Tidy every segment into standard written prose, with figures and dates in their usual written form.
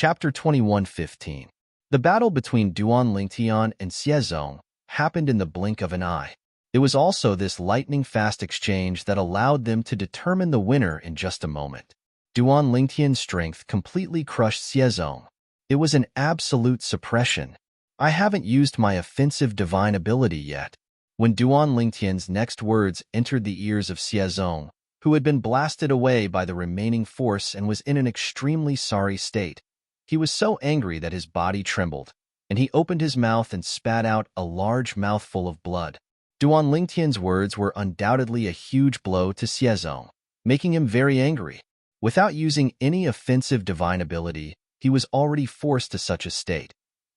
Chapter 21:15. The battle between Duan Lingtian and Xiezong happened in the blink of an eye. It was also this lightning-fast exchange that allowed them to determine the winner in just a moment. Duan Lingtian's strength completely crushed Xiezong. It was an absolute suppression. I haven't used my offensive divine ability yet. When Duan Lingtian's next words entered the ears of Xiezong, who had been blasted away by the remaining force and was in an extremely sorry state, he was so angry that his body trembled, and he opened his mouth and spat out a large mouthful of blood. Duan Lingtian's words were undoubtedly a huge blow to Xiezong, making him very angry. Without using any offensive divine ability, he was already forced to such a state.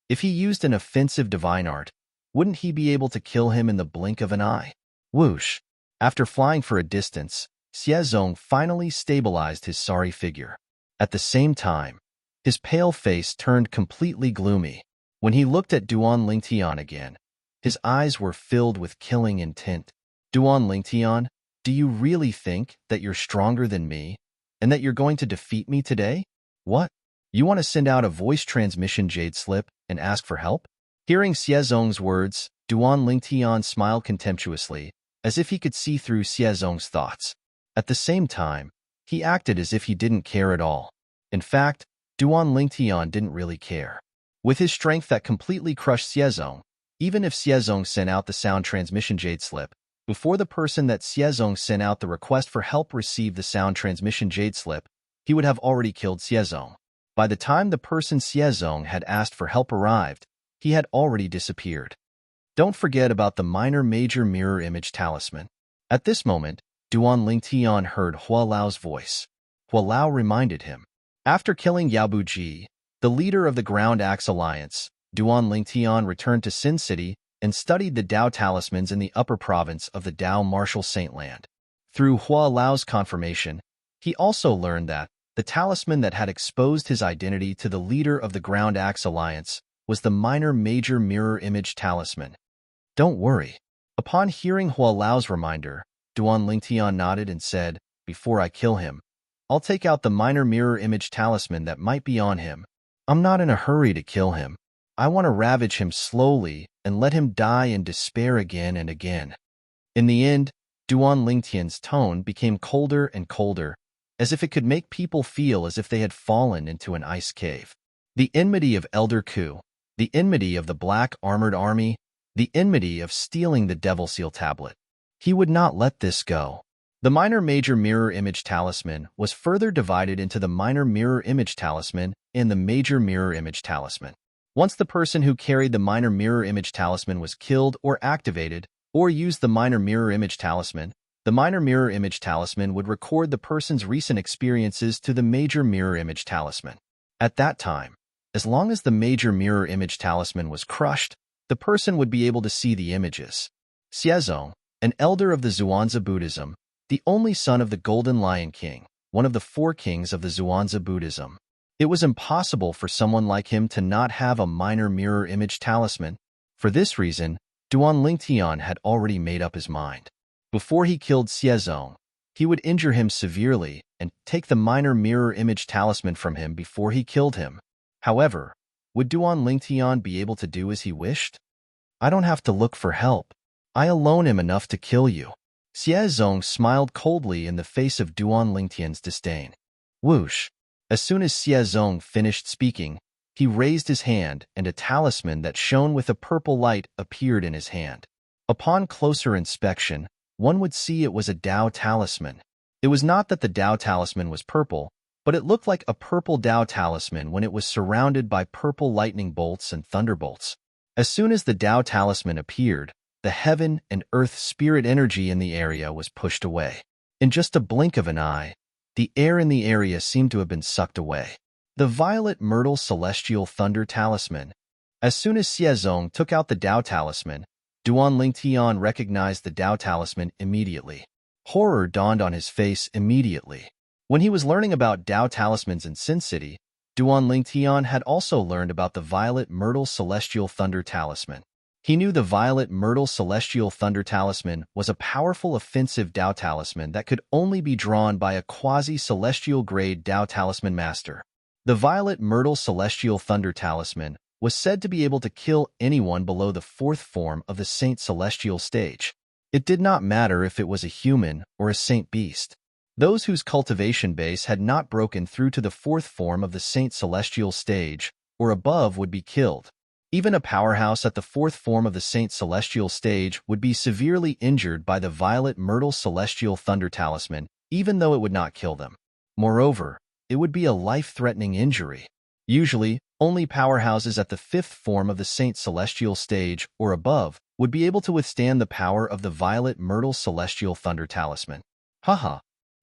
If he used an offensive divine art, wouldn't he be able to kill him in the blink of an eye? Whoosh! After flying for a distance, Xiezong finally stabilized his sorry figure. At the same time, his pale face turned completely gloomy. When he looked at Duan Lingtian again, his eyes were filled with killing intent. Duan Lingtian, do you really think that you're stronger than me, and that you're going to defeat me today? What? You want to send out a voice transmission jade slip and ask for help? Hearing Xiezong's words, Duan Lingtian smiled contemptuously, as if he could see through Xiezong's thoughts. At the same time, he acted as if he didn't care at all. In fact, Duan Lingtian didn't really care. With his strength that completely crushed Xiezong, even if Xiezong sent out the sound transmission jade slip, before the person that Xiezong sent out the request for help received the sound transmission jade slip, he would have already killed Xiezong. By the time the person Xiezong had asked for help arrived, he had already disappeared. Don't forget about the minor-major mirror image talisman. At this moment, Duan Lingtian heard Hualao's voice. Hualao reminded him. After killing Yaobuji, the leader of the Ground Axe Alliance, Duan Lingtian returned to Sin City and studied the Dao talismans in the upper province of the Dao Martial Saintland. Through Hualao's confirmation, he also learned that the talisman that had exposed his identity to the leader of the Ground Axe Alliance was the minor-major mirror image talisman. Don't worry. Upon hearing Hualao's reminder, Duan Lingtian nodded and said, before I kill him, I'll take out the minor mirror image talisman that might be on him. I'm not in a hurry to kill him. I want to ravage him slowly and let him die in despair again and again. In the end, Duan Lingtian's tone became colder and colder, as if it could make people feel as if they had fallen into an ice cave. The enmity of Elder Ku, the enmity of the Black Armored Army, the enmity of stealing the Devil Seal Tablet. He would not let this go. The minor-major mirror image talisman was further divided into the minor mirror image talisman and the major mirror image talisman. Once the person who carried the minor mirror image talisman was killed or activated, or used the minor mirror image talisman, the minor mirror image talisman would record the person's recent experiences to the major mirror image talisman. At that time, as long as the major mirror image talisman was crushed, the person would be able to see the images. Xiezong, an elder of the Zhuangzi Buddhism, the only son of the Golden Lion King, one of the four kings of the Zhuangzi Buddhism. It was impossible for someone like him to not have a minor mirror image talisman. For this reason, Duan Lingtian had already made up his mind. Before he killed Xiezong, he would injure him severely and take the minor mirror image talisman from him before he killed him. However, would Duan Lingtian be able to do as he wished? I don't have to look for help. I alone am enough to kill you. Xiezong smiled coldly in the face of Duan Lingtian's disdain. Whoosh! As soon as Xiezong finished speaking, he raised his hand and a talisman that shone with a purple light appeared in his hand. Upon closer inspection, one would see it was a Dao talisman. It was not that the Dao talisman was purple, but it looked like a purple Dao talisman when it was surrounded by purple lightning bolts and thunderbolts. As soon as the Dao talisman appeared, the heaven and earth spirit energy in the area was pushed away. In just a blink of an eye, the air in the area seemed to have been sucked away. The violet myrtle celestial thunder talisman. As soon as Xiezong took out the Dao talisman, Duan Lingtian recognized the Dao talisman immediately. Horror dawned on his face immediately. When he was learning about Dao talismans in Sin City, Duan Lingtian had also learned about the violet myrtle celestial thunder talisman. He knew the violet myrtle celestial thunder talisman was a powerful offensive Dao talisman that could only be drawn by a quasi-celestial grade Dao talisman master. The violet myrtle celestial thunder talisman was said to be able to kill anyone below the fourth form of the saint celestial stage. It did not matter if it was a human or a saint beast. Those whose cultivation base had not broken through to the fourth form of the saint celestial stage or above would be killed. Even a powerhouse at the fourth form of the saint celestial stage would be severely injured by the violet myrtle celestial thunder talisman, even though it would not kill them. Moreover, it would be a life-threatening injury. Usually, only powerhouses at the fifth form of the saint celestial stage or above would be able to withstand the power of the violet myrtle celestial thunder talisman. Haha.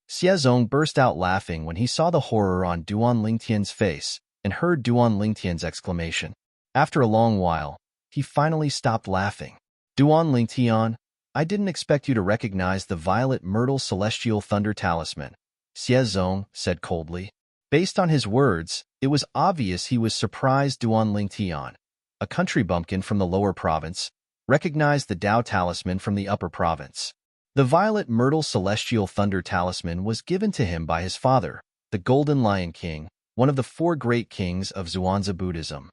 Xiezong burst out laughing when he saw the horror on Duan Lingtian's face and heard Duan Lingtian's exclamation. After a long while, he finally stopped laughing. Duan Lingtian, I didn't expect you to recognize the violet myrtle celestial thunder talisman, Xiezong said coldly. Based on his words, it was obvious he was surprised Duan Lingtian, a country bumpkin from the lower province, recognized the Dao talisman from the upper province. The violet myrtle celestial thunder talisman was given to him by his father, the Golden Lion King, one of the four great kings of Zhuangzi Buddhism.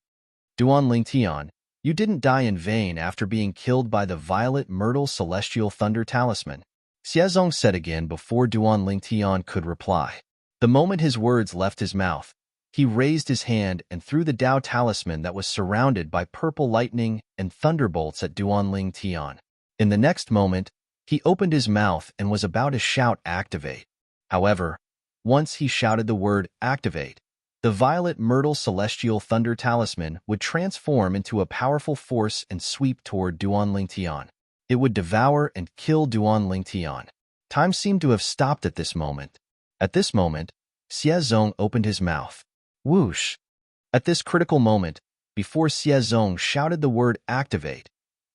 Duan Lingtian, you didn't die in vain after being killed by the violet myrtle celestial thunder talisman, Xiezong said again before Duan Lingtian could reply. The moment his words left his mouth, he raised his hand and threw the Dao talisman that was surrounded by purple lightning and thunderbolts at Duan Lingtian. In the next moment, he opened his mouth and was about to shout activate. However, once he shouted the word activate, the violet myrtle celestial thunder talisman would transform into a powerful force and sweep toward Duan Lingtian. It would devour and kill Duan Lingtian. Time seemed to have stopped at this moment. At this moment, Xiezong opened his mouth. Whoosh! At this critical moment, before Xiezong shouted the word activate,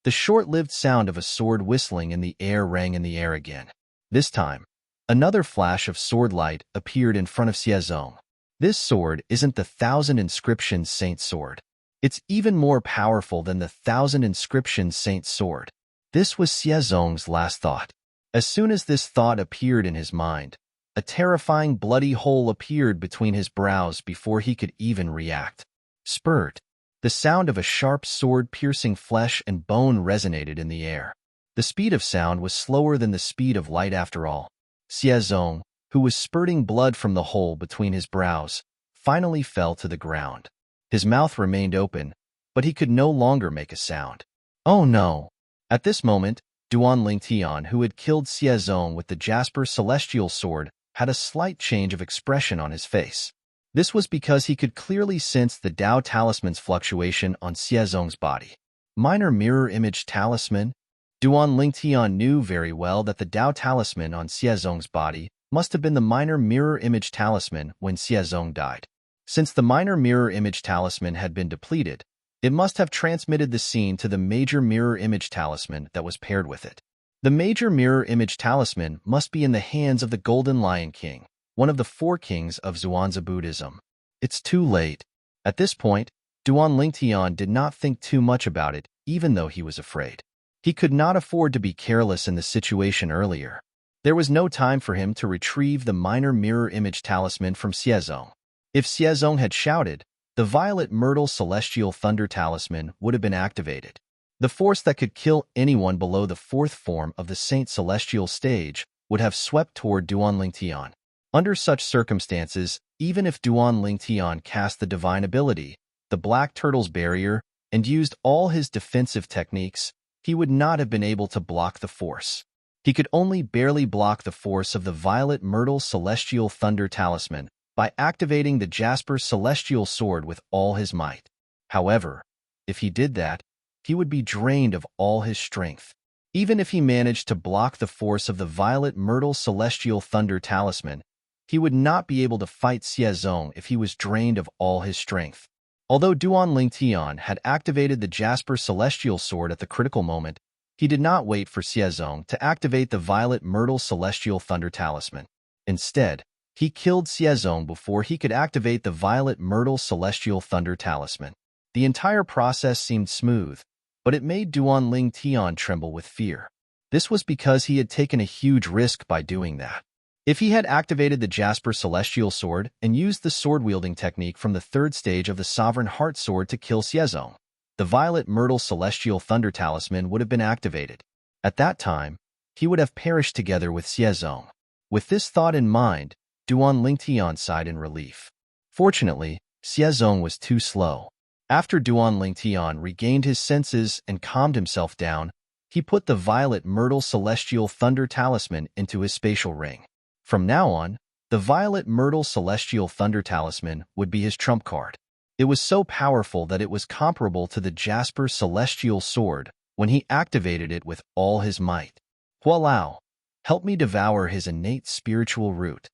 the short-lived sound of a sword whistling in the air rang in the air again. This time, another flash of sword light appeared in front of Xiezong. This sword isn't the 1,000 Inscriptions Saint sword. It's even more powerful than the 1,000 Inscriptions Saint sword. This was Xiezong's last thought. As soon as this thought appeared in his mind, a terrifying bloody hole appeared between his brows before he could even react. Spurt. The sound of a sharp sword piercing flesh and bone resonated in the air. The speed of sound was slower than the speed of light after all. Xiezong, who was spurting blood from the hole between his brows, finally fell to the ground. His mouth remained open, but he could no longer make a sound. Oh no! At this moment, Duan Lingtian, who had killed Xiezong with the Jasper Celestial Sword, had a slight change of expression on his face. This was because he could clearly sense the Dao Talisman's fluctuation on Xiezong's body. Minor Mirror Image Talisman? Duan Lingtian knew very well that the Dao Talisman on Xiezong's body must have been the Minor Mirror Image Talisman when Xiezong died. Since the Minor Mirror Image Talisman had been depleted, it must have transmitted the scene to the Major Mirror Image Talisman that was paired with it. The Major Mirror Image Talisman must be in the hands of the Golden Lion King, one of the four kings of Zhuangzi Buddhism. It's too late. At this point, Duan Lingtian did not think too much about it, even though he was afraid. He could not afford to be careless in the situation earlier. There was no time for him to retrieve the Minor Mirror Image Talisman from Xiezong. If Xiezong had shouted, the Violet Myrtle Celestial Thunder Talisman would have been activated. The force that could kill anyone below the fourth form of the Saint Celestial stage would have swept toward Duan Lingtian. Under such circumstances, even if Duan Lingtian cast the divine ability, the Black Turtle's barrier, and used all his defensive techniques, he would not have been able to block the force. He could only barely block the force of the Violet Myrtle Celestial Thunder Talisman by activating the Jasper Celestial Sword with all his might. However, if he did that, he would be drained of all his strength. Even if he managed to block the force of the Violet Myrtle Celestial Thunder Talisman, he would not be able to fight Xiezong if he was drained of all his strength. Although Duan Lingtian had activated the Jasper Celestial Sword at the critical moment, he did not wait for Xiezong to activate the Violet Myrtle Celestial Thunder Talisman. Instead, he killed Xiezong before he could activate the Violet Myrtle Celestial Thunder Talisman. The entire process seemed smooth, but it made Duan Lingtian tremble with fear. This was because he had taken a huge risk by doing that. If he had activated the Jasper Celestial Sword and used the sword-wielding technique from the third stage of the Sovereign Heart Sword to kill Xiezong, the Violet Myrtle Celestial Thunder Talisman would have been activated. At that time, he would have perished together with Xiezong. With this thought in mind, Duan Lingtian sighed in relief. Fortunately, Xiezong was too slow. After Duan Lingtian regained his senses and calmed himself down, he put the Violet Myrtle Celestial Thunder Talisman into his spatial ring. From now on, the Violet Myrtle Celestial Thunder Talisman would be his trump card. It was so powerful that it was comparable to the Jasper Celestial Sword when he activated it with all his might. Hualao, help me devour his innate spiritual root.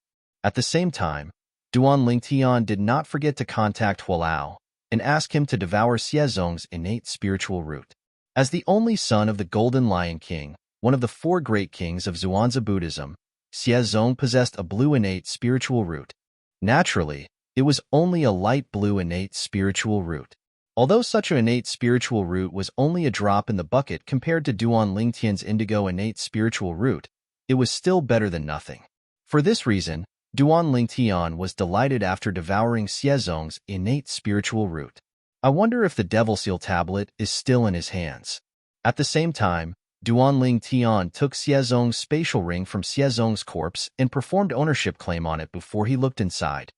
At the same time, Duan Lingtian did not forget to contact Hualao and ask him to devour Xiezong's innate spiritual root. As the only son of the Golden Lion King, one of the four great kings of Zhuangzi Buddhism, Xiezong possessed a blue innate spiritual root. Naturally, it was only a light blue innate spiritual root. Although such an innate spiritual root was only a drop in the bucket compared to Duan Lingtian's indigo innate spiritual root, it was still better than nothing. For this reason, Duan Lingtian was delighted after devouring Xiezong's innate spiritual root. I wonder if the Devil Seal tablet is still in his hands. At the same time, Duan Lingtian took Xiezong's spatial ring from Xiezong's corpse and performed ownership claim on it before he looked inside.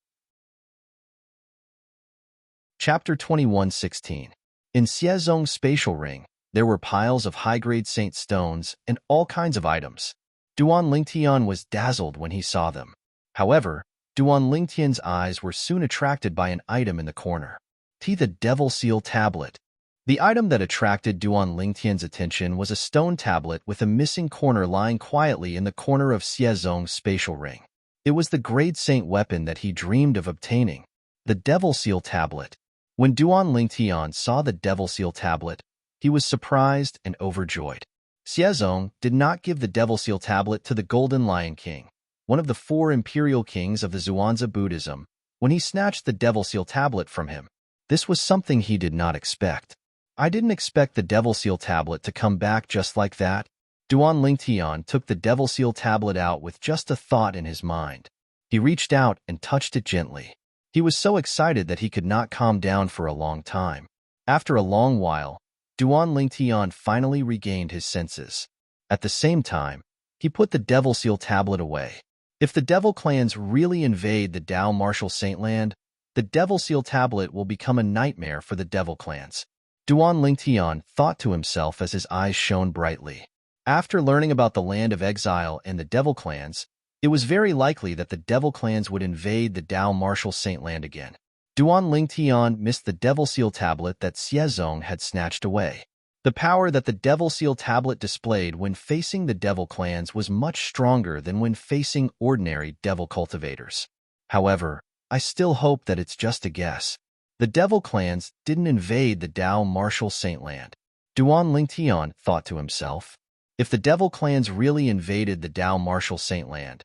Chapter 21:16. In Xiezong's spatial ring, there were piles of high-grade saint stones and all kinds of items. Duan Lingtian was dazzled when he saw them. However, Duan Lingtian's eyes were soon attracted by an item in the corner. The Devil Seal tablet. The item that attracted Duan Lingtian's attention was a stone tablet with a missing corner lying quietly in the corner of Xiezong's spatial ring. It was the great saint weapon that he dreamed of obtaining, the Devil Seal tablet. When Duan Lingtian saw the Devil Seal tablet, he was surprised and overjoyed. Xiezong did not give the Devil Seal tablet to the Golden Lion King, one of the four imperial kings of the Zhuangzi Buddhism, when he snatched the Devil Seal tablet from him. This was something he did not expect. I didn't expect the Devil Seal tablet to come back just like that. Duan Lingtian took the Devil Seal tablet out with just a thought in his mind. He reached out and touched it gently. He was so excited that he could not calm down for a long time. After a long while, Duan Lingtian finally regained his senses. At the same time, he put the Devil Seal tablet away. If the Devil clans really invade the Dao Martial Saintland, the Devil Seal tablet will become a nightmare for the Devil clans. Duan Lingtian thought to himself as his eyes shone brightly. After learning about the Land of Exile and the Devil clans, it was very likely that the Devil clans would invade the Dao Martial Saintland again. Duan Lingtian missed the Devil Seal tablet that Xiezong had snatched away. The power that the Devil Seal tablet displayed when facing the Devil clans was much stronger than when facing ordinary Devil cultivators. However, I still hope that it's just a guess. The Devil clans didn't invade the Dao Martial Saintland. Duan Lingtian thought to himself. If the Devil clans really invaded the Dao Martial Saintland,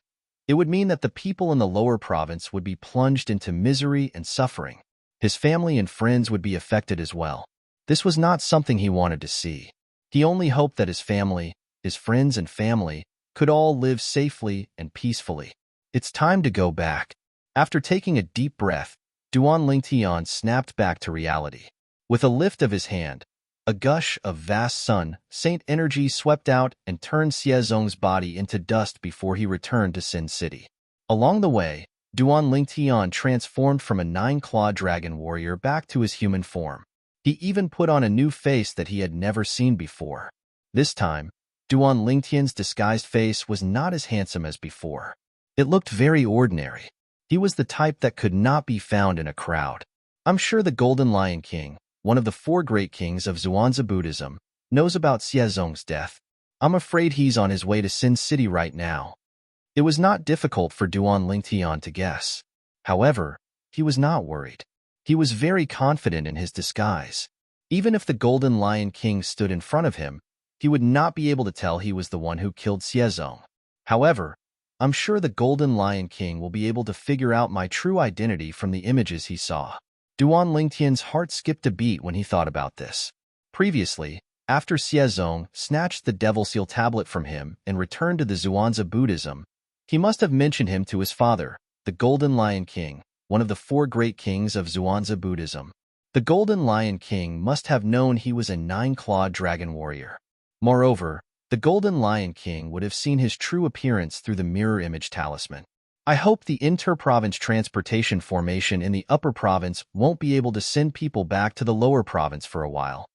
it would mean that the people in the lower province would be plunged into misery and suffering. His family and friends would be affected as well. This was not something he wanted to see. He only hoped that his family, his friends and family, could all live safely and peacefully. It's time to go back. After taking a deep breath, Duan Lingtian snapped back to reality. With a lift of his hand, a gush of vast sun, saint energy swept out and turned Xiezong's body into dust before he returned to Sin City. Along the way, Duan Lingtian transformed from a 9-clawed dragon warrior back to his human form. He even put on a new face that he had never seen before. This time, Duan Lingtian's disguised face was not as handsome as before. It looked very ordinary. He was the type that could not be found in a crowd. I'm sure the Golden Lion King, one of the four great kings of Zhuangzi Buddhism, knows about Xiezong's death. I'm afraid he's on his way to Sin City right now. It was not difficult for Duan Lingtian to guess. However, he was not worried. He was very confident in his disguise. Even if the Golden Lion King stood in front of him, he would not be able to tell he was the one who killed Xiezong. However, I'm sure the Golden Lion King will be able to figure out my true identity from the images he saw. Duan Lingtian's heart skipped a beat when he thought about this. Previously, after Xiezong snatched the Devil Seal tablet from him and returned to the Zhuangzi Buddhism, He must have mentioned him to his father, the Golden Lion King, one of the four great kings of Zhuangzi Buddhism. The Golden Lion King must have known he was a nine-clawed dragon warrior. Moreover, the Golden Lion King would have seen his true appearance through the mirror image talisman. I hope the inter-province transportation formation in the upper province won't be able to send people back to the lower province for a while.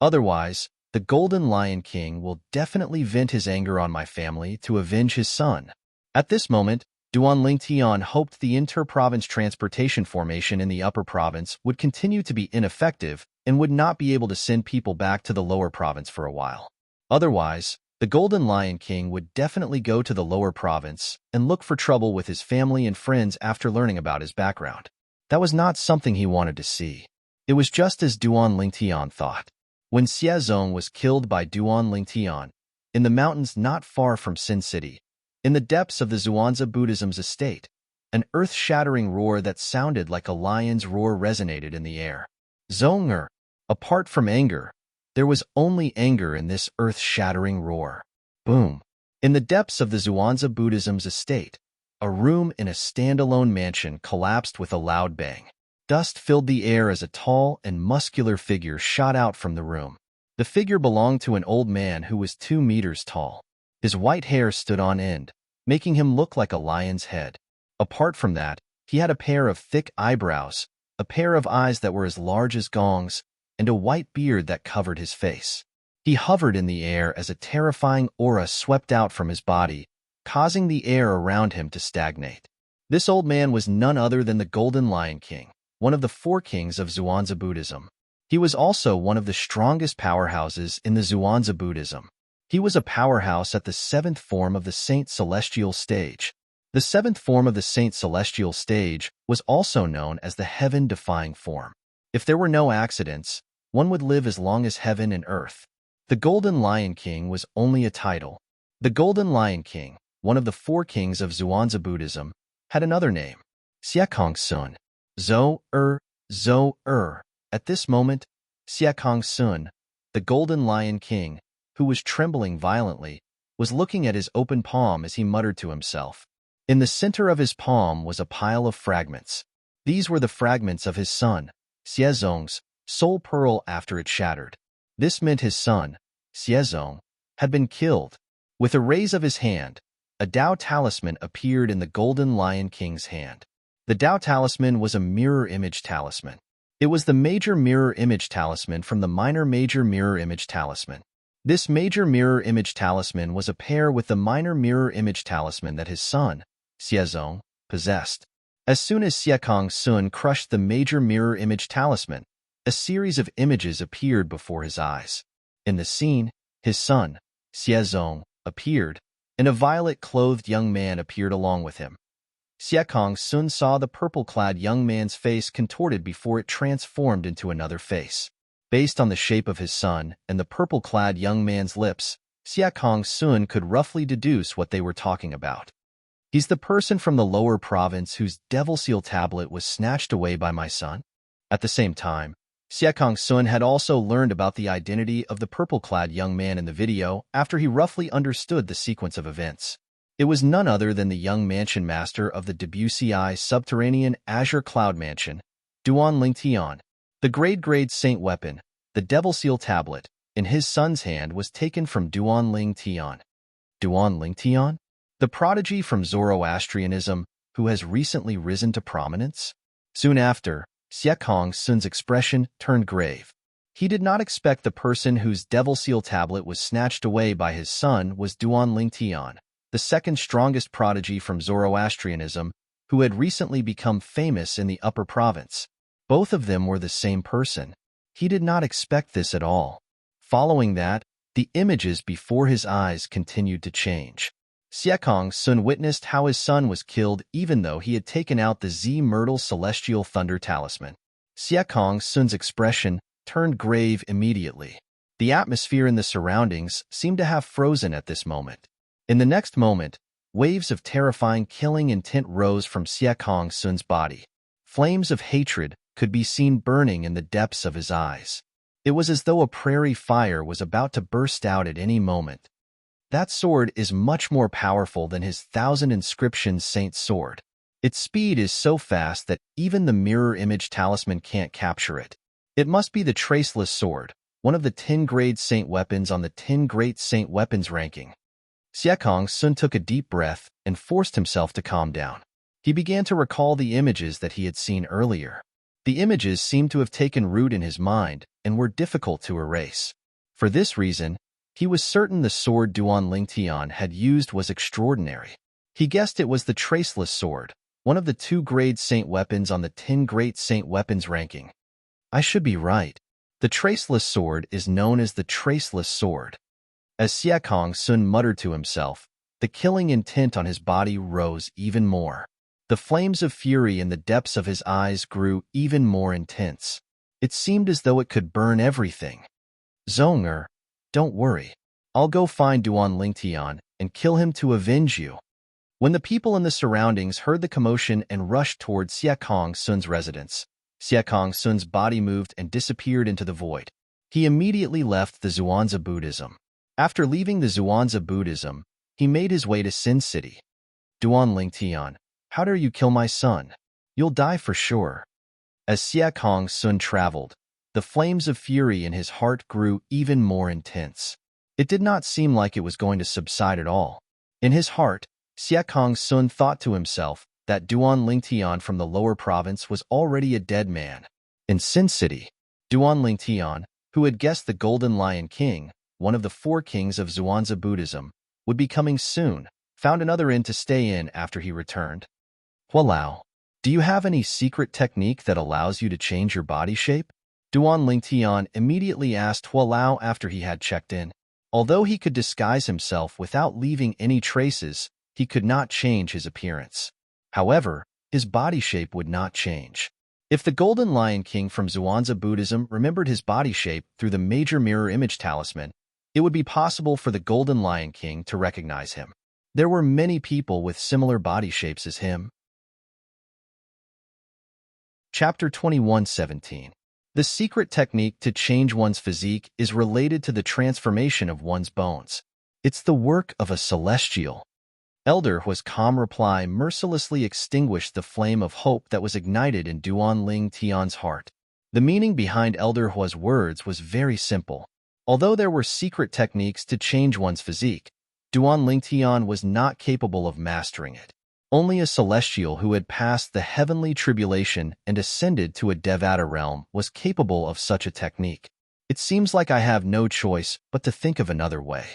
Otherwise, the Golden Lion King will definitely vent his anger on my family to avenge his son. At this moment, Duan Lingtian hoped the inter-province transportation formation in the upper province would continue to be ineffective and would not be able to send people back to the lower province for a while. Otherwise, the Golden Lion King would definitely go to the lower province and look for trouble with his family and friends after learning about his background. That was not something he wanted to see. It was just as Duan Lingtian thought. When Xiezong was killed by Duan Lingtian, in the mountains not far from Sin City, in the depths of the Zhuangzi Buddhism's estate, an earth-shattering roar that sounded like a lion's roar resonated in the air. Zonger, apart from anger, there was only anger in this earth-shattering roar. Boom. In the depths of the Zhuangzi Buddhism's estate, a room in a standalone mansion collapsed with a loud bang. Dust filled the air as a tall and muscular figure shot out from the room. The figure belonged to an old man who was 2 meters tall. His white hair stood on end, making him look like a lion's head. Apart from that, he had a pair of thick eyebrows, a pair of eyes that were as large as gongs, and a white beard that covered his face. He hovered in the air as a terrifying aura swept out from his body, causing the air around him to stagnate. This old man was none other than the Golden Lion King, one of the four kings of Zhuangzi Buddhism. He was also one of the strongest powerhouses in the Zhuangzi Buddhism. He was a powerhouse at the 7th form of the Saint Celestial Stage. The 7th form of the Saint Celestial Stage was also known as the Heaven-Defying form. If there were no accidents, one would live as long as heaven and earth. The Golden Lion King was only a title. The Golden Lion King, one of the four kings of Zhuangzi Buddhism, had another name, Xiekong Sun. Zo-er. At this moment, Xiekong Sun, the Golden Lion King, who was trembling violently, was looking at his open palm as he muttered to himself. In the center of his palm was a pile of fragments. These were the fragments of his son, Xiezong's, soul pearl after it shattered. This meant his son, Xiezong, had been killed. With a raise of his hand, a Tao talisman appeared in the Golden Lion King's hand. The Tao talisman was a mirror image talisman. It was the major mirror image talisman from the minor major mirror image talisman. This major mirror image talisman was a pair with the minor mirror image talisman that his son, Xiezong, possessed. As soon as Xiekong Sun crushed the major mirror image talisman, a series of images appeared before his eyes. In the scene, his son, Xiezong, appeared, and a violet-clothed young man appeared along with him. Xiekong Sun saw the purple-clad young man's face contorted before it transformed into another face. Based on the shape of his son and the purple-clad young man's lips, Xiekong Sun could roughly deduce what they were talking about. He's the person from the lower province whose devil seal tablet was snatched away by my son. At the same time, Xiekong Sun had also learned about the identity of the purple-clad young man in the video after he roughly understood the sequence of events. It was none other than the young mansion master of the Debussy subterranean Azure Cloud Mansion, Duan Lingtian. The grade saint weapon, the Devil Seal Tablet, in his son's hand was taken from Duan Lingtian. Duan Lingtian? The prodigy from Zoroastrianism who has recently risen to prominence? Soon after, Xiekong Sun's expression turned grave. He did not expect the person whose Devil Seal Tablet was snatched away by his son was Duan Lingtian, the second strongest prodigy from Zoroastrianism who had recently become famous in the upper province. Both of them were the same person. He did not expect this at all. Following that, the images before his eyes continued to change. Xiekong Sun witnessed how his son was killed even though he had taken out the Z Myrtle Celestial Thunder Talisman. Xiekong Sun's expression turned grave immediately. The atmosphere in the surroundings seemed to have frozen at this moment. In the next moment, waves of terrifying killing intent rose from Xiekong Sun's body. Flames of hatred could be seen burning in the depths of his eyes. It was as though a prairie fire was about to burst out at any moment. That sword is much more powerful than his 1,000 inscriptions saint's sword. Its speed is so fast that even the mirror image talisman can't capture it. It must be the traceless sword, one of the 10 grade saint weapons on the 10 great saint weapons ranking. Xiekong Sun took a deep breath and forced himself to calm down. He began to recall the images that he had seen earlier. The images seemed to have taken root in his mind and were difficult to erase. For this reason, he was certain the sword Duan Lingtian had used was extraordinary. He guessed it was the traceless sword, one of the 2 grade saint weapons on the 10 great saint weapons ranking. I should be right. The traceless sword is known as the traceless sword. As Xiekong Sun muttered to himself, the killing intent on his body rose even more. The flames of fury in the depths of his eyes grew even more intense. It seemed as though it could burn everything. Zonger, don't worry. I'll go find Duan Lingtian and kill him to avenge you. When the people in the surroundings heard the commotion and rushed toward Xiekong Sun's residence, Xiekong Sun's body moved and disappeared into the void. He immediately left the Xuanzi Buddhism. After leaving the Xuanzi Buddhism, he made his way to Sin City. Duan Lingtian, how dare you kill my son? You'll die for sure. As Xiekong Sun traveled, the flames of fury in his heart grew even more intense. It did not seem like it was going to subside at all. In his heart, Xiekong Sun thought to himself that Duan Lingtian from the lower province was already a dead man. In Sin City, Duan Lingtian, who had guessed the Golden Lion King, one of the 4 kings of Xuanzi Buddhism, would be coming soon, found another inn to stay in after he returned. Hualao, do you have any secret technique that allows you to change your body shape? Duan Lingtian immediately asked Hualao after he had checked in. Although he could disguise himself without leaving any traces, he could not change his appearance. However, his body shape would not change. If the Golden Lion King from Xuanzi Buddhism remembered his body shape through the major mirror image talisman, it would be possible for the Golden Lion King to recognize him. There were many people with similar body shapes as him. Chapter 21:17. The secret technique to change one's physique is related to the transformation of one's bones. It's the work of a celestial. Elder Hua's calm reply mercilessly extinguished the flame of hope that was ignited in Duan Lingtian's heart. The meaning behind Elder Hua's words was very simple. Although there were secret techniques to change one's physique, Duan Lingtian was not capable of mastering it. Only a celestial who had passed the heavenly tribulation and ascended to a Devata realm was capable of such a technique. It seems like I have no choice but to think of another way.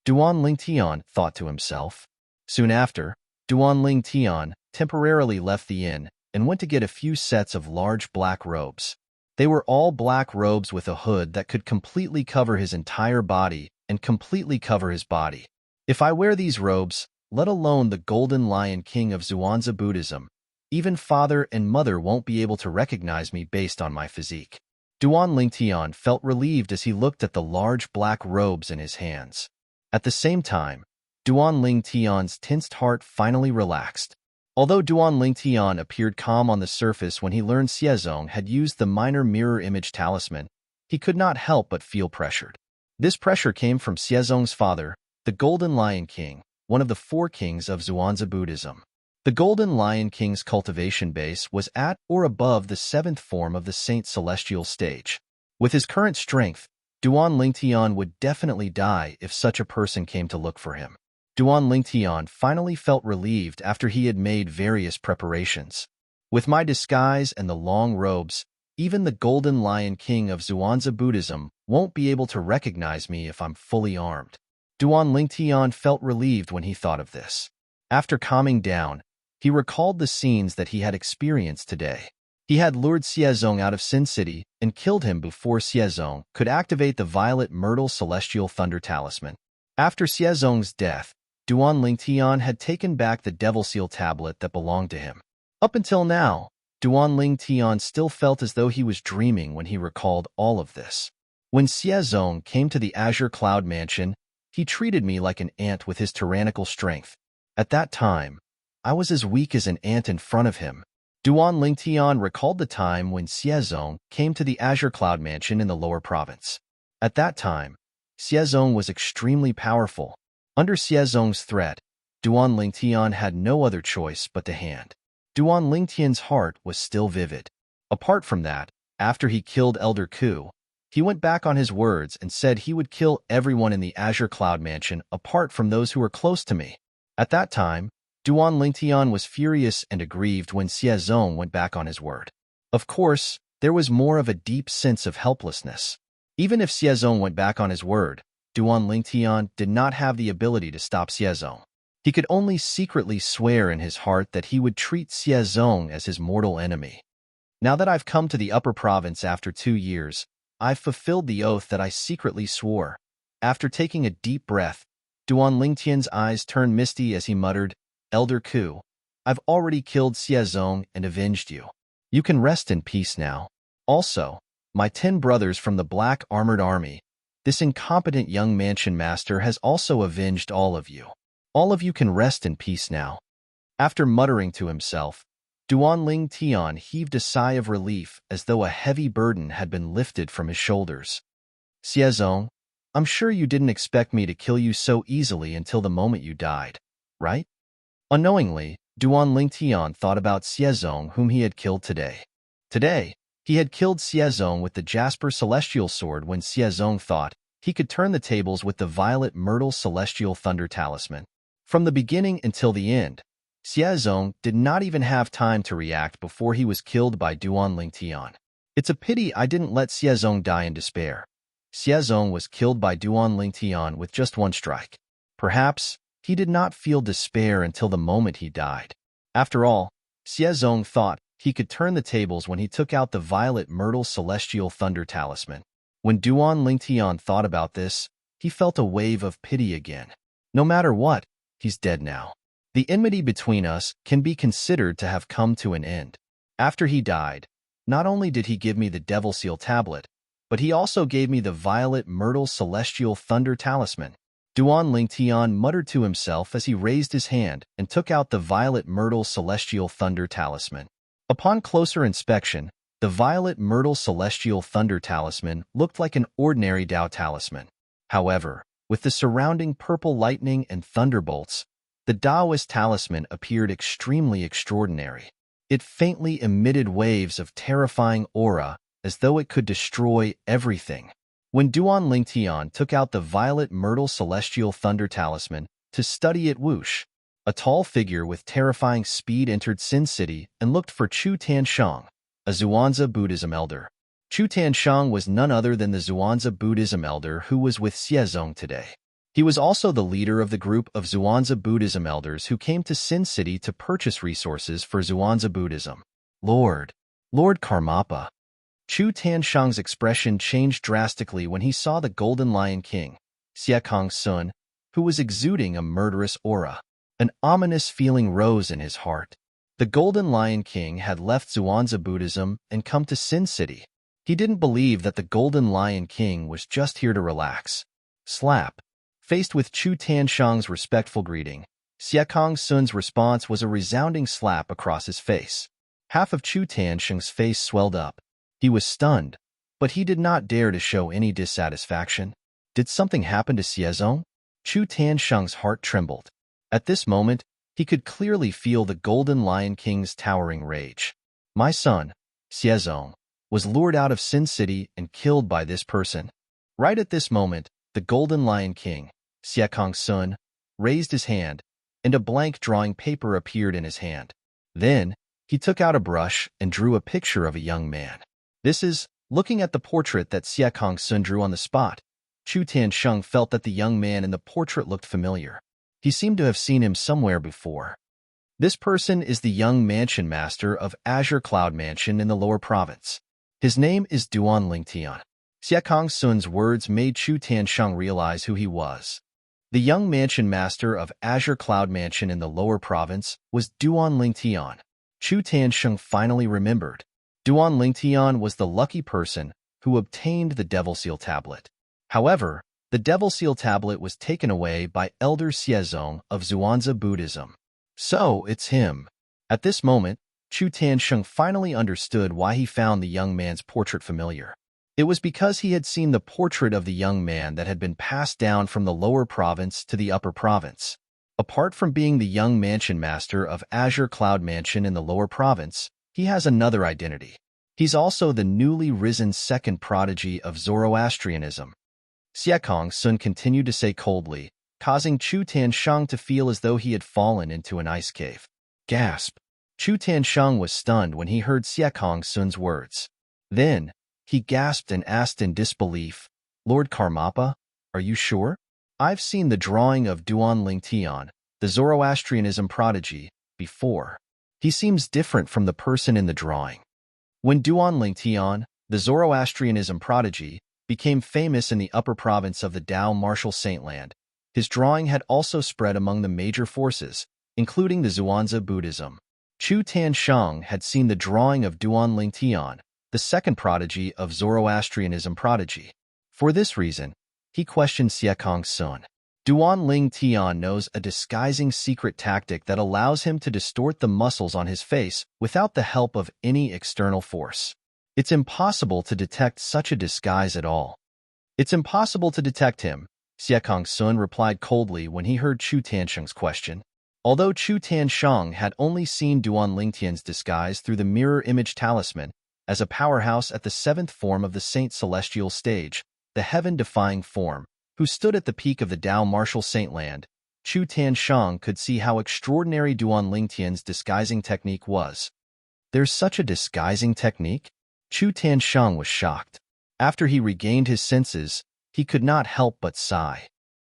Duan Lingtian thought to himself. Soon after, Duan Lingtian temporarily left the inn and went to get a few sets of large black robes. They were all black robes with a hood that could completely cover his entire body and completely cover his body. If I wear these robes, let alone the Golden Lion King of Xuanzi Buddhism, even father and mother won't be able to recognize me based on my physique. Duan Lingtian felt relieved as he looked at the large black robes in his hands. At the same time, Duan Lingtian's tensed heart finally relaxed. Although Duan Lingtian appeared calm on the surface when he learned Xiezong had used the minor mirror image talisman, he could not help but feel pressured. This pressure came from Xiezong's father, the Golden Lion King, one of the 4 kings of Xuanzi Buddhism. The Golden Lion King's cultivation base was at or above the 7th form of the Saint Celestial stage. With his current strength, Duan Lingtian would definitely die if such a person came to look for him. Duan Lingtian finally felt relieved after he had made various preparations. With my disguise and the long robes, even the Golden Lion King of Xuanzi Buddhism won't be able to recognize me if I'm fully armed. Duan Lingtian felt relieved when he thought of this. After calming down, he recalled the scenes that he had experienced today. He had lured Xiezong out of Sin City and killed him before Xiezong could activate the Violet Myrtle Celestial Thunder Talisman. After Xiezong's death, Duan Lingtian had taken back the Devil Seal tablet that belonged to him. Up until now, Duan Lingtian still felt as though he was dreaming when he recalled all of this. When Xiezong came to the Azure Cloud Mansion, he treated me like an ant with his tyrannical strength. At that time, I was as weak as an ant in front of him. Duan Lingtian recalled the time when Xiezong came to the Azure Cloud Mansion in the lower province. At that time, Xiezong was extremely powerful. Under Xiezong's threat, Duan Lingtian had no other choice but to hand. Duan Lingtian's heart was still vivid. Apart from that, after he killed Elder Ku, he went back on his words and said he would kill everyone in the Azure Cloud Mansion apart from those who were close to me. At that time, Duan Lingtian was furious and aggrieved when Xiezong went back on his word. Of course, there was more of a deep sense of helplessness. Even if Xiezong went back on his word, Duan Lingtian did not have the ability to stop Xiezong. He could only secretly swear in his heart that he would treat Xiezong as his mortal enemy. Now that I've come to the Upper Province after 2 years, I've fulfilled the oath that I secretly swore. After taking a deep breath, Duan Lingtian's eyes turned misty as he muttered, Elder Ku, I've already killed Xiezong and avenged you. You can rest in peace now. Also, my 10 brothers from the Black Armored Army, this incompetent young mansion master has also avenged all of you. All of you can rest in peace now. After muttering to himself, Duan Lingtian heaved a sigh of relief as though a heavy burden had been lifted from his shoulders. Xiezong, I'm sure you didn't expect me to kill you so easily until the moment you died, right? Unknowingly, Duan Lingtian thought about Xiezong whom he had killed today. Today, he had killed Xiezong with the Jasper Celestial Sword when Xiezong thought he could turn the tables with the Violet Myrtle Celestial Thunder Talisman. From the beginning until the end, Xiezong did not even have time to react before he was killed by Duan Lingtian. It's a pity I didn't let Xiezong die in despair. Xiezong was killed by Duan Lingtian with just one strike. Perhaps he did not feel despair until the moment he died. After all, Xiezong thought he could turn the tables when he took out the Violet Myrtle Celestial Thunder Talisman. When Duan Lingtian thought about this, he felt a wave of pity again. No matter what, he's dead now. The enmity between us can be considered to have come to an end. After he died, not only did he give me the Devil Seal Tablet, but he also gave me the Violet Myrtle Celestial Thunder Talisman. Duan Lingtian muttered to himself as he raised his hand and took out the Violet Myrtle Celestial Thunder Talisman. Upon closer inspection, the Violet Myrtle Celestial Thunder Talisman looked like an ordinary Dao Talisman. However, with the surrounding purple lightning and thunderbolts, the Taoist talisman appeared extremely extraordinary. It faintly emitted waves of terrifying aura as though it could destroy everything. When Duan Lingtian took out the Violet Myrtle Celestial Thunder Talisman to study it whoosh, a tall figure with terrifying speed entered Sin City and looked for Chu Tanshang, a Zhuangzi Buddhism elder. Chu Tanshang was none other than the Zhuangzi Buddhism elder who was with Xiezong today. He was also the leader of the group of Zhuangzi Buddhism elders who came to Sin City to purchase resources for Zhuangzi Buddhism. Lord Karmapa. Chu Tanshang's expression changed drastically when he saw the Golden Lion King, Xiekong Sun, who was exuding a murderous aura. An ominous feeling rose in his heart. The Golden Lion King had left Zhuangzi Buddhism and come to Sin City. He didn't believe that the Golden Lion King was just here to relax. Slap. Faced with Chu Tanshang's respectful greeting, Xiekong Sun's response was a resounding slap across his face. Half of Chu Tanshang's face swelled up. He was stunned, but he did not dare to show any dissatisfaction. Did something happen to Xiezong? Chu Tanshang's heart trembled. At this moment, he could clearly feel the Golden Lion King's towering rage. My son, Xiezong, was lured out of Sin City and killed by this person. Right at this moment, the Golden Lion King, Xiekong Sun, raised his hand, and a blank drawing paper appeared in his hand. Then, he took out a brush and drew a picture of a young man. This is, looking at the portrait that Xiekong Sun drew on the spot, Chu Tanshang felt that the young man in the portrait looked familiar. He seemed to have seen him somewhere before. This person is the young mansion master of Azure Cloud Mansion in the Lower Province. His name is Duan Lingtian. Xiekong Sun's words made Chu Tanshang realize who he was. The young mansion master of Azure Cloud Mansion in the Lower Province was Duan Lingtian. Chu Tanshang finally remembered. Duan Lingtian was the lucky person who obtained the Devil Seal Tablet. However, the Devil Seal Tablet was taken away by Elder Xiezong of Zhuangzi Buddhism. So, it's him. At this moment, Chu Tanshang finally understood why he found the young man's portrait familiar. It was because he had seen the portrait of the young man that had been passed down from the lower province to the upper province. Apart from being the young mansion master of Azure Cloud Mansion in the lower province, he has another identity. He's also the newly risen second prodigy of Zoroastrianism. Siekong Sun continued to say coldly, causing Chu Tiansheng to feel as though he had fallen into an ice cave. Gasp! Chu Tiansheng was stunned when he heard Siekong Sun's words. Then, he gasped and asked in disbelief, Lord Karmapa, are you sure? I've seen the drawing of Duan Lingtian, the Zoroastrianism prodigy, before. He seems different from the person in the drawing. When Duan Lingtian, the Zoroastrianism prodigy, became famous in the upper province of the Dao Martial Saintland, his drawing had also spread among the major forces, including the Zhuangzi Buddhism. Chu Tiansheng had seen the drawing of Duan Lingtian, the second prodigy of Zoroastrianism prodigy. For this reason, he questioned Siekong Sun. Duan Lingtian knows a disguising secret tactic that allows him to distort the muscles on his face without the help of any external force. It's impossible to detect such a disguise at all. It's impossible to detect him, Siekong Sun replied coldly when he heard Chu Tiansheng's question. Although Chu Tiansheng had only seen Duan Lingtian's disguise through the mirror image talisman, as a powerhouse at the seventh form of the Saint Celestial stage, the heaven-defying form, who stood at the peak of the Dao Martial Saintland, Chu Tiansheng could see how extraordinary Duan Lingtian's disguising technique was. There's such a disguising technique? Chu Tiansheng was shocked. After he regained his senses, he could not help but sigh.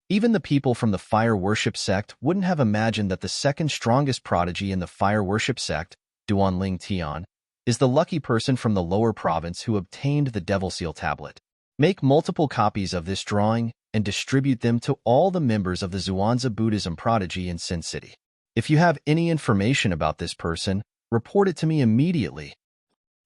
Even the people from the fire worship sect wouldn't have imagined that the second strongest prodigy in the fire worship sect, Duan Lingtian, is the lucky person from the lower province who obtained the Devil Seal tablet. Make multiple copies of this drawing and distribute them to all the members of the Zhuangzi Buddhism prodigy in Sin City. If you have any information about this person, report it to me immediately.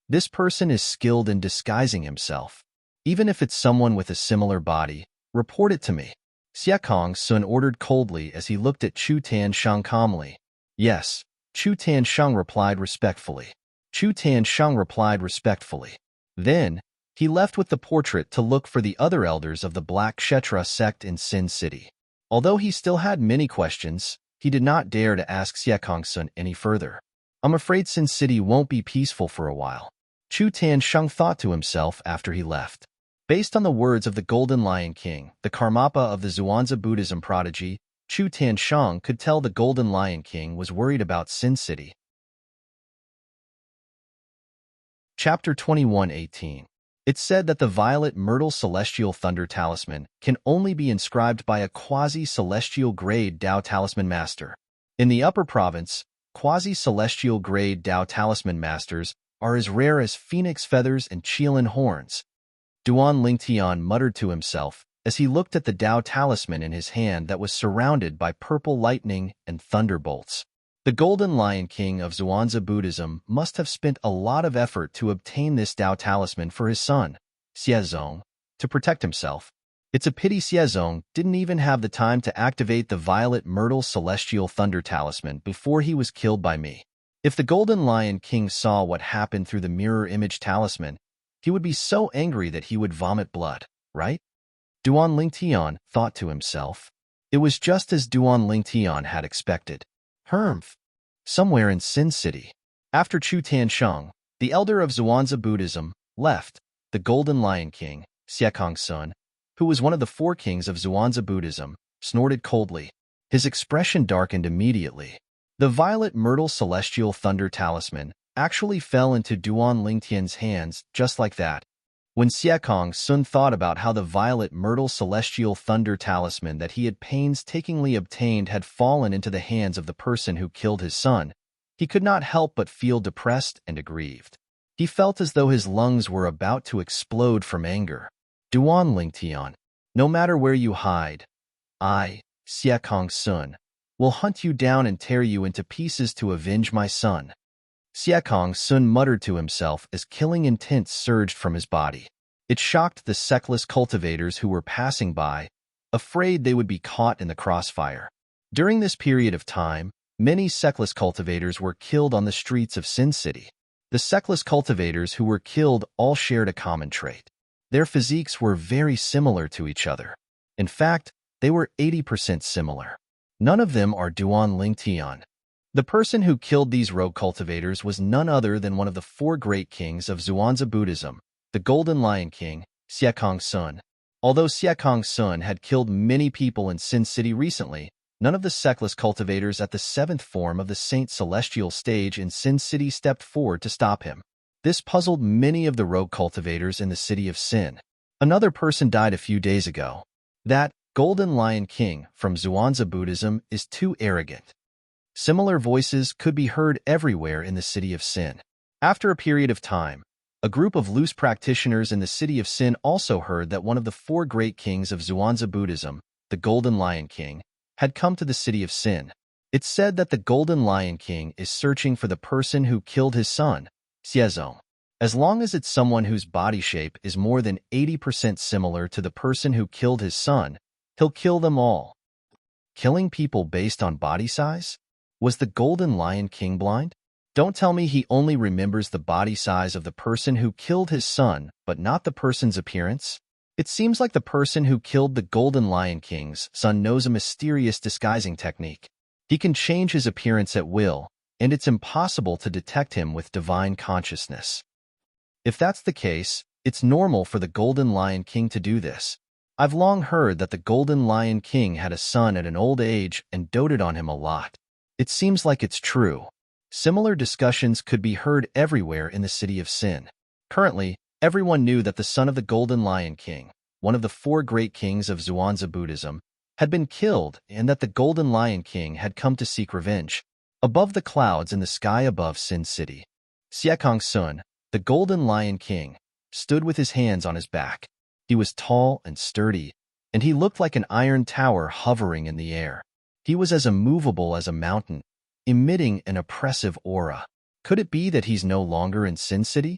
This person is skilled in disguising himself. Even if it's someone with a similar body, report it to me. Siekong Sun ordered coldly as he looked at Chu Tiansheng calmly. Yes, Chu Tiansheng replied respectfully. Then, he left with the portrait to look for the other elders of the Black Kshetra sect in Sin City. Although he still had many questions, he did not dare to ask Siekong Sun any further. I'm afraid Sin City won't be peaceful for a while, Chu Tiansheng thought to himself after he left. Based on the words of the Golden Lion King, the Karmapa of the Zhuangzi Buddhism prodigy, Chu Tiansheng could tell the Golden Lion King was worried about Sin City. Chapter 21:18. It's said that the violet myrtle celestial thunder talisman can only be inscribed by a quasi-celestial grade Dao talisman master. In the upper province, quasi-celestial grade Dao talisman masters are as rare as phoenix feathers and Qilin horns. Duan Lingtian muttered to himself as he looked at the Dao talisman in his hand that was surrounded by purple lightning and thunderbolts. The Golden Lion King of Zhuangzi Buddhism must have spent a lot of effort to obtain this Dao talisman for his son, Xiezong, to protect himself. It's a pity Xiezong didn't even have the time to activate the Violet Myrtle Celestial Thunder Talisman before he was killed by me. If the Golden Lion King saw what happened through the mirror image talisman, he would be so angry that he would vomit blood, right? Duan Lingtian thought to himself. It was just as Duan Lingtian had expected. Somewhere in Sin City. After Chu Tiansheng, the elder of Zhuangzi Buddhism, left, the Golden Lion King, Siekong Sun, who was one of the four kings of Zhuangzi Buddhism, snorted coldly. His expression darkened immediately. The Violet Myrtle Celestial Thunder Talisman actually fell into Duan Lingtian's hands just like that. When Siekong Sun thought about how the Violet Myrtle Celestial Thunder Talisman that he had painstakingly obtained had fallen into the hands of the person who killed his son, he could not help but feel depressed and aggrieved. He felt as though his lungs were about to explode from anger. Duan Lingtian, no matter where you hide, I, Siekong Sun, will hunt you down and tear you into pieces to avenge my son. Siekong Sun muttered to himself as killing intent surged from his body. It shocked the sectless cultivators who were passing by, afraid they would be caught in the crossfire. During this period of time, many sectless cultivators were killed on the streets of Sin City. The sectless cultivators who were killed all shared a common trait. Their physiques were very similar to each other. In fact, they were 80% similar. None of them are Duan Lingtian. The person who killed these rogue cultivators was none other than one of the four great kings of Zhuangzi Buddhism, the Golden Lion King, Xiekong Sun. Although Xiekong Sun had killed many people in Sin City recently, none of the sectless cultivators at the seventh form of the Saint Celestial stage in Sin City stepped forward to stop him. This puzzled many of the rogue cultivators in the city of Sin. Another person died a few days ago. That Golden Lion King from Zhuangzi Buddhism is too arrogant. Similar voices could be heard everywhere in the city of Sin. After a period of time, a group of loose practitioners in the city of Sin also heard that one of the four great kings of Zhuangzi Buddhism, the Golden Lion King, had come to the city of Sin. It's said that the Golden Lion King is searching for the person who killed his son, Xiezong. As long as it's someone whose body shape is more than 80% similar to the person who killed his son, he'll kill them all. Killing people based on body size? Was the Golden Lion King blind? Don't tell me he only remembers the body size of the person who killed his son, but not the person's appearance? It seems like the person who killed the Golden Lion King's son knows a mysterious disguising technique. He can change his appearance at will, and it's impossible to detect him with divine consciousness. If that's the case, it's normal for the Golden Lion King to do this. I've long heard that the Golden Lion King had a son at an old age and doted on him a lot. It seems like it's true. Similar discussions could be heard everywhere in the city of Sin. Currently, everyone knew that the son of the Golden Lion King, one of the four great kings of Zhuangzi Buddhism, had been killed and that the Golden Lion King had come to seek revenge. Above the clouds in the sky above Sin City, Xiekong Sun, the Golden Lion King, stood with his hands on his back. He was tall and sturdy, and he looked like an iron tower hovering in the air. He was as immovable as a mountain, emitting an oppressive aura. Could it be that he's no longer in Sin City?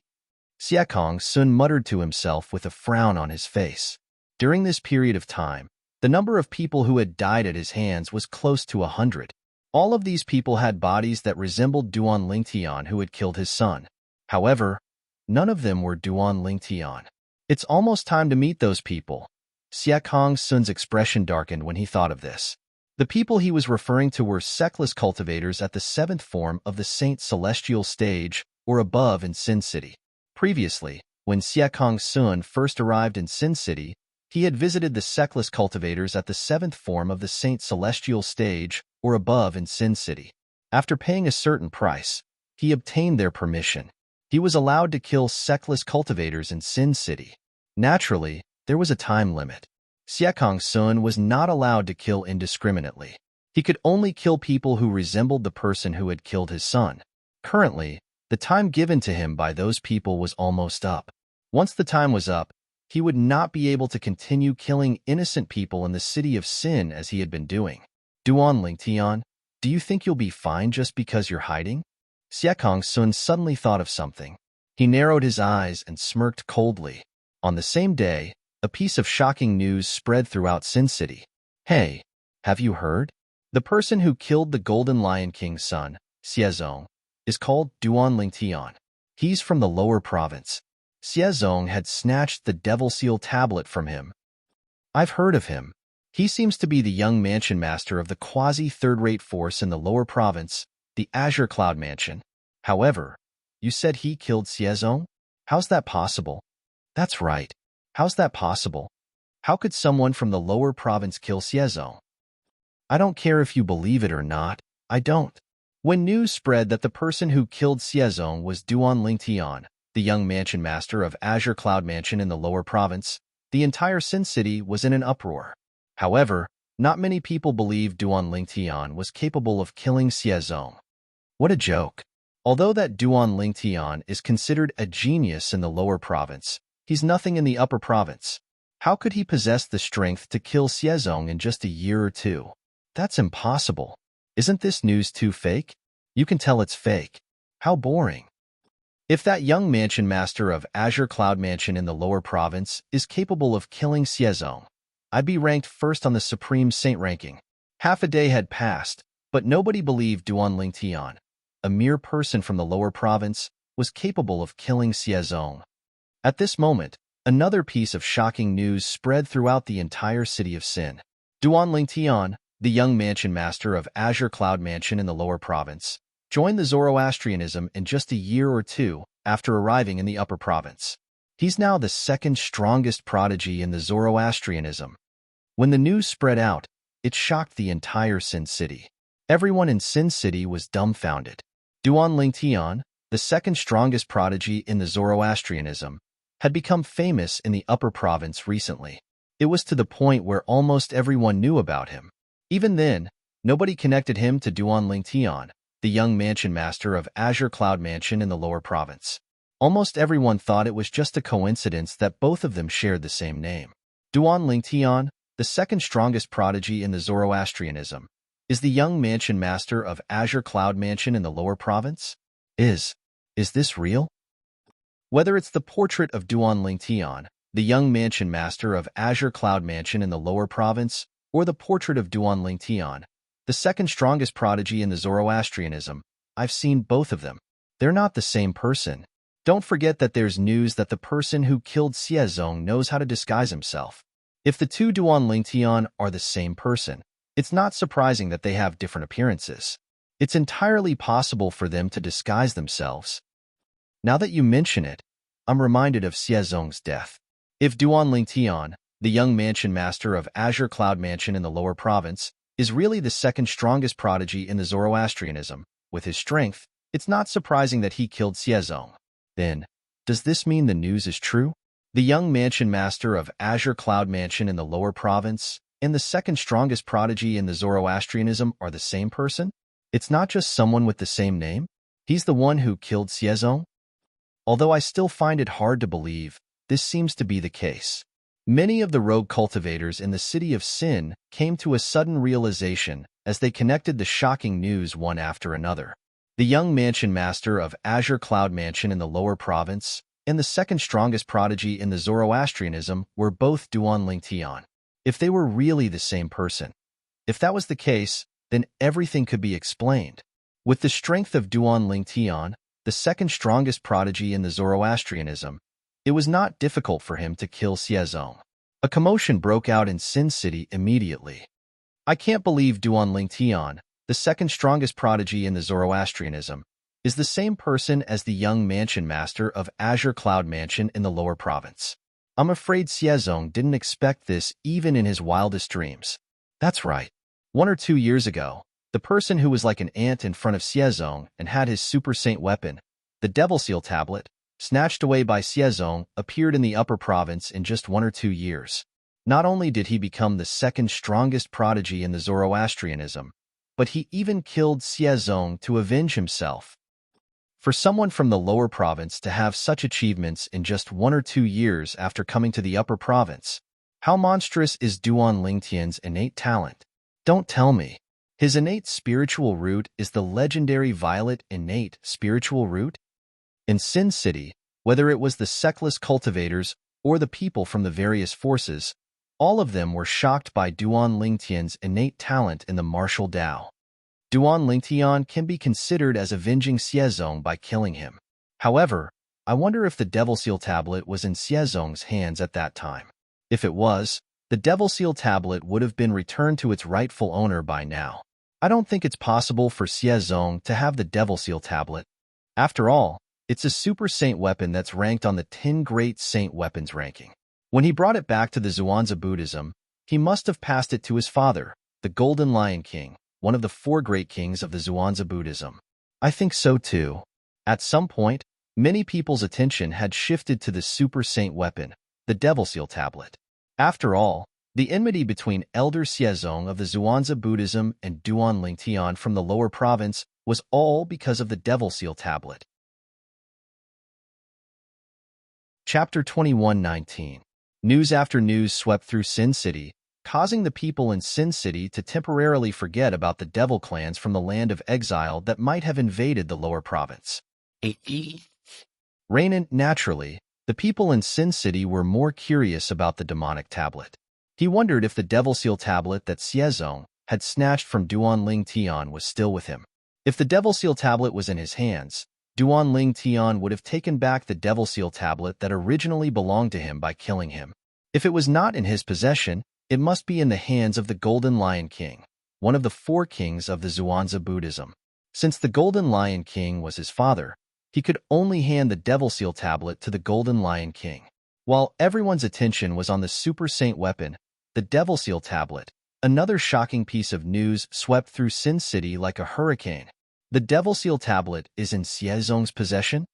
Xiekong Sun muttered to himself with a frown on his face. During this period of time, the number of people who had died at his hands was close to 100. All of these people had bodies that resembled Duan Lingtian who had killed his son. However, none of them were Duan Lingtian. It's almost time to meet those people. Xiekong Sun's expression darkened when he thought of this. The people he was referring to were sectless cultivators at the seventh form of the Saint Celestial stage or above in Sin City. Previously, when Xiekong Sun first arrived in Sin City, he had visited the sectless cultivators at the seventh form of the Saint Celestial stage or above in Sin City. After paying a certain price, he obtained their permission. He was allowed to kill sectless cultivators in Sin City. Naturally, there was a time limit. Xiekong Sun was not allowed to kill indiscriminately. He could only kill people who resembled the person who had killed his son. Currently, the time given to him by those people was almost up. Once the time was up, he would not be able to continue killing innocent people in the city of Sin as he had been doing. Duan Lingtian, do you think you'll be fine just because you're hiding? Xiekong Sun suddenly thought of something. He narrowed his eyes and smirked coldly. On the same day, a piece of shocking news spread throughout Sin City. Hey, have you heard? The person who killed the Golden Lion King's son, Xiezong, is called Duan Lingtian. He's from the lower province. Xiezong had snatched the Devil Seal tablet from him. I've heard of him. He seems to be the young mansion master of the quasi-third-rate force in the lower province, the Azure Cloud Mansion. However, you said he killed Xiezong? How's that possible? That's right. How's that possible? How could someone from the lower province kill Xiezong? I don't care if you believe it or not, I don't. When news spread that the person who killed Xiezong was Duan Lingtian, the young mansion master of Azure Cloud Mansion in the lower province, the entire Sin City was in an uproar. However, not many people believed Duan Lingtian was capable of killing Xiezong. What a joke. Although that Duan Lingtian is considered a genius in the lower province, he's nothing in the upper province. How could he possess the strength to kill Xiezong in just a year or two? That's impossible. Isn't this news too fake? You can tell it's fake. How boring. If that young mansion master of Azure Cloud Mansion in the lower province is capable of killing Xiezong, I'd be ranked first on the Supreme Saint ranking. Half a day had passed, but nobody believed Duan Lingtian, a mere person from the lower province, was capable of killing Xiezong. At this moment, Another piece of shocking news spread throughout the entire city of Sin. Duan Lingtian, the young mansion master of Azure Cloud Mansion in the lower province, joined the Zoroastrianism in just a year or two after arriving in the upper province. He's now the second strongest prodigy in the Zoroastrianism. When the news spread out, it shocked the entire Sin City. Everyone in Sin City was dumbfounded. Duan Lingtian, the second strongest prodigy in the Zoroastrianism, had become famous in the upper province recently. It was to the point where almost everyone knew about him. Even then, nobody connected him to Duan Lingtian, the young mansion master of Azure Cloud Mansion in the lower province. Almost everyone thought it was just a coincidence that both of them shared the same name. Duan Lingtian, the second strongest prodigy in the Zoroastrianism, is the young mansion master of Azure Cloud Mansion in the lower province? Is this real? Whether it's the portrait of Duan Lingtian, the young mansion master of Azure Cloud Mansion in the lower province, or the portrait of Duan Lingtian, the second strongest prodigy in the Zoroastrianism, I've seen both of them. They're not the same person. Don't forget that there's news that the person who killed Xiezong knows how to disguise himself. If the two Duan Lingtian are the same person, it's not surprising that they have different appearances. It's entirely possible for them to disguise themselves. Now that you mention it, I'm reminded of Xiezong's death. If Duan Lingtian, the young mansion master of Azure Cloud Mansion in the lower province, is really the second strongest prodigy in the Zoroastrianism, with his strength, it's not surprising that he killed Xiezong. Then, does this mean the news is true? The young mansion master of Azure Cloud Mansion in the lower province and the second strongest prodigy in the Zoroastrianism are the same person? It's not just someone with the same name? He's the one who killed Xiezong? Although I still find it hard to believe, this seems to be the case. Many of the rogue cultivators in the city of Sin came to a sudden realization as they connected the shocking news one after another. The young mansion master of Azure Cloud Mansion in the lower province and the second strongest prodigy in the Zoroastrianism were both Duan Lingtian. If they were really the same person, if that was the case, then everything could be explained. With the strength of Duan Lingtian, the second strongest prodigy in the Zoroastrianism, it was not difficult for him to kill Xiezong. A commotion broke out in Sin City immediately. I can't believe Duan Lingtian, the second strongest prodigy in the Zoroastrianism, is the same person as the young mansion master of Azure Cloud Mansion in the lower province. I'm afraid Xiezong didn't expect this even in his wildest dreams. That's right. 1 or 2 years ago, the person who was like an ant in front of Xiezong and had his super saint weapon, the Devil Seal Tablet, snatched away by Xiezong, appeared in the upper province in just 1 or 2 years. Not only did he become the second strongest prodigy in the Zoroastrianism, but he even killed Xiezong to avenge himself. For someone from the lower province to have such achievements in just 1 or 2 years after coming to the upper province, how monstrous is Duan Lingtian's innate talent? Don't tell me. His innate spiritual root is the legendary violet innate spiritual root? In Sin City, whether it was the sectless cultivators or the people from the various forces, all of them were shocked by Duan Lingtian's innate talent in the martial Tao. Duan Lingtian can be considered as avenging Xiezong by killing him. However, I wonder if the Devil Seal Tablet was in Xiezong's hands at that time. If it was, the Devil Seal Tablet would have been returned to its rightful owner by now. I don't think it's possible for Xiezong to have the Devil Seal Tablet. After all, it's a super saint weapon that's ranked on the 10 Great Saint Weapons ranking. When he brought it back to the Zhuangzi Buddhism, he must have passed it to his father, the Golden Lion King, one of the 4 great kings of the Zhuangzi Buddhism. I think so too. At some point, many people's attention had shifted to the super saint weapon, the Devil Seal Tablet. After all, the enmity between Elder Xiezong of the Zhuangzi Buddhism and Duan Lingtian from the lower province was all because of the Devil Seal Tablet. Chapter 21:19. News after news swept through Sin City, causing the people in Sin City to temporarily forget about the devil clans from the land of exile that might have invaded the lower province. Naturally, the people in Sin City were more curious about the demonic tablet. He wondered if the Devil Seal Tablet that Xiezong had snatched from Duan Lingtian was still with him. If the Devil Seal Tablet was in his hands, Duan Ling Tian would have taken back the Devil Seal tablet that originally belonged to him by killing him. If it was not in his possession, it must be in the hands of the Golden Lion King, one of the 4 kings of the Zhuangzi Buddhism. Since the Golden Lion King was his father, he could only hand the Devil Seal tablet to the Golden Lion King. While everyone's attention was on the Super Saint weapon, the Devil Seal tablet, another shocking piece of news swept through Sin City like a hurricane. The Devil Seal tablet is in Xiezong's possession.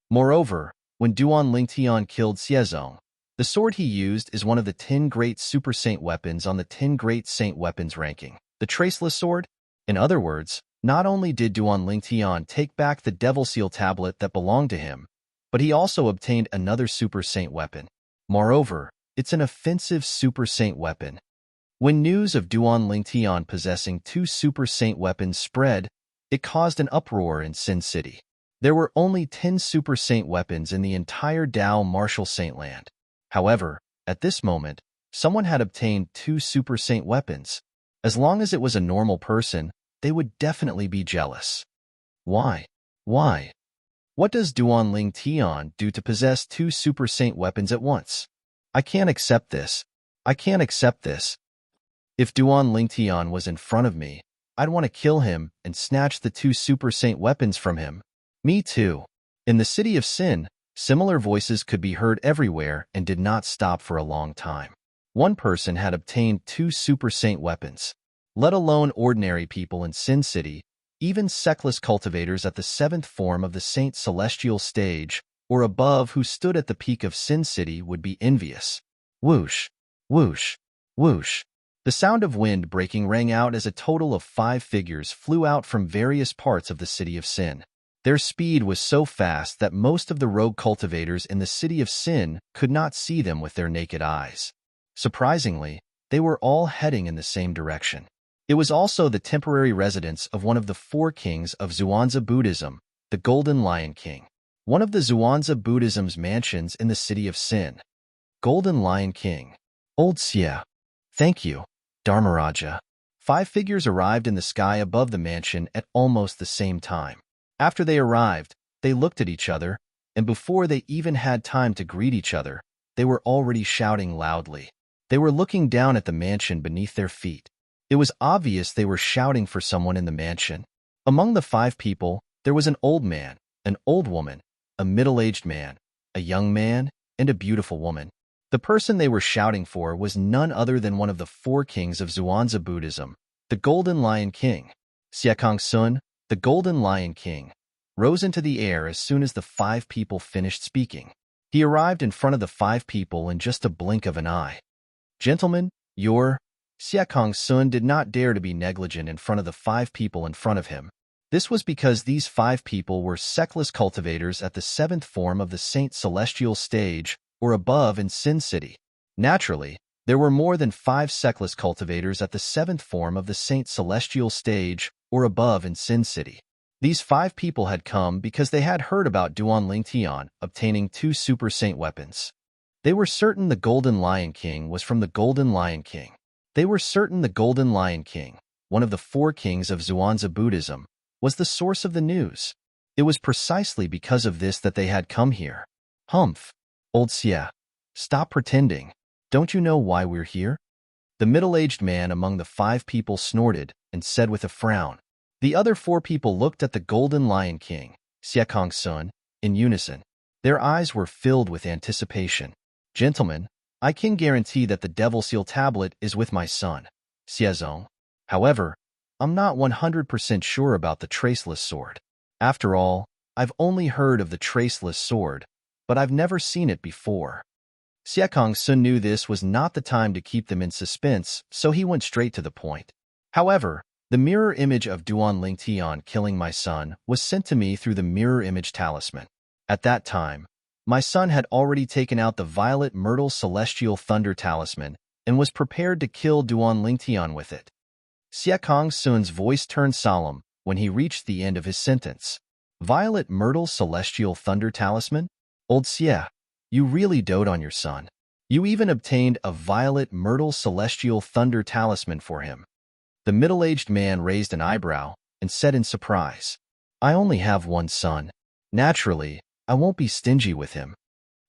Moreover, when Duan Ling Tian killed Xiezong, the sword he used is one of the 10 great Super Saint weapons on the 10 great Saint weapons ranking, the Traceless sword. In other words, not only did Duan Ling Tian take back the Devil Seal tablet that belonged to him, but he also obtained another Super Saint weapon. Moreover, it's an offensive Super Saint weapon. When news of Duan Ling Tian possessing 2 Super Saint weapons spread, it caused an uproar in Sin City. There were only 10 Super Saint weapons in the entire Dao Martial Saint land. However, at this moment, someone had obtained 2 Super Saint weapons. As long as it was a normal person, they would definitely be jealous. Why? Why? What does Duan Ling Tian do to possess 2 Super Saint weapons at once? I can't accept this. I can't accept this. If Duan Ling Tian was in front of me, I'd want to kill him and snatch the 2 Super Saint weapons from him. Me too. In the city of Sin, similar voices could be heard everywhere and did not stop for a long time. One person had obtained 2 Super Saint weapons. Let alone ordinary people in Sin City, even sectless cultivators at the 7th form of the Saint Celestial stage or above who stood at the peak of Sin City would be envious. Whoosh, whoosh, whoosh. The sound of wind breaking rang out as a total of 5 figures flew out from various parts of the city of Sin. Their speed was so fast that most of the rogue cultivators in the city of Sin could not see them with their naked eyes. Surprisingly, they were all heading in the same direction. It was also the temporary residence of one of the 4 kings of Zhuangzi Buddhism, the Golden Lion King. One of the Zhuangzi Buddhism's mansions in the city of Sin. Golden Lion King. Old Xie. Thank you, Dharmaraja. 5 figures arrived in the sky above the mansion at almost the same time. After they arrived, they looked at each other, and before they even had time to greet each other, they were already shouting loudly. They were looking down at the mansion beneath their feet. It was obvious they were shouting for someone in the mansion. Among the 5 people, there was an old man, an old woman, a middle-aged man, a young man, and a beautiful woman. The person they were shouting for was none other than one of the 4 kings of Zhuangzi Buddhism, the Golden Lion King. Xiekong Sun, the Golden Lion King, rose into the air as soon as the 5 people finished speaking. He arrived in front of the 5 people in just a blink of an eye. Gentlemen, Xiekong Sun did not dare to be negligent in front of the 5 people in front of him. This was because these 5 people were sectless cultivators at the 7th form of the Saint Celestial stage or above in Sin City. Naturally, there were more than 5 sectless cultivators at the 7th form of the Saint Celestial stage or above in Sin City. These 5 people had come because they had heard about Duan Ling Tian obtaining 2 Super Saint weapons. They were certain the Golden Lion King was from the Golden Lion King. They were certain the Golden Lion King, one of the 4 kings of Zhuangzi Buddhism, was the source of the news. It was precisely because of this that they had come here. Humph. Old Xie, stop pretending. Don't you know why we're here? The middle-aged man among the 5 people snorted and said with a frown. The other 4 people looked at the Golden Lion King, Xiekong Sun, in unison. Their eyes were filled with anticipation. Gentlemen, I can guarantee that the Devil Seal tablet is with my son, Xiezong. However, I'm not 100% sure about the Traceless sword. After all, I've only heard of the Traceless sword, but I've never seen it before. Xiekong Sun knew this was not the time to keep them in suspense, so he went straight to the point. However, the mirror image of Duan Ling Tian killing my son was sent to me through the mirror image talisman. At that time, my son had already taken out the violet myrtle celestial thunder talisman and was prepared to kill Duan Ling Tian with it. Xiekong Sun's voice turned solemn when he reached the end of his sentence. Violet myrtle celestial thunder talisman? Old Xie, you really dote on your son. You even obtained a violet myrtle celestial thunder talisman for him. The middle-aged man raised an eyebrow and said in surprise, I only have one son. Naturally, I won't be stingy with him,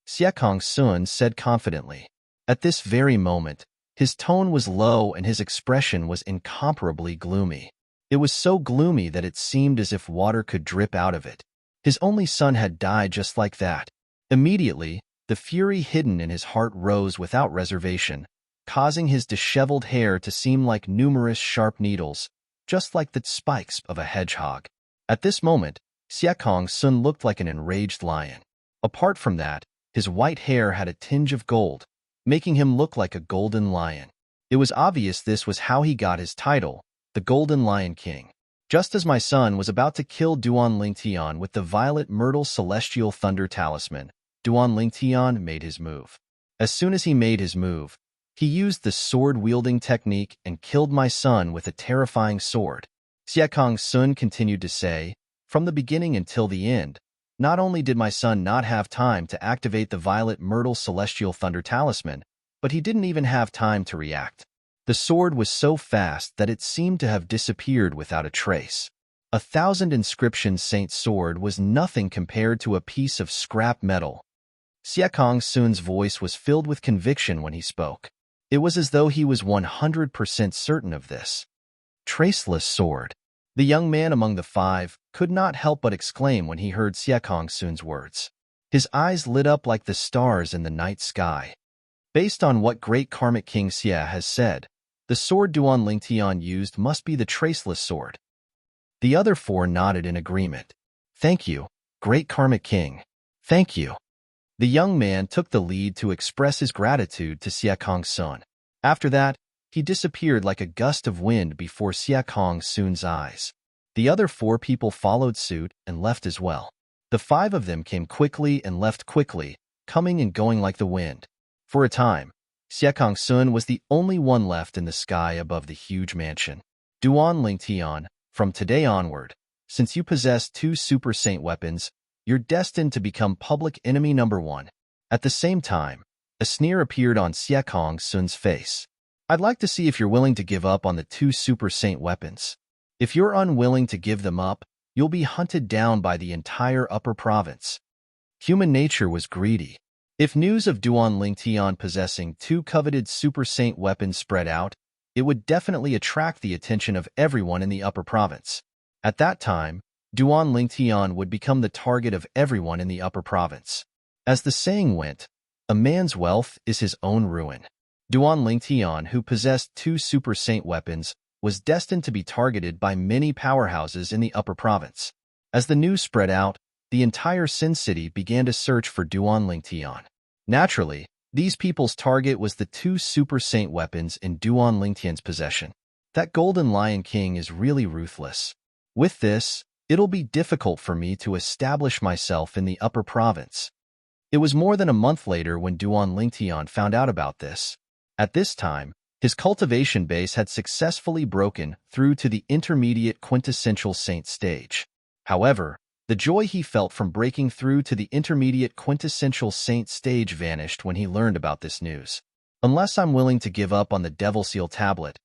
Siekong Sun said confidently. At this very moment, his tone was low and his expression was incomparably gloomy. It was so gloomy that it seemed as if water could drip out of it. His only son had died just like that. Immediately, the fury hidden in his heart rose without reservation, causing his disheveled hair to seem like numerous sharp needles, just like the spikes of a hedgehog. At this moment, Siekong Sun looked like an enraged lion. Apart from that, his white hair had a tinge of gold, making him look like a golden lion. It was obvious this was how he got his title, the Golden Lion King. Just as my son was about to kill Duan Lingtian with the Violet Myrtle Celestial Thunder Talisman, Duan Lingtian made his move. As soon as he made his move, he used the sword-wielding technique and killed my son with a terrifying sword. Siekong Sun continued to say, from the beginning until the end, not only did my son not have time to activate the Violet Myrtle Celestial Thunder Talisman, but he didn't even have time to react. The sword was so fast that it seemed to have disappeared without a trace. 1,000 inscription saint sword was nothing compared to a piece of scrap metal. Siekong Sun's voice was filled with conviction when he spoke. It was as though he was 100% certain of this. Traceless sword. The young man among the five could not help but exclaim when he heard Siekong Sun's words. His eyes lit up like the stars in the night sky. Based on what great karmic King Xie has said, the sword Duan Lingtian used must be the traceless sword. The other four nodded in agreement. Thank you, great karmic king. Thank you. The young man took the lead to express his gratitude to Siekong Sun. After that, he disappeared like a gust of wind before Siekong Sun's eyes. The other four people followed suit and left as well. The five of them came quickly and left quickly, coming and going like the wind. For a time, Siekong Sun was the only one left in the sky above the huge mansion. Duan Lingtian, from today onward, since you possess 2 super saint weapons, you're destined to become public enemy number 1. At the same time, a sneer appeared on Siekong Sun's face. I'd like to see if you're willing to give up on the 2 super saint weapons. If you're unwilling to give them up, you'll be hunted down by the entire upper province. Human nature was greedy. If news of Duan Lingtian possessing 2 coveted super saint weapons spread out, it would definitely attract the attention of everyone in the upper province. At that time, Duan Lingtian would become the target of everyone in the upper province. As the saying went, a man's wealth is his own ruin. Duan Lingtian, who possessed 2 super saint weapons, was destined to be targeted by many powerhouses in the upper province. As the news spread out, the entire Sin City began to search for Duan Lingtian. Naturally, these people's target was the 2 super saint weapons in Duan Lingtian's possession. That Golden Lion King is really ruthless. With this, it'll be difficult for me to establish myself in the upper province. It was more than a month later when Duan Lingtian found out about this. At this time, his cultivation base had successfully broken through to the intermediate quintessential saint stage. However, the joy he felt from breaking through to the intermediate quintessential saint stage vanished when he learned about this news. Unless I'm willing to give up on the Devil Seal tablet,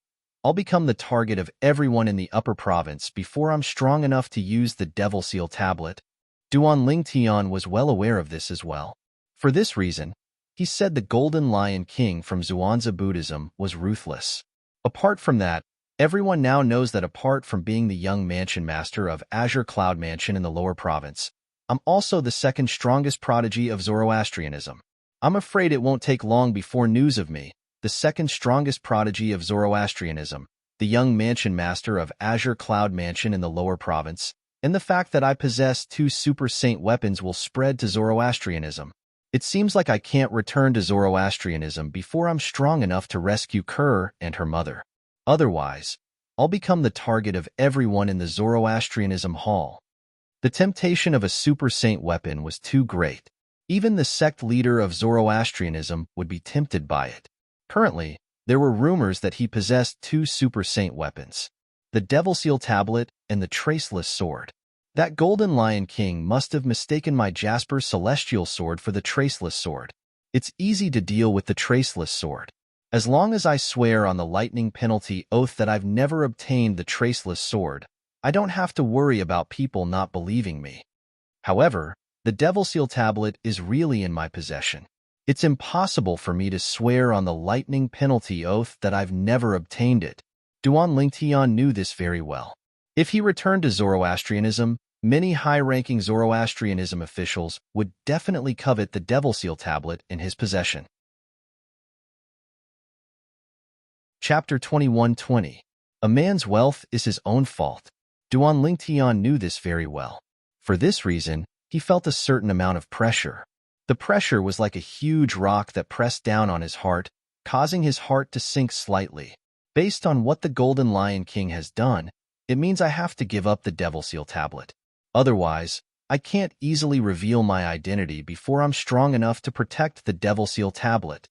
I'll become the target of everyone in the upper province before I'm strong enough to use the Devil Seal tablet. Duan Lingtian was well aware of this as well. For this reason, he said the Golden Lion King from Zhuangzi Buddhism was ruthless. Apart from that, everyone now knows that apart from being the young mansion master of Azure Cloud Mansion in the lower province, I'm also the second strongest prodigy of Zoroastrianism. I'm afraid it won't take long before news of me, the second strongest prodigy of Zoroastrianism, the young mansion master of Azure Cloud Mansion in the lower province, and the fact that I possess 2 super saint weapons will spread to Zoroastrianism. It seems like I can't return to Zoroastrianism before I'm strong enough to rescue Kerr and her mother. Otherwise, I'll become the target of everyone in the Zoroastrianism hall. The temptation of a super saint weapon was too great. Even the sect leader of Zoroastrianism would be tempted by it. Currently, there were rumors that he possessed 2 super saint weapons, the Devil Seal tablet and the Traceless sword. That Golden Lion King must have mistaken my Jasper Celestial sword for the Traceless sword. It's easy to deal with the Traceless sword. As long as I swear on the lightning penalty oath that I've never obtained the Traceless sword, I don't have to worry about people not believing me. However, the Devil Seal tablet is really in my possession. It's impossible for me to swear on the lightning penalty oath that I've never obtained it. Duan Lingtian knew this very well. If he returned to Zoroastrianism, many high-ranking Zoroastrianism officials would definitely covet the Devil Seal tablet in his possession. Chapter 21:20. A man's wealth is his own fault. Duan Lingtian knew this very well. For this reason, he felt a certain amount of pressure. The pressure was like a huge rock that pressed down on his heart, causing his heart to sink slightly. Based on what the Golden Lion King has done, it means I have to give up the Devil Seal tablet. Otherwise, I can't easily reveal my identity before I'm strong enough to protect the Devil Seal tablet.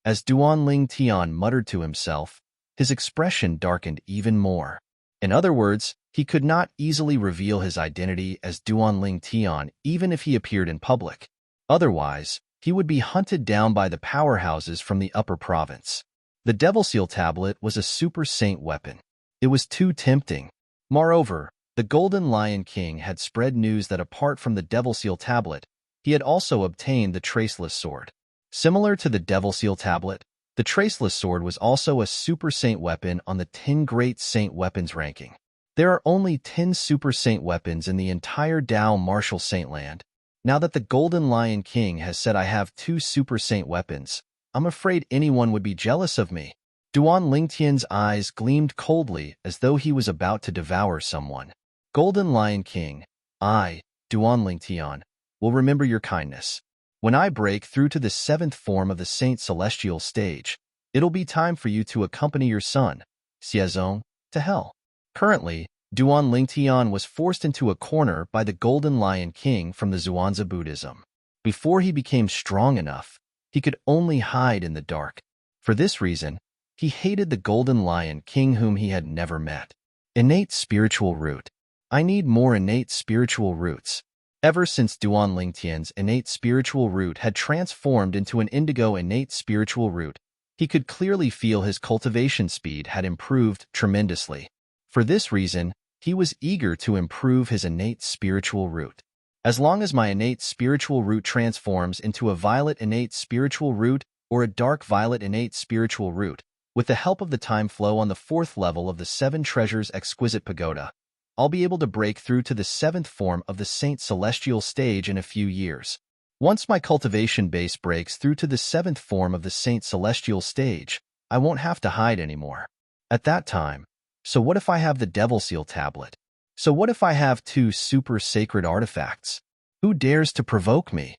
As Duan Lingtian muttered to himself, his expression darkened even more. In other words, he could not easily reveal his identity as Duan Lingtian even if he appeared in public. Otherwise, he would be hunted down by the powerhouses from the upper province. The Devil Seal tablet was a super saint weapon. It was too tempting. Moreover, the Golden Lion King had spread news that apart from the Devil Seal tablet, he had also obtained the Traceless Sword. Similar to the Devil Seal tablet, the Traceless Sword was also a Super Saint weapon on the 10 Great Saint Weapons ranking. There are only 10 Super Saint weapons in the entire Dao Martial Saintland. Now that the Golden Lion King has said I have 2 Super Saint weapons, I'm afraid anyone would be jealous of me. Duan Lingtian's eyes gleamed coldly as though he was about to devour someone. Golden Lion King, I, Duan Lingtian, will remember your kindness. When I break through to the 7th form of the Saint Celestial stage, it'll be time for you to accompany your son, Xiezong, to hell. Currently, Duan Lingtian was forced into a corner by the Golden Lion King from the Zhuangzi Buddhism. Before he became strong enough, he could only hide in the dark. For this reason, he hated the Golden Lion King whom he had never met. Innate spiritual root. I need more innate spiritual roots. Ever since Duan Lingtian's innate spiritual root had transformed into an indigo innate spiritual root, he could clearly feel his cultivation speed had improved tremendously. For this reason, he was eager to improve his innate spiritual root. As long as my innate spiritual root transforms into a violet innate spiritual root or a dark violet innate spiritual root, with the help of the time flow on the 4th level of the 7 Treasures Exquisite Pagoda, I'll be able to break through to the 7th form of the Saint Celestial stage in a few years. Once my cultivation base breaks through to the 7th form of the Saint Celestial stage, I won't have to hide anymore. At that time, so what if I have the Devil Seal tablet? So what if I have 2 super sacred artifacts? Who dares to provoke me?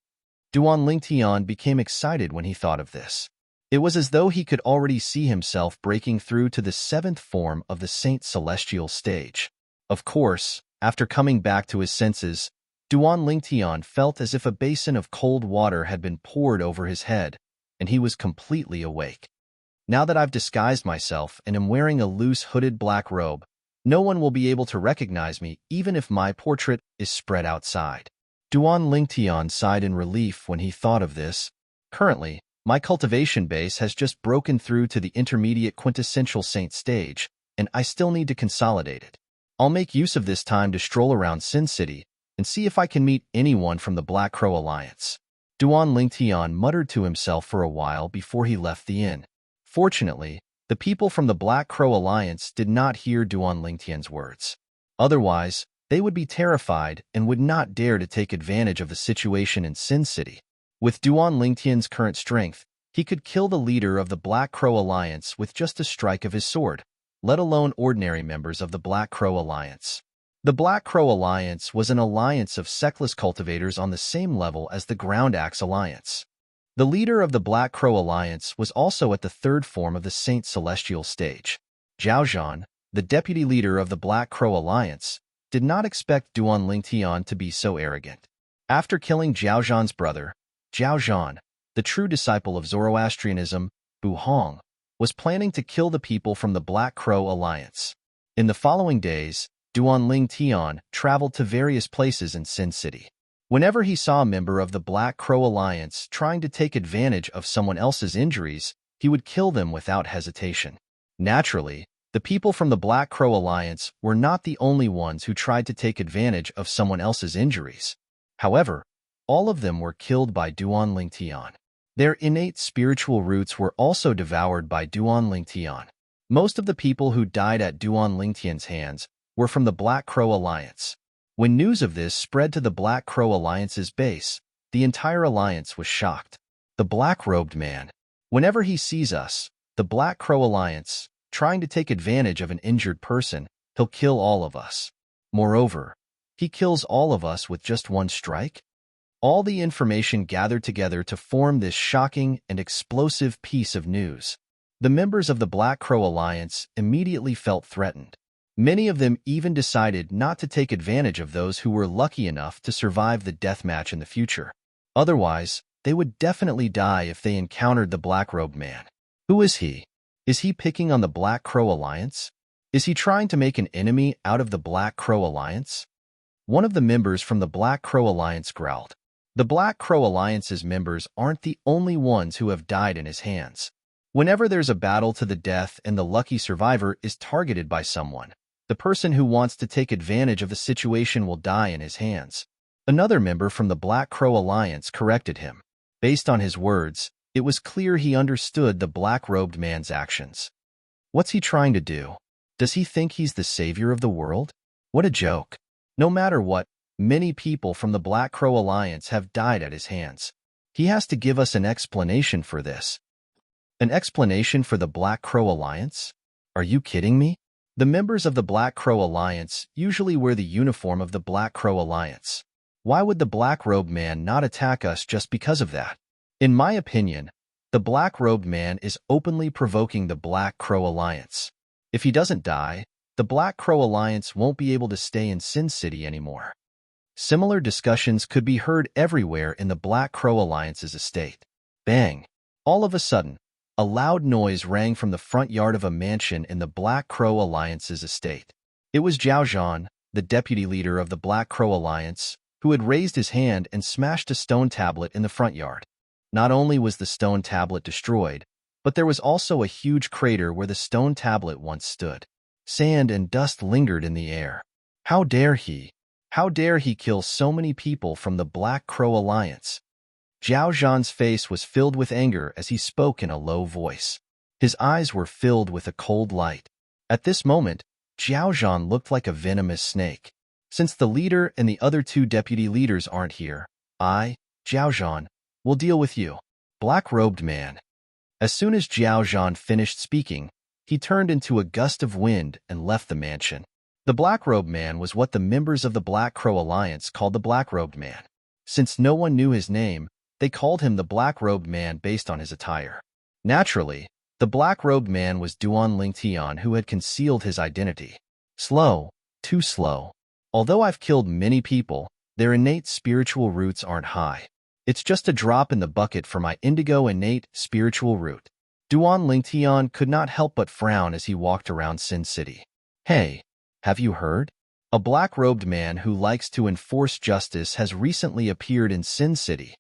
Duan Lingtian became excited when he thought of this. It was as though he could already see himself breaking through to the 7th form of the Saint Celestial stage. Of course, after coming back to his senses, Duan Lingtian felt as if a basin of cold water had been poured over his head, and he was completely awake. Now that I've disguised myself and am wearing a loose hooded black robe, no one will be able to recognize me even if my portrait is spread outside. Duan Lingtian sighed in relief when he thought of this. Currently, my cultivation base has just broken through to the intermediate quintessential saint stage, and I still need to consolidate it. I'll make use of this time to stroll around Sin City and see if I can meet anyone from the Black Crow Alliance. Duan Lingtian muttered to himself for a while before he left the inn. Fortunately, the people from the Black Crow Alliance did not hear Duan Lingtian's words. Otherwise, they would be terrified and would not dare to take advantage of the situation in Sin City. With Duan Lingtian's current strength, he could kill the leader of the Black Crow Alliance with just a strike of his sword, let alone ordinary members of the Black Crow Alliance. The Black Crow Alliance was an alliance of sectless cultivators on the same level as the Ground Axe Alliance. The leader of the Black Crow Alliance was also at the 3rd form of the Saint Celestial stage. Zhao Zhan, the deputy leader of the Black Crow Alliance, did not expect Duan Lingtian to be so arrogant. After killing Zhao Zhan's brother, Zhao Zhan, the true disciple of Zoroastrianism, Bu Hong, was planning to kill the people from the Black Crow Alliance. In the following days, Duan Lingtian traveled to various places in Sin City. Whenever he saw a member of the Black Crow Alliance trying to take advantage of someone else's injuries, he would kill them without hesitation. Naturally, the people from the Black Crow Alliance were not the only ones who tried to take advantage of someone else's injuries. However, all of them were killed by Duan Lingtian. Their innate spiritual roots were also devoured by Duan Lingtian. Most of the people who died at Duan Lingtian's hands were from the Black Crow Alliance. When news of this spread to the Black Crow Alliance's base, the entire alliance was shocked. The black-robed man. Whenever he sees us, the Black Crow Alliance, trying to take advantage of an injured person, he'll kill all of us. Moreover, he kills all of us with just one strike? All the information gathered together to form this shocking and explosive piece of news. The members of the Black Crow Alliance immediately felt threatened. Many of them even decided not to take advantage of those who were lucky enough to survive the deathmatch in the future. Otherwise, they would definitely die if they encountered the black-robed man. Who is he? Is he picking on the Black Crow Alliance? Is he trying to make an enemy out of the Black Crow Alliance? One of the members from the Black Crow Alliance growled. The Black Crow Alliance's members aren't the only ones who have died in his hands. Whenever there's a battle to the death and the lucky survivor is targeted by someone, the person who wants to take advantage of the situation will die in his hands. Another member from the Black Crow Alliance corrected him. Based on his words, it was clear he understood the black-robed man's actions. What's he trying to do? Does he think he's the savior of the world? What a joke. No matter what, many people from the Black Crow Alliance have died at his hands. He has to give us an explanation for this. An explanation for the Black Crow Alliance? Are you kidding me? The members of the Black Crow Alliance usually wear the uniform of the Black Crow Alliance. Why would the black-robed man not attack us just because of that? In my opinion, the black-robed man is openly provoking the Black Crow Alliance. If he doesn't die, the Black Crow Alliance won't be able to stay in Sin City anymore. Similar discussions could be heard everywhere in the Black Crow Alliance's estate. Bang! All of a sudden, a loud noise rang from the front yard of a mansion in the Black Crow Alliance's estate. It was Zhao Zhan, the deputy leader of the Black Crow Alliance, who had raised his hand and smashed a stone tablet in the front yard. Not only was the stone tablet destroyed, but there was also a huge crater where the stone tablet once stood. Sand and dust lingered in the air. How dare he? How dare he kill so many people from the Black Crow Alliance? Zhao Zhan's face was filled with anger as he spoke in a low voice. His eyes were filled with a cold light. At this moment, Zhao Zhan looked like a venomous snake. Since the leader and the other two deputy leaders aren't here, I, Zhao Zhan, will deal with you. Black-robed man. As soon as Zhao Zhan finished speaking, he turned into a gust of wind and left the mansion. The black-robed man was what the members of the Black Crow Alliance called the black-robed man. Since no one knew his name, they called him the black-robed man based on his attire. Naturally, the black-robed man was Duan Lingtian, who had concealed his identity. Slow, too slow. Although I've killed many people, their innate spiritual roots aren't high. It's just a drop in the bucket for my indigo innate spiritual root. Duan Lingtian could not help but frown as he walked around Sin City. Hey, have you heard? A black-robed man who likes to enforce justice has recently appeared in Sin City.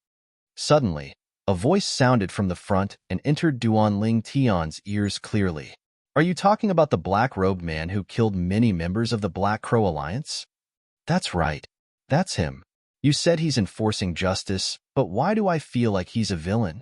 Suddenly, a voice sounded from the front and entered Duan Lingtian's ears clearly. Are you talking about the black-robed man who killed many members of the Black Crow Alliance? That's right. That's him. You said he's enforcing justice, but why do I feel like he's a villain?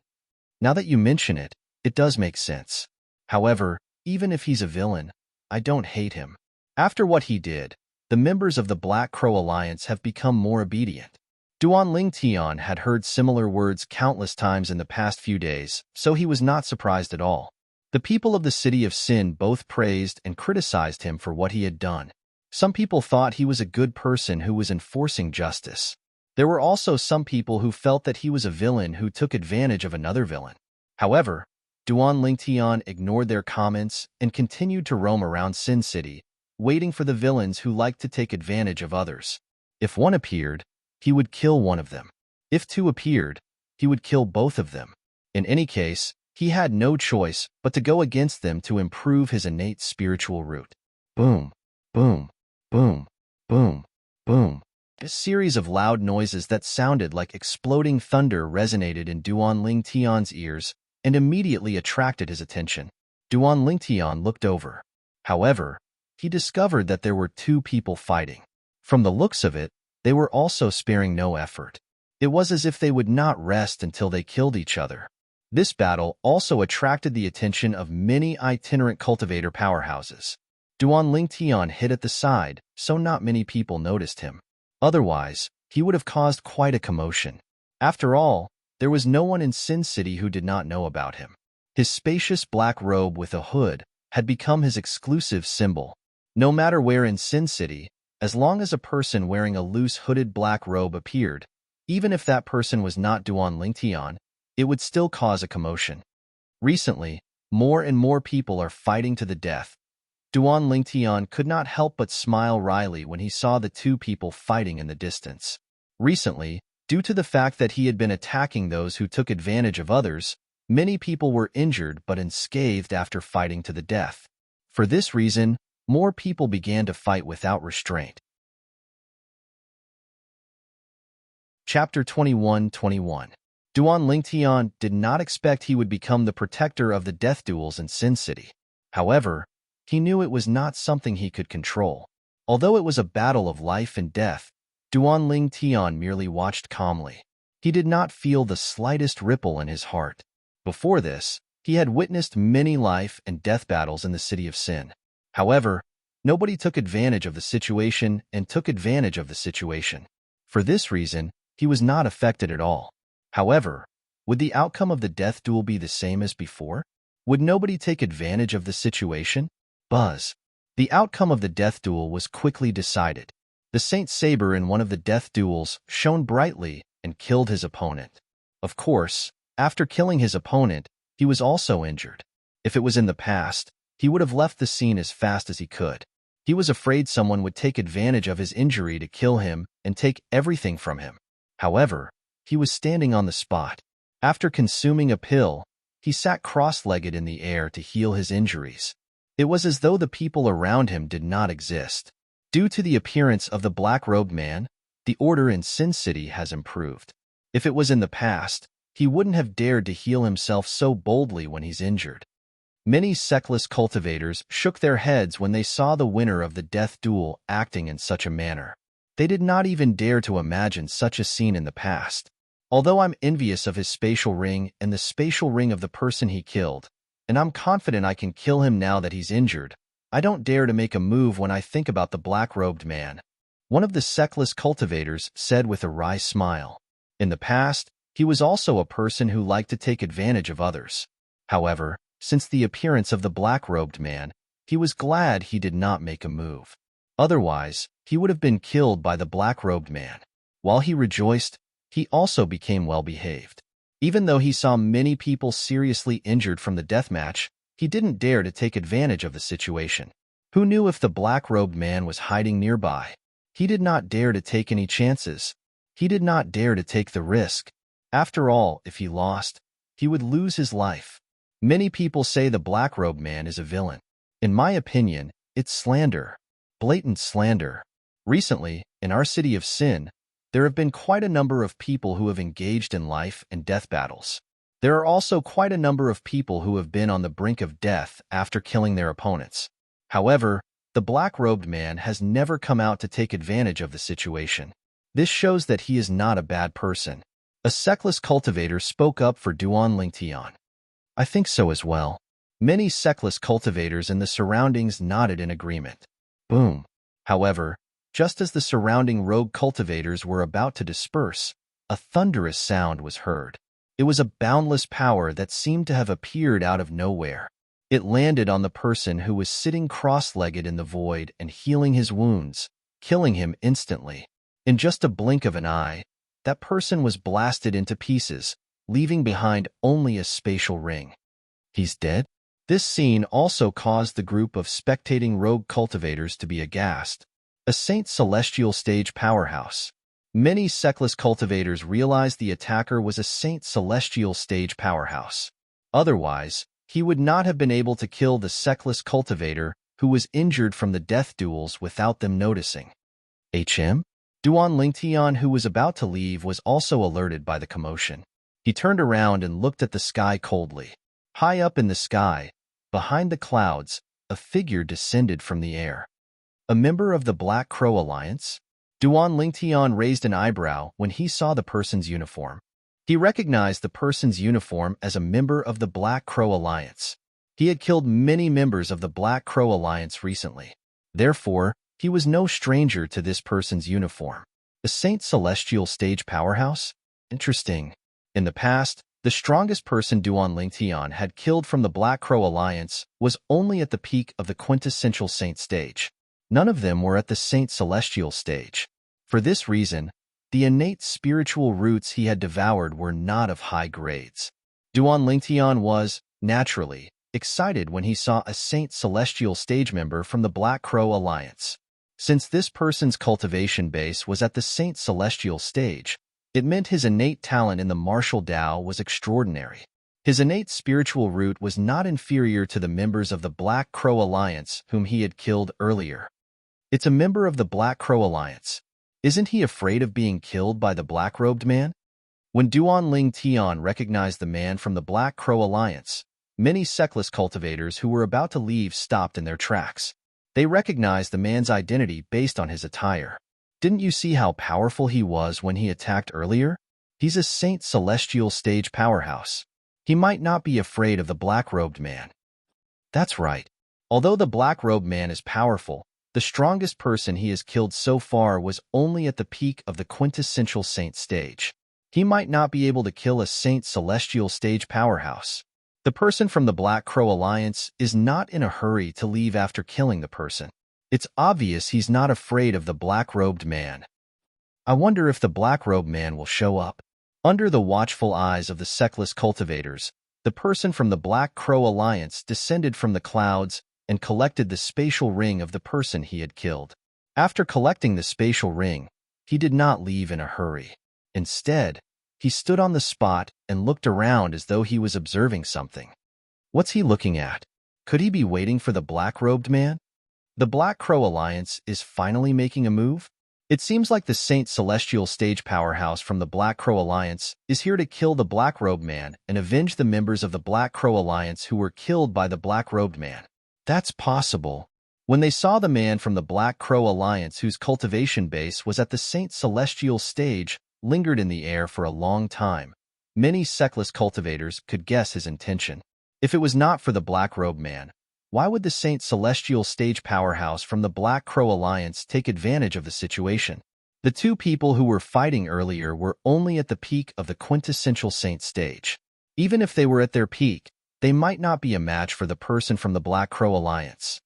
Now that you mention it, it does make sense. However, even if he's a villain, I don't hate him. After what he did, the members of the Black Crow Alliance have become more obedient. Duan Lingtian had heard similar words countless times in the past few days, so he was not surprised at all. The people of the city of Sin both praised and criticized him for what he had done. Some people thought he was a good person who was enforcing justice. There were also some people who felt that he was a villain who took advantage of another villain. However, Duan Lingtian ignored their comments and continued to roam around Sin City, waiting for the villains who liked to take advantage of others. If one appeared, he would kill one of them. If two appeared, he would kill both of them. In any case, he had no choice but to go against them to improve his innate spiritual root. Boom, boom, boom, boom, boom. A series of loud noises that sounded like exploding thunder resonated in Duan Lingtian's ears and immediately attracted his attention. Duan Lingtian looked over. However, he discovered that there were two people fighting. From the looks of it, they were also sparing no effort. It was as if they would not rest until they killed each other. This battle also attracted the attention of many itinerant cultivator powerhouses. Duan Lingtian hid at the side, so not many people noticed him. Otherwise, he would have caused quite a commotion. After all, there was no one in Sin City who did not know about him. His spacious black robe with a hood had become his exclusive symbol. No matter where in Sin City, as long as a person wearing a loose hooded black robe appeared, even if that person was not Duan Lingtian, it would still cause a commotion. Recently, more and more people are fighting to the death. Duan Lingtian could not help but smile wryly when he saw the two people fighting in the distance. Recently, due to the fact that he had been attacking those who took advantage of others, many people were injured but unscathed after fighting to the death. For this reason, more people began to fight without restraint. Chapter 21-21. Duan Lingtian did not expect he would become the protector of the death duels in Sin City. However, he knew it was not something he could control. Although it was a battle of life and death, Duan Lingtian merely watched calmly. He did not feel the slightest ripple in his heart. Before this, he had witnessed many life and death battles in the city of Sin. However, nobody took advantage of the situation and took advantage of the situation. For this reason, he was not affected at all. However, would the outcome of the death duel be the same as before? Would nobody take advantage of the situation? Buzz. The outcome of the death duel was quickly decided. The Saint Saber in one of the death duels shone brightly and killed his opponent. Of course, after killing his opponent, he was also injured. If it was in the past, he would have left the scene as fast as he could. He was afraid someone would take advantage of his injury to kill him and take everything from him. However, he was standing on the spot. After consuming a pill, he sat cross-legged in the air to heal his injuries. It was as though the people around him did not exist. Due to the appearance of the black-robed man, the order in Sin City has improved. If it was in the past, he wouldn't have dared to heal himself so boldly when he's injured. Many sectless cultivators shook their heads when they saw the winner of the death duel acting in such a manner. They did not even dare to imagine such a scene in the past. Although I'm envious of his spatial ring and the spatial ring of the person he killed, and I'm confident I can kill him now that he's injured, I don't dare to make a move when I think about the black-robed man. One of the sectless cultivators said with a wry smile. In the past, he was also a person who liked to take advantage of others. However, since the appearance of the black-robed man, he was glad he did not make a move. Otherwise, he would have been killed by the black-robed man. While he rejoiced, he also became well-behaved. Even though he saw many people seriously injured from the deathmatch, he didn't dare to take advantage of the situation. Who knew if the black-robed man was hiding nearby? He did not dare to take any chances. He did not dare to take the risk. After all, if he lost, he would lose his life. Many people say the black-robed man is a villain. In my opinion, it's slander. Blatant slander. Recently, in our city of Sin, there have been quite a number of people who have engaged in life and death battles. There are also quite a number of people who have been on the brink of death after killing their opponents. However, the black-robed man has never come out to take advantage of the situation. This shows that he is not a bad person. A sectless cultivator spoke up for Duan Lingtian. I think so as well. Many sectless cultivators in the surroundings nodded in agreement. Boom. However, just as the surrounding rogue cultivators were about to disperse, a thunderous sound was heard. It was a boundless power that seemed to have appeared out of nowhere. It landed on the person who was sitting cross-legged in the void and healing his wounds, killing him instantly. In just a blink of an eye, that person was blasted into pieces, leaving behind only a spatial ring. He's dead? This scene also caused the group of spectating rogue cultivators to be aghast. A Saint Celestial stage powerhouse. Many sectless cultivators realized the attacker was a Saint Celestial stage powerhouse. Otherwise, he would not have been able to kill the sectless cultivator who was injured from the death duels without them noticing. HM? Duan Lingtian, who was about to leave, was also alerted by the commotion. He turned around and looked at the sky coldly. High up in the sky, behind the clouds, a figure descended from the air. A member of the Black Crow Alliance? Duan Lingtian raised an eyebrow when he saw the person's uniform. He recognized the person's uniform as a member of the Black Crow Alliance. He had killed many members of the Black Crow Alliance recently. Therefore, he was no stranger to this person's uniform. The Saint Celestial Stage Powerhouse? Interesting. In the past, the strongest person Duan Lingtian had killed from the Black Crow Alliance was only at the peak of the quintessential Saint stage. None of them were at the Saint Celestial stage. For this reason, the innate spiritual roots he had devoured were not of high grades. Duan Lingtian was, naturally, excited when he saw a Saint Celestial stage member from the Black Crow Alliance. Since this person's cultivation base was at the Saint Celestial stage, it meant his innate talent in the martial Tao was extraordinary. His innate spiritual root was not inferior to the members of the Black Crow Alliance whom he had killed earlier. It's a member of the Black Crow Alliance. Isn't he afraid of being killed by the black-robed man? When Duan Lingtian recognized the man from the Black Crow Alliance, many Seckless cultivators who were about to leave stopped in their tracks. They recognized the man's identity based on his attire. Didn't you see how powerful he was when he attacked earlier? He's a Saint Celestial stage powerhouse. He might not be afraid of the black-robed man. That's right. Although the black-robed man is powerful, the strongest person he has killed so far was only at the peak of the quintessential Saint stage. He might not be able to kill a Saint Celestial stage powerhouse. The person from the Black Crow Alliance is not in a hurry to leave after killing the person. It's obvious he's not afraid of the black-robed man. I wonder if the black-robed man will show up. Under the watchful eyes of the Seckless cultivators, the person from the Black Crow Alliance descended from the clouds and collected the spatial ring of the person he had killed. After collecting the spatial ring, he did not leave in a hurry. Instead, he stood on the spot and looked around as though he was observing something. What's he looking at? Could he be waiting for the black-robed man? The Black Crow Alliance is finally making a move? It seems like the Saint Celestial stage powerhouse from the Black Crow Alliance is here to kill the black-robed man and avenge the members of the Black Crow Alliance who were killed by the black-robed man. That's possible. When they saw the man from the Black Crow Alliance whose cultivation base was at the Saint Celestial stage lingered in the air for a long time, many Seckless cultivators could guess his intention. If it was not for the black-robed man, why would the Saint Celestial stage powerhouse from the Black Crow Alliance take advantage of the situation? The two people who were fighting earlier were only at the peak of the quintessential Saint stage. Even if they were at their peak, they might not be a match for the person from the Black Crow Alliance.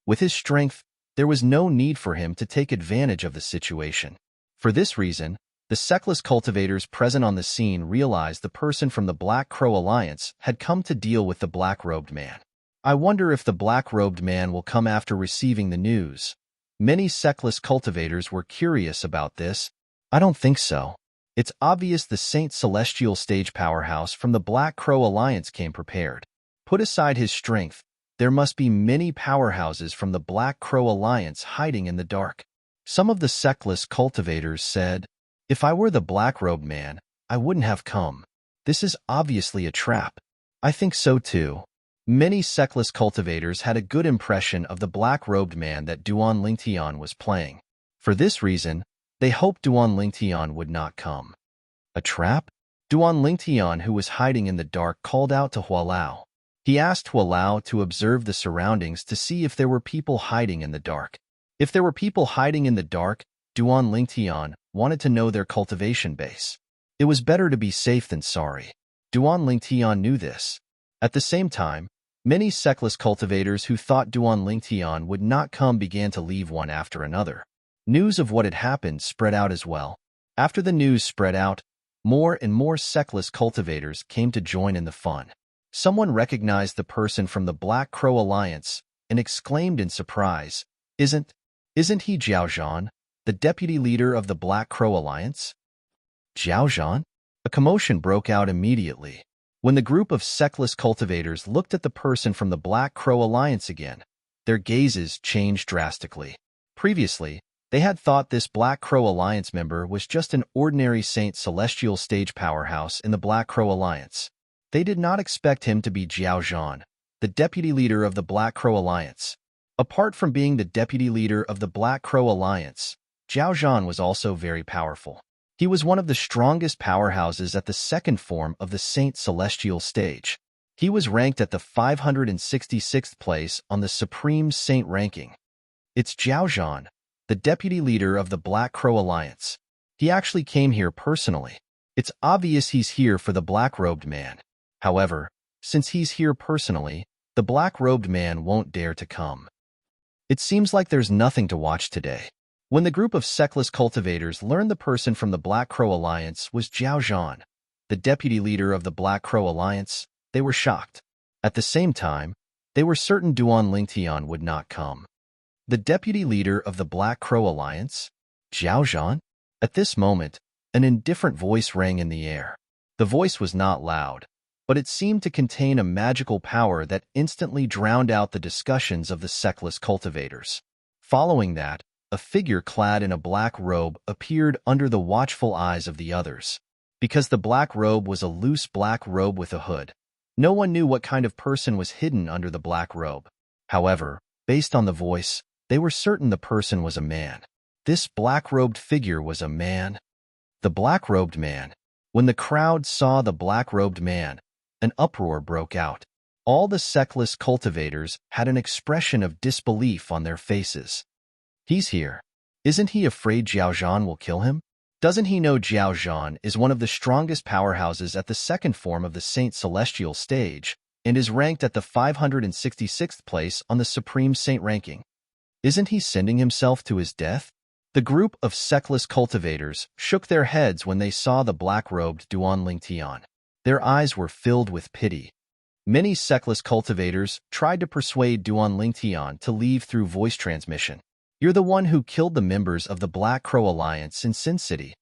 With his strength, there was no need for him to take advantage of the situation. For this reason, the Seckless cultivators present on the scene realized the person from the Black Crow Alliance had come to deal with the black-robed man. I wonder if the black-robed man will come after receiving the news. Many Seckless cultivators were curious about this. I don't think so. It's obvious the Saint Celestial stage powerhouse from the Black Crow Alliance came prepared. Put aside his strength, there must be many powerhouses from the Black Crow Alliance hiding in the dark. Some of the Seckless cultivators said, "If I were the black-robed man, I wouldn't have come. This is obviously a trap." I think so too. Many Seckless cultivators had a good impression of the black-robed man that Duan Lingtian was playing. For this reason, they hoped Duan Lingtian would not come. A trap? Duan Lingtian, who was hiding in the dark, called out to Hualao. He asked Hualao to observe the surroundings to see if there were people hiding in the dark. If there were people hiding in the dark, Duan Lingtian wanted to know their cultivation base. It was better to be safe than sorry. Duan Lingtian knew this. At the same time, many Seckless cultivators who thought Duan Lingtian would not come began to leave one after another. News of what had happened spread out as well. After the news spread out, more and more Seckless cultivators came to join in the fun. Someone recognized the person from the Black Crow Alliance and exclaimed in surprise, Isn't he Zhao Zhan, the deputy leader of the Black Crow Alliance?" Zhao Zhan? A commotion broke out immediately. When the group of Seckless cultivators looked at the person from the Black Crow Alliance again, their gazes changed drastically. Previously, they had thought this Black Crow Alliance member was just an ordinary Saint Celestial stage powerhouse in the Black Crow Alliance. They did not expect him to be Zhao Zhan, the deputy leader of the Black Crow Alliance. Apart from being the deputy leader of the Black Crow Alliance, Zhao Zhan was also very powerful. He was one of the strongest powerhouses at the second form of the Saint Celestial stage. He was ranked at the 566th place on the Supreme Saint ranking. It's Zhao Zhan, the deputy leader of the Black Crow Alliance. He actually came here personally. It's obvious he's here for the black-robed man. However, since he's here personally, the black-robed man won't dare to come. It seems like there's nothing to watch today. When the group of Seckless cultivators learned the person from the Black Crow Alliance was Zhao Zhan, the deputy leader of the Black Crow Alliance, they were shocked. At the same time, they were certain Duan Lingtian would not come. The deputy leader of the Black Crow Alliance? Zhao Zhan? At this moment, an indifferent voice rang in the air. The voice was not loud, but it seemed to contain a magical power that instantly drowned out the discussions of the Seckless cultivators. Following that, a figure clad in a black robe appeared under the watchful eyes of the others. Because the black robe was a loose black robe with a hood, no one knew what kind of person was hidden under the black robe. However, based on the voice, they were certain the person was a man. This black-robed figure was a man. The black-robed man. When the crowd saw the black-robed man, an uproar broke out. All the Seckless cultivators had an expression of disbelief on their faces. He's here. Isn't he afraid Zhao Zhan will kill him? Doesn't he know Zhao Zhan is one of the strongest powerhouses at the second form of the Saint Celestial stage and is ranked at the 566th place on the Supreme Saint ranking? Isn't he sending himself to his death? The group of Seckless cultivators shook their heads when they saw the black-robed Duan Lingtian. Their eyes were filled with pity. Many Seckless cultivators tried to persuade Duan Lingtian to leave through voice transmission. You're the one who killed the members of the Black Crow Alliance in Sin City.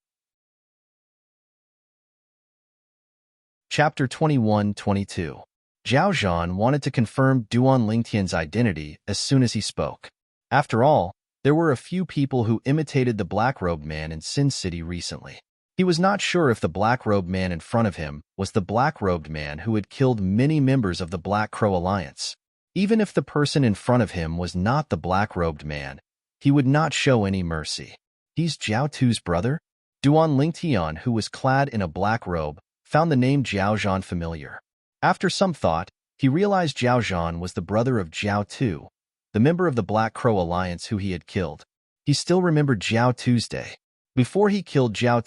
Chapter 21-22. Zhao Zhan wanted to confirm Duan Lingtian's identity as soon as he spoke. After all, there were a few people who imitated the black-robed man in Sin City recently. He was not sure if the black-robed man in front of him was the black-robed man who had killed many members of the Black Crow Alliance. Even if the person in front of him was not the black-robed man, he would not show any mercy. He's Zhao Tu's brother? Duan Lingtian, who was clad in a black robe, found the name Zhao Zhan familiar. After some thought, he realized Zhao Zhan was the brother of Zhao Tu, the member of the Black Crow Alliance who he had killed. He still remembered Zhao Tu's day. Before he killed Zhao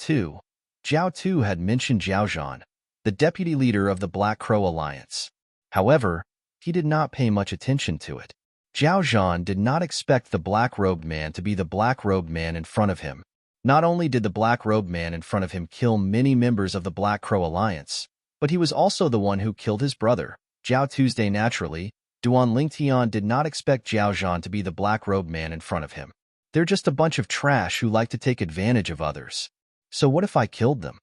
Tu had mentioned Zhao Zhan, the deputy leader of the Black Crow Alliance. However, he did not pay much attention to it. Zhao Zhan did not expect the black-robed man to be the black-robed man in front of him. Not only did the black-robed man in front of him kill many members of the Black Crow Alliance, but he was also the one who killed his brother, Zhao Tuesday. Naturally, Duan Lingtian did not expect Zhao Zhan to be the black-robed man in front of him. They're just a bunch of trash who like to take advantage of others. So what if I killed them?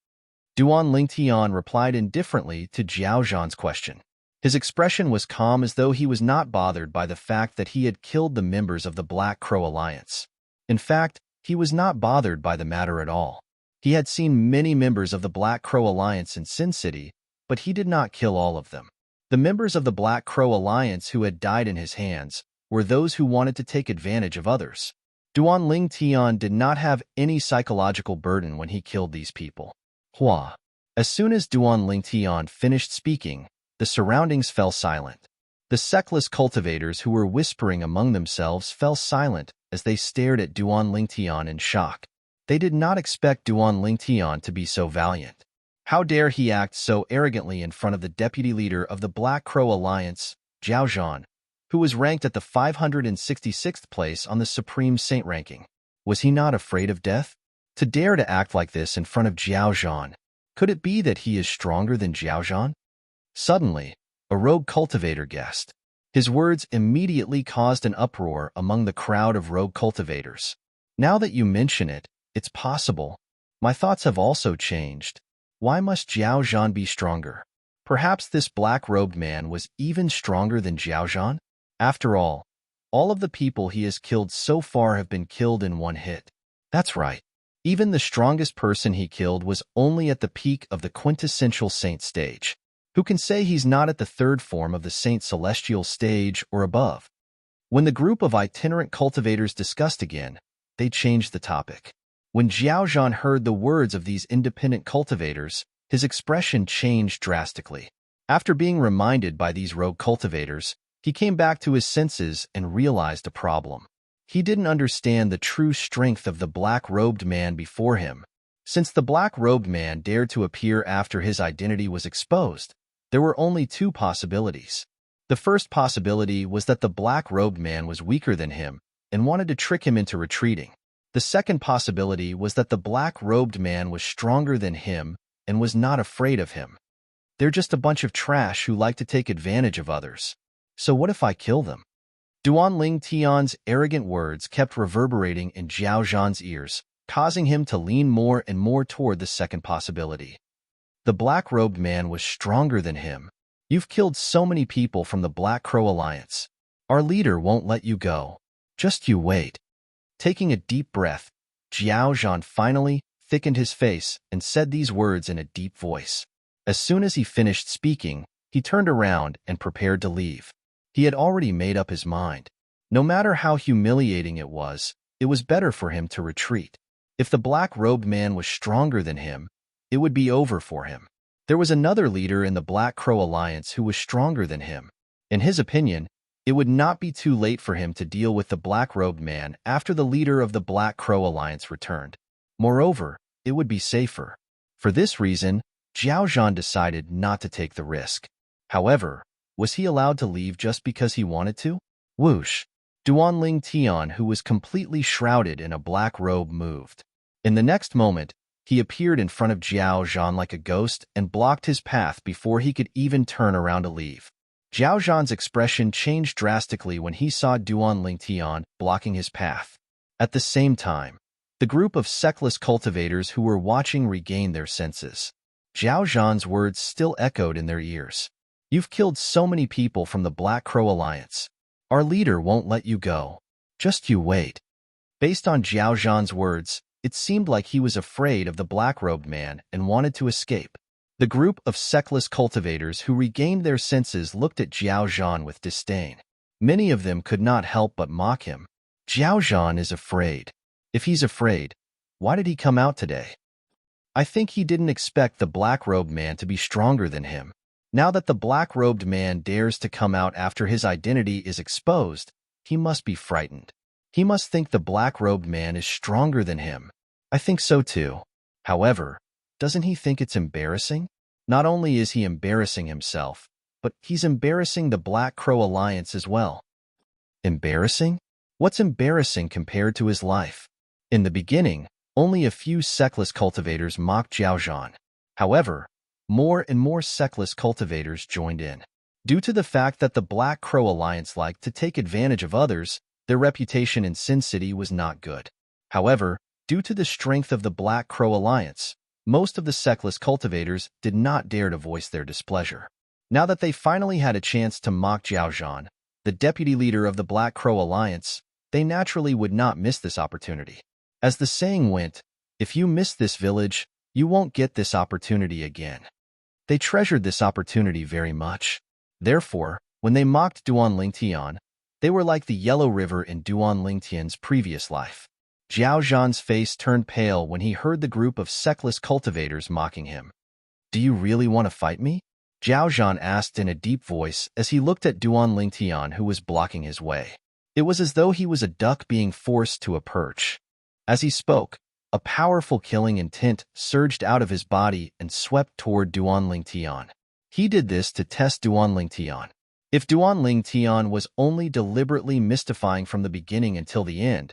Duan Lingtian replied indifferently to Zhao Zhan's question. His expression was calm, as though he was not bothered by the fact that he had killed the members of the Black Crow Alliance. In fact, he was not bothered by the matter at all. He had seen many members of the Black Crow Alliance in Sin City, but he did not kill all of them. The members of the Black Crow Alliance who had died in his hands were those who wanted to take advantage of others. Duan Lingtian did not have any psychological burden when he killed these people. Hua. As soon as Duan Lingtian finished speaking, the surroundings fell silent. The Seckless cultivators who were whispering among themselves fell silent as they stared at Duan Lingtian in shock. They did not expect Duan Lingtian to be so valiant. How dare he act so arrogantly in front of the deputy leader of the Black Crow Alliance, Zhao Zhan, who was ranked at the 566th place on the Supreme Saint ranking? Was he not afraid of death? To dare to act like this in front of Zhao Zhan, could it be that he is stronger than Zhao Zhan? Suddenly, a rogue cultivator guessed. His words immediately caused an uproar among the crowd of rogue cultivators. Now that you mention it, it's possible. My thoughts have also changed. Why must Zhao Zhan be stronger? Perhaps this black-robed man was even stronger than Zhao Zhan? After all of the people he has killed so far have been killed in one hit. That's right. Even the strongest person he killed was only at the peak of the quintessential saint stage. Who can say he's not at the third form of the Saint Celestial stage or above? When the group of itinerant cultivators discussed again, they changed the topic. When Jiao Zhan heard the words of these independent cultivators, his expression changed drastically. After being reminded by these rogue cultivators, he came back to his senses and realized a problem. He didn't understand the true strength of the black-robed man before him. Since the black-robed man dared to appear after his identity was exposed, there were only two possibilities. The first possibility was that the black-robed man was weaker than him and wanted to trick him into retreating. The second possibility was that the black-robed man was stronger than him and was not afraid of him. They're just a bunch of trash who like to take advantage of others. So what if I kill them? Duan Ling Tian's arrogant words kept reverberating in Jiao Zhan's ears, causing him to lean more and more toward the second possibility. The black-robed man was stronger than him. You've killed so many people from the Black Crow Alliance. Our leader won't let you go. Just you wait. Taking a deep breath, Jiao Zhan finally thickened his face and said these words in a deep voice. As soon as he finished speaking, he turned around and prepared to leave. He had already made up his mind. No matter how humiliating it was better for him to retreat. If the black-robed man was stronger than him, it would be over for him. There was another leader in the Black Crow Alliance who was stronger than him. In his opinion, it would not be too late for him to deal with the black-robed man after the leader of the Black Crow Alliance returned. Moreover, it would be safer. For this reason, Jiao Zhan decided not to take the risk. However, was he allowed to leave just because he wanted to? Whoosh! Duan Ling Tian, who was completely shrouded in a black robe, moved. In the next moment, he appeared in front of Jiao Zhan like a ghost and blocked his path before he could even turn around to leave. Jiao Zhan's expression changed drastically when he saw Duan Ling Tian blocking his path. At the same time, the group of sexless cultivators who were watching regained their senses. Jiao Zhan's words still echoed in their ears. You've killed so many people from the Black Crow Alliance. Our leader won't let you go. Just you wait. Based on Jiao Zhan's words, it seemed like he was afraid of the black-robed man and wanted to escape. The group of sexless cultivators who regained their senses looked at Jiao Zhan with disdain. Many of them could not help but mock him. Jiao Zhan is afraid. If he's afraid, why did he come out today? I think he didn't expect the black-robed man to be stronger than him. Now that the black-robed man dares to come out after his identity is exposed, he must be frightened. He must think the black-robed man is stronger than him. I think so too. However, doesn't he think it's embarrassing? Not only is he embarrassing himself, but he's embarrassing the Black Crow Alliance as well. Embarrassing? What's embarrassing compared to his life? In the beginning, only a few sexless cultivators mocked Jiao Zhan. However, more and more sexless cultivators joined in. Due to the fact that the Black Crow Alliance liked to take advantage of others, their reputation in Sin City was not good. However, due to the strength of the Black Crow Alliance, most of the sexless cultivators did not dare to voice their displeasure. Now that they finally had a chance to mock Jiao Zhan, the deputy leader of the Black Crow Alliance, they naturally would not miss this opportunity. As the saying went, if you miss this village, you won't get this opportunity again. They treasured this opportunity very much. Therefore, when they mocked Duan Ling Tian, they were like the Yellow River in Duan Ling Tian's previous life. Jiao Zhan's face turned pale when he heard the group of sexless cultivators mocking him. Do you really want to fight me? Jiao Zhan asked in a deep voice as he looked at Duan Ling Tian, who was blocking his way. It was as though he was a duck being forced to a perch. As he spoke, a powerful killing intent surged out of his body and swept toward Duan Ling Tian. He did this to test Duan Ling Tian. If Duan Ling Tian was only deliberately mystifying from the beginning until the end,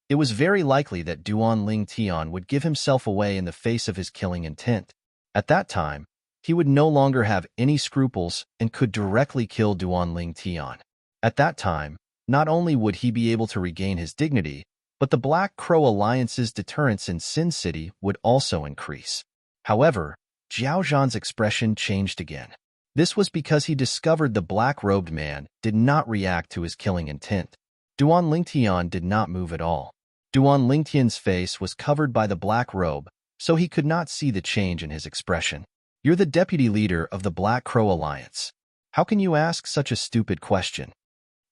it was very likely that Duan Ling Tian would give himself away in the face of his killing intent. At that time, he would no longer have any scruples and could directly kill Duan Ling Tian. At that time, not only would he be able to regain his dignity, but the Black Crow Alliance's deterrence in Sin City would also increase. However, Jiao Zhan's expression changed again. This was because he discovered the black-robed man did not react to his killing intent. Duan Ling Tian did not move at all. Duan Ling Tian's face was covered by the black robe, so he could not see the change in his expression. You're the deputy leader of the Black Crow Alliance. How can you ask such a stupid question?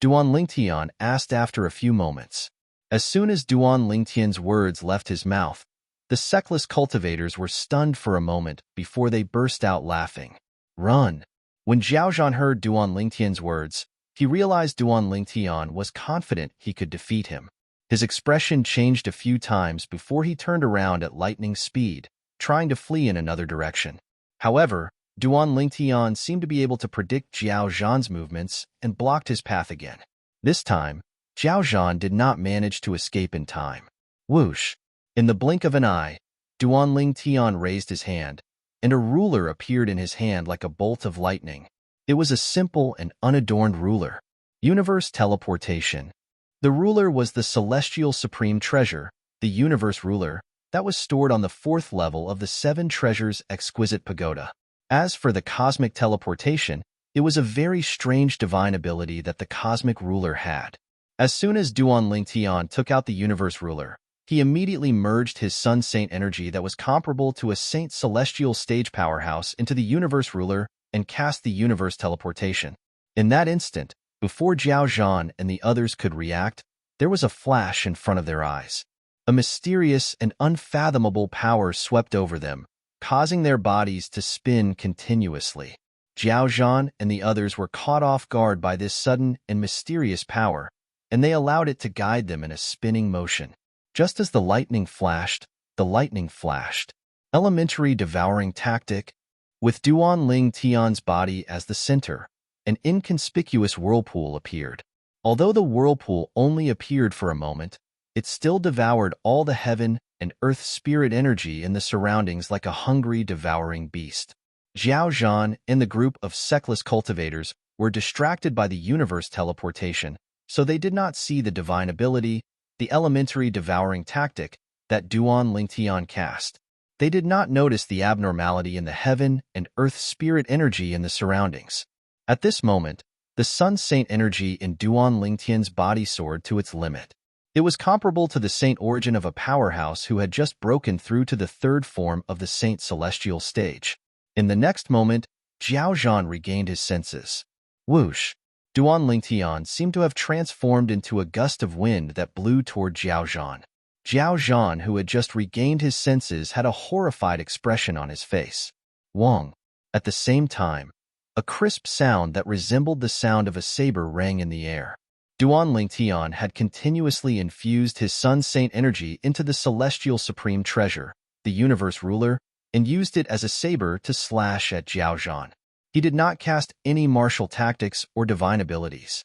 Duan Ling Tian asked after a few moments. As soon as Duan Lingtian's words left his mouth, the sectless cultivators were stunned for a moment before they burst out laughing. Run! When Zhaozhan heard Duan Lingtian's words, he realized Duan Lingtian was confident he could defeat him. His expression changed a few times before he turned around at lightning speed, trying to flee in another direction. However, Duan Lingtian seemed to be able to predict Zhao Zhan's movements and blocked his path again. This time, Zhao Zhan did not manage to escape in time. Whoosh! In the blink of an eye, Duan Lingtian raised his hand, and a ruler appeared in his hand like a bolt of lightning. It was a simple and unadorned ruler. Universe teleportation. The ruler was the celestial supreme treasure, the universe ruler, that was stored on the 4th level of the 7 treasures exquisite pagoda. As for the cosmic teleportation, it was a very strange divine ability that the cosmic ruler had. As soon as Duan Lingtian took out the universe ruler, he immediately merged his sun saint energy that was comparable to a saint celestial stage powerhouse into the universe ruler and cast the universe teleportation. In that instant, before Zhao Zhan and the others could react, there was a flash in front of their eyes. A mysterious and unfathomable power swept over them, causing their bodies to spin continuously. Zhao Zhan and the others were caught off guard by this sudden and mysterious power, and they allowed it to guide them in a spinning motion. Just as the lightning flashed, elementary devouring tactic, with Duan Lingtian's body as the center, an inconspicuous whirlpool appeared. Although the whirlpool only appeared for a moment, it still devoured all the heaven and earth spirit energy in the surroundings like a hungry, devouring beast. Zhao Zhan and the group of sectless cultivators were distracted by the universe teleportation, so they did not see the divine ability, the elementary devouring tactic, that Duan Lingtian cast. They did not notice the abnormality in the heaven and earth spirit energy in the surroundings. At this moment, the sun saint energy in Duan Lingtian's body soared to its limit. It was comparable to the saint origin of a powerhouse who had just broken through to the 3rd form of the saint celestial stage. In the next moment, Zhao Zhan regained his senses. Whoosh! Duan Lingtian seemed to have transformed into a gust of wind that blew toward Zhao Zhan. Zhao Zhan, who had just regained his senses, had a horrified expression on his face. Wong! At the same time, a crisp sound that resembled the sound of a saber rang in the air. Duan Lingtian had continuously infused his sun saint energy into the celestial supreme treasure, the universe ruler, and used it as a saber to slash at Zhao Zhan. He did not cast any martial tactics or divine abilities.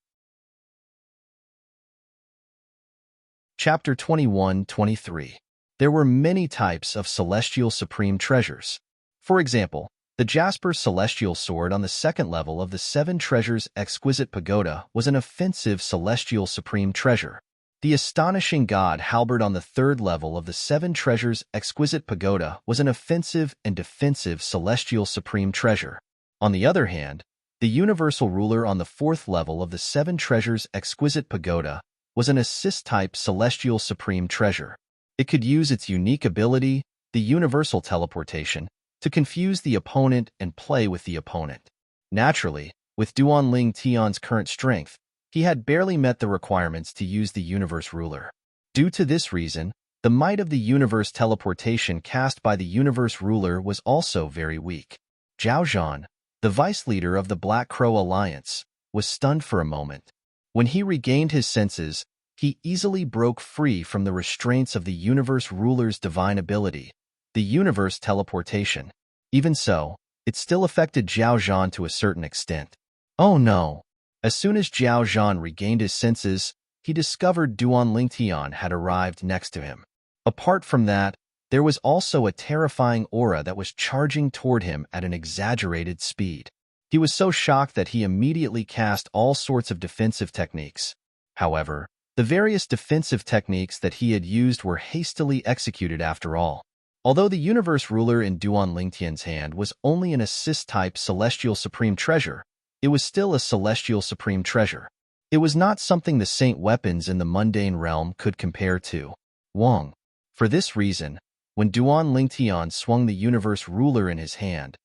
Chapter 21-23. There were many types of celestial supreme treasures. For example, the Jasper celestial sword on the 2nd level of the 7 treasures exquisite pagoda was an offensive celestial supreme treasure. The astonishing god halberd on the 3rd level of the 7 treasures exquisite pagoda was an offensive and defensive celestial supreme treasure. On the other hand, the universal ruler on the 4th level of the 7 treasures exquisite pagoda was an assist-type celestial supreme treasure. It could use its unique ability, the universal teleportation, to confuse the opponent and play with the opponent. Naturally, with Duan Lingtian's current strength, he had barely met the requirements to use the universe ruler. Due to this reason, the might of the universe teleportation cast by the universe ruler was also very weak. Zhao Zhan, the vice leader of the Black Crow Alliance, was stunned for a moment. When he regained his senses, he easily broke free from the restraints of the universe ruler's divine ability, the universe teleportation. Even so, it still affected Zhao Zhan to a certain extent. Oh no! As soon as Zhao Zhan regained his senses, he discovered Duan Lingtian had arrived next to him. Apart from that, there was also a terrifying aura that was charging toward him at an exaggerated speed. He was so shocked that he immediately cast all sorts of defensive techniques. However, the various defensive techniques that he had used were hastily executed after all. Although the universe ruler in Duan Lingtian's hand was only an assist-type celestial supreme treasure, it was still a celestial supreme treasure. It was not something the saint weapons in the mundane realm could compare to. Wong. For this reason, when Duan Lingtian swung the universe ruler in his hand,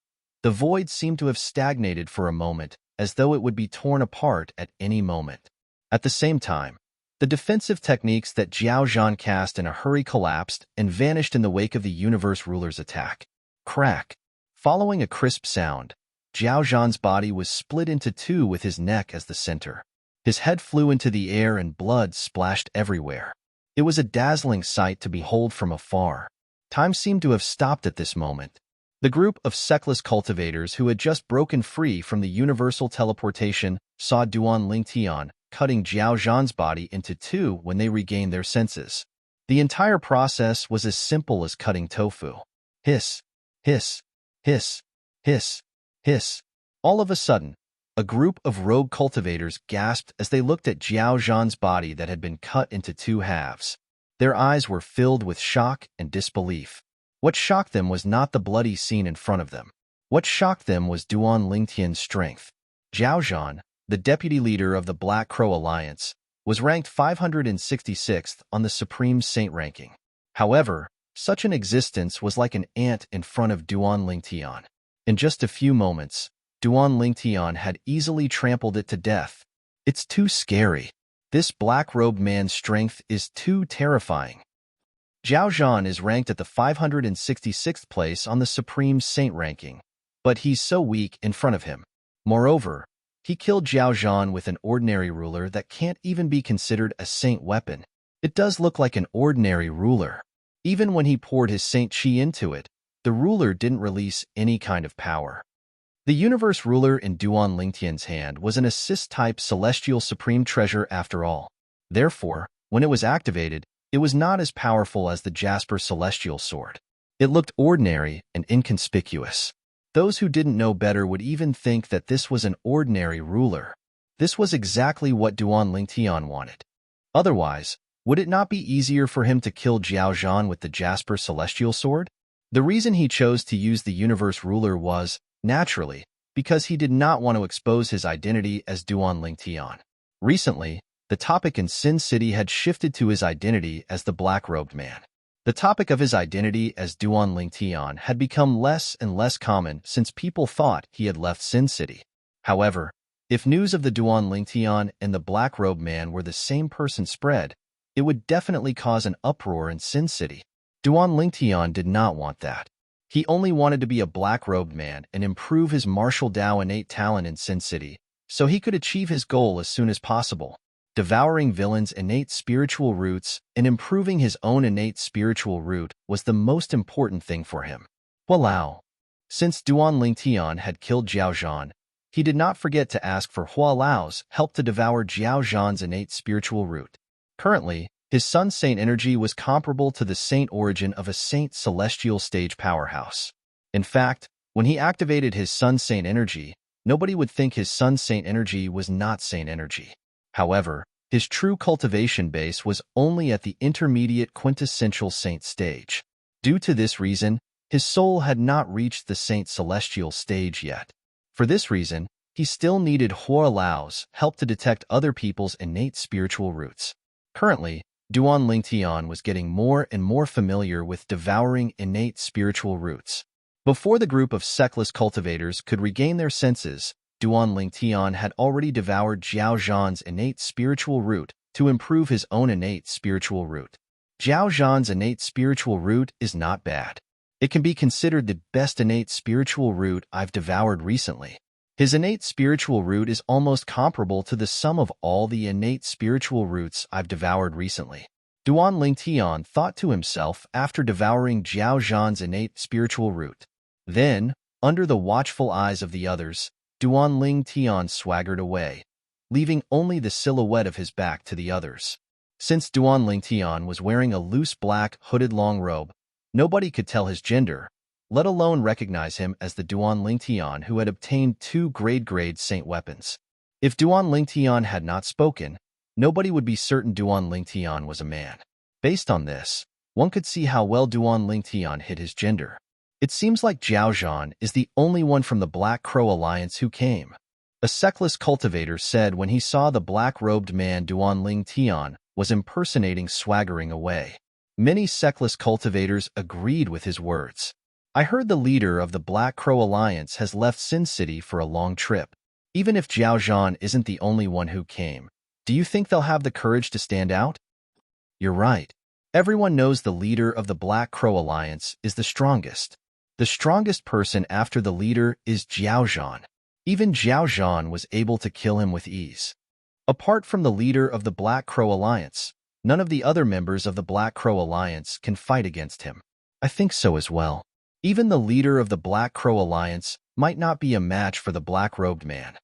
the void seemed to have stagnated for a moment, as though it would be torn apart at any moment. At the same time, The defensive techniques that Zhao Zhan cast in a hurry collapsed and vanished in the wake of the universe ruler's attack. Crack. Following a crisp sound, Zhao Zhan's body was split into two with his neck as the center. His head flew into the air and blood splashed everywhere. It was a dazzling sight to behold from afar. Time seemed to have stopped at this moment. The group of sexless cultivators who had just broken free from the universal teleportation saw Duan Lingtian cutting Zhao Zhan's body into two when they regained their senses. The entire process was as simple as cutting tofu. Hiss, hiss, hiss, hiss, hiss. All of a sudden, a group of rogue cultivators gasped as they looked at Zhao Zhan's body that had been cut into two halves. Their eyes were filled with shock and disbelief. What shocked them was not the bloody scene in front of them. What shocked them was Duan Lingtian's strength. Zhao Zhan, the deputy leader of the Black Crow Alliance, was ranked 566th on the Supreme Saint ranking. However, such an existence was like an ant in front of Duan Lingtian. In just a few moments, Duan Lingtian had easily trampled it to death. It's too scary. This black-robed man's strength is too terrifying. Zhao Zhan is ranked at the 566th place on the Supreme Saint ranking, but he's so weak in front of him. Moreover, he killed Zhao Zhan with an ordinary ruler that can't even be considered a saint weapon. It does look like an ordinary ruler. Even when he poured his saint chi into it, the ruler didn't release any kind of power. The universe ruler in Duan Lingtian's hand was an assist-type celestial supreme treasure after all. Therefore, when it was activated, it was not as powerful as the Jasper celestial sword. It looked ordinary and inconspicuous. Those who didn't know better would even think that this was an ordinary ruler. This was exactly what Duan Lingtian wanted. Otherwise, would it not be easier for him to kill Zhao Zhan with the Jasper celestial sword? The reason he chose to use the universe ruler was, naturally, because he did not want to expose his identity as Duan Lingtian. Recently, the topic in Sin City had shifted to his identity as the black-robed man. The topic of his identity as Duan Lingtian had become less and less common since people thought he had left Sin City. However, if news of the Duan Lingtian and the black-robed man were the same person spread, it would definitely cause an uproar in Sin City. Duan Lingtian did not want that. He only wanted to be a black-robed man and improve his martial Dao innate talent in Sin City, so he could achieve his goal as soon as possible. Devouring villains' innate spiritual roots and improving his own innate spiritual root was the most important thing for him. Hualao. Since Duan Lingtian had killed Zhao Zhan, he did not forget to ask for Hualao's help to devour Zhao Zhan's innate spiritual root. Currently, his Sun Saint energy was comparable to the Saint origin of a Saint celestial stage powerhouse. In fact, when he activated his Sun Saint energy, nobody would think his Sun Saint energy was not Saint energy. However, his true cultivation base was only at the intermediate quintessential Saint stage. Due to this reason, his soul had not reached the Saint celestial stage yet. For this reason, he still needed Hualao's help to detect other people's innate spiritual roots. Currently, Duan Lingtian was getting more and more familiar with devouring innate spiritual roots. Before the group of sexless cultivators could regain their senses, Duan Lingtian had already devoured Zhao Zhan's innate spiritual root to improve his own innate spiritual root. Zhao Zhan's innate spiritual root is not bad. It can be considered the best innate spiritual root I've devoured recently. His innate spiritual root is almost comparable to the sum of all the innate spiritual roots I've devoured recently. Duan Lingtian thought to himself after devouring Zhao Zhan's innate spiritual root. Then, under the watchful eyes of the others, Duan Lingtian swaggered away, leaving only the silhouette of his back to the others. Since Duan Lingtian was wearing a loose black hooded long robe, nobody could tell his gender, let alone recognize him as the Duan Lingtian who had obtained 2 grade saint weapons. If Duan Lingtian had not spoken, nobody would be certain Duan Lingtian was a man. Based on this, one could see how well Duan Lingtian hid his gender. It seems like Zhao Zhan is the only one from the Black Crow Alliance who came. A sexless cultivator said when he saw the black-robed man Duan Lingtian was impersonating swaggering away. Many sexless cultivators agreed with his words. I heard the leader of the Black Crow Alliance has left Sin City for a long trip. Even if Zhao Zhan isn't the only one who came, Do you think they'll have the courage to stand out? You're right. Everyone knows the leader of the Black Crow Alliance is the strongest. The strongest person after the leader is Jiao Zhan. Even Jiao Zhan was able to kill him with ease. Apart from the leader of the Black Crow Alliance, none of the other members of the Black Crow Alliance can fight against him. I think so as well. Even the leader of the Black Crow Alliance might not be a match for the black-robed man.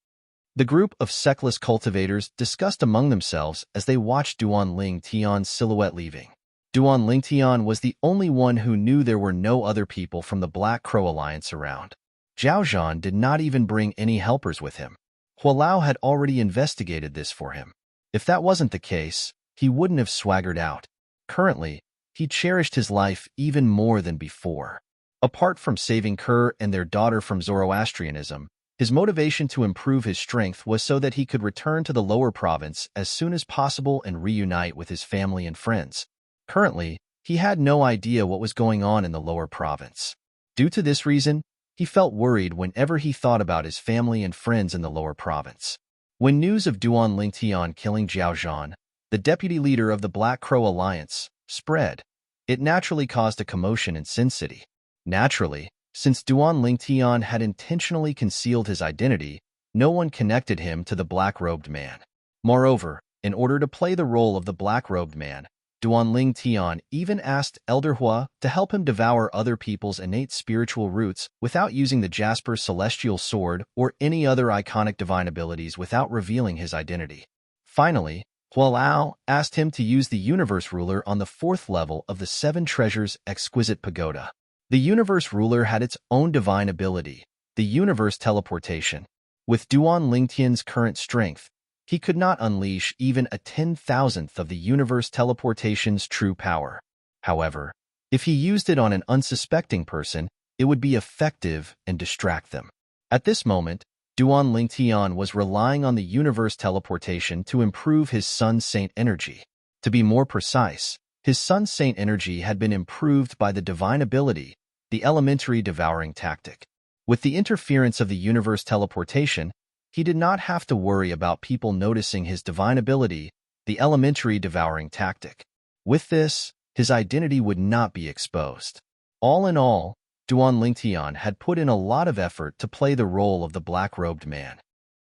The group of Sectless cultivators discussed among themselves as they watched Duan Ling Tian's silhouette leaving. Duan Ling Tian was the only one who knew there were no other people from the Black Crow Alliance around. Jiao Zhan did not even bring any helpers with him. Hualao had already investigated this for him. If that wasn't the case, he wouldn't have swaggered out. Currently, he cherished his life even more than before. Apart from saving Kerr and their daughter from Zoroastrianism, his motivation to improve his strength was so that he could return to the lower province as soon as possible and reunite with his family and friends. Currently, he had no idea what was going on in the lower province. Due to this reason, he felt worried whenever he thought about his family and friends in the lower province. When news of Duan Ling Tian killing Jiao Zhan, the deputy leader of the Black Crow Alliance, spread, it naturally caused a commotion in Sin City. Naturally, since Duan Ling Tian had intentionally concealed his identity, no one connected him to the black-robed man. Moreover, in order to play the role of the black-robed man, Duan Ling Tian even asked Elder Hua to help him devour other people's innate spiritual roots without using the Jasper Celestial Sword or any other iconic divine abilities without revealing his identity. Finally, Hualao asked him to use the Universe Ruler on the 4th level of the 7 Treasures Exquisite Pagoda. The Universe Ruler had its own divine ability, the Universe Teleportation. With Duan Ling Tian's current strength, he could not unleash even a 10,000th of the Universe Teleportation's true power. However, if he used it on an unsuspecting person, it would be effective and distract them. At this moment, Duan Ling Tian was relying on the Universe Teleportation to improve his Sun Saint energy. To be more precise, his Sun Saint energy had been improved by the divine ability, the Elementary Devouring Tactic. With the interference of the Universe Teleportation, he did not have to worry about people noticing his divine ability, the Elementary Devouring Tactic. With this, his identity would not be exposed. All in all, Duan Ling Tian had put in a lot of effort to play the role of the black-robed man.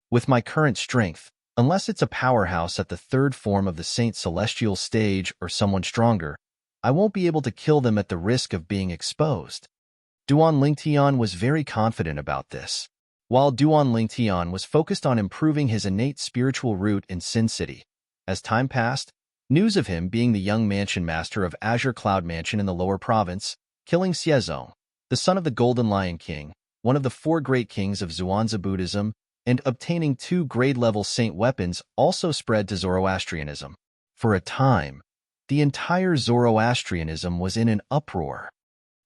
With my current strength, unless it's a powerhouse at the 3rd form of the Saint Celestial stage or someone stronger, I won't be able to kill them at the risk of being exposed. Duan Ling Tian was very confident about this. While Duan Ling Tian was focused on improving his innate spiritual root in Sin City, as time passed, news of him being the young mansion master of Azure Cloud Mansion in the lower province, killing Xiezong, the son of the Golden Lion King, one of the 4 great kings of Zhuangzi Buddhism, and obtaining 2 grade-level saint weapons also spread to Zoroastrianism. For a time, the entire Zoroastrianism was in an uproar.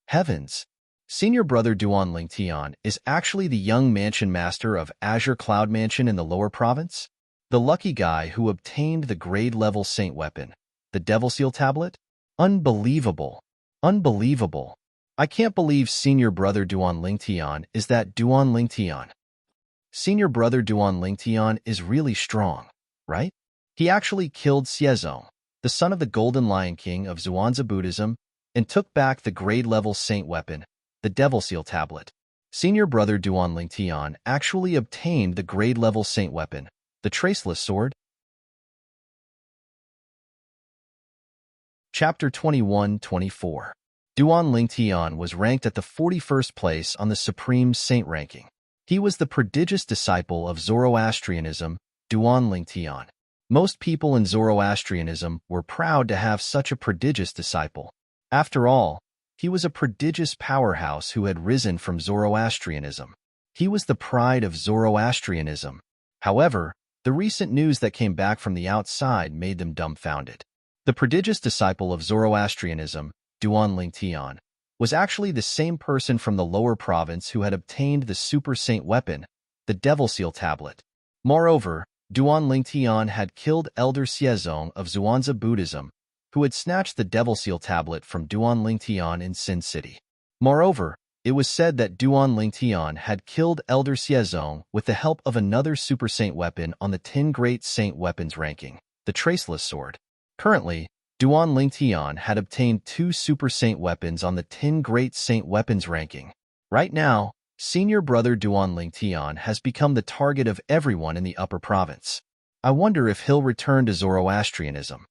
Heavens! Senior brother Duan Ling Tian is actually the young mansion master of Azure Cloud Mansion in the lower province? The lucky guy who obtained the grade-level saint weapon, the Devil Seal Tablet? Unbelievable! Unbelievable! I can't believe senior brother Duan Ling Tian is that Duan Ling Tian. Senior brother Duan Ling Tian is really strong, right? He actually killed Xiezong, the son of the Golden Lion King of Zhuangzi Buddhism, and took back the grade-level saint weapon, the Devil Seal Tablet. Senior brother Duan Ling Tian actually obtained the grade-level saint weapon, the Traceless Sword. Chapter 21-24. Duan Ling Tian was ranked at the 41st place on the Supreme Saint ranking. He was the prodigious disciple of Zoroastrianism, Duan Ling Tian. Most people in Zoroastrianism were proud to have such a prodigious disciple. After all, he was a prodigious powerhouse who had risen from Zoroastrianism. He was the pride of Zoroastrianism. However, the recent news that came back from the outside made them dumbfounded. The prodigious disciple of Zoroastrianism, Duan Ling Tian, was actually the same person from the lower province who had obtained the Super Saint weapon, the Devil Seal Tablet. Moreover, Duan Ling Tian had killed Elder Xiezong of Zhuangzi Buddhism, who had snatched the Devil Seal Tablet from Duan Ling Tian in Sin City. Moreover, It was said that Duan Lingtian had killed Elder Xiezong with the help of another Super Saint weapon on the 10 Great Saint Weapons ranking, the Traceless Sword. Currently, Duan Lingtian had obtained 2 Super Saint weapons on the 10 Great Saint Weapons ranking. Right now, senior brother Duan Lingtian has become the target of everyone in the Upper Province. I wonder if he'll return to Zoroastrianism.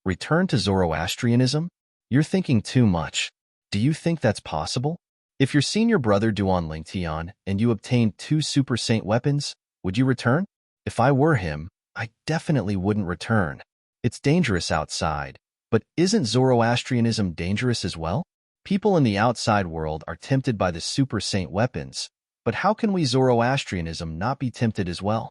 Return to Zoroastrianism? You're thinking too much. Do you think that's possible? If your senior brother Duan Lingtian and you obtained 2 Super Saint weapons, would you return? If I were him, I definitely wouldn't return. It's dangerous outside, but isn't Zoroastrianism dangerous as well? People in the outside world are tempted by the Super Saint weapons, but how can we Zoroastrianism not be tempted as well?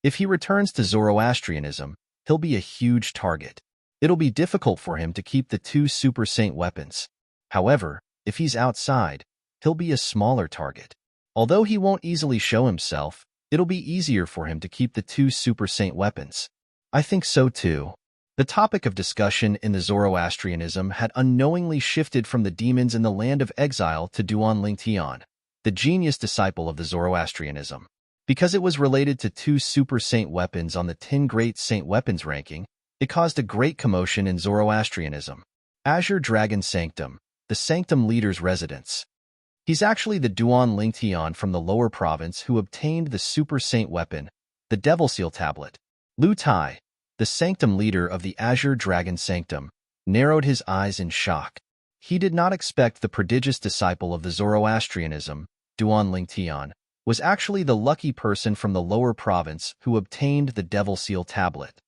If he returns to Zoroastrianism, he'll be a huge target. It'll be difficult for him to keep the 2 Super Saint weapons. However, if he's outside, he'll be a smaller target. Although he won't easily show himself, it'll be easier for him to keep the 2 Super Saint weapons. I think so too. The topic of discussion in the Zoroastrianism had unknowingly shifted from the demons in the land of exile to Duan Lingtian, the genius disciple of the Zoroastrianism. Because it was related to 2 Super Saint weapons on the 10 Great Saint Weapons ranking, it caused a great commotion in Zoroastrianism. Azure Dragon Sanctum, the Sanctum leader's residence. He's actually the Duan Lingtian from the lower province who obtained the Super Saint weapon, the Devil Seal Tablet. Lu Tai, the Sanctum leader of the Azure Dragon Sanctum, narrowed his eyes in shock. He did not expect the prodigious disciple of the Zoroastrianism, Duan Lingtian, was actually the lucky person from the lower province who obtained the Devil Seal Tablet.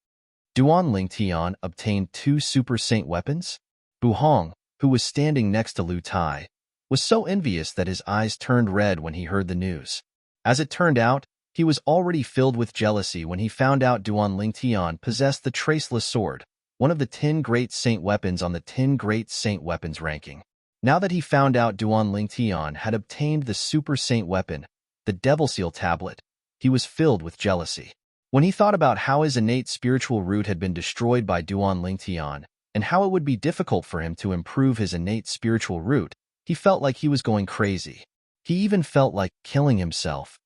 Duan Lingtian obtained 2 Super Saint weapons? Bu Hong, who was standing next to Lu Tai, was so envious that his eyes turned red when he heard the news. As it turned out, he was already filled with jealousy when he found out Duan Lingtian possessed the Traceless Sword, one of the 10 Great Saint weapons on the 10 Great Saint Weapons ranking. Now that he found out Duan Lingtian had obtained the Super Saint weapon, the Devil Seal Tablet, he was filled with jealousy. When he thought about how his innate spiritual root had been destroyed by Duan Lingtian, and how it would be difficult for him to improve his innate spiritual root, he felt like he was going crazy. He even felt like killing himself.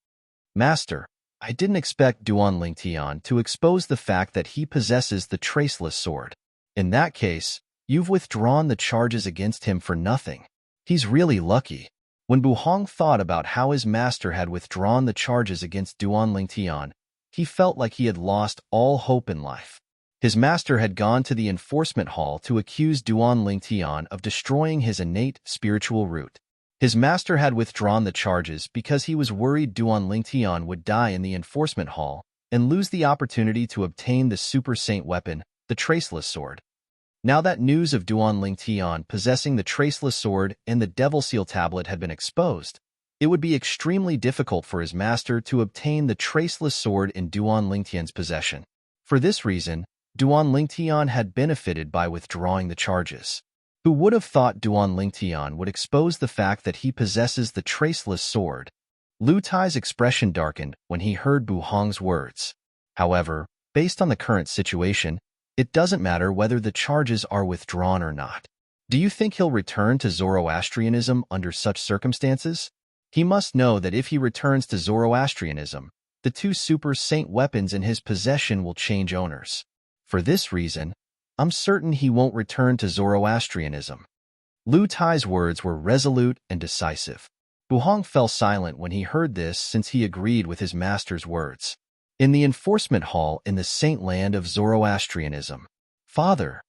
Master, I didn't expect Duan Lingtian to expose the fact that he possesses the Traceless Sword. In that case, you've withdrawn the charges against him for nothing. He's really lucky. When Bu Hong thought about how his master had withdrawn the charges against Duan Lingtian, he felt like he had lost all hope in life. His master had gone to the enforcement hall to accuse Duan Lingtian of destroying his innate spiritual root. His master had withdrawn the charges because he was worried Duan Lingtian would die in the enforcement hall and lose the opportunity to obtain the Super Saint weapon, the Traceless Sword. Now that news of Duan Lingtian possessing the Traceless Sword and the Devil Seal Tablet had been exposed, it would be extremely difficult for his master to obtain the Traceless Sword in Duan Lingtian's possession. For this reason, Duan Lingtian had benefited by withdrawing the charges. Who would have thought Duan Lingtian would expose the fact that he possesses the Traceless Sword? Lu Tai's expression darkened when he heard Bu Hong's words. However, based on the current situation, it doesn't matter whether the charges are withdrawn or not. Do you think he'll return to Zoroastrianism under such circumstances? He must know that if he returns to Zoroastrianism, the 2 Super Saint weapons in his possession will change owners. For this reason, I'm certain he won't return to Zoroastrianism. Lu Tai's words were resolute and decisive. Bu Hong fell silent when he heard this since he agreed with his master's words. In the enforcement hall in the Saint Land of Zoroastrianism. Father.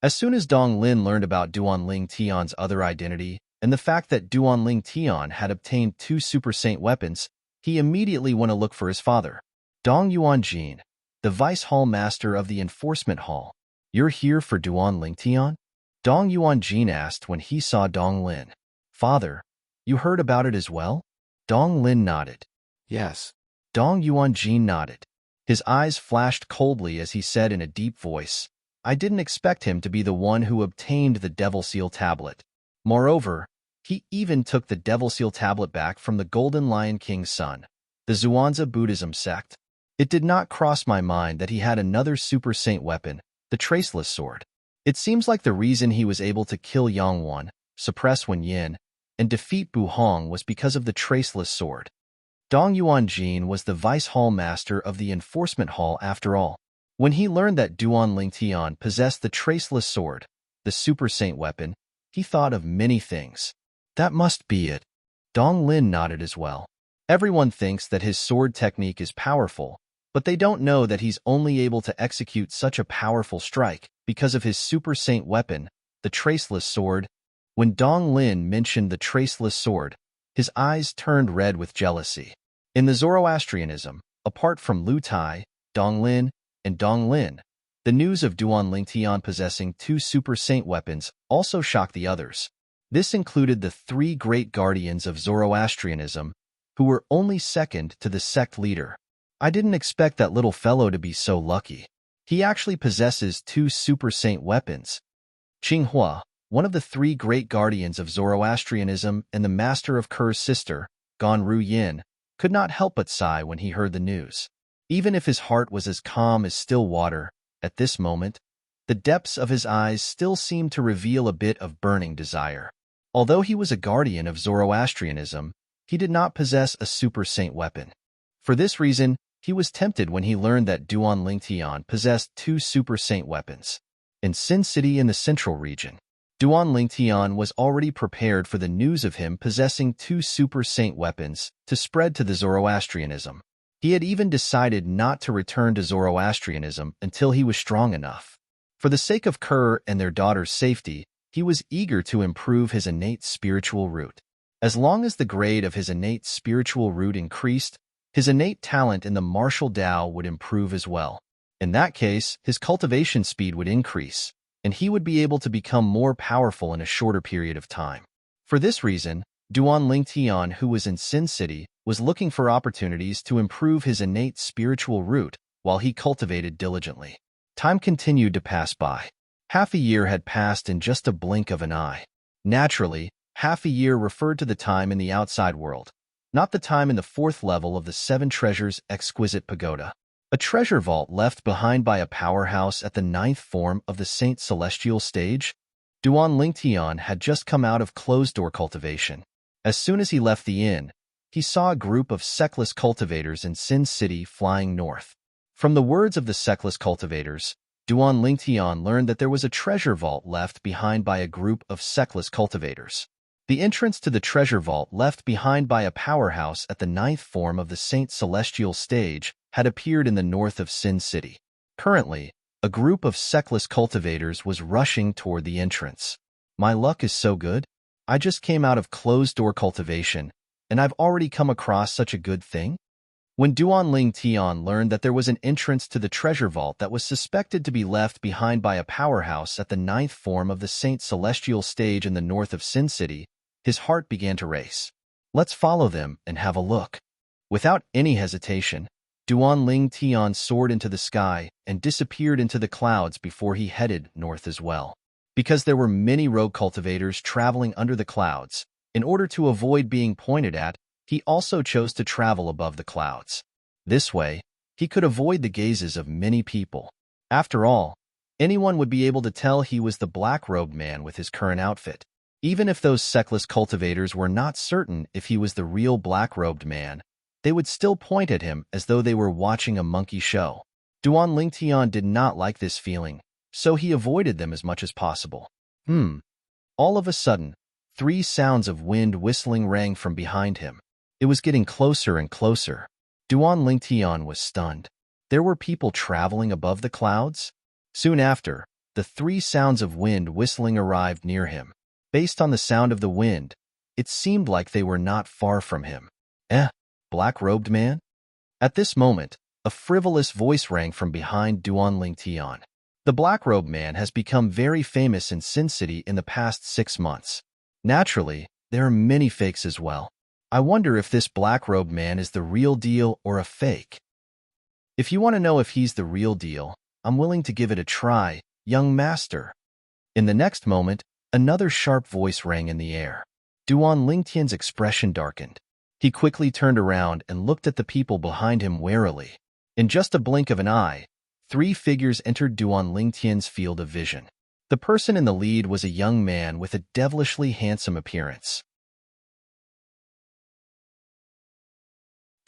As soon as Dong Lin learned about Duan Lingtian's other identity and the fact that Duan Lingtian had obtained 2 Super Saint weapons, he immediately went to look for his father. Dong Yuanjin, the Vice Hall Master of the Enforcement Hall. You're here for Duan Lingtian? Dong Yuanjin asked when he saw Dong Lin. Father, you heard about it as well? Dong Lin nodded. Yes. Dong Yuanjin nodded. His eyes flashed coldly as he said in a deep voice, I didn't expect him to be the one who obtained the Devil Seal Tablet. Moreover, he even took the Devil Seal Tablet back from the Golden Lion King's son, the Zhuangzi Buddhism sect. It did not cross my mind that he had another Super Saint weapon, the Traceless Sword. It seems like the reason he was able to kill Yang Wan, suppress Wen Yin, and defeat Bu Hong was because of the traceless sword. Dong Yuanjin was the vice hall master of the enforcement hall after all. When he learned that Duan Lingtian possessed the traceless sword, the super saint weapon, he thought of many things. That must be it. Dong Lin nodded as well. Everyone thinks that his sword technique is powerful, but they don't know that he's only able to execute such a powerful strike because of his super saint weapon, the traceless sword. When Dong Lin mentioned the traceless sword, his eyes turned red with jealousy. In the Zoroastrianism, apart from Lu Tai, Dong Lin, and Dong Lin, the news of Duan Lingtian possessing two super saint weapons also shocked the others. This included the three great guardians of Zoroastrianism, who were only second to the sect leader. I didn't expect that little fellow to be so lucky. He actually possesses two super saint weapons. Qinghua, one of the three great guardians of Zoroastrianism and the master of Ker's sister, Gan Ru Yin, could not help but sigh when he heard the news. Even if his heart was as calm as still water, at this moment, the depths of his eyes still seemed to reveal a bit of burning desire. Although he was a guardian of Zoroastrianism, he did not possess a super saint weapon. For this reason, he was tempted when he learned that Duan Lingtian possessed two super saint weapons. In Sin City in the central region, Duan Lingtian was already prepared for the news of him possessing two super saint weapons to spread to the Zoroastrianism. He had even decided not to return to Zoroastrianism until he was strong enough. For the sake of Ker and their daughter's safety, he was eager to improve his innate spiritual root. As long as the grade of his innate spiritual root increased, his innate talent in the martial Tao would improve as well. In that case, his cultivation speed would increase, and he would be able to become more powerful in a shorter period of time. For this reason, Duan Lingtian, who was in Sin City, was looking for opportunities to improve his innate spiritual root while he cultivated diligently. Time continued to pass by. Half a year had passed in just a blink of an eye. Naturally, half a year referred to the time in the outside world, not the time in the fourth level of the Seven Treasures Exquisite Pagoda. A treasure vault left behind by a powerhouse at the ninth form of the Saint Celestial stage. Duan Lingtian had just come out of closed-door cultivation. As soon as he left the inn, he saw a group of sectless cultivators in Sin City flying north. From the words of the sectless cultivators, Duan Lingtian learned that there was a treasure vault left behind by a group of sectless cultivators. The entrance to the treasure vault left behind by a powerhouse at the ninth form of the Saint Celestial stage had appeared in the north of Sin City. Currently, a group of sectless cultivators was rushing toward the entrance. My luck is so good. I just came out of closed-door cultivation, and I've already come across such a good thing. When Duan Lingtian learned that there was an entrance to the treasure vault that was suspected to be left behind by a powerhouse at the ninth form of the Saint Celestial stage in the north of Sin City, his heart began to race. Let's follow them and have a look. Without any hesitation, Duan Lingtian soared into the sky and disappeared into the clouds before he headed north as well. Because there were many rogue cultivators traveling under the clouds, in order to avoid being pointed at, he also chose to travel above the clouds. This way, he could avoid the gazes of many people. After all, anyone would be able to tell he was the black-robed man with his current outfit. Even if those sectless cultivators were not certain if he was the real black-robed man, they would still point at him as though they were watching a monkey show. Duan Lingtian did not like this feeling, so he avoided them as much as possible. All of a sudden, three sounds of wind whistling rang from behind him. It was getting closer and closer. Duan Lingtian was stunned. There were people traveling above the clouds? Soon after, the three sounds of wind whistling arrived near him. Based on the sound of the wind, it seemed like they were not far from him. Black-robed man? At this moment, a frivolous voice rang from behind Duan Lingtian. The black-robed man has become very famous in Sin City in the past 6 months. Naturally, there are many fakes as well. I wonder if this black-robed man is the real deal or a fake. If you want to know if he's the real deal, I'm willing to give it a try, young master. In the next moment, another sharp voice rang in the air. Duan Lingtian's expression darkened. He quickly turned around and looked at the people behind him warily. In just a blink of an eye, 3 figures entered Duan Lingtian's field of vision. The person in the lead was a young man with a devilishly handsome appearance.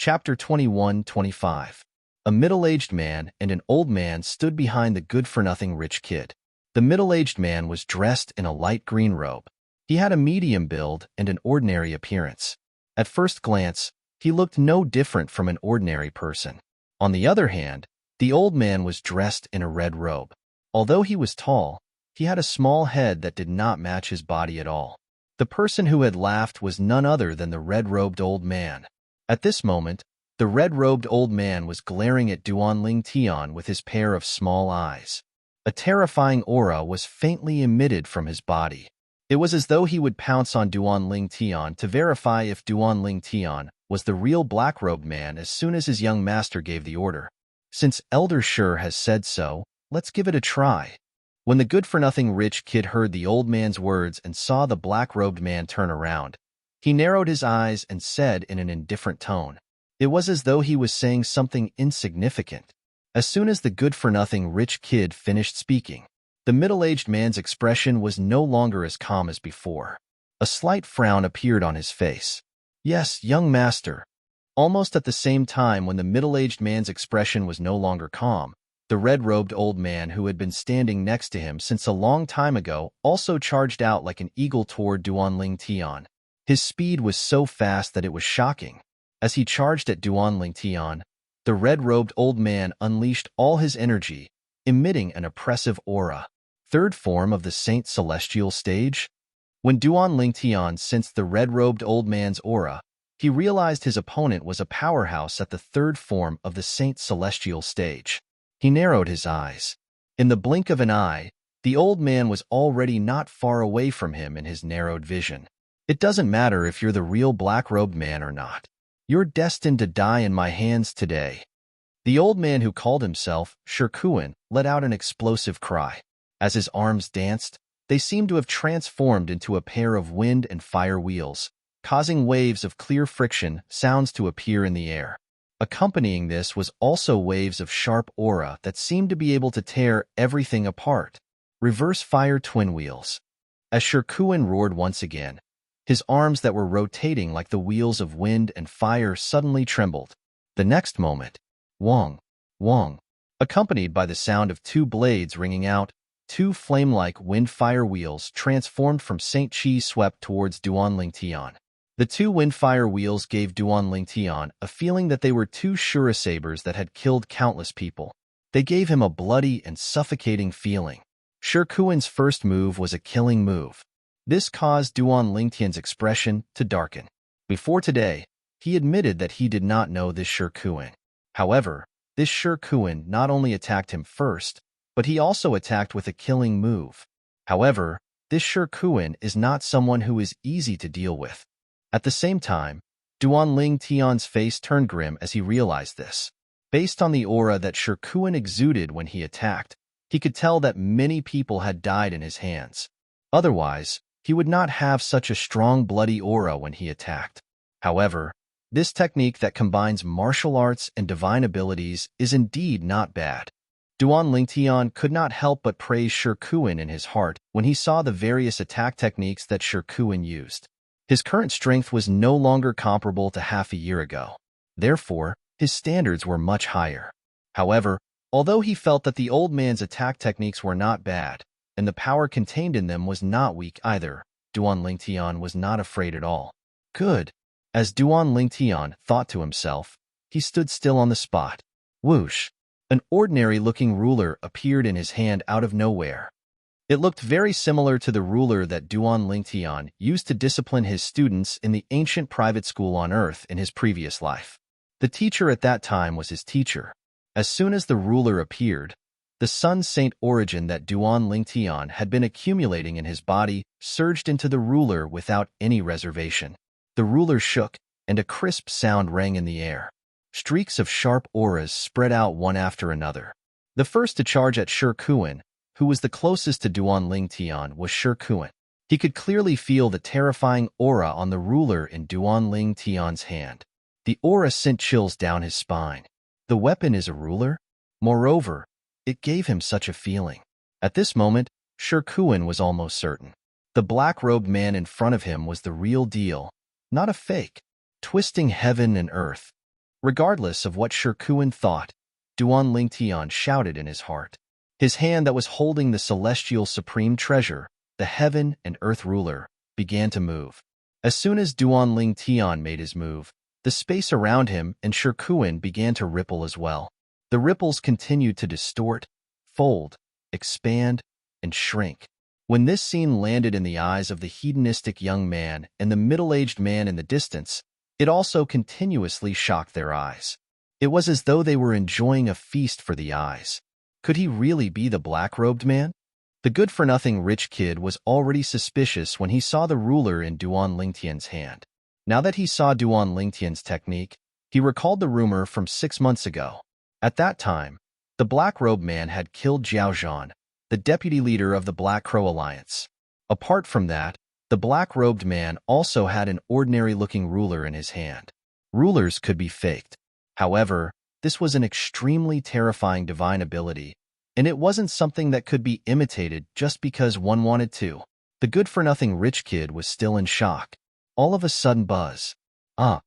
Chapter 21-25. A middle-aged man and an old man stood behind the good-for-nothing rich kid. The middle-aged man was dressed in a light green robe. He had a medium build and an ordinary appearance. At first glance, he looked no different from an ordinary person. On the other hand, the old man was dressed in a red robe. Although he was tall, he had a small head that did not match his body at all. The person who had laughed was none other than the red-robed old man. At this moment, the red-robed old man was glaring at Duanling Tian with his pair of small eyes. A terrifying aura was faintly emitted from his body. It was as though he would pounce on Duanling Tian to verify if Duanling Tian was the real black-robed man as soon as his young master gave the order. Since Elder Shur has said so, let's give it a try. When the good-for-nothing rich kid heard the old man's words and saw the black-robed man turn around, he narrowed his eyes and said in an indifferent tone. It was as though he was saying something insignificant. As soon as the good-for-nothing rich kid finished speaking, the middle-aged man's expression was no longer as calm as before. A slight frown appeared on his face. Yes, young master. Almost at the same time when the middle-aged man's expression was no longer calm, the red-robed old man who had been standing next to him since a long time ago also charged out like an eagle toward Duanling Tian. His speed was so fast that it was shocking. As he charged at Duanling Tian, the red-robed old man unleashed all his energy, emitting an oppressive aura. Third form of the Saint Celestial stage? When Duanling Tian sensed the red-robed old man's aura, he realized his opponent was a powerhouse at the third form of the Saint Celestial stage. He narrowed his eyes. In the blink of an eye, the old man was already not far away from him in his narrowed vision. It doesn't matter if you're the real black-robed man or not. You're destined to die in my hands today. The old man who called himself Shirkuan let out an explosive cry. As his arms danced, they seemed to have transformed into a pair of wind and fire wheels, causing waves of clear friction sounds to appear in the air. Accompanying this was also waves of sharp aura that seemed to be able to tear everything apart. Reverse fire twin wheels. As Shirkuan roared once again, his arms that were rotating like the wheels of wind and fire suddenly trembled. The next moment, Wong, Wong, accompanied by the sound of two blades ringing out, two flame-like wind-fire wheels transformed from St. Chi swept towards Duanling Tian. The two wind-fire wheels gave Duanling Tian a feeling that they were two Shurasabers that had killed countless people. They gave him a bloody and suffocating feeling. Shirkuan's first move was a killing move. This caused Duanling Tian's expression to darken. Before today, he admitted that he did not know this Shirkuan. However, this Shirkuan not only attacked him first, but he also attacked with a killing move. However, this Shirkuan is not someone who is easy to deal with. At the same time, Duanling Tian's face turned grim as he realized this. Based on the aura that Shirkuan exuded when he attacked, he could tell that many people had died in his hands. Otherwise, he would not have such a strong bloody aura when he attacked. However, this technique that combines martial arts and divine abilities is indeed not bad. Duanling Tian could not help but praise Shirkuan in his heart when he saw the various attack techniques that Shirkuan used. His current strength was no longer comparable to half a year ago. Therefore, his standards were much higher. However, although he felt that the old man's attack techniques were not bad, and the power contained in them was not weak either, Duanling Tian was not afraid at all. Good. As Duanling Tian thought to himself, he stood still on the spot. Whoosh! An ordinary-looking ruler appeared in his hand out of nowhere. It looked very similar to the ruler that Duanling Tian used to discipline his students in the ancient private school on Earth in his previous life. The teacher at that time was his teacher. As soon as the ruler appeared, the Sun Saint origin that Duanling Tian had been accumulating in his body surged into the ruler without any reservation. The ruler shook, and a crisp sound rang in the air. Streaks of sharp auras spread out one after another. The first to charge at Shirkuan, who was the closest to Duanling Tian, was Shirkuan. He could clearly feel the terrifying aura on the ruler in Duanling Tian's hand. The aura sent chills down his spine. The weapon is a ruler? Moreover, it gave him such a feeling. At this moment, Shirkuan was almost certain. The black-robed man in front of him was the real deal, not a fake. Twisting heaven and earth. Regardless of what Shirkuan thought, Duan Lingtian shouted in his heart. His hand that was holding the celestial supreme treasure, the heaven and earth ruler, began to move. As soon as Duan Lingtian made his move, the space around him and Shirkuan began to ripple as well. The ripples continued to distort, fold, expand, and shrink. When this scene landed in the eyes of the hedonistic young man and the middle-aged man in the distance, it also continuously shocked their eyes. It was as though they were enjoying a feast for the eyes. Could he really be the black-robed man? The good-for-nothing rich kid was already suspicious when he saw the ruler in Duan Lingtian's hand. Now that he saw Duan Lingtian's technique, he recalled the rumor from 6 months ago. At that time, the black-robed man had killed Jiao Zhan, the deputy leader of the Black Crow Alliance. Apart from that, the black-robed man also had an ordinary-looking ruler in his hand. Rulers could be faked. However, this was an extremely terrifying divine ability, and it wasn't something that could be imitated just because one wanted to. The good-for-nothing rich kid was still in shock. All of a sudden buzz. The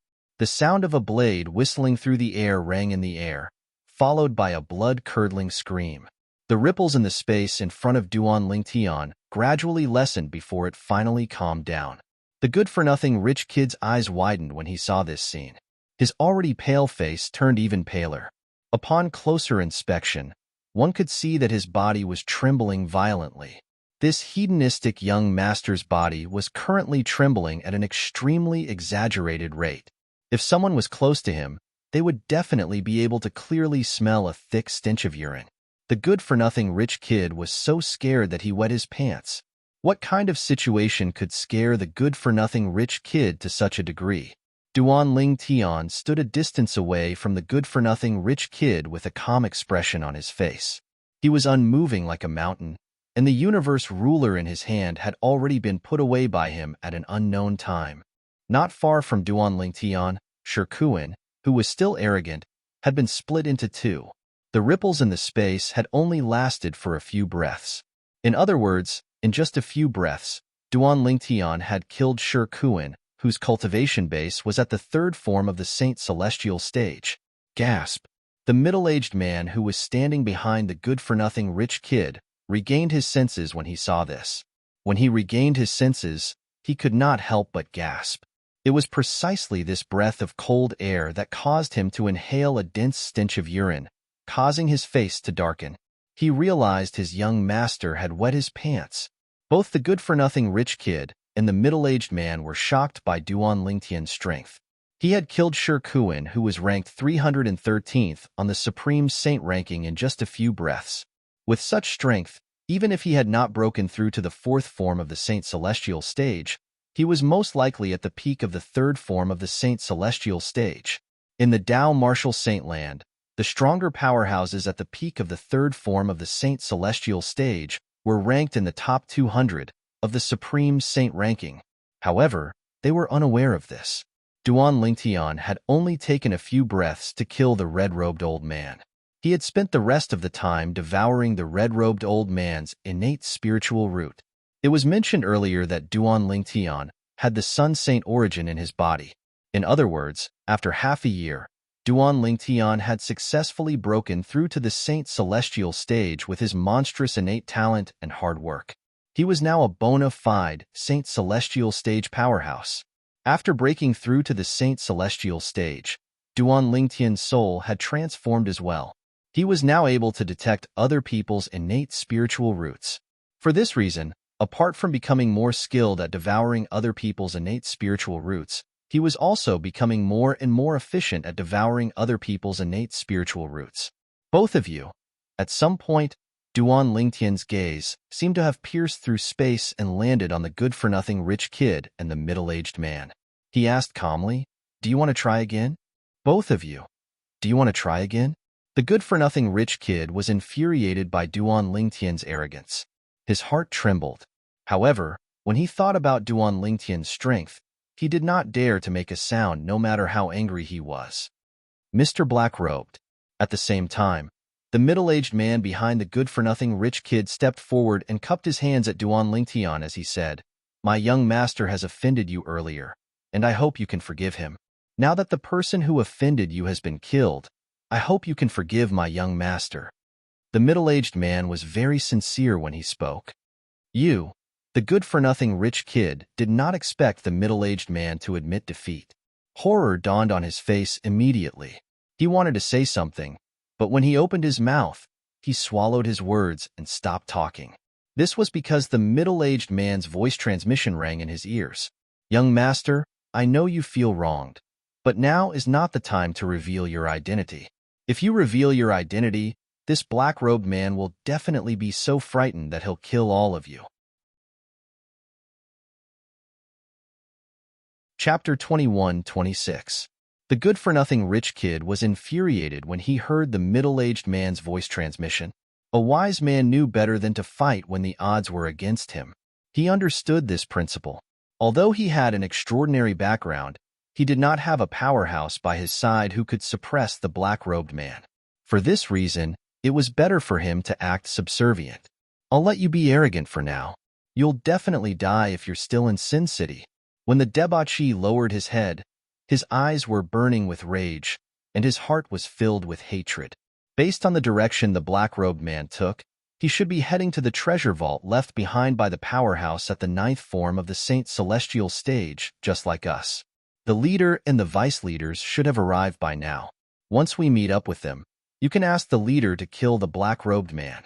sound of a blade whistling through the air rang in the air, followed by a blood-curdling scream. The ripples in the space in front of Duan Lingtian gradually lessened before it finally calmed down. The good-for-nothing rich kid's eyes widened when he saw this scene. His already pale face turned even paler. Upon closer inspection, one could see that his body was trembling violently. This hedonistic young master's body was currently trembling at an extremely exaggerated rate. If someone was close to him, they would definitely be able to clearly smell a thick stench of urine. The good-for-nothing rich kid was so scared that he wet his pants. What kind of situation could scare the good-for-nothing rich kid to such a degree? Duan Lingtian stood a distance away from the good-for-nothing rich kid with a calm expression on his face. He was unmoving like a mountain, and the universe ruler in his hand had already been put away by him at an unknown time. Not far from Duan Lingtian, Shirkuan, who was still arrogant, had been split into two. The ripples in the space had only lasted for a few breaths. In other words, in just a few breaths, Duan Lingtian had killed Shirkuan, whose cultivation base was at the third form of the Saint Celestial stage. Gasp! The middle-aged man who was standing behind the good-for-nothing rich kid regained his senses when he saw this. When he regained his senses, he could not help but gasp. It was precisely this breath of cold air that caused him to inhale a dense stench of urine, causing his face to darken. He realized his young master had wet his pants. Both the good-for-nothing rich kid and the middle-aged man were shocked by Duan Lingtian's strength. He had killed Shirkuan, who was ranked 313th on the Supreme Saint ranking in just a few breaths. With such strength, even if he had not broken through to the fourth form of the Saint Celestial stage, he was most likely at the peak of the third form of the Saint Celestial stage. In the Tao Martial Saint Land, the stronger powerhouses at the peak of the third form of the Saint Celestial stage were ranked in the top 200 of the Supreme Saint ranking. However, they were unaware of this. Duan Lingtian had only taken a few breaths to kill the red-robed old man. He had spent the rest of the time devouring the red-robed old man's innate spiritual root. It was mentioned earlier that Duan Lingtian had the Sun Saint origin in his body. In other words, after half a year, Duan Lingtian had successfully broken through to the Saint Celestial stage with his monstrous innate talent and hard work. He was now a bona fide Saint Celestial stage powerhouse. After breaking through to the Saint Celestial stage, Duan Lingtian's soul had transformed as well. He was now able to detect other people's innate spiritual roots. For this reason, apart from becoming more skilled at devouring other people's innate spiritual roots, he was also becoming more and more efficient at devouring other people's innate spiritual roots. Both of you. At some point, Duan Lingtian's gaze seemed to have pierced through space and landed on the good-for-nothing rich kid and the middle-aged man. He asked calmly, "Do you want to try again?" "Both of you. Do you want to try again?" The good-for-nothing rich kid was infuriated by Duan Lingtian's arrogance. His heart trembled. However, when he thought about Duan Lingtian's strength, he did not dare to make a sound no matter how angry he was. Mr. Black-robed. At the same time, the middle-aged man behind the good-for-nothing rich kid stepped forward and cupped his hands at Duan Lingtian as he said, "My young master has offended you earlier, and I hope you can forgive him." Now that the person who offended you has been killed, I hope you can forgive my young master." The middle-aged man was very sincere when he spoke. You, the good-for-nothing rich kid, did not expect the middle-aged man to admit defeat. Horror dawned on his face immediately. He wanted to say something, but when he opened his mouth, he swallowed his words and stopped talking. This was because the middle-aged man's voice transmission rang in his ears. "Young master, I know you feel wronged, but now is not the time to reveal your identity. If you reveal your identity, this black-robed man will definitely be so frightened that he'll kill all of you." Chapter 21-26. The good-for-nothing rich kid was infuriated when he heard the middle-aged man's voice transmission. A wise man knew better than to fight when the odds were against him. He understood this principle. Although he had an extraordinary background, he did not have a powerhouse by his side who could suppress the black-robed man. For this reason, it was better for him to act subservient. "I'll let you be arrogant for now. You'll definitely die if you're still in Sin City." When the debauchee lowered his head, his eyes were burning with rage, and his heart was filled with hatred. Based on the direction the black-robed man took, he should be heading to the treasure vault left behind by the powerhouse at the 9th form of the Saint Celestial stage, just like us. The leader and the vice-leaders should have arrived by now. Once we meet up with them, you can ask the leader to kill the black-robed man.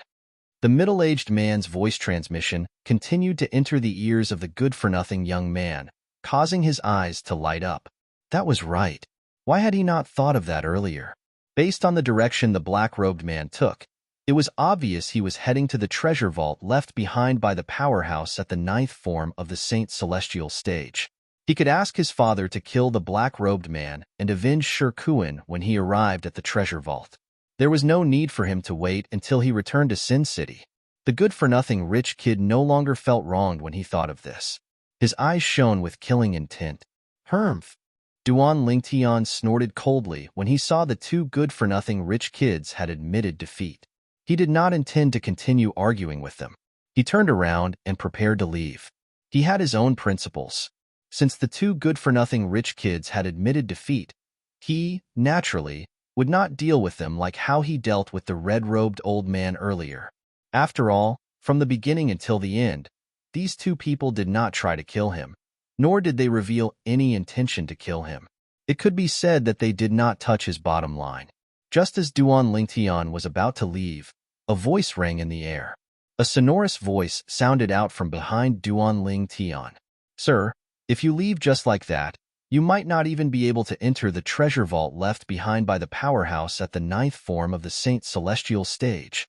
The middle-aged man's voice transmission continued to enter the ears of the good-for-nothing young man, causing his eyes to light up. That was right. Why had he not thought of that earlier? Based on the direction the black-robed man took, it was obvious he was heading to the treasure vault left behind by the powerhouse at the 9th form of the Saint Celestial stage. He could ask his father to kill the black-robed man and avenge Shirkuin when he arrived at the treasure vault. There was no need for him to wait until he returned to Sin City. The good-for-nothing rich kid no longer felt wronged when he thought of this. His eyes shone with killing intent. "Humph!" Duan Lingtian snorted coldly when he saw the two good-for-nothing rich kids had admitted defeat. He did not intend to continue arguing with them. He turned around and prepared to leave. He had his own principles. Since the two good-for-nothing rich kids had admitted defeat, he, naturally, would not deal with them like how he dealt with the red-robed old man earlier. After all, from the beginning until the end, these two people did not try to kill him, nor did they reveal any intention to kill him. It could be said that they did not touch his bottom line. Just as Duan Lingtian was about to leave, a voice rang in the air. A sonorous voice sounded out from behind Duan Lingtian. "Sir, if you leave just like that, you might not even be able to enter the treasure vault left behind by the powerhouse at the 9th form of the Saint Celestial stage."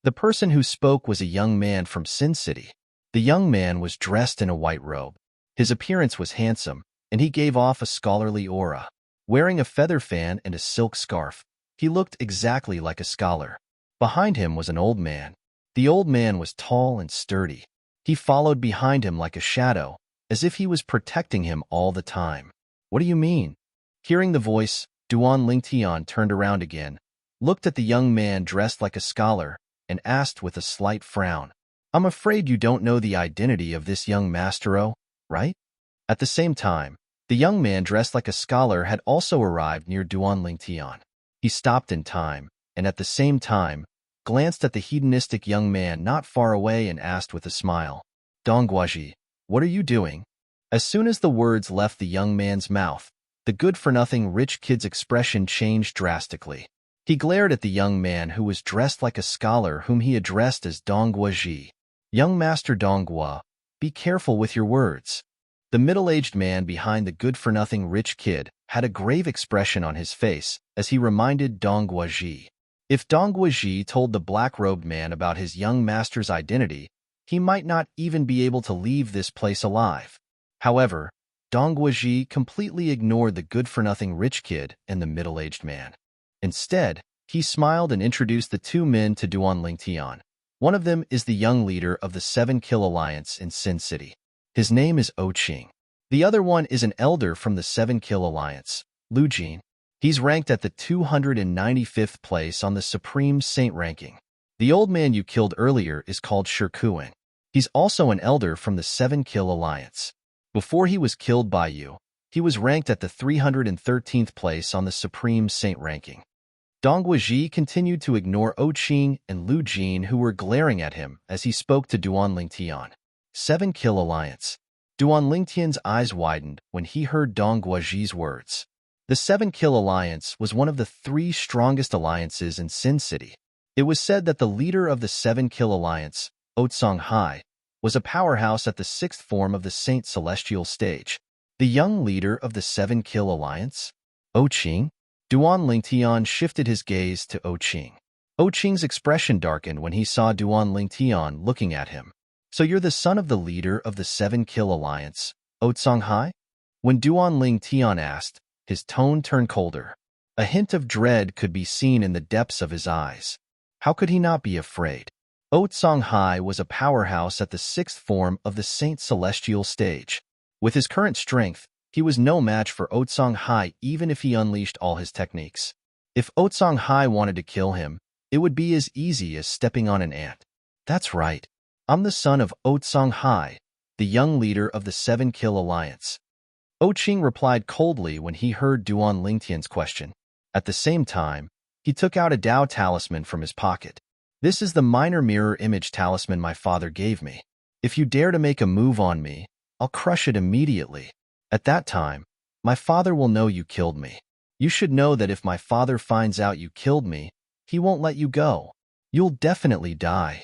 The person who spoke was a young man from Sin City. The young man was dressed in a white robe. His appearance was handsome, and he gave off a scholarly aura. Wearing a feather fan and a silk scarf, he looked exactly like a scholar. Behind him was an old man. The old man was tall and sturdy. He followed behind him like a shadow, as if he was protecting him all the time. "What do you mean?" Hearing the voice, Duan Lingtian turned around again, looked at the young man dressed like a scholar, and asked with a slight frown, "I'm afraid you don't know the identity of this young mastero, right?" At the same time, the young man dressed like a scholar had also arrived near Duan Lingtian. He stopped in time, and at the same time, glanced at the hedonistic young man not far away and asked with a smile, "Dongguaji, what are you doing?" As soon as the words left the young man's mouth, the good-for-nothing rich kid's expression changed drastically. He glared at the young man who was dressed like a scholar whom he addressed as Dongguaji. "Young Master Donghua, be careful with your words." The middle-aged man behind the good-for-nothing rich kid had a grave expression on his face as he reminded Dongguaji. If Dongguaji told the black-robed man about his young master's identity, he might not even be able to leave this place alive. However, Dongguaji completely ignored the good-for-nothing rich kid and the middle-aged man. Instead, he smiled and introduced the two men to Duan Lingtian. One of them is the young leader of the 7 Kill Alliance in Sin City. His name is Oching. The other one is an elder from the 7 Kill Alliance, Lu Jin. He's ranked at the 295th place on the Supreme Saint ranking. The old man you killed earlier is called Shirkuin. He's also an elder from the 7 Kill Alliance. Before he was killed by you, He was ranked at the 313th place on the Supreme Saint ranking. Dong Guizhi continued to ignore Qing and Lu Jin, who were glaring at him as he spoke to Duan Lingtian. 7 Kill Alliance. Duan Lingtian's eyes widened when he heard Dong Guizhi's words. The 7 Kill Alliance was one of the 3 strongest alliances in Sin City. It was said that the leader of the 7 Kill Alliance, Otsong Hai, was a powerhouse at the 6th form of the Saint Celestial stage. The young leader of the 7 Kill Alliance? Qing? Duan Lingtian shifted his gaze to Qing. Qing's expression darkened when he saw Duan Lingtian looking at him. So you're the son of the leader of the 7 Kill Alliance, Otsong Hai? When Duan Lingtian asked, his tone turned colder. A hint of dread could be seen in the depths of his eyes. How could he not be afraid? Otsong Hai was a powerhouse at the 6th form of the Saint Celestial stage. With his current strength, he was no match for Otsong Hai even if he unleashed all his techniques. If Otsong Hai wanted to kill him, it would be as easy as stepping on an ant. That's right. I'm the son of Otsong Hai, the young leader of the 7 Kill Alliance. Qing replied coldly when he heard Duan Lingtian's question. At the same time, he took out a Dao talisman from his pocket. This is the minor mirror image talisman my father gave me. If you dare to make a move on me, I'll crush it immediately. At that time, my father will know you killed me. You should know that if my father finds out you killed me, he won't let you go. You'll definitely die.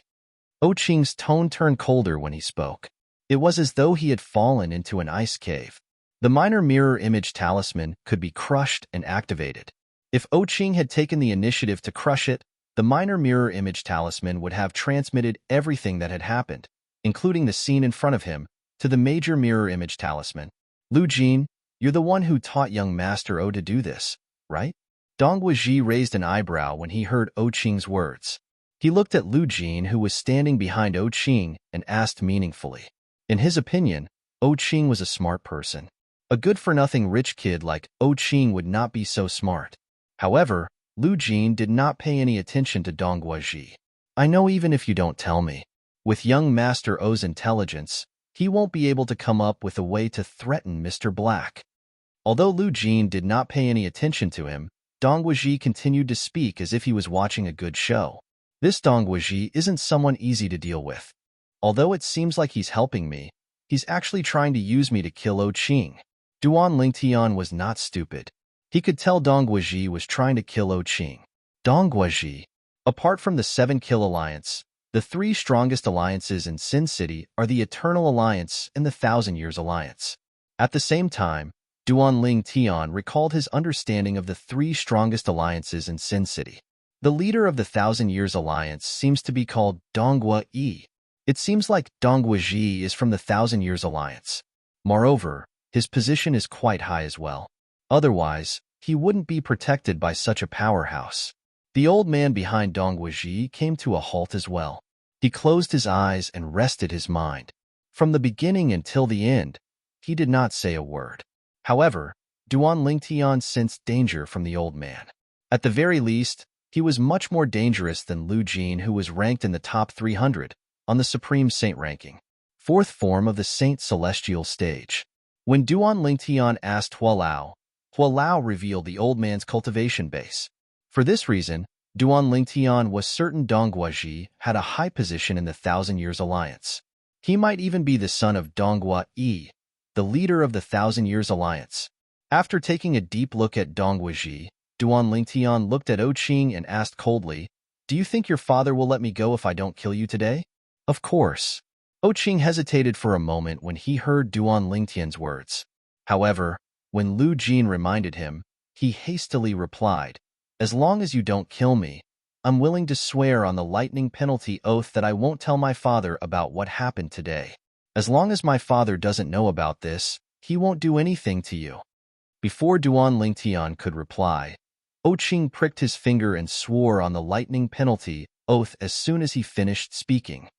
Qing's tone turned colder when he spoke. It was as though he had fallen into an ice cave. The minor mirror image talisman could be crushed and activated. If Qing had taken the initiative to crush it, the minor mirror image talisman would have transmitted everything that had happened, including the scene in front of him, to the major mirror image talisman. Lu Jin, you're the one who taught young Master O to do this, right? Dong Guizhi raised an eyebrow when he heard Qing's words. He looked at Lu Jin, who was standing behind Qing, and asked meaningfully. In his opinion, Qing was a smart person. A good-for-nothing rich kid like Qing would not be so smart. However, Lu Jin did not pay any attention to Dong Guizhi. I know even if you don't tell me. With young Master O's intelligence, he won't be able to come up with a way to threaten Mr. Black. Although Lu Jin did not pay any attention to him, Dong Guizhi continued to speak as if he was watching a good show. This Dong Guizhi isn't someone easy to deal with. Although it seems like he's helping me, he's actually trying to use me to kill Qing. Duan Lingtian was not stupid. He could tell Dong Guizhi was trying to kill Qing. Dong Guizhi. Apart from the 7 Kill Alliance, the 3 strongest alliances in Sin City are the Eternal Alliance and the 1,000 Years Alliance. At the same time, Duan Lingtian recalled his understanding of the 3 strongest alliances in Sin City. The leader of the 1,000 Years Alliance seems to be called Dong Guizhi. It seems like Dong Guizhi is from the 1,000 Years Alliance. Moreover, his position is quite high as well. Otherwise, he wouldn't be protected by such a powerhouse. The old man behind Dong Guizhi came to a halt as well. He closed his eyes and rested his mind. From the beginning until the end, he did not say a word. However, Duan Lingtian sensed danger from the old man. At the very least, he was much more dangerous than Lu Jin, who was ranked in the top 300 on the Supreme Saint ranking. 4th form of the Saint Celestial stage. When Duan Lingtian asked Hua Lao revealed the old man's cultivation base. For this reason, Duan Lingtian was certain Dong Guizhi had a high position in the 1,000 Years Alliance. He might even be the son of Dong Guizhi, the leader of the 1,000 Years Alliance. After taking a deep look at Dong Guizhi, Duan Lingtian looked at Qing and asked coldly, "Do you think your father will let me go if I don't kill you today?" Of course. Qing hesitated for a moment when he heard Duan Lingtian's words. However, when Lu Jin reminded him, he hastily replied, "As long as you don't kill me, I'm willing to swear on the lightning penalty oath that I won't tell my father about what happened today. As long as my father doesn't know about this, he won't do anything to you." Before Duan Lingtian could reply, Qing pricked his finger and swore on the lightning penalty oath as soon as he finished speaking.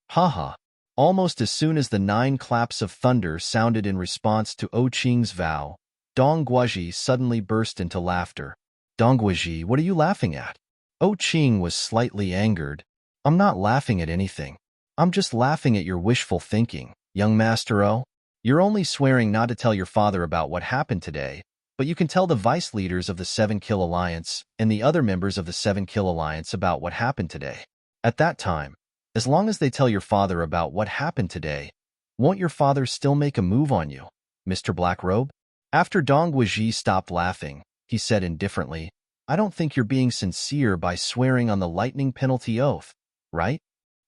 Haha. Almost as soon as the 9 claps of thunder sounded in response to Qing's vow, Dong Guizhi suddenly burst into laughter. Dong Guizhi, what are you laughing at? Qing was slightly angered. I'm not laughing at anything. I'm just laughing at your wishful thinking, young Master O. You're only swearing not to tell your father about what happened today, but you can tell the vice leaders of the Seven Kill Alliance and the other members of the Seven Kill Alliance about what happened today. At that time, as long as they tell your father about what happened today, won't your father still make a move on you, Mr. Blackrobe? After Dong Guizhi stopped laughing, he said indifferently, I don't think you're being sincere by swearing on the lightning penalty oath, right?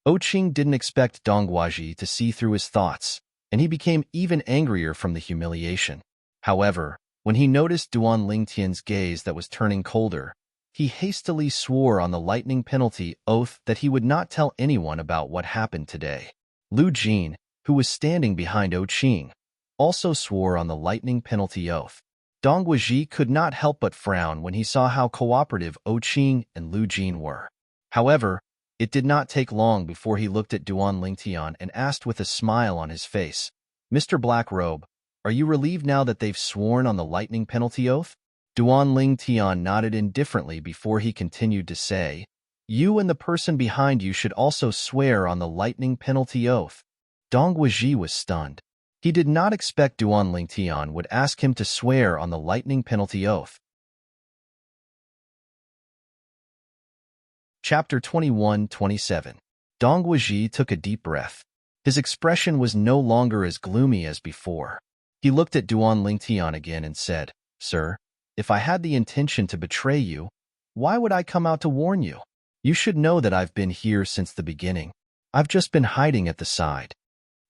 Qing didn't expect Dong Guizhi to see through his thoughts, and he became even angrier from the humiliation. However, when he noticed Duan Lingtian's gaze that was turning colder, he hastily swore on the lightning penalty oath that he would not tell anyone about what happened today. Lu Jin, who was standing behind Qing, also swore on the lightning penalty oath. Dong Guizhi could not help but frown when he saw how cooperative Qing and Lu Jin were. However, it did not take long before he looked at Duan Lingtian and asked with a smile on his face, Mr. Blackrobe, are you relieved now that they've sworn on the lightning penalty oath? Duan Lingtian nodded indifferently before he continued to say, you and the person behind you should also swear on the lightning penalty oath. Dong Guizhi was stunned. He did not expect Duan Lingtian would ask him to swear on the lightning penalty oath. Chapter 21-27. Dong Guizhi took a deep breath. His expression was no longer as gloomy as before. He looked at Duan Lingtian again and said, Sir, if I had the intention to betray you, why would I come out to warn you? You should know that I've been here since the beginning. I've just been hiding at the side.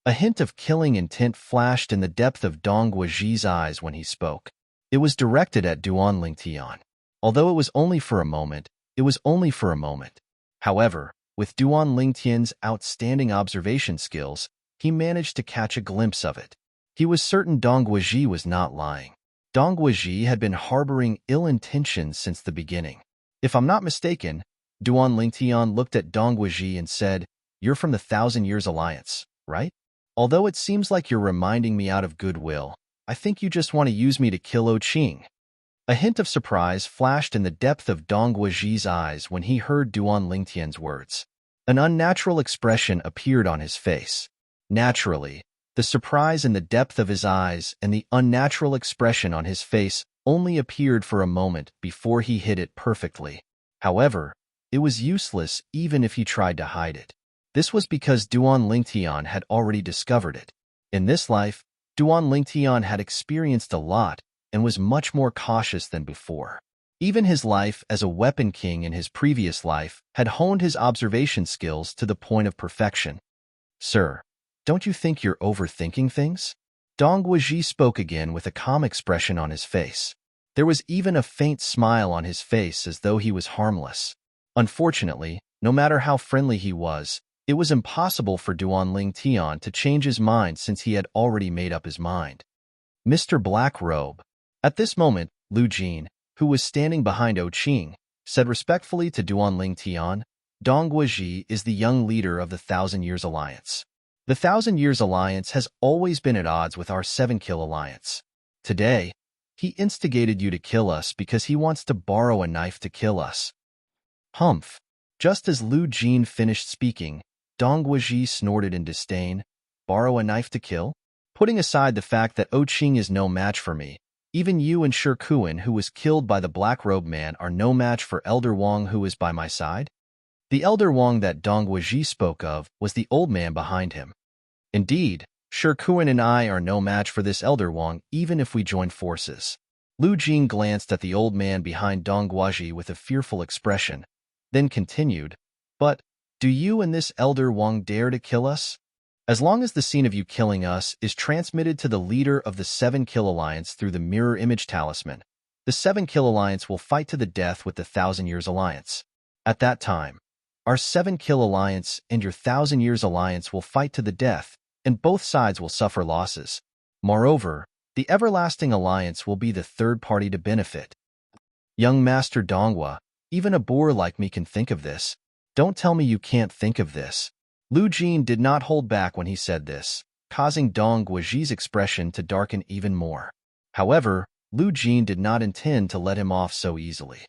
A hint of killing intent flashed in the depth of Dong Guizhi's eyes when he spoke. It was directed at Duan Lingtian. Although it was only for a moment, it was only for a moment. However, with Duan Lingtian's outstanding observation skills, he managed to catch a glimpse of it. He was certain Dong Guizhi was not lying. Dong Guizhi had been harboring ill intentions since the beginning. If I'm not mistaken, Duan Lingtian looked at Dong Guizhi and said, You're from the Thousand Years Alliance, right? Although it seems like you're reminding me out of goodwill, I think you just want to use me to kill Qing. A hint of surprise flashed in the depth of Dong Guizhi's eyes when he heard Duan Lingtian's words. An unnatural expression appeared on his face. Naturally, the surprise in the depth of his eyes and the unnatural expression on his face only appeared for a moment before he hid it perfectly. However, it was useless even if he tried to hide it. This was because Duan Lingtian had already discovered it. In this life, Duan Lingtian had experienced a lot and was much more cautious than before. Even his life as a weapon king in his previous life had honed his observation skills to the point of perfection. Sir, don't you think you're overthinking things? Dong Guizhi spoke again with a calm expression on his face. There was even a faint smile on his face as though he was harmless. Unfortunately, no matter how friendly he was, it was impossible for Duan Lingtian to change his mind since he had already made up his mind. Mr. Blackrobe. At this moment, Lu Jin, who was standing behind Qing, said respectfully to Duan Lingtian, Dong Guizhi is the young leader of the Thousand Years Alliance. The Thousand Years Alliance has always been at odds with our Seven Kill Alliance. Today, he instigated you to kill us because he wants to borrow a knife to kill us. Humph. Just as Lu Jin finished speaking, Dong Guizhi snorted in disdain. Borrow a knife to kill? Putting aside the fact that Qing is no match for me, even you and Shikuan, who was killed by the Black-Robe Man, are no match for Elder Wang, who is by my side? The Elder Wang that Dong Guizhi spoke of was the old man behind him. Indeed, Shikuan and I are no match for this Elder Wang, even if we join forces. Lu Jin glanced at the old man behind Dong Guizhi with a fearful expression, then continued, But, do you and this Elder Wang dare to kill us? As long as the scene of you killing us is transmitted to the leader of the Seven Kill Alliance through the Mirror Image Talisman, the Seven Kill Alliance will fight to the death with the Thousand Years Alliance. At that time, our Seven Kill Alliance and your Thousand Years Alliance will fight to the death, and both sides will suffer losses. Moreover, the Everlasting Alliance will be the third party to benefit. Young Master Donghua, even a boor like me can think of this. Don't tell me you can't think of this. Lu Jin did not hold back when he said this, causing Dong Guizhi's expression to darken even more. However, Lu Jin did not intend to let him off so easily.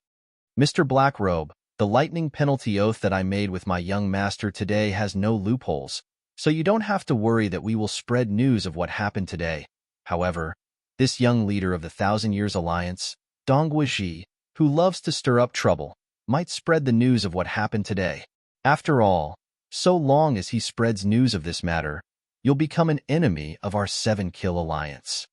Mr. Blackrobe, the lightning penalty oath that I made with my young master today has no loopholes, so you don't have to worry that we will spread news of what happened today. However, this young leader of the Thousand Years Alliance, Dong Guizhi, who loves to stir up trouble, might spread the news of what happened today. After all, so long as he spreads news of this matter, you'll become an enemy of our 7-kill alliance.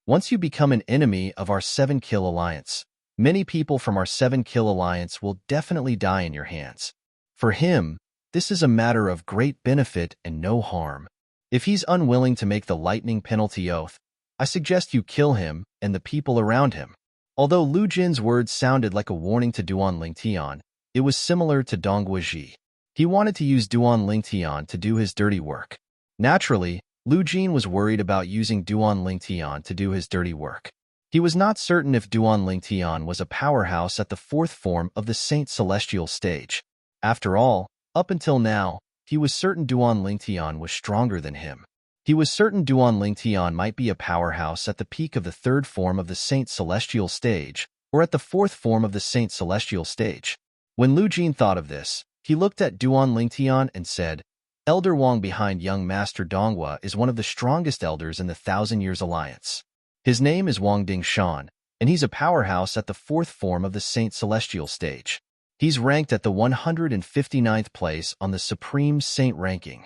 Once you become an enemy of our 7-kill alliance, many people from our 7-kill alliance will definitely die in your hands. For him, this is a matter of great benefit and no harm. If he's unwilling to make the lightning penalty oath, I suggest you kill him and the people around him. Although Lu Jin's words sounded like a warning to Duan Lingtian, it was similar to Dong Guizhi. He wanted to use Duan Lingtian to do his dirty work. Naturally, Lu Jin was worried about using Duan Lingtian to do his dirty work. He was not certain if Duan Lingtian was a powerhouse at the 4th form of the Saint Celestial stage. After all, up until now, he was certain Duan Lingtian was stronger than him. He was certain Duan Lingtian might be a powerhouse at the peak of the 3rd form of the Saint Celestial stage, or at the 4th form of the Saint Celestial stage. When Lu Jin thought of this, he looked at Duan Lingtian and said, Elder Wang behind young Master Donghua is one of the strongest elders in the Thousand Years Alliance. His name is Wang Dingshan, and he's a powerhouse at the 4th form of the Saint Celestial stage. He's ranked at the 159th place on the Supreme Saint ranking.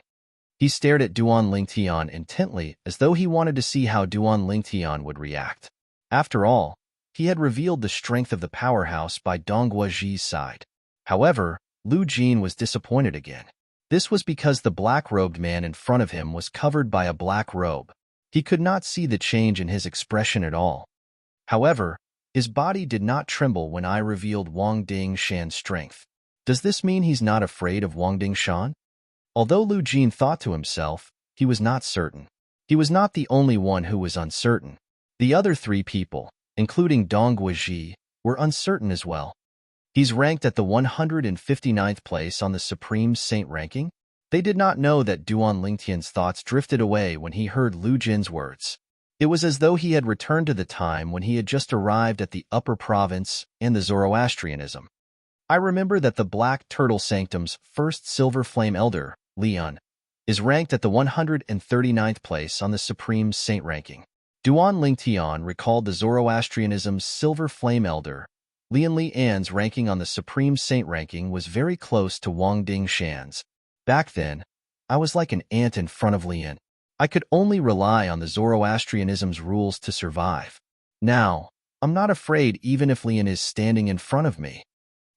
He stared at Duan Lingtian intently as though he wanted to see how Duan Lingtian would react. After all, he had revealed the strength of the powerhouse by Dong Guizhi's side. However, Lu Jin was disappointed again. This was because the black-robed man in front of him was covered by a black robe. He could not see the change in his expression at all. However, his body did not tremble when I revealed Wang Dingshan's strength. Does this mean he's not afraid of Wang Dingshan? Although Lu Jin thought to himself, he was not certain. He was not the only one who was uncertain. The other 3 people, including Dong Guizhi, were uncertain as well. He's ranked at the 159th place on the Supreme Saint ranking. They did not know that Duan Lingtian's thoughts drifted away when he heard Lu Jin's words. It was as though he had returned to the time when he had just arrived at the Upper Province and the Zoroastrianism. I remember that the Black Turtle Sanctum's first Silver Flame Elder, Leon, is ranked at the 139th place on the Supreme Saint ranking. Duan Lingtian recalled the Zoroastrianism's Silver Flame Elder, Lian Lian's ranking on the Supreme Saint ranking was very close to Wang Dingshan's. Back then, I was like an ant in front of Lian. I could only rely on the Zoroastrianism's rules to survive. Now, I'm not afraid even if Lian is standing in front of me.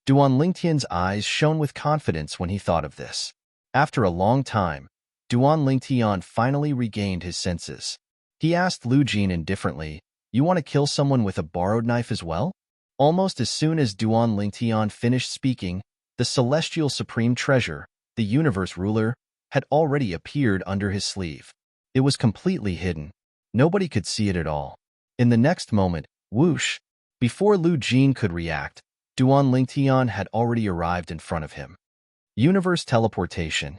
Duan Lingtian's eyes shone with confidence when he thought of this. After a long time, Duan Lingtian finally regained his senses. He asked Lu Jin indifferently, "You want to kill someone with a borrowed knife as well?" Almost as soon as Duan Lingtian finished speaking, the Celestial Supreme Treasure, the Universe Ruler, had already appeared under his sleeve. It was completely hidden. Nobody could see it at all. In the next moment, whoosh! Before Lu Jin could react, Duan Lingtian had already arrived in front of him. Universe Teleportation.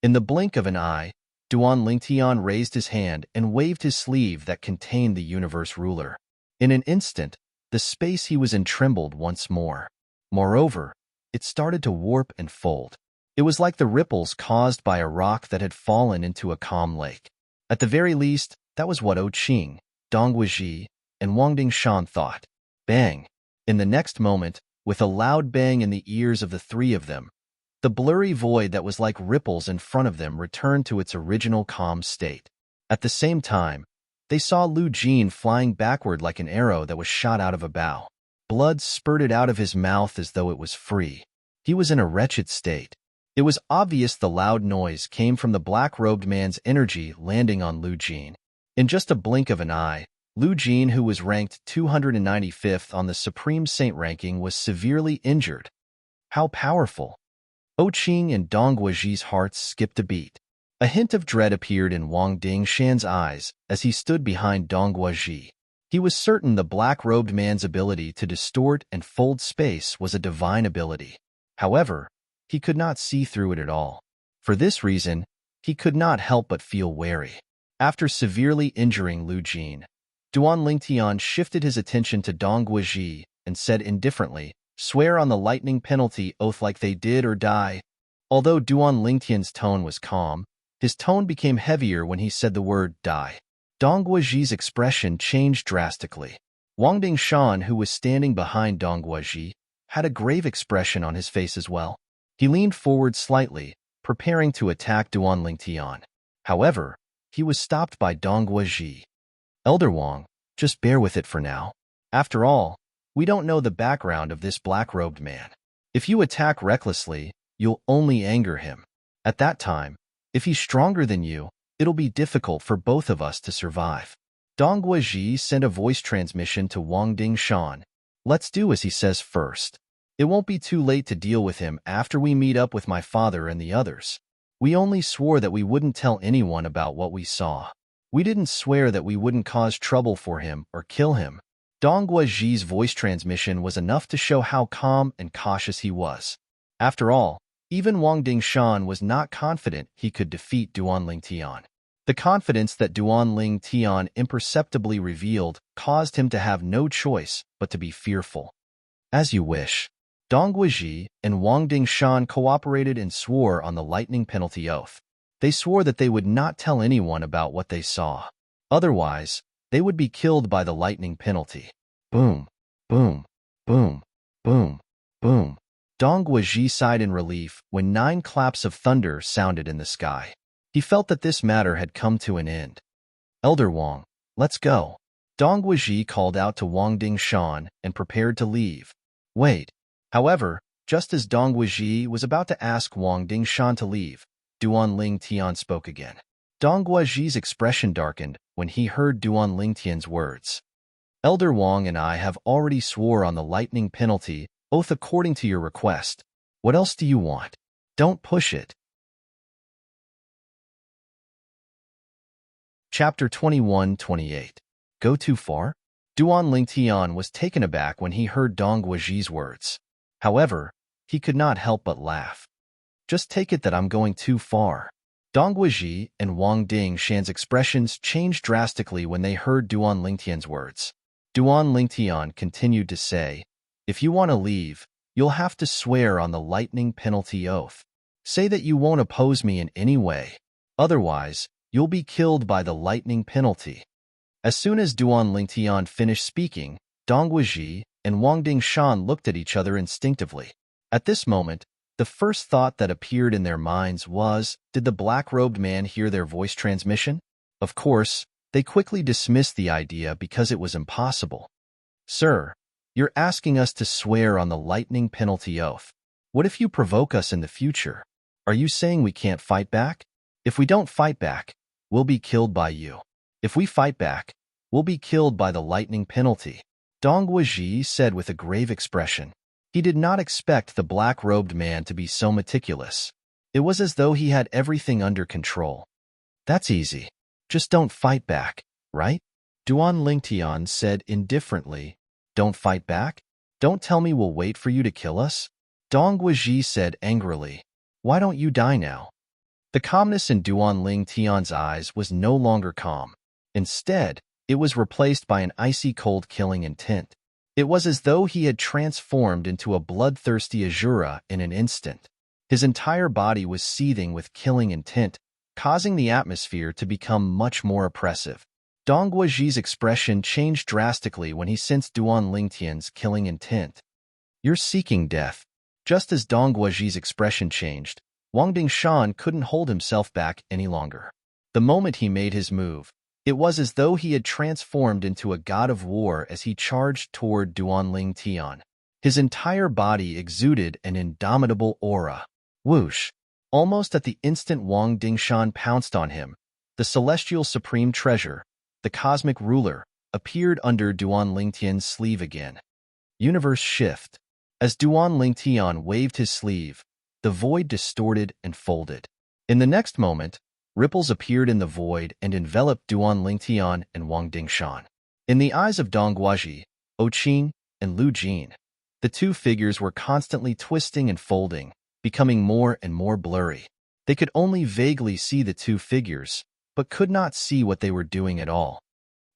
In the blink of an eye, Duan Lingtian raised his hand and waved his sleeve that contained the Universe Ruler. In an instant, the space he was in trembled once more. Moreover, it started to warp and fold. It was like the ripples caused by a rock that had fallen into a calm lake. At the very least, that was what Qing, Dong Guizhi, and Wang Dingshan thought. Bang! In the next moment, with a loud bang in the ears of the 3 of them, the blurry void that was like ripples in front of them returned to its original calm state. At the same time, they saw Lu Jin flying backward like an arrow that was shot out of a bow. Blood spurted out of his mouth as though it was free. He was in a wretched state. It was obvious the loud noise came from the black-robed man's energy landing on Lu Jin. In just a blink of an eye, Lu Jin, who was ranked 295th on the Supreme Saint ranking, was severely injured. How powerful! Qing and Dong Guizhi's hearts skipped a beat. A hint of dread appeared in Wang Dingshan's eyes as he stood behind Dong Guizhi. He was certain the black-robed man's ability to distort and fold space was a divine ability. However, he could not see through it at all. For this reason, he could not help but feel wary. After severely injuring Lu Jin, Duan Lingtian shifted his attention to Dong Guizhi and said indifferently, "Swear on the lightning penalty oath like they did or die." Although Duan Lingtian's tone was calm, His tone became heavier when he said the word die. Dong Guoji's expression changed drastically. Wang Dingshan, who was standing behind Dong Guoji, had a grave expression on his face as well. He leaned forward slightly, preparing to attack Duan Lingtian. However, he was stopped by Dong Guoji. Elder Wang, just bear with it for now. After all, we don't know the background of this black-robed man. If you attack recklessly, you'll only anger him. At that time, if he's stronger than you, it'll be difficult for both of us to survive. Dong Guoji sent a voice transmission to Wang Dingshan. Let's do as he says first. It won't be too late to deal with him after we meet up with my father and the others. We only swore that we wouldn't tell anyone about what we saw. We didn't swear that we wouldn't cause trouble for him or kill him. Dong Guoji's voice transmission was enough to show how calm and cautious he was. After all, even Wang Dingshan was not confident he could defeat Duan Lingtian. The confidence that Duan Lingtian imperceptibly revealed caused him to have no choice but to be fearful. As you wish. Dong Guoji and Wang Dingshan cooperated and swore on the lightning penalty oath. They swore that they would not tell anyone about what they saw. Otherwise, they would be killed by the lightning penalty. Boom, boom, boom, boom, boom. Dong Guoji sighed in relief when 9 claps of thunder sounded in the sky. He felt that this matter had come to an end. Elder Wang, let's go. Dong Guoji called out to Wang Dingshan and prepared to leave. Wait. However, just as Dong Guoji was about to ask Wang Dingshan to leave, Duan Lingtian spoke again. Dong Guoji's expression darkened when he heard Duan Lingtian's words. Elder Wang and I have already swore on the lightning penalty oath according to your request. What else do you want? Don't push it. Chapter 21-28. Go too far? Duan Lingtian was taken aback when he heard Dong Guoji's words. However, he could not help but laugh. Just take it that I'm going too far. Dong Guoji and Wang Dingshan's expressions changed drastically when they heard Duan Lingtian's words. Duan Lingtian continued to say, if you want to leave, you'll have to swear on the lightning penalty oath. Say that you won't oppose me in any way. Otherwise, you'll be killed by the lightning penalty. As soon as Duan Lingtian finished speaking, Dong Guoji and Wang Dingshan looked at each other instinctively. At this moment, the first thought that appeared in their minds was, did the black-robed man hear their voice transmission? Of course, they quickly dismissed the idea because it was impossible. Sir, you're asking us to swear on the lightning penalty oath. What if you provoke us in the future? Are you saying we can't fight back? If we don't fight back, we'll be killed by you. If we fight back, we'll be killed by the lightning penalty. Dong Guoji said with a grave expression. He did not expect the black-robed man to be so meticulous. It was as though he had everything under control. That's easy. Just don't fight back, right? Duan Lingtian said indifferently. Don't fight back? Don't tell me we'll wait for you to kill us? Dong Guoji said angrily. Why don't you die now? The calmness in Duan Lingtian's eyes was no longer calm. Instead, it was replaced by an icy cold killing intent. It was as though he had transformed into a bloodthirsty Azura in an instant. His entire body was seething with killing intent, causing the atmosphere to become much more oppressive. Dong Guoji's expression changed drastically when he sensed Duan Lingtian's killing intent. You're seeking death. Just as Dong Guoji's expression changed, Wang Dingshan couldn't hold himself back any longer. The moment he made his move, it was as though he had transformed into a god of war as he charged toward Duan Lingtian. His entire body exuded an indomitable aura. Whoosh! Almost at the instant Wang Dingshan pounced on him, the celestial supreme treasure, the cosmic ruler, appeared under Duan Lingtian's sleeve again. Universe shift. As Duan Lingtian waved his sleeve, the void distorted and folded. In the next moment, ripples appeared in the void and enveloped Duan Lingtian and Wang Dingshan. In the eyes of Dong Guoji, Qing, and Lu Jin, the two figures were constantly twisting and folding, becoming more and more blurry. They could only vaguely see the two figures, but could not see what they were doing at all.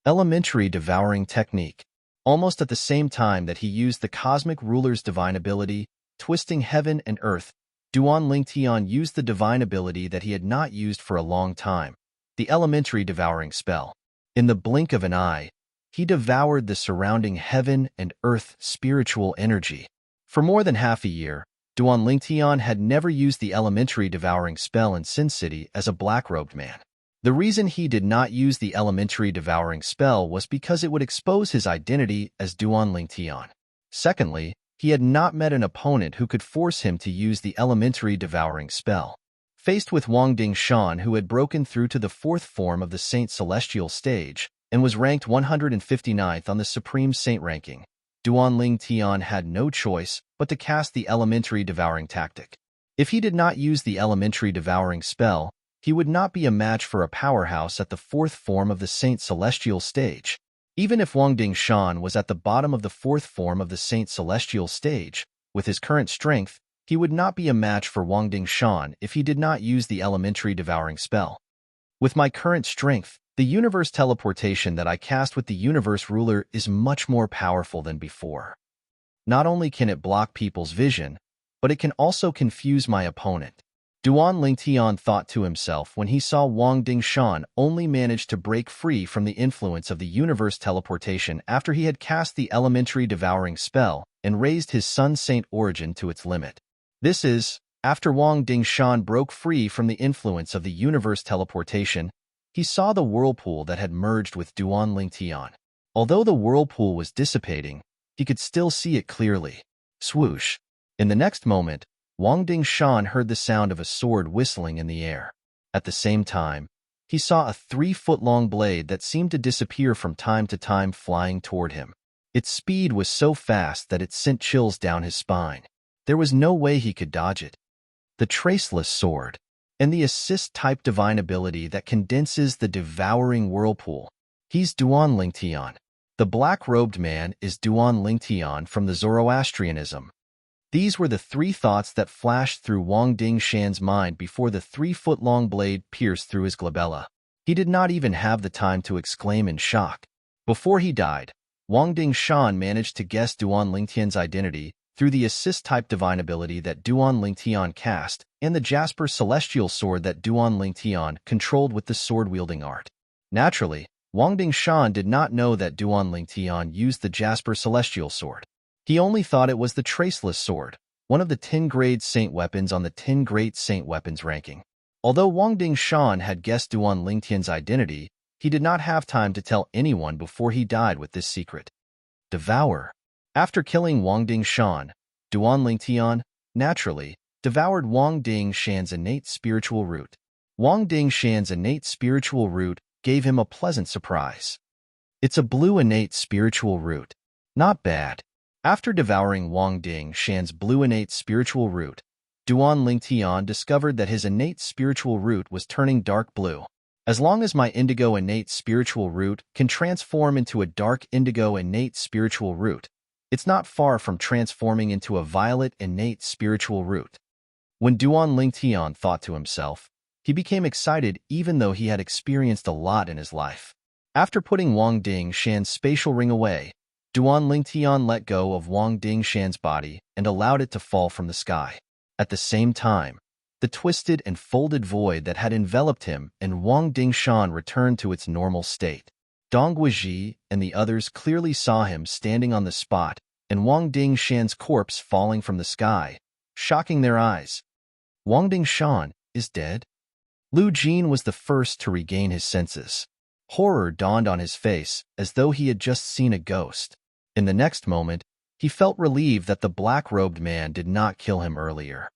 Elementary devouring technique. Almost at the same time that he used the cosmic ruler's divine ability, twisting heaven and earth, Duan Lingtian used the divine ability that he had not used for a long time, the elementary devouring spell. In the blink of an eye, he devoured the surrounding heaven and earth spiritual energy. For more than half a year, Duan Lingtian had never used the elementary devouring spell in Sin City as a black-robed man. The reason he did not use the elementary devouring spell was because it would expose his identity as Duan Lingtian. Secondly, he had not met an opponent who could force him to use the elementary devouring spell. Faced with Wang Dingshan, who had broken through to the fourth form of the Saint Celestial stage and was ranked 159th on the Supreme Saint ranking, Duan Lingtian had no choice but to cast the elementary devouring tactic. If he did not use the elementary devouring spell, he would not be a match for a powerhouse at the fourth form of the Saint Celestial stage. Even if Wang Dingshan was at the bottom of the fourth form of the Saint Celestial stage, with his current strength, he would not be a match for Wang Dingshan if he did not use the elementary devouring spell. With my current strength, the universe teleportation that I cast with the universe ruler is much more powerful than before. Not only can it block people's vision, but it can also confuse my opponent. Duan Lingtian thought to himself when he saw Wang Dingshan only manage to break free from the influence of the universe teleportation after he had cast the elementary devouring spell and raised his Sun Saint origin to its limit. This is, after Wang Dingshan broke free from the influence of the universe teleportation, he saw the whirlpool that had merged with Duan Lingtian. Although the whirlpool was dissipating, he could still see it clearly. Swoosh! In the next moment, Wang Dingshan heard the sound of a sword whistling in the air. At the same time, he saw a 3-foot-long blade that seemed to disappear from time to time flying toward him. Its speed was so fast that it sent chills down his spine. There was no way he could dodge it. The Traceless Sword, and the assist-type divine ability that condenses the devouring whirlpool. He's Duan Lingtian. The black-robed man is Duan Lingtian from the Zoroastrianism. These were the three thoughts that flashed through Wang Dingshan's mind before the 3-foot-long blade pierced through his glabella. He did not even have the time to exclaim in shock. Before he died, Wang Dingshan managed to guess Duan Lingtian's identity through the assist-type divine ability that Duan Lingtian cast and the Jasper Celestial Sword that Duan Lingtian controlled with the sword-wielding art. Naturally, Wang Dingshan did not know that Duan Lingtian used the Jasper Celestial Sword. He only thought it was the Traceless Sword, one of the 10 grade saint weapons on the 10 great saint weapons ranking. Although Wang Dingshan had guessed Duan Lingtian's identity, he did not have time to tell anyone before he died with this secret. Devour. After killing Wang Dingshan, Duan Lingtian, naturally, devoured Wang Dingshan's innate spiritual root. Wang Dingshan's innate spiritual root gave him a pleasant surprise. It's a blue innate spiritual root. Not bad. After devouring Wang Dingshan's blue innate spiritual root, Duan Lingtian discovered that his innate spiritual root was turning dark blue. As long as my indigo innate spiritual root can transform into a dark indigo innate spiritual root, it's not far from transforming into a violet innate spiritual root. When Duan Lingtian thought to himself, he became excited even though he had experienced a lot in his life. After putting Wang Dingshan's spatial ring away, Duan Lingtian let go of Wang Dingshan's body and allowed it to fall from the sky. At the same time, the twisted and folded void that had enveloped him and Wang Dingshan returned to its normal state. Dong Guizhi and the others clearly saw him standing on the spot and Wang Dingshan's corpse falling from the sky, shocking their eyes. Wang Dingshan is dead? Lu Jin was the first to regain his senses. Horror dawned on his face as though he had just seen a ghost. In the next moment, he felt relieved that the black-robed man did not kill him earlier.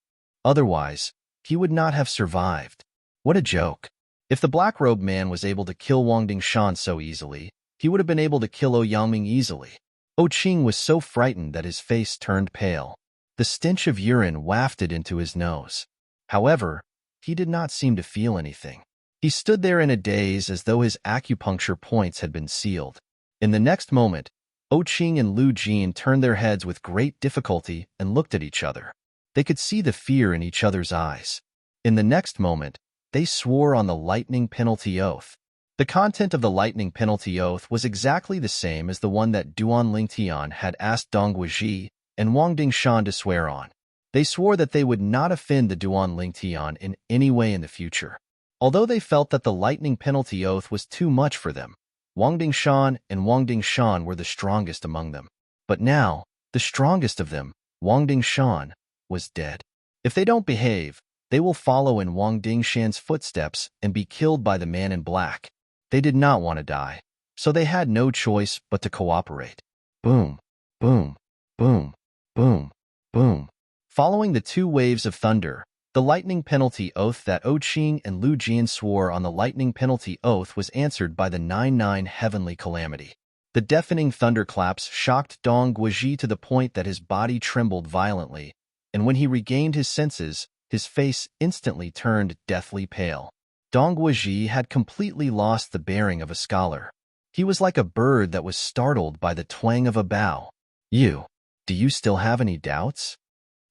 Otherwise, he would not have survived. What a joke. If the black-robed man was able to kill Wang Dingshan so easily, he would have been able to kill O Yangming easily. O Qing was so frightened that his face turned pale. The stench of urine wafted into his nose. However, he did not seem to feel anything. He stood there in a daze as though his acupuncture points had been sealed. In the next moment, O Qing and Lu Jin turned their heads with great difficulty and looked at each other. They could see the fear in each other's eyes. In the next moment, they swore on the lightning penalty oath. The content of the lightning penalty oath was exactly the same as the one that Duan Lingtian had asked Dong Guizhi and Wang Dingshan to swear on. They swore that they would not offend the Duan Lingtian in any way in the future. Although they felt that the lightning penalty oath was too much for them, Wang Dingshan and Wang Dingshan were the strongest among them. But now, the strongest of them, Wang Dingshan, was dead. If they don't behave, they will follow in Wang Dingshan's footsteps and be killed by the man in black. They did not want to die, so they had no choice but to cooperate. Boom, boom, boom, boom, boom. Following the two waves of thunder, the lightning penalty oath that Qing and Lu Jian swore on the lightning penalty oath was answered by the 9-9 heavenly calamity. The deafening thunderclaps shocked Dong Guizhi to the point that his body trembled violently, and when he regained his senses, his face instantly turned deathly pale. Dong Guizhi had completely lost the bearing of a scholar. He was like a bird that was startled by the twang of a bow. Do you still have any doubts?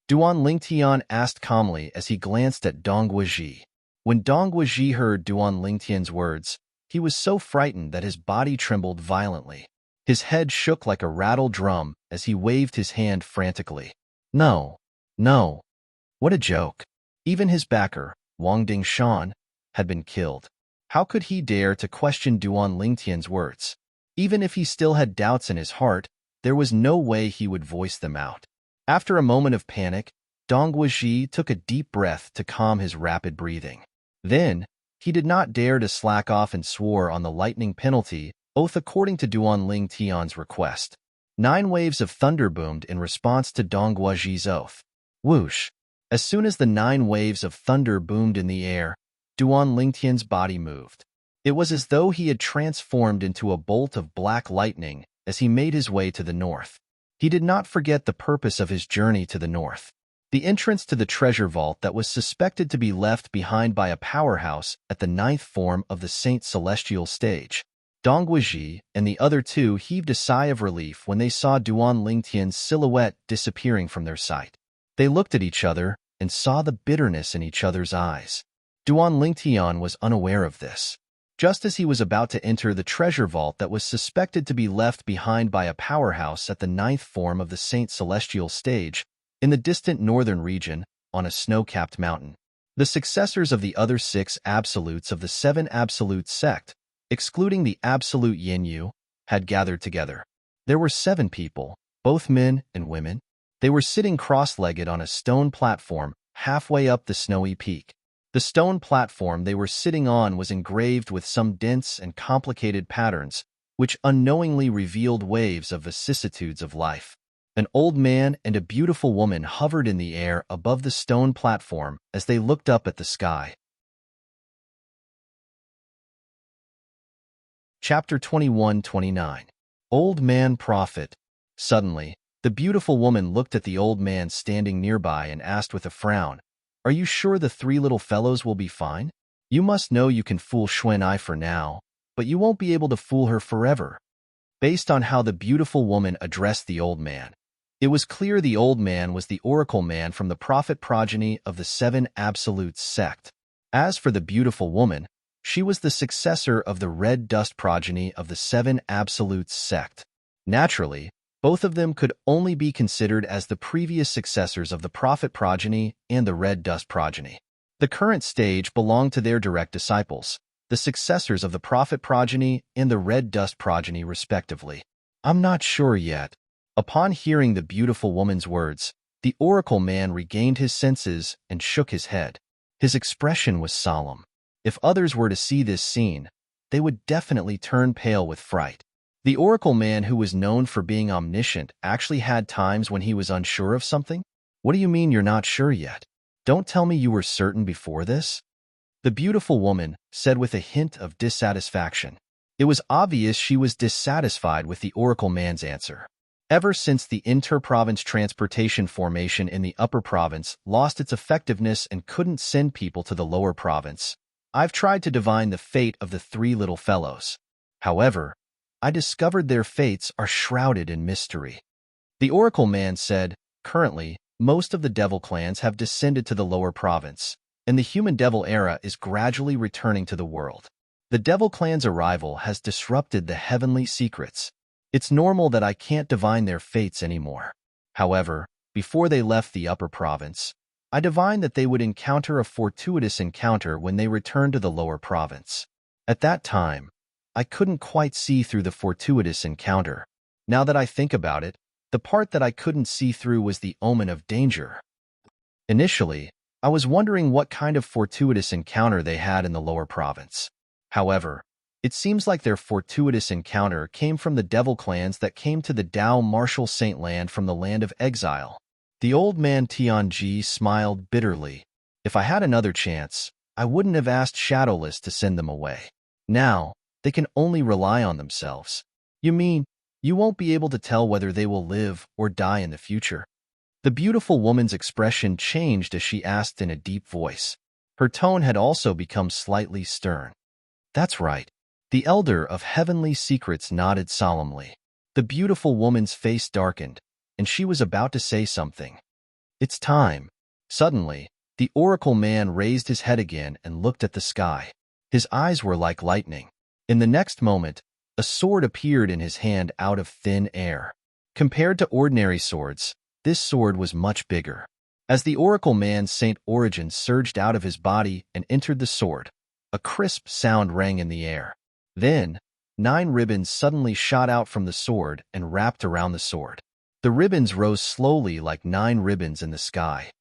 Duan Lingtian asked calmly as he glanced at Dong Guizhi. When Dong Guizhi heard Duan Lingtian's words, he was so frightened that his body trembled violently. His head shook like a rattled drum as he waved his hand frantically. No. What a joke. Even his backer, Wang Dingshan, had been killed. How could he dare to question Duan Lingtian's words? Even if he still had doubts in his heart, there was no way he would voice them out. After a moment of panic, Dong Guizhi took a deep breath to calm his rapid breathing. Then, he did not dare to slack off and swore on the lightning penalty oath according to Duan Lingtian's request. 9 waves of thunder boomed in response to Dong Guizhi's oath. Whoosh! As soon as the 9 waves of thunder boomed in the air, Duan Lingtian's body moved. It was as though he had transformed into a bolt of black lightning as he made his way to the north. He did not forget the purpose of his journey to the north. The entrance to the treasure vault that was suspected to be left behind by a powerhouse at the 9th form of the Saint Celestial stage. Dong Guizhi and the other two heaved a sigh of relief when they saw Duan Lingtian's silhouette disappearing from their sight. They looked at each other and saw the bitterness in each other's eyes. Duan Lingtian was unaware of this. Just as he was about to enter the treasure vault that was suspected to be left behind by a powerhouse at the 9th form of the Saint Celestial stage, in the distant northern region, on a snow-capped mountain, the successors of the other 6 absolutes of the 7 absolute sect, excluding the absolute Yinyu, had gathered together. There were 7 people, both men and women. They were sitting cross-legged on a stone platform halfway up the snowy peak. The stone platform they were sitting on was engraved with some dense and complicated patterns, which unknowingly revealed waves of vicissitudes of life. An old man and a beautiful woman hovered in the air above the stone platform as they looked up at the sky. Chapter 21-29. Old Man Prophet. Suddenly, the beautiful woman looked at the old man standing nearby and asked with a frown, "Are you sure the 3 little fellows will be fine? You must know you can fool Xuan for now, but you won't be able to fool her forever." Based on how the beautiful woman addressed the old man, it was clear the old man was the oracle man from the prophet progeny of the 7 Absolutes sect. As for the beautiful woman, she was the successor of the red dust progeny of the 7 Absolutes sect. Naturally, both of them could only be considered as the previous successors of the prophet progeny and the red dust progeny. The current stage belonged to their direct disciples, the successors of the prophet progeny and the red dust progeny respectively. "I'm not sure yet." Upon hearing the beautiful woman's words, the oracle man regained his senses and shook his head. His expression was solemn. If others were to see this scene, they would definitely turn pale with fright. The oracle man, who was known for being omniscient, actually had times when he was unsure of something? "What do you mean you're not sure yet? Don't tell me you were certain before this?" The beautiful woman said with a hint of dissatisfaction. It was obvious she was dissatisfied with the oracle man's answer. Ever since the inter-province transportation formation in the upper province lost its effectiveness and couldn't send people to the lower province, I've tried to divine the fate of the 3 little fellows. However, I discovered their fates are shrouded in mystery. The oracle man said, "Currently, most of the devil clans have descended to the lower province, and the human devil era is gradually returning to the world. The devil clan's arrival has disrupted the heavenly secrets. It's normal that I can't divine their fates anymore. However, Before they left the upper province, I divined that they would encounter a fortuitous encounter when they returned to the lower province. At that time, I couldn't quite see through the fortuitous encounter. Now that I think about it, the part that I couldn't see through was the omen of danger. Initially, I was wondering what kind of fortuitous encounter they had in the lower province. However, it seems like their fortuitous encounter came from the devil clans that came to the Dao Martial Saint Land from the land of exile. The old man Tianji smiled bitterly. If I had another chance, I wouldn't have asked Shadowless to send them away. Now, they can only rely on themselves. You mean, you won't be able to tell whether they will live or die in the future? The beautiful woman's expression changed as she asked in a deep voice. Her tone had also become slightly stern. That's right. The elder of heavenly secrets nodded solemnly. The beautiful woman's face darkened, and she was about to say something. It's time. Suddenly, the oracle man raised his head again and looked at the sky. His eyes were like lightning. In the next moment, a sword appeared in his hand out of thin air. Compared to ordinary swords, this sword was much bigger. As the oracle man's Saint Origin surged out of his body and entered the sword, a crisp sound rang in the air. Then, 9 ribbons suddenly shot out from the sword and wrapped around the sword. The ribbons rose slowly like 9 ribbons in the sky.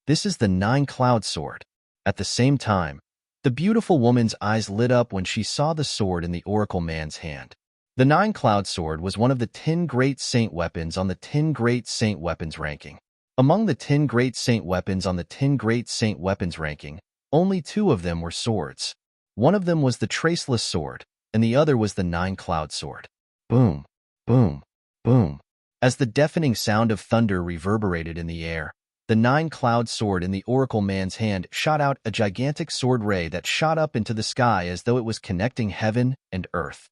This is the 9-cloud sword. At the same time, the beautiful woman's eyes lit up when she saw the sword in the oracle man's hand. The 9-cloud sword was one of the 10 great saint weapons on the 10 great saint weapons ranking. Among the 10 great saint weapons on the 10 great saint weapons ranking, only 2 of them were swords. One of them was the traceless sword, and the other was the 9-cloud sword. Boom, boom, boom. As the deafening sound of thunder reverberated in the air, the 9-cloud sword in the oracle man's hand shot out a gigantic sword ray that shot up into the sky as though it was connecting heaven and earth.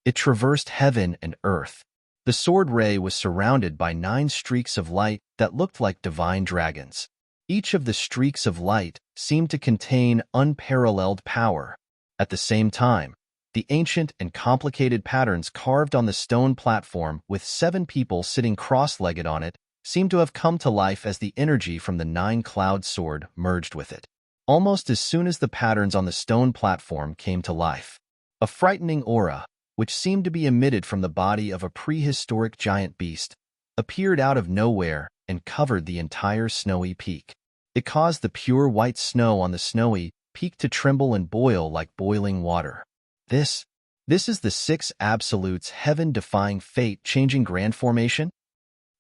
It traversed heaven and earth. The sword ray was surrounded by 9 streaks of light that looked like divine dragons. Each of the streaks of light seemed to contain unparalleled power. At the same time, the ancient and complicated patterns carved on the stone platform with 7 people sitting cross-legged on it seemed to have come to life as the energy from the 9-cloud sword merged with it. Almost as soon as the patterns on the stone platform came to life, a frightening aura, which seemed to be emitted from the body of a prehistoric giant beast, appeared out of nowhere and covered the entire snowy peak. It caused the pure white snow on the snowy peak to tremble and boil like boiling water. This is the 6 absolutes heaven-defying fate-changing grand formation?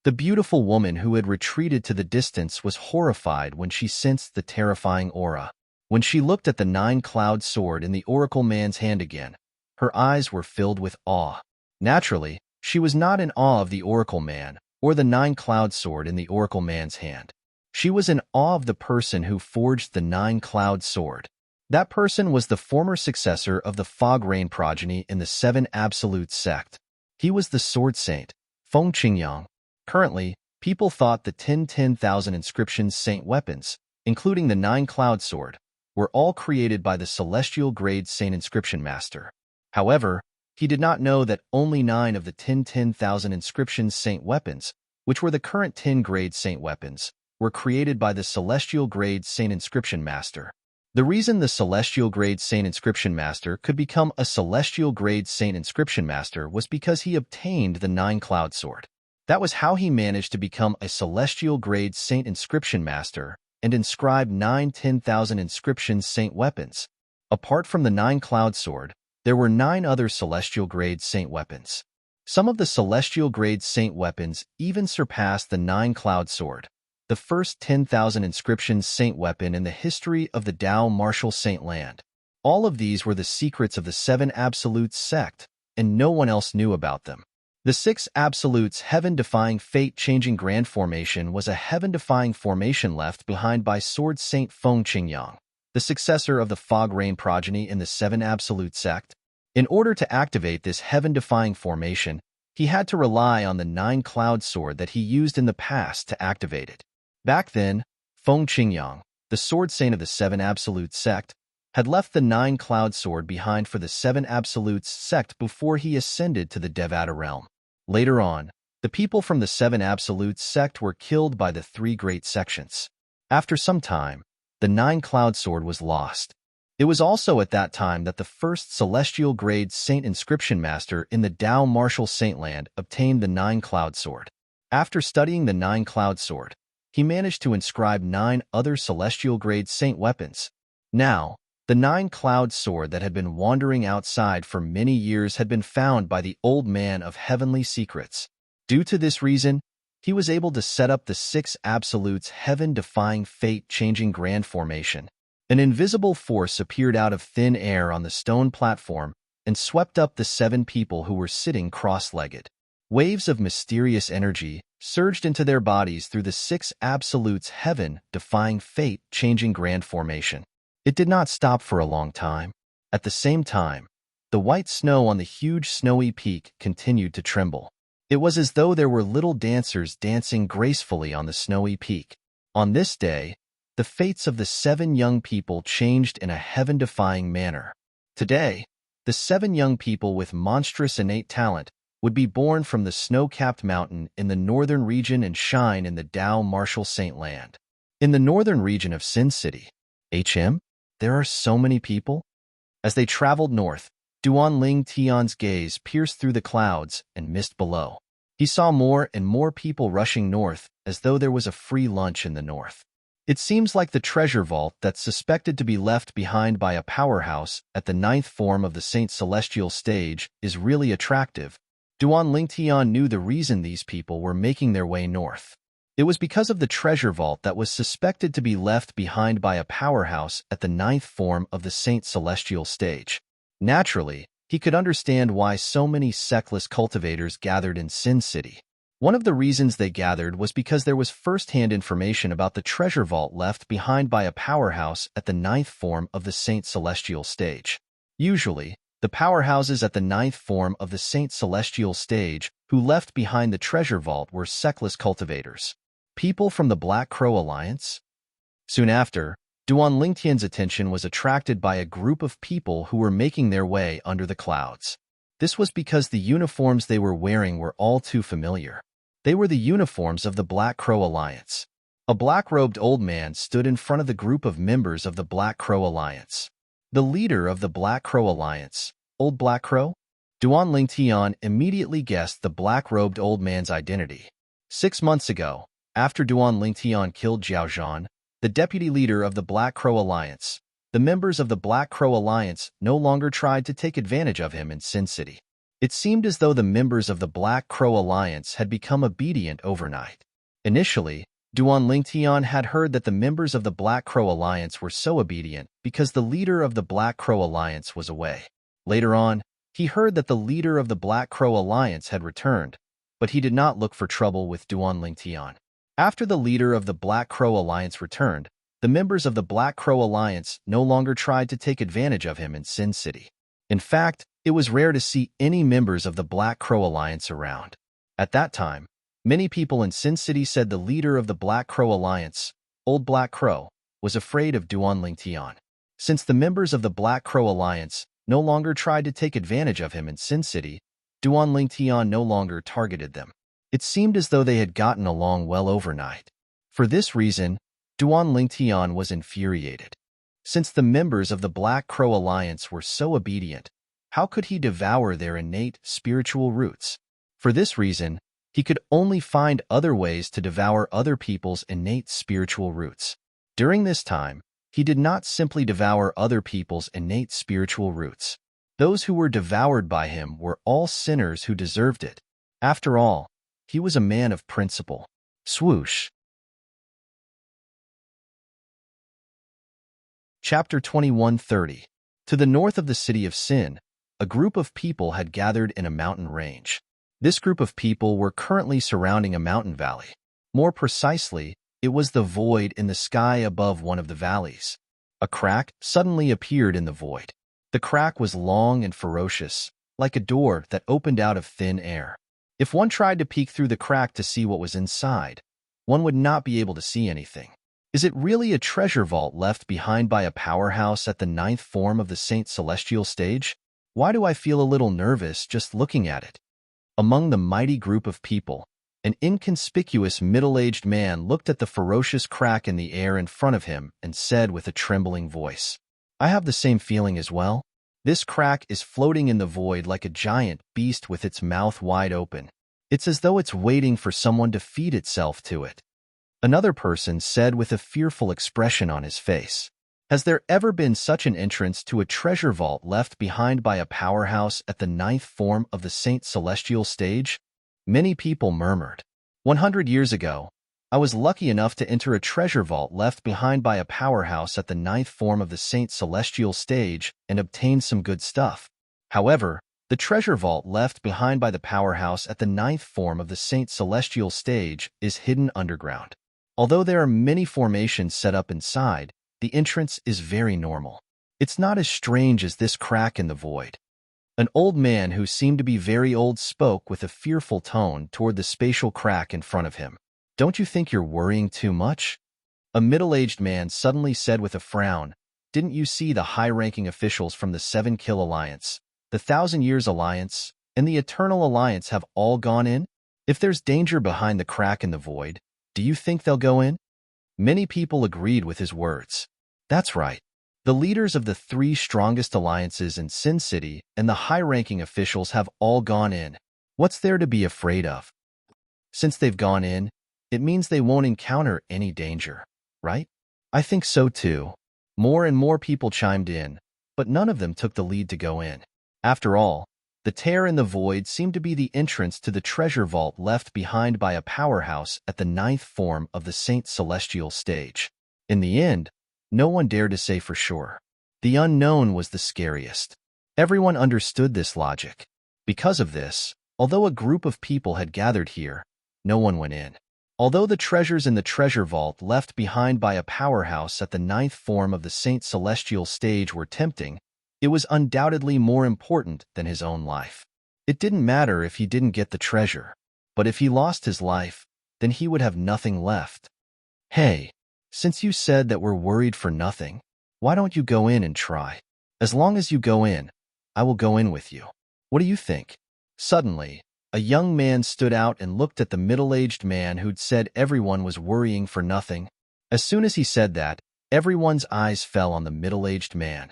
The beautiful woman who had retreated to the distance was horrified when she sensed the terrifying aura. When she looked at the 9-cloud sword in the oracle man's hand again, her eyes were filled with awe. Naturally, she was not in awe of the oracle man or the 9-cloud sword in the oracle man's hand. She was in awe of the person who forged the 9-cloud sword. That person was the former successor of the Fog Rain progeny in the 7 Absolute sect. He was the Sword Saint, Feng Qingyang. Currently, people thought the 10,000 inscriptions saint weapons, including the 9-cloud sword, were all created by the celestial grade saint inscription master. However, he did not know that only 9 of the 10,000 inscriptions saint weapons, which were the current 10 grade saint weapons, were created by the celestial grade saint inscription master. The reason the celestial grade saint inscription master could become a celestial grade saint inscription master was because he obtained the 9-cloud sword. That was how he managed to become a celestial grade saint inscription master and inscribe 9 10,000 inscriptions saint weapons. Apart from the 9-cloud sword, there were 9 other celestial grade saint weapons. Some of the celestial grade saint weapons even surpassed the 9-cloud sword, the first 10,000 inscriptions saint weapon in the history of the Dao Martial Saint Land. All of these were the secrets of the 7 Absolutes sect, and no one else knew about them. The 6 Absolutes heaven-defying fate-changing grand formation was a heaven-defying formation left behind by Sword Saint Feng Qingyang, the successor of the Fog Rain progeny in the 7 Absolute sect. In order to activate this heaven-defying formation, he had to rely on the 9-cloud sword that he used in the past to activate it. Back then, Feng Qingyang, the Sword Saint of the 7 Absolute sect, had left the 9-cloud sword behind for the 7 Absolutes sect before he ascended to the Devata realm. Later on, The people from the Seven Absolutes sect were killed by the three great sections. After some time, the Nine-Cloud Sword was lost. It was also at that time that the first celestial grade Saint Inscription Master in the Tao Martial Saintland obtained the Nine-Cloud Sword. After studying the Nine-Cloud Sword, he managed to inscribe 9 other celestial grade saint weapons. Now, the Nine-Cloud Sword that had been wandering outside for many years had been found by the old man of heavenly secrets. Due to this reason, he was able to set up the 6 Absolutes' heaven-defying, fate-changing grand formation. An invisible force appeared out of thin air on the stone platform and swept up the 7 people who were sitting cross-legged. Waves of mysterious energy surged into their bodies through the 6 Absolutes' heaven-defying, fate-changing grand formation. It did not stop for a long time. At the same time, the white snow on the huge snowy peak continued to tremble. It was as though there were little dancers dancing gracefully on the snowy peak. On this day, the fates of the 7 young people changed in a heaven-defying manner. Today, the 7 young people with monstrous innate talent would be born from the snow-capped mountain in the northern region and shine in the Tao Martial Saint Land. In the northern region of Sin City, there are so many people. As they traveled north, Duan Ling Tian's gaze pierced through the clouds and mist below. He saw more and more people rushing north as though there was a free lunch in the north. It seems like the treasure vault that's suspected to be left behind by a powerhouse at the 9th form of the Saint Celestial stage is really attractive. Duan Ling Tian knew the reason these people were making their way north. It was because of the treasure vault that was suspected to be left behind by a powerhouse at the 9th form of the Saint Celestial stage. Naturally, he could understand why so many sectless cultivators gathered in Sin City. One of the reasons they gathered was because there was first-hand information about the treasure vault left behind by a powerhouse at the 9th form of the Saint Celestial stage. Usually, the powerhouses at the 9th form of the Saint Celestial stage who left behind the treasure vault were sectless cultivators. People from the Black Crow Alliance? Soon after, Duan Lingtian's attention was attracted by a group of people who were making their way under the clouds. This was because the uniforms they were wearing were all too familiar. They were the uniforms of the Black Crow Alliance. A black-robed old man stood in front of the group of members of the Black Crow Alliance. The leader of the Black Crow Alliance, Old Black Crow? Duan Lingtian immediately guessed the black-robed old man's identity. 6 months ago, after Duan Lingtian killed Zhao Zhan, the deputy leader of the Black Crow Alliance, the members of the Black Crow Alliance no longer tried to take advantage of him in Sin City. It seemed as though the members of the Black Crow Alliance had become obedient overnight. Initially, Duan Lingtian had heard that the members of the Black Crow Alliance were so obedient because the leader of the Black Crow Alliance was away. Later on, he heard that the leader of the Black Crow Alliance had returned, but he did not look for trouble with Duan Lingtian. After the leader of the Black Crow Alliance returned, the members of the Black Crow Alliance no longer tried to take advantage of him in Sin City. In fact, it was rare to see any members of the Black Crow Alliance around. At that time, many people in Sin City said the leader of the Black Crow Alliance, Old Black Crow, was afraid of Duan Lingtian. Since the members of the Black Crow Alliance no longer tried to take advantage of him in Sin City, Duan Lingtian no longer targeted them. It seemed as though they had gotten along well overnight. For this reason, Duan Lingtian was infuriated. Since the members of the Black Crow Alliance were so obedient, how could he devour their innate spiritual roots? For this reason, he could only find other ways to devour other people's innate spiritual roots. During this time, he did not simply devour other people's innate spiritual roots. Those who were devoured by him were all sinners who deserved it. After all, he was a man of principle. Swoosh. Chapter 21:30. To the north of the city of Sin, a group of people had gathered in a mountain range. This group of people were currently surrounding a mountain valley. More precisely, it was the void in the sky above one of the valleys. A crack suddenly appeared in the void. The crack was long and ferocious, like a door that opened out of thin air. If one tried to peek through the crack to see what was inside, one would not be able to see anything. Is it really a treasure vault left behind by a powerhouse at the 9th form of the Saint Celestial stage? Why do I feel a little nervous just looking at it? Among the mighty group of people, An inconspicuous middle-aged man looked at the ferocious crack in the air in front of him and said with a trembling voice, "I have the same feeling as well. This crack is floating in the void like a giant beast with its mouth wide open. It's as though it's waiting for someone to feed itself to it." Another person said with a fearful expression on his face, "Has there ever been such an entrance to a treasure vault left behind by a powerhouse at the ninth form of the Saint Celestial stage?" Many people murmured. 100 years ago, I was lucky enough to enter a treasure vault left behind by a powerhouse at the ninth form of the Saint Celestial stage and obtained some good stuff. However, the treasure vault left behind by the powerhouse at the ninth form of the Saint Celestial stage is hidden underground. Although there are many formations set up inside, the entrance is very normal. It's not as strange as this crack in the void. An old man who seemed to be very old spoke with a fearful tone toward the spatial crack in front of him. "Don't you think you're worrying too much?" A middle-aged man suddenly said with a frown, "Didn't you see the high-ranking officials from the Seven Kill Alliance, the Thousand Years Alliance, and the Eternal Alliance have all gone in? If there's danger behind the crack in the void, do you think they'll go in?" Many people agreed with his words. That's right. The leaders of the three strongest alliances in Sin City and the high-ranking officials have all gone in. What's there to be afraid of? Since they've gone in, it means they won't encounter any danger, right? I think so too. More and more people chimed in, but none of them took the lead to go in. After all, the tear in the void seemed to be the entrance to the treasure vault left behind by a powerhouse at the ninth form of the Saint Celestial stage. In the end, no one dared to say for sure. The unknown was the scariest. Everyone understood this logic. Because of this, although a group of people had gathered here, no one went in. Although the treasures in the treasure vault left behind by a powerhouse at the ninth form of the Saint Celestial stage were tempting, it was undoubtedly more important than his own life. It didn't matter if he didn't get the treasure, but if he lost his life, then he would have nothing left. "Hey, since you said that we're worried for nothing, why don't you go in and try? As long as you go in, I will go in with you. What do you think?" Suddenly, a young man stood out and looked at the middle-aged man who'd said everyone was worrying for nothing. As soon as he said that, everyone's eyes fell on the middle-aged man.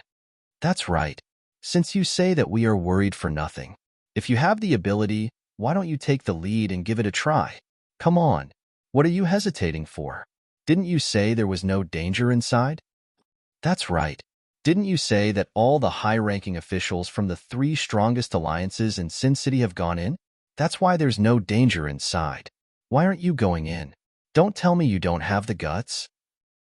"That's right. Since you say that we are worried for nothing, if you have the ability, why don't you take the lead and give it a try? Come on. What are you hesitating for? Didn't you say there was no danger inside?" "That's right. Didn't you say that all the high-ranking officials from the three strongest alliances in Sin City have gone in? That's why there's no danger inside. Why aren't you going in? Don't tell me you don't have the guts.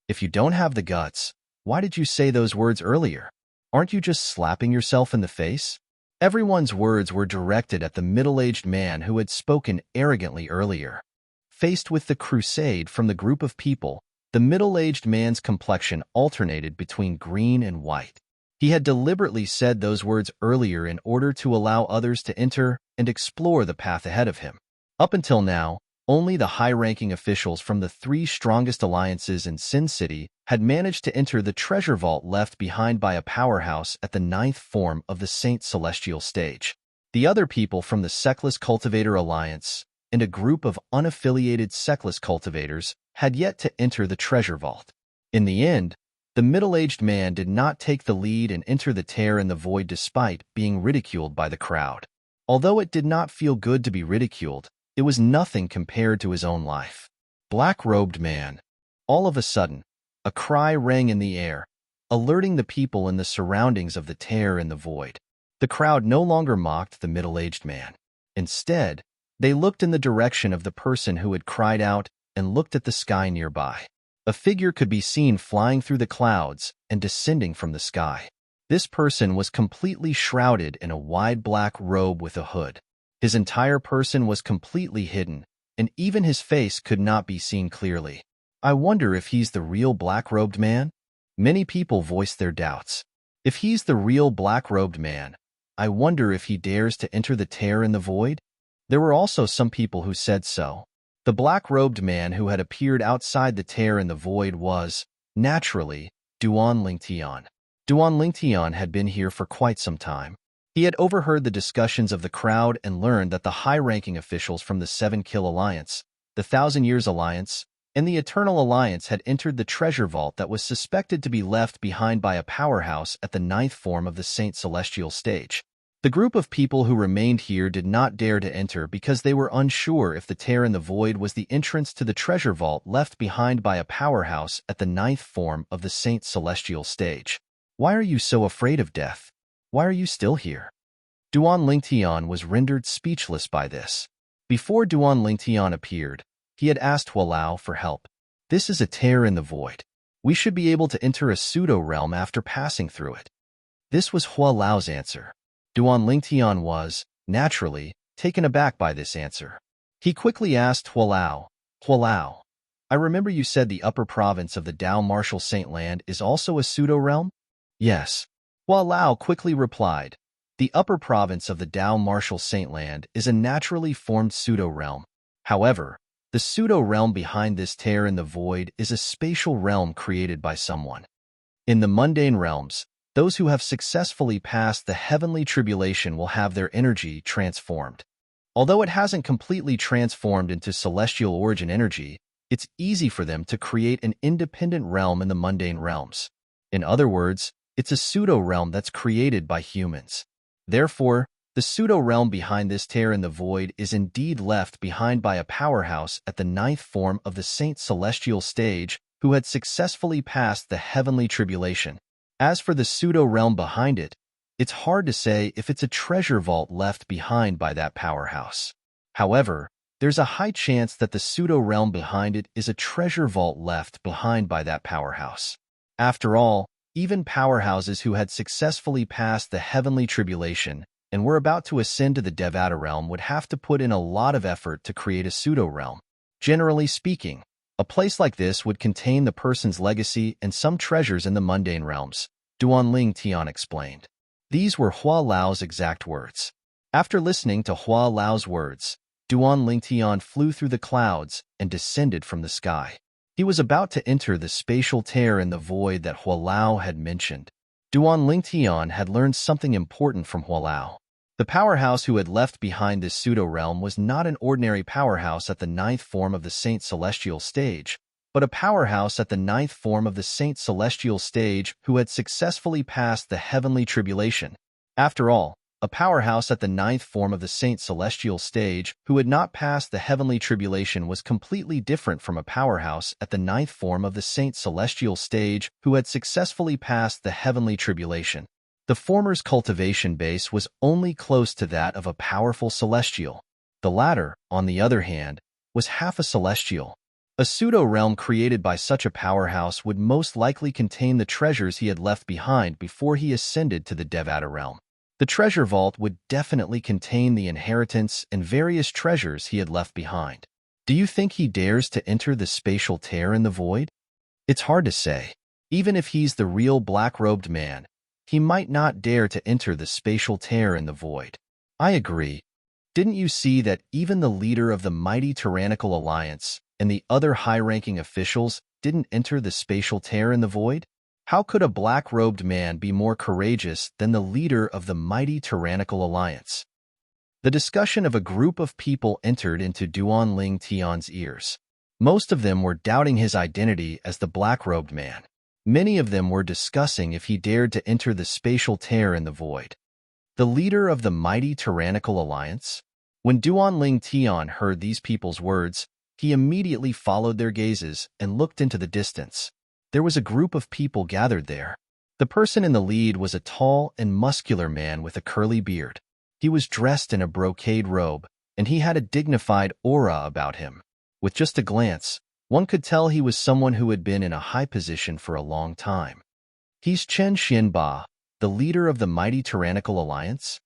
If you don't have the guts, why did you say those words earlier? Aren't you just slapping yourself in the face?" Everyone's words were directed at the middle-aged man who had spoken arrogantly earlier. Faced with the crusade from the group of people, the middle-aged man's complexion alternated between green and white. He had deliberately said those words earlier in order to allow others to enter and explore the path ahead of him. Up until now, only the high-ranking officials from the three strongest alliances in Sin City had managed to enter the treasure vault left behind by a powerhouse at the ninth form of the Saint Celestial stage. The other people from the Seckless Cultivator Alliance and a group of unaffiliated Seckless cultivators had yet to enter the treasure vault. In the end, the middle-aged man did not take the lead and enter the tear in the void despite being ridiculed by the crowd. Although it did not feel good to be ridiculed, it was nothing compared to his own life. Black-robed man. All of a sudden, a cry rang in the air, alerting the people in the surroundings of the tear in the void. The crowd no longer mocked the middle-aged man. Instead, they looked in the direction of the person who had cried out and looked at the sky nearby. A figure could be seen flying through the clouds and descending from the sky. This person was completely shrouded in a wide black robe with a hood. His entire person was completely hidden, and even his face could not be seen clearly. I wonder if he's the real black-robed man? Many people voiced their doubts. If he's the real black-robed man, I wonder if he dares to enter the tear in the void? There were also some people who said so. The black-robed man who had appeared outside the tear in the void was, naturally, Duan Lingtian. Duan Lingtian had been here for quite some time. He had overheard the discussions of the crowd and learned that the high-ranking officials from the Seven Kill Alliance, the Thousand Years Alliance, and the Eternal Alliance had entered the treasure vault that was suspected to be left behind by a powerhouse at the ninth form of the Saint Celestial stage. The group of people who remained here did not dare to enter because they were unsure if the tear in the void was the entrance to the treasure vault left behind by a powerhouse at the ninth form of the Saint Celestial stage. Why are you so afraid of death? Why are you still here? Duan Lingtian was rendered speechless by this. Before Duan Lingtian appeared, he had asked Hualao for help. This is a tear in the void. We should be able to enter a pseudo-realm after passing through it. This was Hualao's answer. Duan Lingtian was, naturally, taken aback by this answer. He quickly asked Hualao, Hualao, I remember you said the upper province of the Dao Martial Saint Land is also a pseudo-realm? Yes. Hualao quickly replied, the upper province of the Dao Martial Saint Land is a naturally formed pseudo-realm. However, the pseudo-realm behind this tear in the void is a spatial realm created by someone. In the mundane realms, those who have successfully passed the heavenly tribulation will have their energy transformed. Although it hasn't completely transformed into celestial origin energy, it's easy for them to create an independent realm in the mundane realms. In other words, it's a pseudo-realm that's created by humans. Therefore, the pseudo-realm behind this tear in the void is indeed left behind by a powerhouse at the ninth form of the Saint Celestial stage who had successfully passed the heavenly tribulation. As for the pseudo-realm behind it, it's hard to say if it's a treasure vault left behind by that powerhouse. However, there's a high chance that the pseudo-realm behind it is a treasure vault left behind by that powerhouse. After all, even powerhouses who had successfully passed the heavenly tribulation and were about to ascend to the Devata realm would have to put in a lot of effort to create a pseudo-realm. Generally speaking, a place like this would contain the person's legacy and some treasures in the mundane realms, Duan Lingtian explained. These were Hualao's exact words. After listening to Hualao's words, Duan Lingtian flew through the clouds and descended from the sky. He was about to enter the spatial tear in the void that Hualao had mentioned. Duan Lingtian had learned something important from Hualao. The powerhouse who had left behind this pseudo-realm was not an ordinary powerhouse at the ninth form of the Saint Celestial stage, but a powerhouse at the ninth form of the Saint Celestial stage who had successfully passed the heavenly tribulation. After all, a powerhouse at the ninth form of the Saint Celestial stage who had not passed the heavenly tribulation was completely different from a powerhouse at the ninth form of the Saint Celestial stage who had successfully passed the heavenly tribulation. The former's cultivation base was only close to that of a powerful celestial. The latter, on the other hand, was half a celestial. A pseudo-realm created by such a powerhouse would most likely contain the treasures he had left behind before he ascended to the Devata realm. The treasure vault would definitely contain the inheritance and various treasures he had left behind. Do you think he dares to enter the spatial tear in the void? It's hard to say. Even if he's the real black-robed man, he might not dare to enter the spatial tear in the void. I agree. Didn't you see that even the leader of the mighty tyrannical alliance and the other high-ranking officials didn't enter the spatial tear in the void? How could a black-robed man be more courageous than the leader of the mighty tyrannical alliance? The discussion of a group of people entered into Duan Lingtian's ears. Most of them were doubting his identity as the black-robed man. Many of them were discussing if he dared to enter the spatial tear in the void. The leader of the mighty tyrannical alliance? When Duan Lingtian heard these people's words, he immediately followed their gazes and looked into the distance. There was a group of people gathered there. The person in the lead was a tall and muscular man with a curly beard. He was dressed in a brocade robe, and he had a dignified aura about him. With just a glance, one could tell he was someone who had been in a high position for a long time. He's Chen Xianba, the leader of the mighty tyrannical alliance?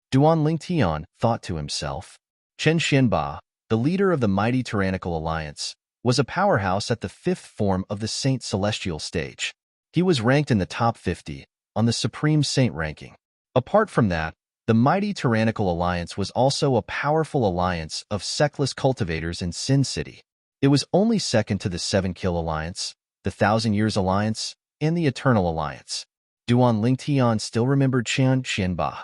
Duan Lingtian thought to himself. Chen Xianba, the leader of the mighty tyrannical alliance, was a powerhouse at the fifth form of the Saint Celestial stage. He was ranked in the top 50 on the Supreme Saint ranking. Apart from that, the mighty tyrannical alliance was also a powerful alliance of sectless cultivators in Sin City. It was only second to the Seven Kill Alliance, the Thousand Years Alliance, and the Eternal Alliance. Duan Lingtian still remembered Chen Xianba.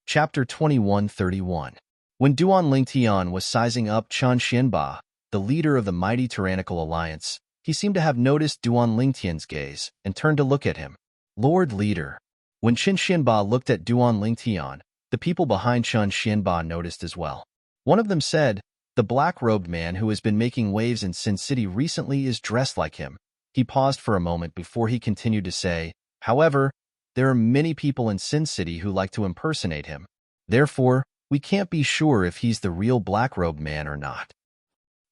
Chapter 2131. When Duan Lingtian was sizing up Chen Xianba, the leader of the mighty tyrannical alliance, he seemed to have noticed Duan Lingtian's gaze and turned to look at him. Lord Leader. When Chen Xianba looked at Duan Lingtian, the people behind Chen Xianba noticed as well. One of them said, "The black-robed man who has been making waves in Sin City recently is dressed like him." He paused for a moment before he continued to say, "However, there are many people in Sin City who like to impersonate him. Therefore, we can't be sure if he's the real black-robed man or not."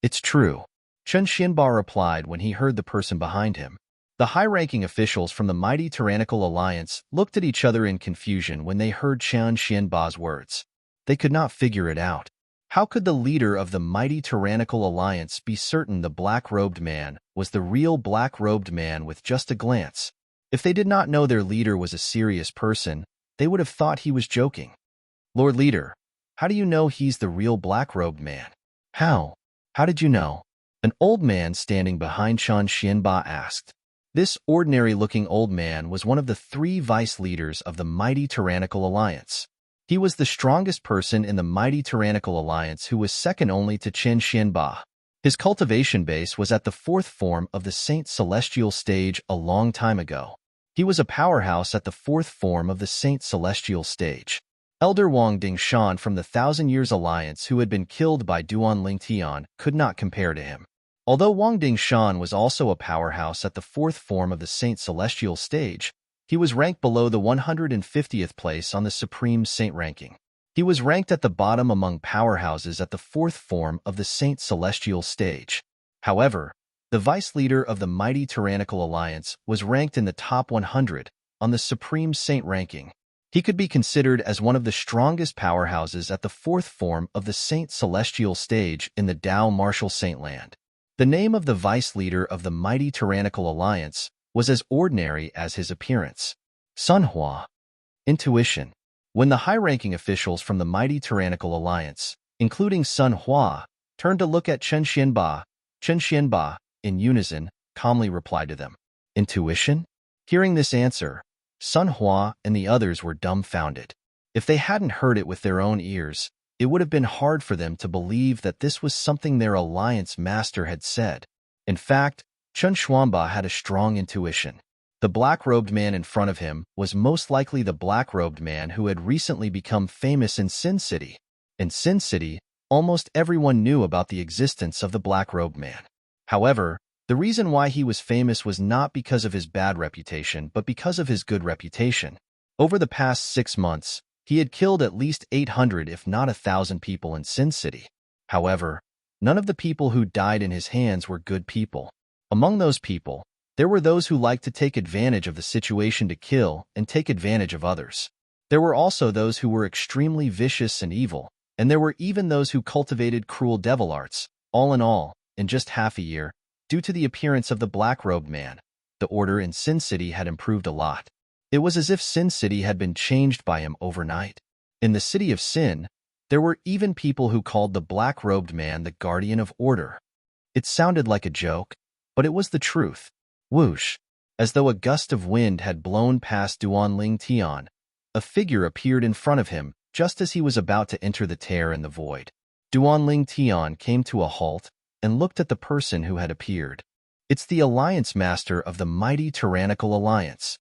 "It's true," Chen Xianba replied when he heard the person behind him. The high-ranking officials from the mighty tyrannical alliance looked at each other in confusion when they heard Chen Xianba's words. They could not figure it out. How could the leader of the mighty tyrannical alliance be certain the black-robed man was the real black-robed man with just a glance? If they did not know their leader was a serious person, they would have thought he was joking. "Lord Leader, how do you know he's the real black-robed man?" "How? How did you know?" An old man standing behind Chen Xianba asked. This ordinary-looking old man was one of the 3 vice leaders of the mighty tyrannical alliance. He was the strongest person in the mighty tyrannical alliance who was second only to Chen Xianba. His cultivation base was at the 4th form of the Saint Celestial stage a long time ago. He was a powerhouse at the 4th form of the Saint Celestial stage. Elder Wang Dingshan from the Thousand Years Alliance, who had been killed by Duan Lingtian, could not compare to him. Although Wang Dingshan was also a powerhouse at the 4th form of the Saint Celestial stage, he was ranked below the 150th place on the Supreme Saint ranking. He was ranked at the bottom among powerhouses at the 4th form of the Saint Celestial stage. However, the vice leader of the mighty tyrannical alliance was ranked in the top 100 on the Supreme Saint ranking. He could be considered as one of the strongest powerhouses at the 4th form of the Saint Celestial stage in the Dao Martial Saint land. The name of the vice leader of the mighty tyrannical alliance was as ordinary as his appearance. Sun Hua. Intuition. When the high-ranking officials from the mighty tyrannical alliance, including Sun Hua, turned to look at Chen Xianba, in unison, calmly replied to them. Intuition? Hearing this answer, Sun Hua and the others were dumbfounded. If they hadn't heard it with their own ears, it would have been hard for them to believe that this was something their alliance master had said. In fact, Chen Xuanba had a strong intuition. The black-robed man in front of him was most likely the black-robed man who had recently become famous in Sin City. In Sin City, almost everyone knew about the existence of the black-robed man. However, the reason why he was famous was not because of his bad reputation, but because of his good reputation. Over the past 6 months, he had killed at least 800 if not 1,000 people in Sin City. However, none of the people who died in his hands were good people. Among those people, there were those who liked to take advantage of the situation to kill and take advantage of others. There were also those who were extremely vicious and evil, and there were even those who cultivated cruel devil arts. All in just half a year, due to the appearance of the black-robed man, the order in Sin City had improved a lot. It was as if Sin City had been changed by him overnight. In the city of Sin, there were even people who called the black-robed man the guardian of order. It sounded like a joke, but it was the truth. Whoosh! As though a gust of wind had blown past Duan Lingtian, a figure appeared in front of him just as he was about to enter the tear in the void. Duan Lingtian came to a halt and looked at the person who had appeared. It's the alliance master of the mighty tyrannical alliance.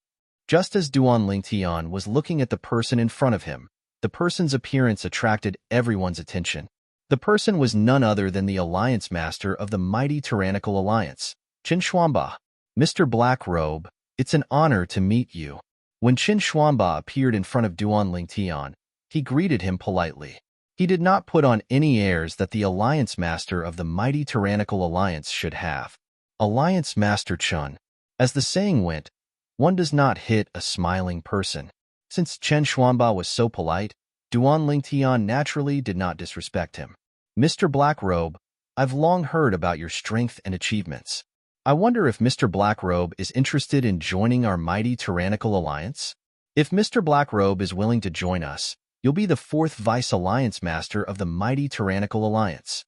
Just as Duan Lingtian was looking at the person in front of him, the person's appearance attracted everyone's attention. The person was none other than the alliance master of the mighty tyrannical alliance, Chen Xuanba. "Mr. Black Robe, it's an honor to meet you." When Chen Xuanba appeared in front of Duan Lingtian, he greeted him politely. He did not put on any airs that the alliance master of the mighty tyrannical alliance should have. Alliance Master Chen. As the saying went, one does not hit a smiling person. Since Chen Xuanba was so polite, Duan Lingtian naturally did not disrespect him. "Mr. Blackrobe, I've long heard about your strength and achievements. I wonder if Mr. Blackrobe is interested in joining our mighty tyrannical alliance? If Mr. Blackrobe is willing to join us, you'll be the 4th Vice Alliance Master of the mighty tyrannical alliance."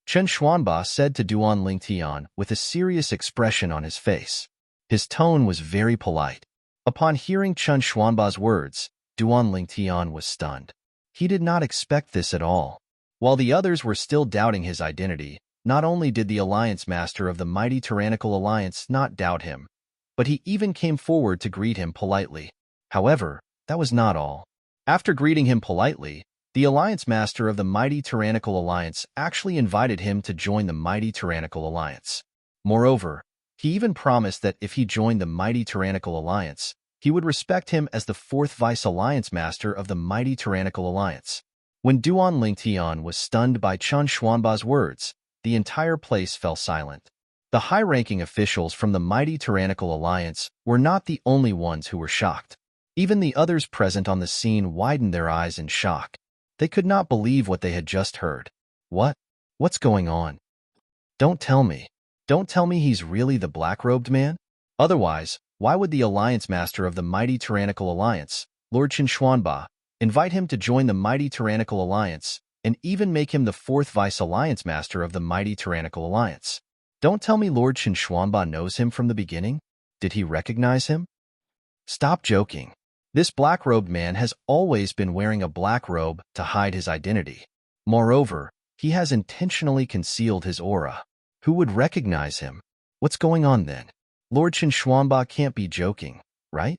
Chen Xuanba said to Duan Lingtian with a serious expression on his face. His tone was very polite. Upon hearing Chen Xuanba's words, Duan Lingtian was stunned. He did not expect this at all. While the others were still doubting his identity, not only did the Alliance Master of the mighty Tyrannical Alliance not doubt him, but he even came forward to greet him politely. However, that was not all. After greeting him politely, the Alliance Master of the mighty Tyrannical Alliance actually invited him to join the mighty Tyrannical Alliance. Moreover, he even promised that if he joined the mighty Tyrannical Alliance, he would respect him as the fourth Vice-Alliance Master of the mighty Tyrannical Alliance. When Duan Lingtian was stunned by Chen Xuanba's words, the entire place fell silent. The high-ranking officials from the mighty Tyrannical Alliance were not the only ones who were shocked. Even the others present on the scene widened their eyes in shock. They could not believe what they had just heard. What's going on? Don't tell me. Don't tell me he's really the black-robed man? Otherwise, why would the Alliance Master of the mighty Tyrannical Alliance, Lord Chen Xuanba, invite him to join the mighty Tyrannical Alliance and even make him the fourth Vice-Alliance Master of the mighty Tyrannical Alliance? Don't tell me Lord Chen Xuanba knows him from the beginning? Did he recognize him? Stop joking. This black-robed man has always been wearing a black robe to hide his identity. Moreover, he has intentionally concealed his aura. Who would recognize him? What's going on then? Lord Chen Xuanba can't be joking, right?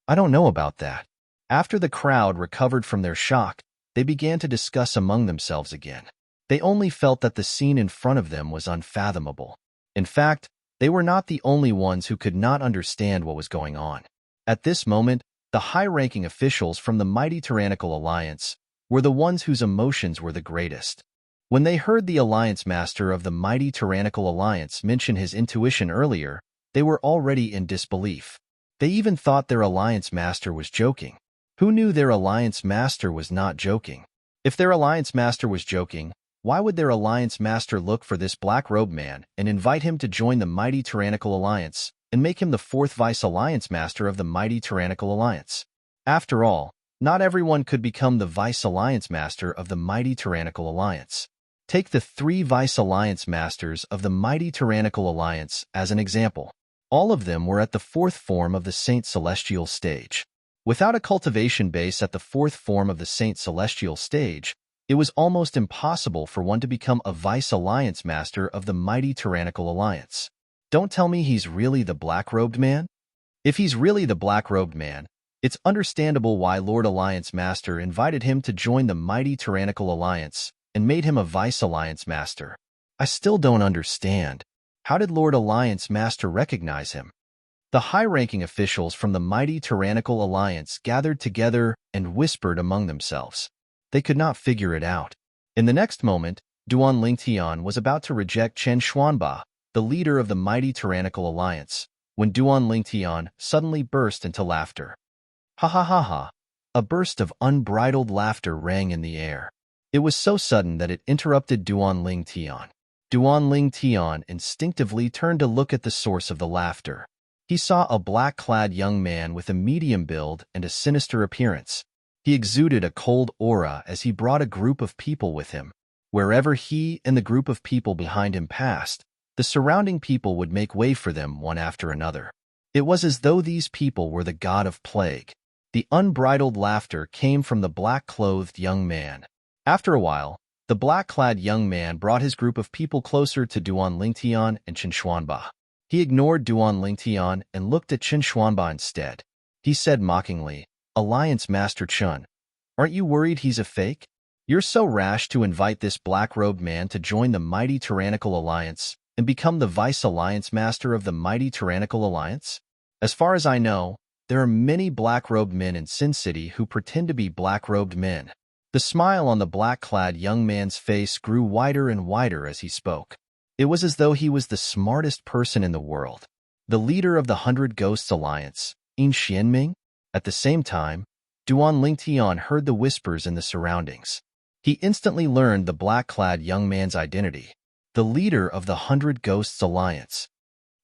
I don't know about that. After the crowd recovered from their shock, they began to discuss among themselves again. They only felt that the scene in front of them was unfathomable. In fact, they were not the only ones who could not understand what was going on. At this moment, the high-ranking officials from the mighty Tyrannical Alliance were the ones whose emotions were the greatest. When they heard the Alliance Master of the mighty Tyrannical Alliance mention his intuition earlier, they were already in disbelief. They even thought their Alliance Master was joking. Who knew their Alliance Master was not joking? If their Alliance Master was joking, why would their Alliance Master look for this black-robed man and invite him to join the mighty Tyrannical Alliance and make him the fourth Vice-Alliance Master of the mighty Tyrannical Alliance? After all, not everyone could become the Vice-Alliance Master of the mighty Tyrannical Alliance. Take the 3 Vice-Alliance Masters of the mighty Tyrannical Alliance as an example. All of them were at the 4th form of the Saint Celestial stage. Without a cultivation base at the 4th form of the Saint Celestial stage, it was almost impossible for one to become a Vice-Alliance Master of the mighty Tyrannical Alliance. Don't tell me he's really the black-robed man? If he's really the black-robed man, it's understandable why Lord Alliance Master invited him to join the mighty Tyrannical Alliance and made him a Vice-Alliance Master. I still don't understand. How did Lord Alliance Master recognize him? The high-ranking officials from the mighty Tyrannical Alliance gathered together and whispered among themselves. They could not figure it out. In the next moment, Duan Lingtian was about to reject Chen Xuanba, the leader of the mighty Tyrannical Alliance, when Duan Lingtian suddenly burst into laughter. Ha ha ha ha! A burst of unbridled laughter rang in the air. It was so sudden that it interrupted Duan Lingtian. Duan Lingtian instinctively turned to look at the source of the laughter. He saw a black-clad young man with a medium build and a sinister appearance. He exuded a cold aura as he brought a group of people with him. Wherever he and the group of people behind him passed, the surrounding people would make way for them one after another. It was as though these people were the god of plague. The unbridled laughter came from the black-clothed young man. After a while, the black-clad young man brought his group of people closer to Duan Lingtian and Chen Xuanba. He ignored Duan Lingtian and looked at Chen Xuanba instead. He said mockingly, "Alliance Master Chen, aren't you worried he's a fake? You're so rash to invite this black-robed man to join the mighty Tyrannical Alliance and become the Vice-Alliance Master of the mighty Tyrannical Alliance? As far as I know, there are many black-robed men in Sin City who pretend to be black-robed men." The smile on the black-clad young man's face grew wider and wider as he spoke. It was as though he was the smartest person in the world, the leader of the 100 Ghosts Alliance, in Xianming. At the same time, Duan Lingtian heard the whispers in the surroundings. He instantly learned the black-clad young man's identity, the leader of the 100 Ghosts Alliance.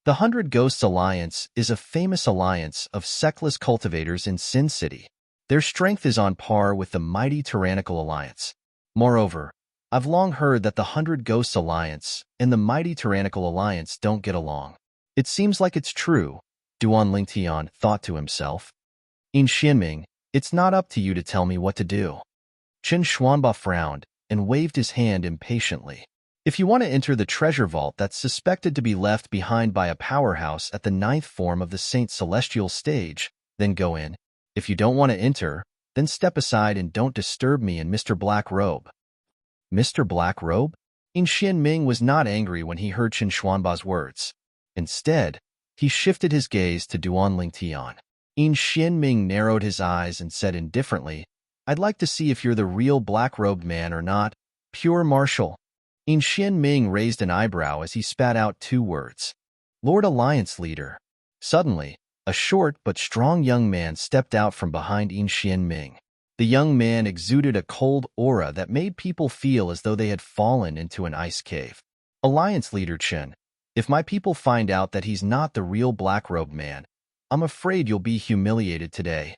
The 100 Ghosts Alliance is a famous alliance of sectless cultivators in Sin City. Their strength is on par with the mighty Tyrannical Alliance. Moreover, I've long heard that the 100 Ghosts Alliance and the mighty Tyrannical Alliance don't get along. It seems like it's true, Duan Lingtian thought to himself. In Xianming, it's not up to you to tell me what to do. Chen Xuanba frowned and waved his hand impatiently. If you want to enter the treasure vault that's suspected to be left behind by a powerhouse at the 9th form of the Saint Celestial stage, then go in. If you don't want to enter, then step aside and don't disturb me and Mr. Black Robe. Mr. Black Robe? In Xianming was not angry when he heard Chen Xuanba's words. Instead, he shifted his gaze to Duan Lingtian. In Xianming narrowed his eyes and said indifferently, I'd like to see if you're the real black-robed man or not, pure martial. In Xianming raised an eyebrow as he spat out 2 words. Lord Alliance Leader. Suddenly, a short but strong young man stepped out from behind In Xianming. The young man exuded a cold aura that made people feel as though they had fallen into an ice cave. Alliance Leader Chen, if my people find out that he's not the real black-robed man, I'm afraid you'll be humiliated today.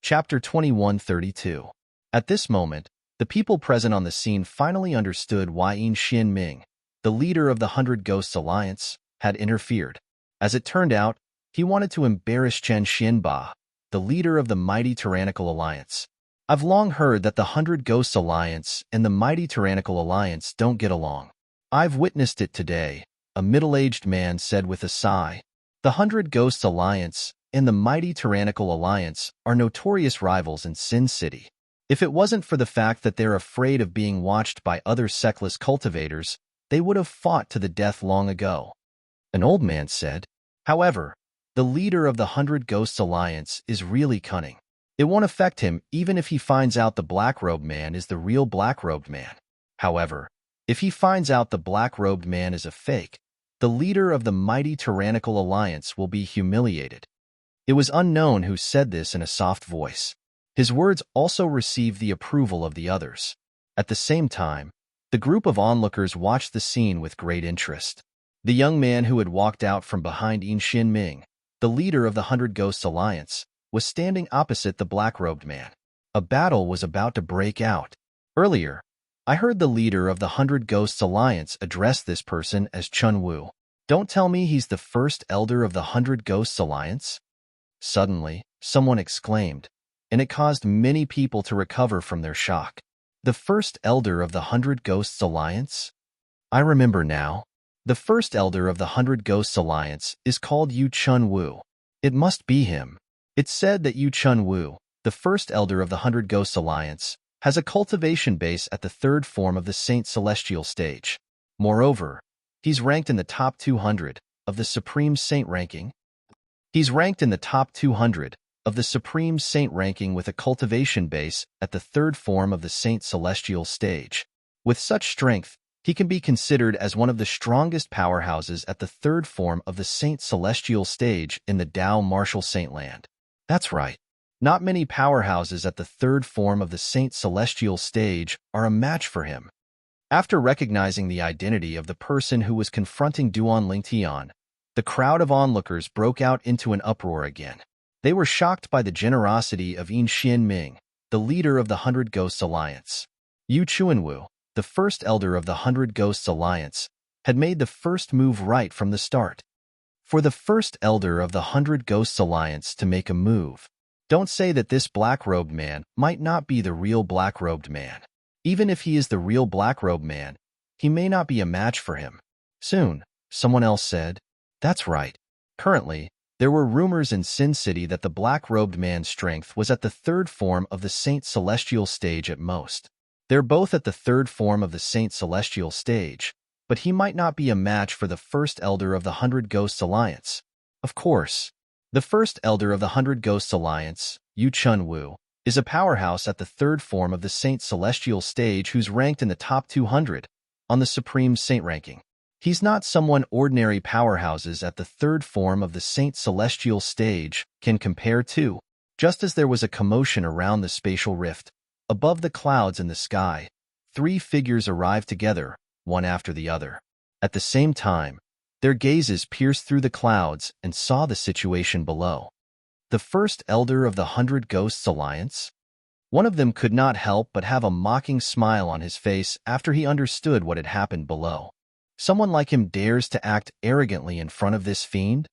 Chapter 2132. At this moment, the people present on the scene finally understood why In Xianming, the leader of the 100 Ghosts Alliance, had interfered. As it turned out, he wanted to embarrass Chen Xianba, the leader of the mighty Tyrannical Alliance. I've long heard that the 100 Ghosts Alliance and the mighty Tyrannical Alliance don't get along. I've witnessed it today, a middle-aged man said with a sigh. The 100 Ghosts Alliance and the mighty Tyrannical Alliance are notorious rivals in Sin City. If it wasn't for the fact that they're afraid of being watched by other sectless cultivators, they would have fought to the death long ago. An old man said. However, the leader of the 100 Ghosts Alliance is really cunning. It won't affect him even if he finds out the black-robed man is the real black-robed man. However, if he finds out the black-robed man is a fake, the leader of the mighty Tyrannical Alliance will be humiliated. It was unknown who said this in a soft voice. His words also received the approval of the others. At the same time, the group of onlookers watched the scene with great interest. The young man who had walked out from behind In Xianming, the leader of the 100 Ghosts Alliance, was standing opposite the black-robed man. A battle was about to break out. Earlier, I heard the leader of the 100 Ghosts Alliance address this person as Chun Wu. Don't tell me he's the first elder of the 100 Ghosts Alliance? Suddenly, someone exclaimed, and it caused many people to recover from their shock. The first elder of the 100 Ghosts Alliance? I remember now. The first elder of the 100 Ghosts Alliance is called Yu Chun Wu. It must be him. It's said that Yu Chun Wu, the first elder of the 100 Ghosts Alliance, has a cultivation base at the 3rd form of the Saint Celestial stage. Moreover, he's ranked in the top 200 of the Supreme Saint ranking. He's ranked in the top 200 of the Supreme Saint ranking with a cultivation base at the 3rd form of the Saint Celestial stage. With such strength, he can be considered as one of the strongest powerhouses at the 3rd form of the Saint Celestial stage in the Dao Martial Saint Land. That's right. Not many powerhouses at the 3rd form of the Saint Celestial stage are a match for him. After recognizing the identity of the person who was confronting Duan Lingtian, the crowd of onlookers broke out into an uproar again. They were shocked by the generosity of In Xianming, the leader of the 100 Ghosts Alliance. Yu Chuanwu, the first elder of the 100 Ghosts Alliance, had made the first move right from the start. For the first elder of the 100 Ghosts Alliance to make a move, don't say that this black-robed man might not be the real black-robed man. Even if he is the real black-robed man, he may not be a match for him. Soon, someone else said, that's right. Currently, there were rumors in Sin City that the black-robed man's strength was at the 3rd form of the Saint Celestial stage at most. They're both at the 3rd form of the Saint Celestial stage, but he might not be a match for the first elder of the 100 Ghosts Alliance. Of course, the first elder of the 100 Ghosts Alliance, Yu Chun Wu, is a powerhouse at the 3rd form of the Saint Celestial stage who's ranked in the top 200 on the Supreme Saint ranking. He's not someone ordinary powerhouses at the 3rd form of the Saint Celestial stage can compare to. Just as there was a commotion around the spatial rift, above the clouds in the sky, 3 figures arrived together, one after the other. At the same time, their gazes pierced through the clouds and saw the situation below. The first elder of the 100 Ghosts Alliance? One of them could not help but have a mocking smile on his face after he understood what had happened below. Someone like him dares to act arrogantly in front of this fiend?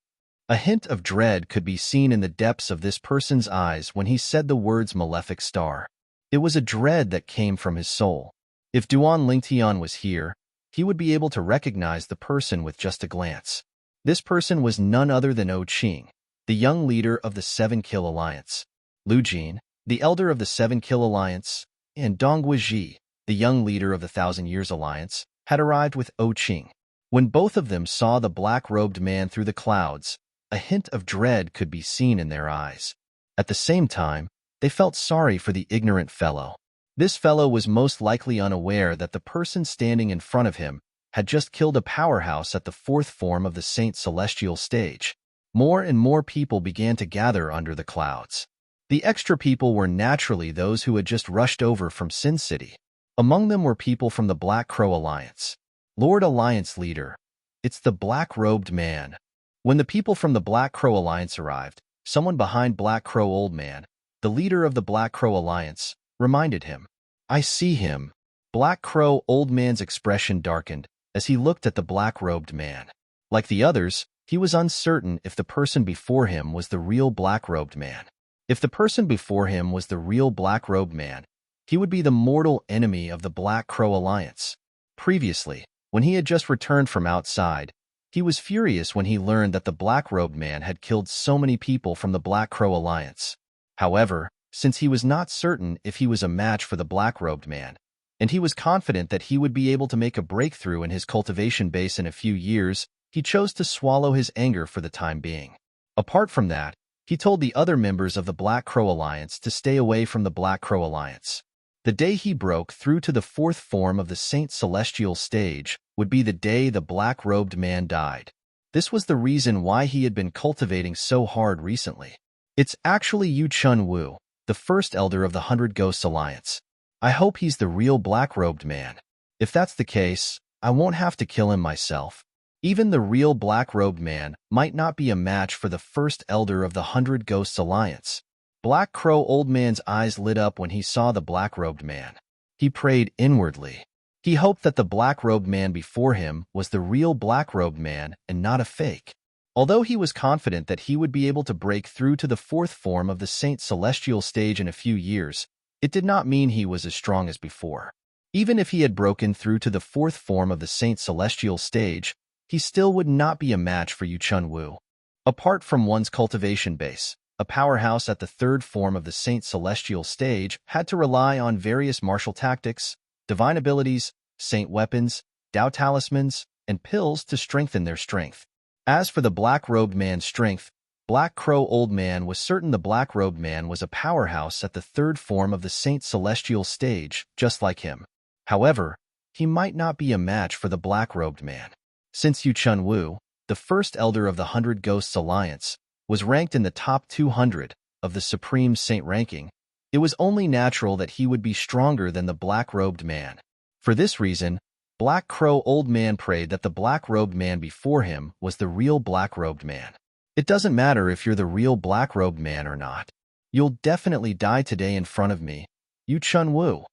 A hint of dread could be seen in the depths of this person's eyes when he said the words malefic star. It was a dread that came from his soul. If Duan Lingtian was here, he would be able to recognize the person with just a glance. This person was none other than O Qing, the young leader of the Seven Kill Alliance. Lu Jin, the elder of the Seven Kill Alliance, and Dong Guizhi, the young leader of the Thousand Years Alliance, had arrived with O Qing. When both of them saw the black-robed man through the clouds, a hint of dread could be seen in their eyes. At the same time, they felt sorry for the ignorant fellow. This fellow was most likely unaware that the person standing in front of him had just killed a powerhouse at the fourth form of the Saint Celestial stage. More and more people began to gather under the clouds. The extra people were naturally those who had just rushed over from Sin City. Among them were people from the Black Crow Alliance. Lord Alliance Leader, it's the black-robed man. When the people from the Black Crow Alliance arrived, someone behind Black Crow Old Man, the leader of the Black Crow Alliance, reminded him. I see him. Black Crow Old Man's expression darkened as he looked at the black-robed man. Like the others, he was uncertain if the person before him was the real black-robed man. If the person before him was the real black-robed man, he would be the mortal enemy of the Black Crow Alliance. Previously, when he had just returned from outside, he was furious when he learned that the black-robed man had killed so many people from the Black Crow Alliance. However, since he was not certain if he was a match for the black-robed man, and he was confident that he would be able to make a breakthrough in his cultivation base in a few years, he chose to swallow his anger for the time being. Apart from that, he told the other members of the Black Crow Alliance to stay away from the Black Crow Alliance. The day he broke through to the fourth form of the Saint Celestial stage would be the day the black-robed man died. This was the reason why he had been cultivating so hard recently. It's actually Yu Chun-Wu, the first elder of the 100 Ghosts Alliance. I hope he's the real black-robed man. If that's the case, I won't have to kill him myself. Even the real black-robed man might not be a match for the first elder of the 100 Ghosts Alliance. Black Crow Old Man's eyes lit up when he saw the black-robed man. He prayed inwardly. He hoped that the black-robed man before him was the real black-robed man and not a fake. Although he was confident that he would be able to break through to the fourth form of the Saint Celestial stage in a few years, it did not mean he was as strong as before. Even if he had broken through to the fourth form of the Saint Celestial stage, he still would not be a match for Yu Chun-Wu. Apart from one's cultivation base, a powerhouse at the third form of the Saint Celestial stage had to rely on various martial tactics, divine abilities, saint weapons, Dao talismans, and pills to strengthen their strength. As for the black-robed man's strength, Black Crow Old Man was certain the black-robed man was a powerhouse at the third form of the Saint Celestial stage, just like him. However, he might not be a match for the black-robed man. Since Yu Chun-Wu, the first elder of the 100 Ghosts Alliance, was ranked in the top 200 of the Supreme Saint ranking, it was only natural that he would be stronger than the black-robed man. For this reason, Black Crow Old Man prayed that the black-robed man before him was the real black-robed man. It doesn't matter if you're the real black-robed man or not. You'll definitely die today in front of me, Yu Chun-Wu.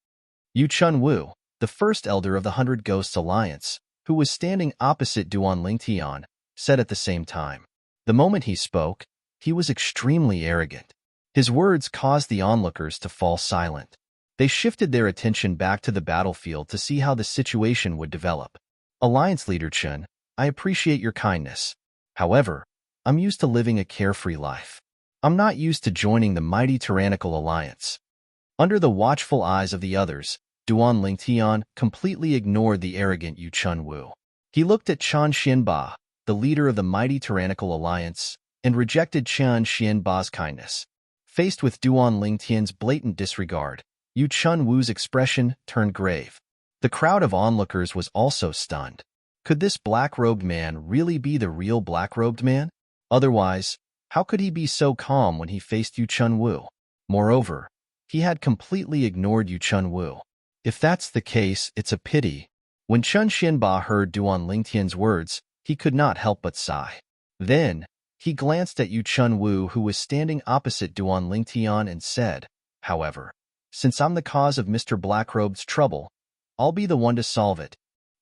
Yu Chun-Wu, the first elder of the 100 Ghosts Alliance, who was standing opposite Duan Lingtian, said at the same time. The moment he spoke, he was extremely arrogant. His words caused the onlookers to fall silent. They shifted their attention back to the battlefield to see how the situation would develop. Alliance Leader Chen, I appreciate your kindness. However, I'm used to living a carefree life. I'm not used to joining the mighty tyrannical alliance. Under the watchful eyes of the others, Duan Lingtian completely ignored the arrogant Yu Chun-Wu. He looked at Chen Xianba, the leader of the mighty tyrannical alliance, and rejected Chen Xianba's kindness. Faced with Duan Lingtian's blatant disregard, Yu Chun-Wu's expression turned grave. The crowd of onlookers was also stunned. Could this black-robed man really be the real black-robed man? Otherwise, how could he be so calm when he faced Yu Chun-Wu? Moreover, he had completely ignored Yu Chun-Wu. If that's the case, it's a pity. When Chen Xianba heard Duan Lingtian's words, he could not help but sigh. Then, he glanced at Yu Chun-Wu, who was standing opposite Duan Lingtian, and said, however, since I'm the cause of Mr. Blackrobe's trouble, I'll be the one to solve it.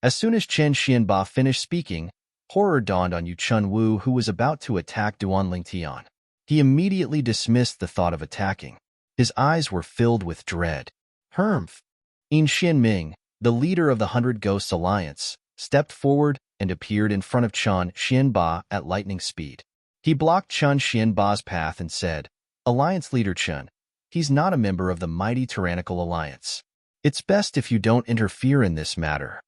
As soon as Chen Xianba finished speaking, Horror dawned on Yu Chunwu, who was about to attack Duan Lingtian. He immediately dismissed the thought of attacking. His eyes were filled with dread. Humph! In Xianming, the leader of the 100 Ghosts Alliance, stepped forward and appeared in front of Chen Xianba at lightning speed. He blocked Chen Xianba's path and said, "Alliance leader Chen, he's not a member of the mighty tyrannical alliance. It's best if you don't interfere in this matter."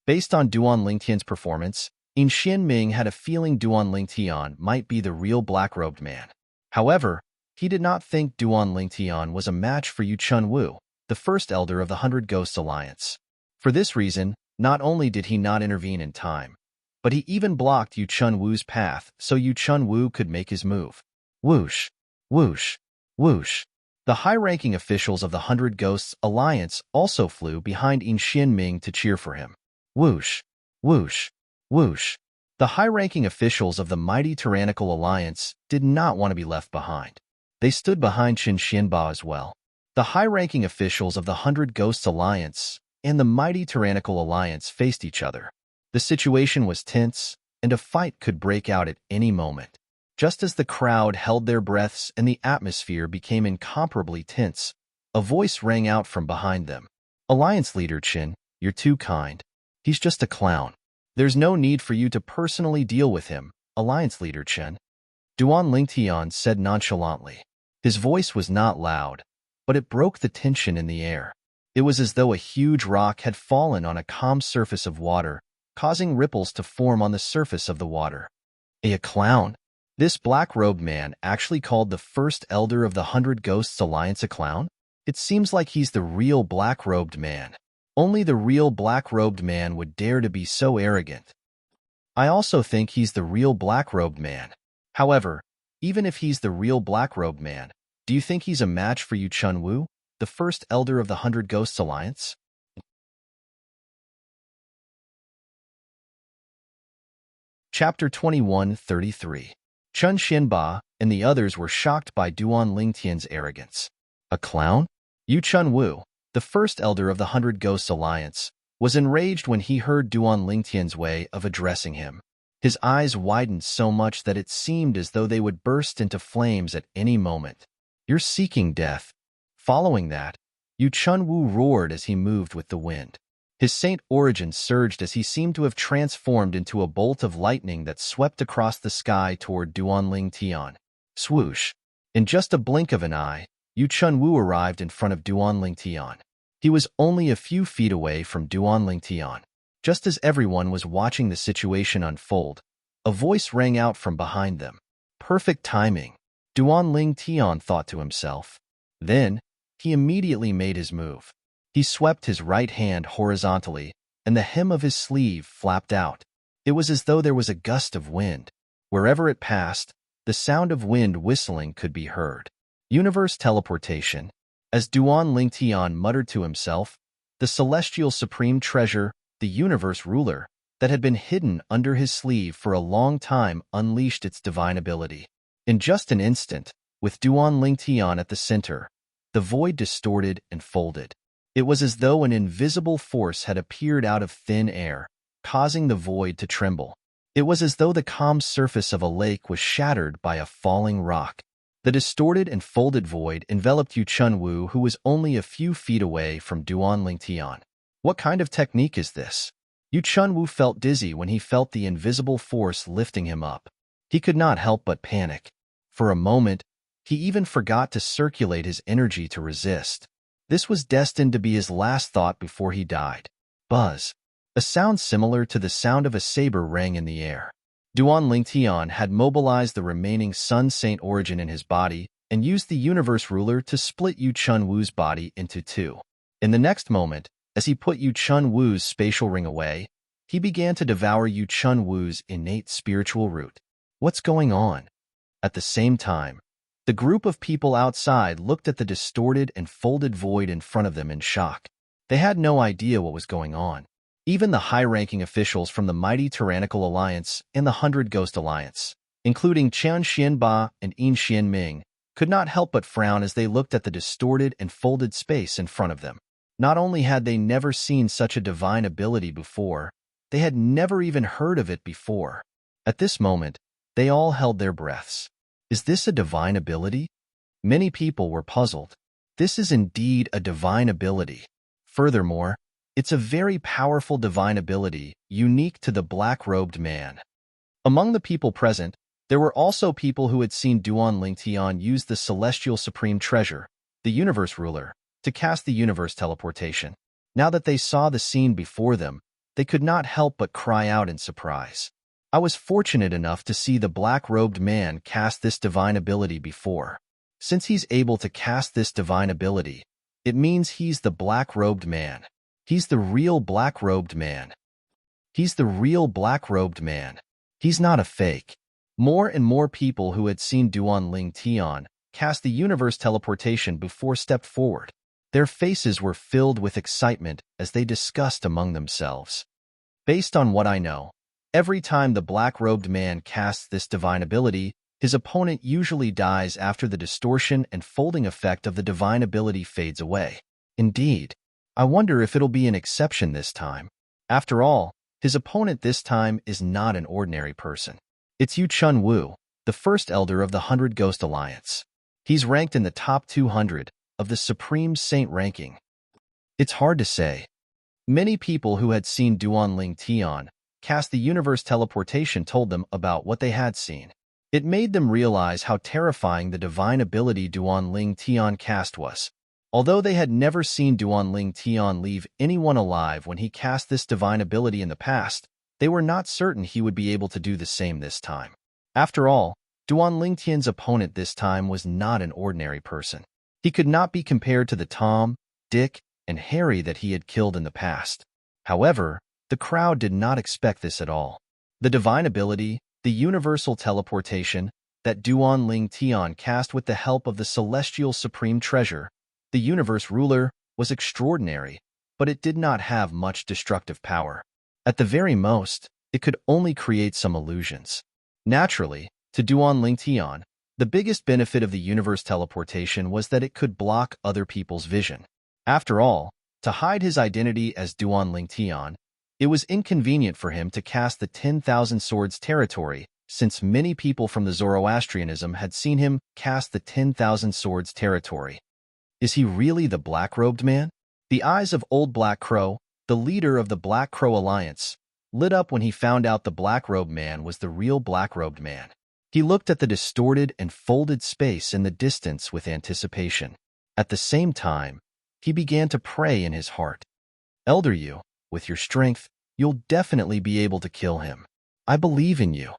Based on Duan Lingtian's performance, In Xianming had a feeling Duan Lingtian might be the real black-robed man. However, he did not think Duan Lingtian was a match for Yu Chunwu, the first elder of the 100 Ghosts Alliance. For this reason, not only did he not intervene in time, but he even blocked Yu Chunwu's path so Yu Chunwu could make his move. Whoosh, whoosh, whoosh. The high-ranking officials of the 100 Ghosts Alliance also flew behind In Xianming to cheer for him. Whoosh, whoosh, whoosh. The high-ranking officials of the mighty tyrannical alliance did not want to be left behind. They stood behind Qin Xianba as well. The high-ranking officials of the 100 Ghosts Alliance and the mighty tyrannical alliance faced each other. The situation was tense, and a fight could break out at any moment. Just as the crowd held their breaths and the atmosphere became incomparably tense, a voice rang out from behind them. "Alliance leader Qin, you're too kind. He's just a clown. There's no need for you to personally deal with him, Alliance leader Qin," Duan Lingtian said nonchalantly. His voice was not loud, but it broke the tension in the air. It was as though a huge rock had fallen on a calm surface of water, causing ripples to form on the surface of the water. A clown? This black-robed man actually called the first elder of the 100 Ghosts Alliance a clown? It seems like he's the real black-robed man. Only the real black-robed man would dare to be so arrogant. I also think he's the real black-robed man. However, even if he's the real black-robed man, do you think he's a match for Yu Chunwu, the first elder of the 100 Ghosts Alliance? Chapter 21:33. Chen Xianba and the others were shocked by Duan Lingtian's arrogance. A clown? Yu Chunwu, the first elder of the 100 Ghosts Alliance, was enraged when he heard Duan Lingtian's way of addressing him. His eyes widened so much that it seemed as though they would burst into flames at any moment. "You're seeking death." Following that, Yu Chunwu roared as he moved with the wind. His saint origin surged as he seemed to have transformed into a bolt of lightning that swept across the sky toward Duan Lingtian. Swoosh! In just a blink of an eye, Yu Chunwu arrived in front of Duan Lingtian. He was only a few feet away from Duan Lingtian. Just as everyone was watching the situation unfold, a voice rang out from behind them. Perfect timing, Duan Lingtian thought to himself. Then, he immediately made his move. He swept his right hand horizontally, and the hem of his sleeve flapped out. It was as though there was a gust of wind. Wherever it passed, the sound of wind whistling could be heard. Universe teleportation. As Duan Lingtian muttered to himself, the celestial supreme treasure, the universe ruler, that had been hidden under his sleeve for a long time unleashed its divine ability. In just an instant, with Duan Lingtian at the center, the void distorted and folded. It was as though an invisible force had appeared out of thin air, causing the void to tremble. It was as though the calm surface of a lake was shattered by a falling rock. The distorted and folded void enveloped Yu Chunwu, who was only a few feet away from Duan Lingtian. What kind of technique is this? Yu Chunwu felt dizzy when he felt the invisible force lifting him up. He could not help but panic. For a moment, he even forgot to circulate his energy to resist. This was destined to be his last thought before he died. Buzz. A sound similar to the sound of a saber rang in the air. Duan Lingtian had mobilized the remaining Sun Saint origin in his body and used the universe ruler to split Yu Chunwu's body into two. In the next moment, as he put Yu Chunwu's spatial ring away, he began to devour Yu Chunwu's innate spiritual root. What's going on? At the same time, the group of people outside looked at the distorted and folded void in front of them in shock. They had no idea what was going on. Even the high-ranking officials from the mighty tyrannical alliance and the 100 Ghost Alliance, including Chen Xianba and In Xianming, could not help but frown as they looked at the distorted and folded space in front of them. Not only had they never seen such a divine ability before, They had never even heard of it before. At this moment, they all held their breaths. Is this a divine ability? Many people were puzzled. This is indeed a divine ability. Furthermore, it's a very powerful divine ability, unique to the black-robed man. Among the people present, there were also people who had seen Duan Lingtian use the celestial supreme treasure, the universe ruler, to cast the universe teleportation. Now that they saw the scene before them, they could not help but cry out in surprise. I was fortunate enough to see the black-robed man cast this divine ability before. Since he's able to cast this divine ability, it means he's the black-robed man. He's the real black-robed man. He's the real black-robed man. He's not a fake. More and more people who had seen Duan Lingtian cast the universe teleportation before stepped forward. Their faces were filled with excitement as they discussed among themselves. Based on what I know, every time the black-robed man casts this divine ability, his opponent usually dies after the distortion and folding effect of the divine ability fades away. Indeed, I wonder if it'll be an exception this time. After all, his opponent this time is not an ordinary person. It's Yu Chun-Wu, the first elder of the 100 Ghost Alliance. He's ranked in the top 200 of the Supreme Saint ranking. It's hard to say. Many people who had seen Duan Lingtian cast the universe teleportation told them about what they had seen. It made them realize how terrifying the divine ability Duan Lingtian cast was. Although they had never seen Duan Lingtian leave anyone alive when he cast this divine ability in the past, they were not certain he would be able to do the same this time. After all, Duan Lingtian's opponent this time was not an ordinary person. He could not be compared to the Tom, Dick, and Harry that he had killed in the past. However, the crowd did not expect this at all. The divine ability, the universal teleportation, that Duan Lingtian cast with the help of the celestial supreme treasure, the universe ruler, was extraordinary, but it did not have much destructive power. At the very most, it could only create some illusions. Naturally, to Duan Lingtian, the biggest benefit of the universe teleportation was that it could block other people's vision. After all, to hide his identity as Duan Lingtian, it was inconvenient for him to cast the 10,000 Swords territory, since many people from the Zoroastrianism had seen him cast the 10,000 Swords territory. Is he really the black-robed man? The eyes of Old Black Crow, the leader of the Black Crow Alliance, lit up when he found out the black-robed man was the real black-robed man. He looked at the distorted and folded space in the distance with anticipation. At the same time, he began to pray in his heart. Elder Yu, with your strength, you'll definitely be able to kill him. I believe in you.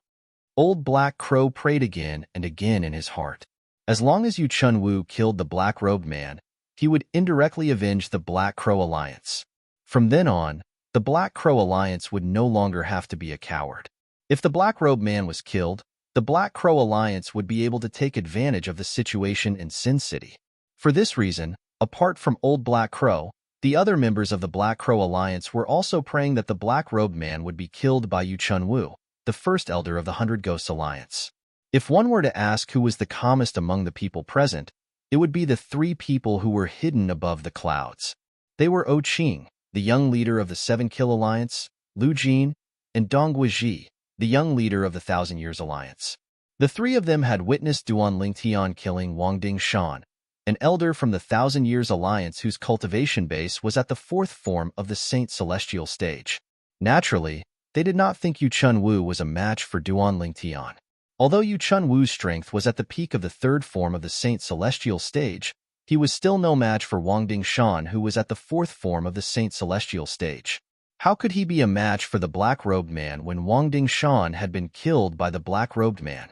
Old Black Crow prayed again and again in his heart. As long as Yu Chun-Wu killed the black-robed man, he would indirectly avenge the Black Crow Alliance. From then on, the Black Crow Alliance would no longer have to be a coward. If the black-robed man was killed, the Black Crow Alliance would be able to take advantage of the situation in Sin City. For this reason, apart from Old Black Crow, the other members of the Black Crow Alliance were also praying that the black-robed man would be killed by Yu Chun-Wu, the first elder of the 100 Ghosts Alliance. If one were to ask who was the calmest among the people present, it would be the three people who were hidden above the clouds. They were O Qing, the young leader of the 7 Kill Alliance, Lu Jin, and Dong Guizhi, the young leader of the 1,000 Years Alliance. The three of them had witnessed Duan Lingtian killing Wang Dingshan, an elder from the 1,000 Years Alliance whose cultivation base was at the 4th form of the Saint Celestial stage. Naturally, they did not think Yu Chun-Wu was a match for Duan Lingtian. Although Yu Chun-Wu's strength was at the peak of the 3rd form of the Saint Celestial stage, he was still no match for Wang Dingshan, who was at the 4th form of the Saint Celestial stage. How could he be a match for the black-robed man when Wang Dingshan had been killed by the black-robed man?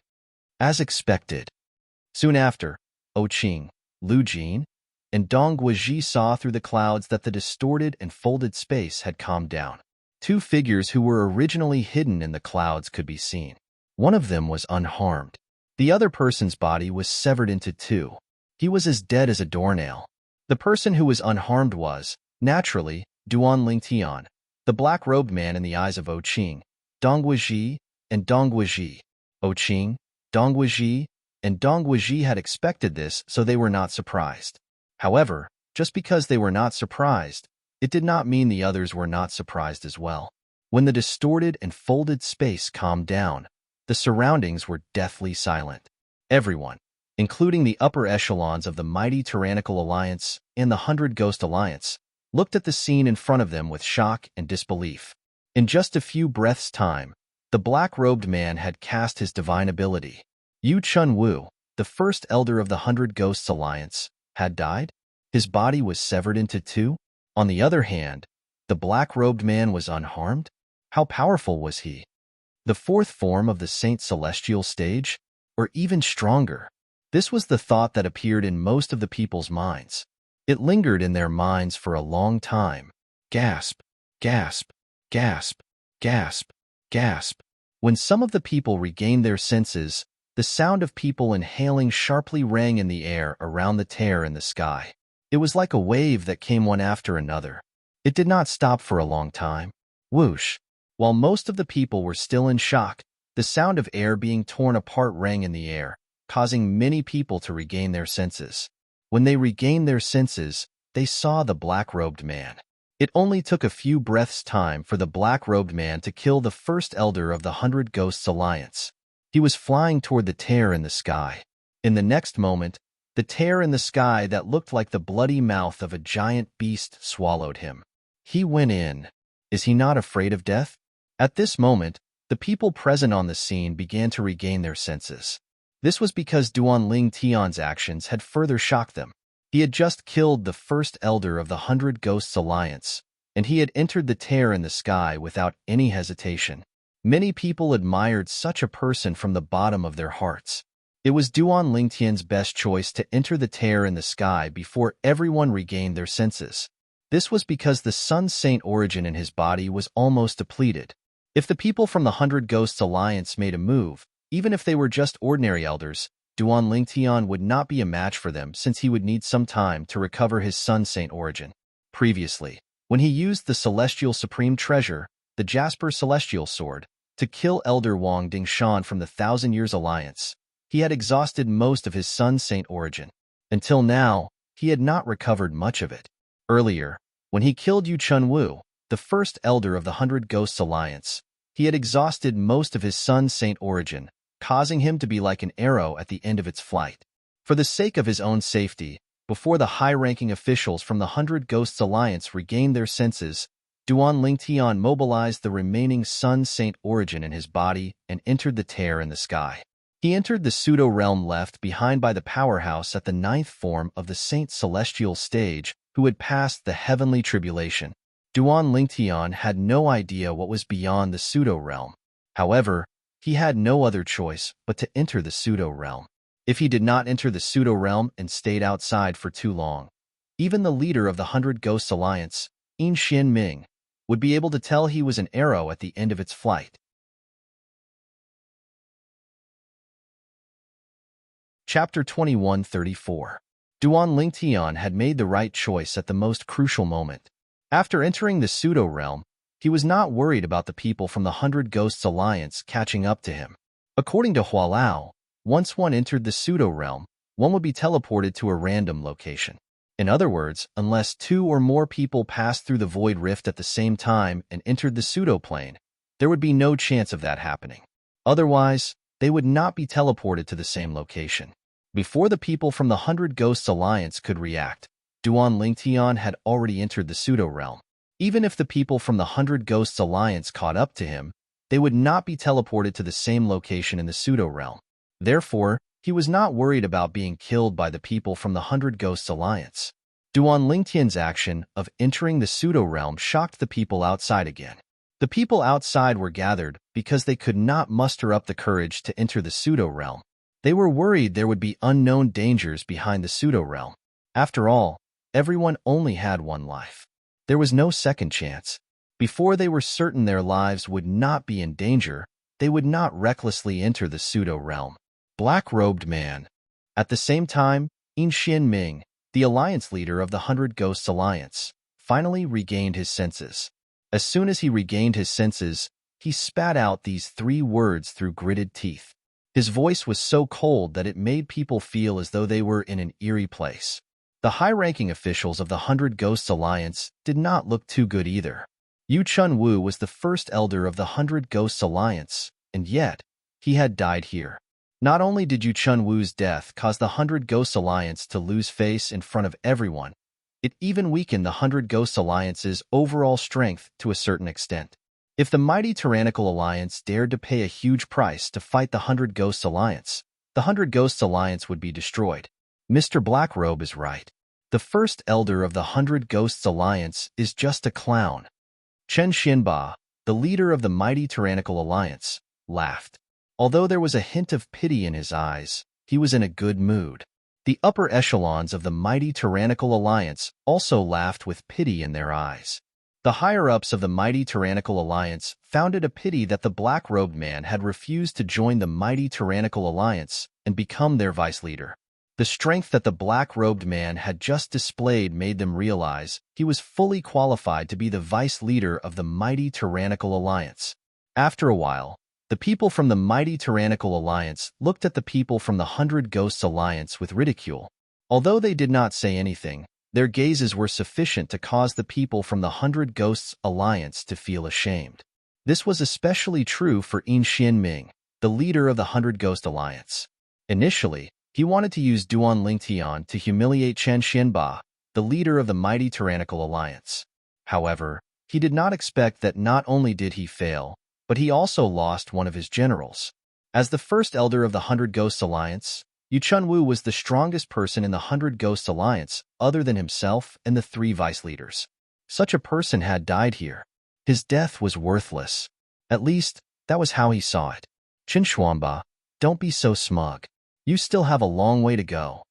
As expected. Soon after, O Qing, Lu Jin, and Dong Guizhi saw through the clouds that the distorted and folded space had calmed down. Two figures who were originally hidden in the clouds could be seen. One of them was unharmed. The other person's body was severed into two. He was as dead as a doornail. The person who was unharmed was, naturally, Duan Lingtian, the black-robed man in the eyes of O Qing, Dong Guizhi, and Dong Guizhi. O Qing, Dong Guizhi, and Dong Guizhi had expected this, so they were not surprised. However, just because they were not surprised, it did not mean the others were not surprised as well. When the distorted and folded space calmed down, the surroundings were deathly silent. Everyone, including the upper echelons of the mighty Tyrannical Alliance and the 100 Ghost Alliance, looked at the scene in front of them with shock and disbelief. In just a few breaths' time, the black-robed man had cast his divine ability. Yu Chun-Wu, the first elder of the 100 Ghosts Alliance, had died. His body was severed into two. On the other hand, the black-robed man was unharmed. How powerful was he? The fourth form of the Saint Celestial stage? Or even stronger? This was the thought that appeared in most of the people's minds. It lingered in their minds for a long time. Gasp, gasp, gasp, gasp, gasp. When some of the people regained their senses, the sound of people inhaling sharply rang in the air around the tear in the sky. It was like a wave that came one after another. It did not stop for a long time. Whoosh! While most of the people were still in shock, the sound of air being torn apart rang in the air, causing many people to regain their senses. When they regained their senses, they saw the black-robed man. It only took a few breaths' time for the black-robed man to kill the first elder of the 100 Ghosts Alliance. He was flying toward the tear in the sky. In the next moment, the tear in the sky that looked like the bloody mouth of a giant beast swallowed him. He went in. Is he not afraid of death? At this moment, the people present on the scene began to regain their senses. This was because Duan Ling Tian's actions had further shocked them. He had just killed the first elder of the 100 Ghosts Alliance, and he had entered the tear in the sky without any hesitation. Many people admired such a person from the bottom of their hearts. It was Duan Ling Tian's best choice to enter the tear in the sky before everyone regained their senses. This was because the Sun Saint origin in his body was almost depleted. If the people from the 100 Ghosts Alliance made a move, even if they were just ordinary elders, Duan Ling Tian would not be a match for them since he would need some time to recover his Sun Saint origin. Previously, when he used the Celestial Supreme Treasure, the Jasper Celestial Sword, to kill Elder Wang Dingshan from the 1,000 Years Alliance, he had exhausted most of his Sun Saint origin. Until now, he had not recovered much of it. Earlier, when he killed Yu Chun-Wu, the first elder of the 100 Ghosts Alliance, he had exhausted most of his Sun Saint origin, causing him to be like an arrow at the end of its flight. For the sake of his own safety, before the high-ranking officials from the 100 Ghosts Alliance regained their senses, Duan Ling Tian mobilized the remaining Sun Saint origin in his body and entered the tear in the sky. He entered the pseudo-realm left behind by the powerhouse at the 9th form of the Saint Celestial stage, who had passed the heavenly tribulation. Duan Ling Tian had no idea what was beyond the pseudo-realm. However, he had no other choice but to enter the pseudo-realm. If he did not enter the pseudo-realm and stayed outside for too long, even the leader of the 100 Ghosts Alliance, Yin Xian Ming, would be able to tell he was an arrow at the end of its flight. Chapter 2134. Duan Ling Tian had made the right choice at the most crucial moment. After entering the pseudo-realm, he was not worried about the people from the 100 Ghosts Alliance catching up to him. According to Hualao, once one entered the pseudo-realm, one would be teleported to a random location. In other words, unless two or more people passed through the void rift at the same time and entered the pseudo-plane, there would be no chance of that happening. Otherwise, they would not be teleported to the same location. Before the people from the 100 Ghosts Alliance could react, Duan Ling Tian had already entered the pseudo-realm. Even if the people from the 100 Ghosts Alliance caught up to him, they would not be teleported to the same location in the pseudo-realm. Therefore, he was not worried about being killed by the people from the 100 Ghosts Alliance. Duan Ling Tian's action of entering the pseudo-realm shocked the people outside again. The people outside were gathered because they could not muster up the courage to enter the pseudo-realm. They were worried there would be unknown dangers behind the pseudo-realm. After all, everyone only had one life. There was no second chance. Before they were certain their lives would not be in danger, they would not recklessly enter the pseudo-realm. Black-robed man. At the same time, Yin Xian Ming, the alliance leader of the 100 Ghosts Alliance, finally regained his senses. As soon as he regained his senses, he spat out these 3 words through gritted teeth. His voice was so cold that it made people feel as though they were in an eerie place. The high-ranking officials of the 100 Ghosts Alliance did not look too good either. Yu Chun-Wu was the first elder of the Hundred Ghosts Alliance, and yet, he had died here. Not only did Yu Chun-Wu's death cause the Hundred Ghosts Alliance to lose face in front of everyone, it even weakened the Hundred Ghosts Alliance's overall strength to a certain extent. If the mighty Tyrannical Alliance dared to pay a huge price to fight the Hundred Ghosts Alliance, the Hundred Ghosts Alliance would be destroyed. Mr. Blackrobe is right. The first elder of the Hundred Ghosts Alliance is just a clown. Chen Xianba, the leader of the mighty Tyrannical Alliance, laughed. Although there was a hint of pity in his eyes, he was in a good mood. The upper echelons of the mighty Tyrannical Alliance also laughed with pity in their eyes. The higher-ups of the mighty Tyrannical Alliance found it a pity that the black-robed man had refused to join the mighty Tyrannical Alliance and become their vice-leader. The strength that the black-robed man had just displayed made them realize he was fully qualified to be the vice-leader of the mighty Tyrannical Alliance. After a while, the people from the mighty Tyrannical Alliance looked at the people from the Hundred Ghosts Alliance with ridicule. Although they did not say anything, their gazes were sufficient to cause the people from the Hundred Ghosts Alliance to feel ashamed. This was especially true for Yin Xianming, the leader of the Hundred Ghost Alliance. Initially, he wanted to use Duan Lingtian to humiliate Chen Xianba, the leader of the mighty Tyrannical Alliance. However, he did not expect that not only did he fail, but he also lost one of his generals. As the first elder of the Hundred Ghosts Alliance, Yu Chun-Wu was the strongest person in the Hundred Ghosts Alliance other than himself and the three vice-leaders. Such a person had died here. His death was worthless. At least, that was how he saw it. Qin Xuanba, don't be so smug. You still have a long way to go.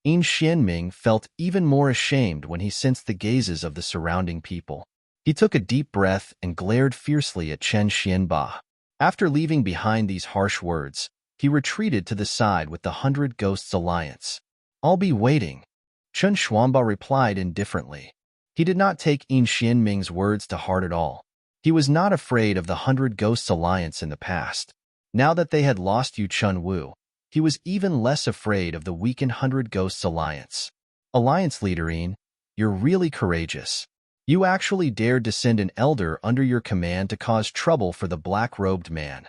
Yin Xianming felt even more ashamed when he sensed the gazes of the surrounding people. He took a deep breath and glared fiercely at Chen Xianba. After leaving behind these harsh words, he retreated to the side with the Hundred Ghosts Alliance. I'll be waiting, Chen Xuanba replied indifferently. He did not take Yin Xianming's words to heart at all. He was not afraid of the Hundred Ghosts Alliance in the past. Now that they had lost Yu Chun-Wu, he was even less afraid of the weakened Hundred Ghosts Alliance. Alliance leader Yin, you're really courageous. You actually dared to send an elder under your command to cause trouble for the black-robed man.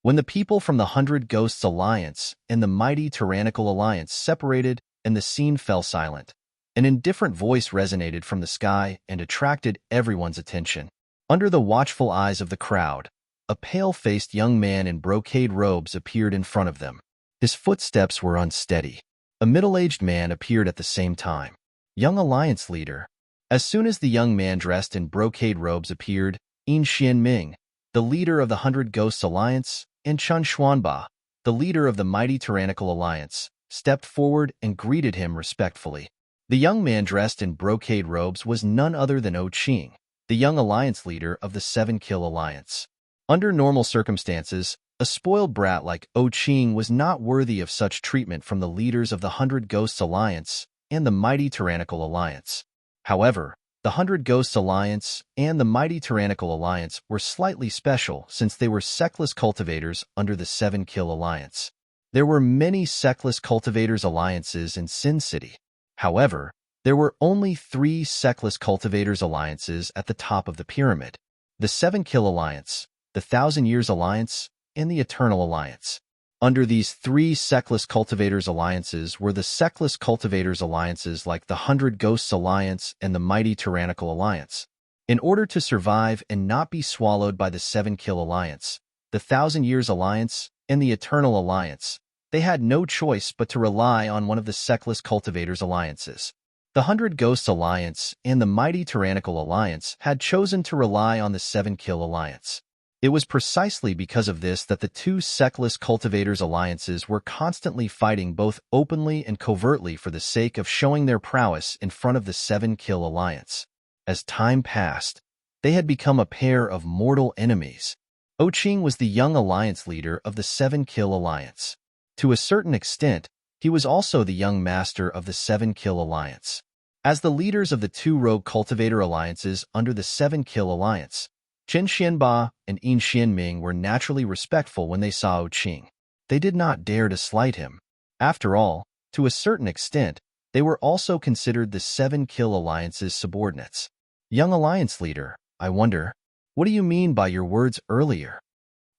When the people from the Hundred Ghosts Alliance and the mighty Tyrannical Alliance separated and the scene fell silent, an indifferent voice resonated from the sky and attracted everyone's attention. Under the watchful eyes of the crowd, a pale-faced young man in brocade robes appeared in front of them. His footsteps were unsteady. A middle-aged man appeared at the same time. Young Alliance leader. As soon as the young man dressed in brocade robes appeared, Yin Xianming, the leader of the Hundred Ghosts Alliance, and Chen Xuanba, the leader of the mighty Tyrannical Alliance, stepped forward and greeted him respectfully. The young man dressed in brocade robes was none other than Qing, the young alliance leader of the Seven Kill Alliance. Under normal circumstances, a spoiled brat like Qing was not worthy of such treatment from the leaders of the Hundred Ghosts Alliance and the mighty Tyrannical Alliance. However, the Hundred Ghosts Alliance and the mighty Tyrannical Alliance were slightly special since they were sectless cultivators under the Seven Kill Alliance. There were many sectless cultivators alliances in Sin City. However, there were only 3 sectless cultivators alliances at the top of the pyramid: the Seven Kill Alliance, the Thousand Years Alliance, and the Eternal Alliance. Under these 3 sectless cultivators alliances were the sectless cultivators alliances like the Hundred Ghosts Alliance and the mighty Tyrannical Alliance. In order to survive and not be swallowed by the Seven Kill Alliance, the Thousand Years Alliance, and the Eternal Alliance, they had no choice but to rely on one of the sectless cultivators alliances. The Hundred Ghosts Alliance and the mighty Tyrannical Alliance had chosen to rely on the Seven Kill Alliance. It was precisely because of this that the 2 sectless cultivators alliances were constantly fighting both openly and covertly for the sake of showing their prowess in front of the Seven Kill Alliance. As time passed, they had become a pair of mortal enemies. Qing was the young alliance leader of the Seven Kill Alliance. To a certain extent, he was also the young master of the Seven Kill Alliance. As the leaders of the 2 rogue cultivator alliances under the Seven Kill Alliance, Chen Xianba and Yin Xianming were naturally respectful when they saw Qing. They did not dare to slight him. After all, to a certain extent, they were also considered the Seven Kill Alliance's subordinates. Young alliance leader, I wonder, what do you mean by your words earlier?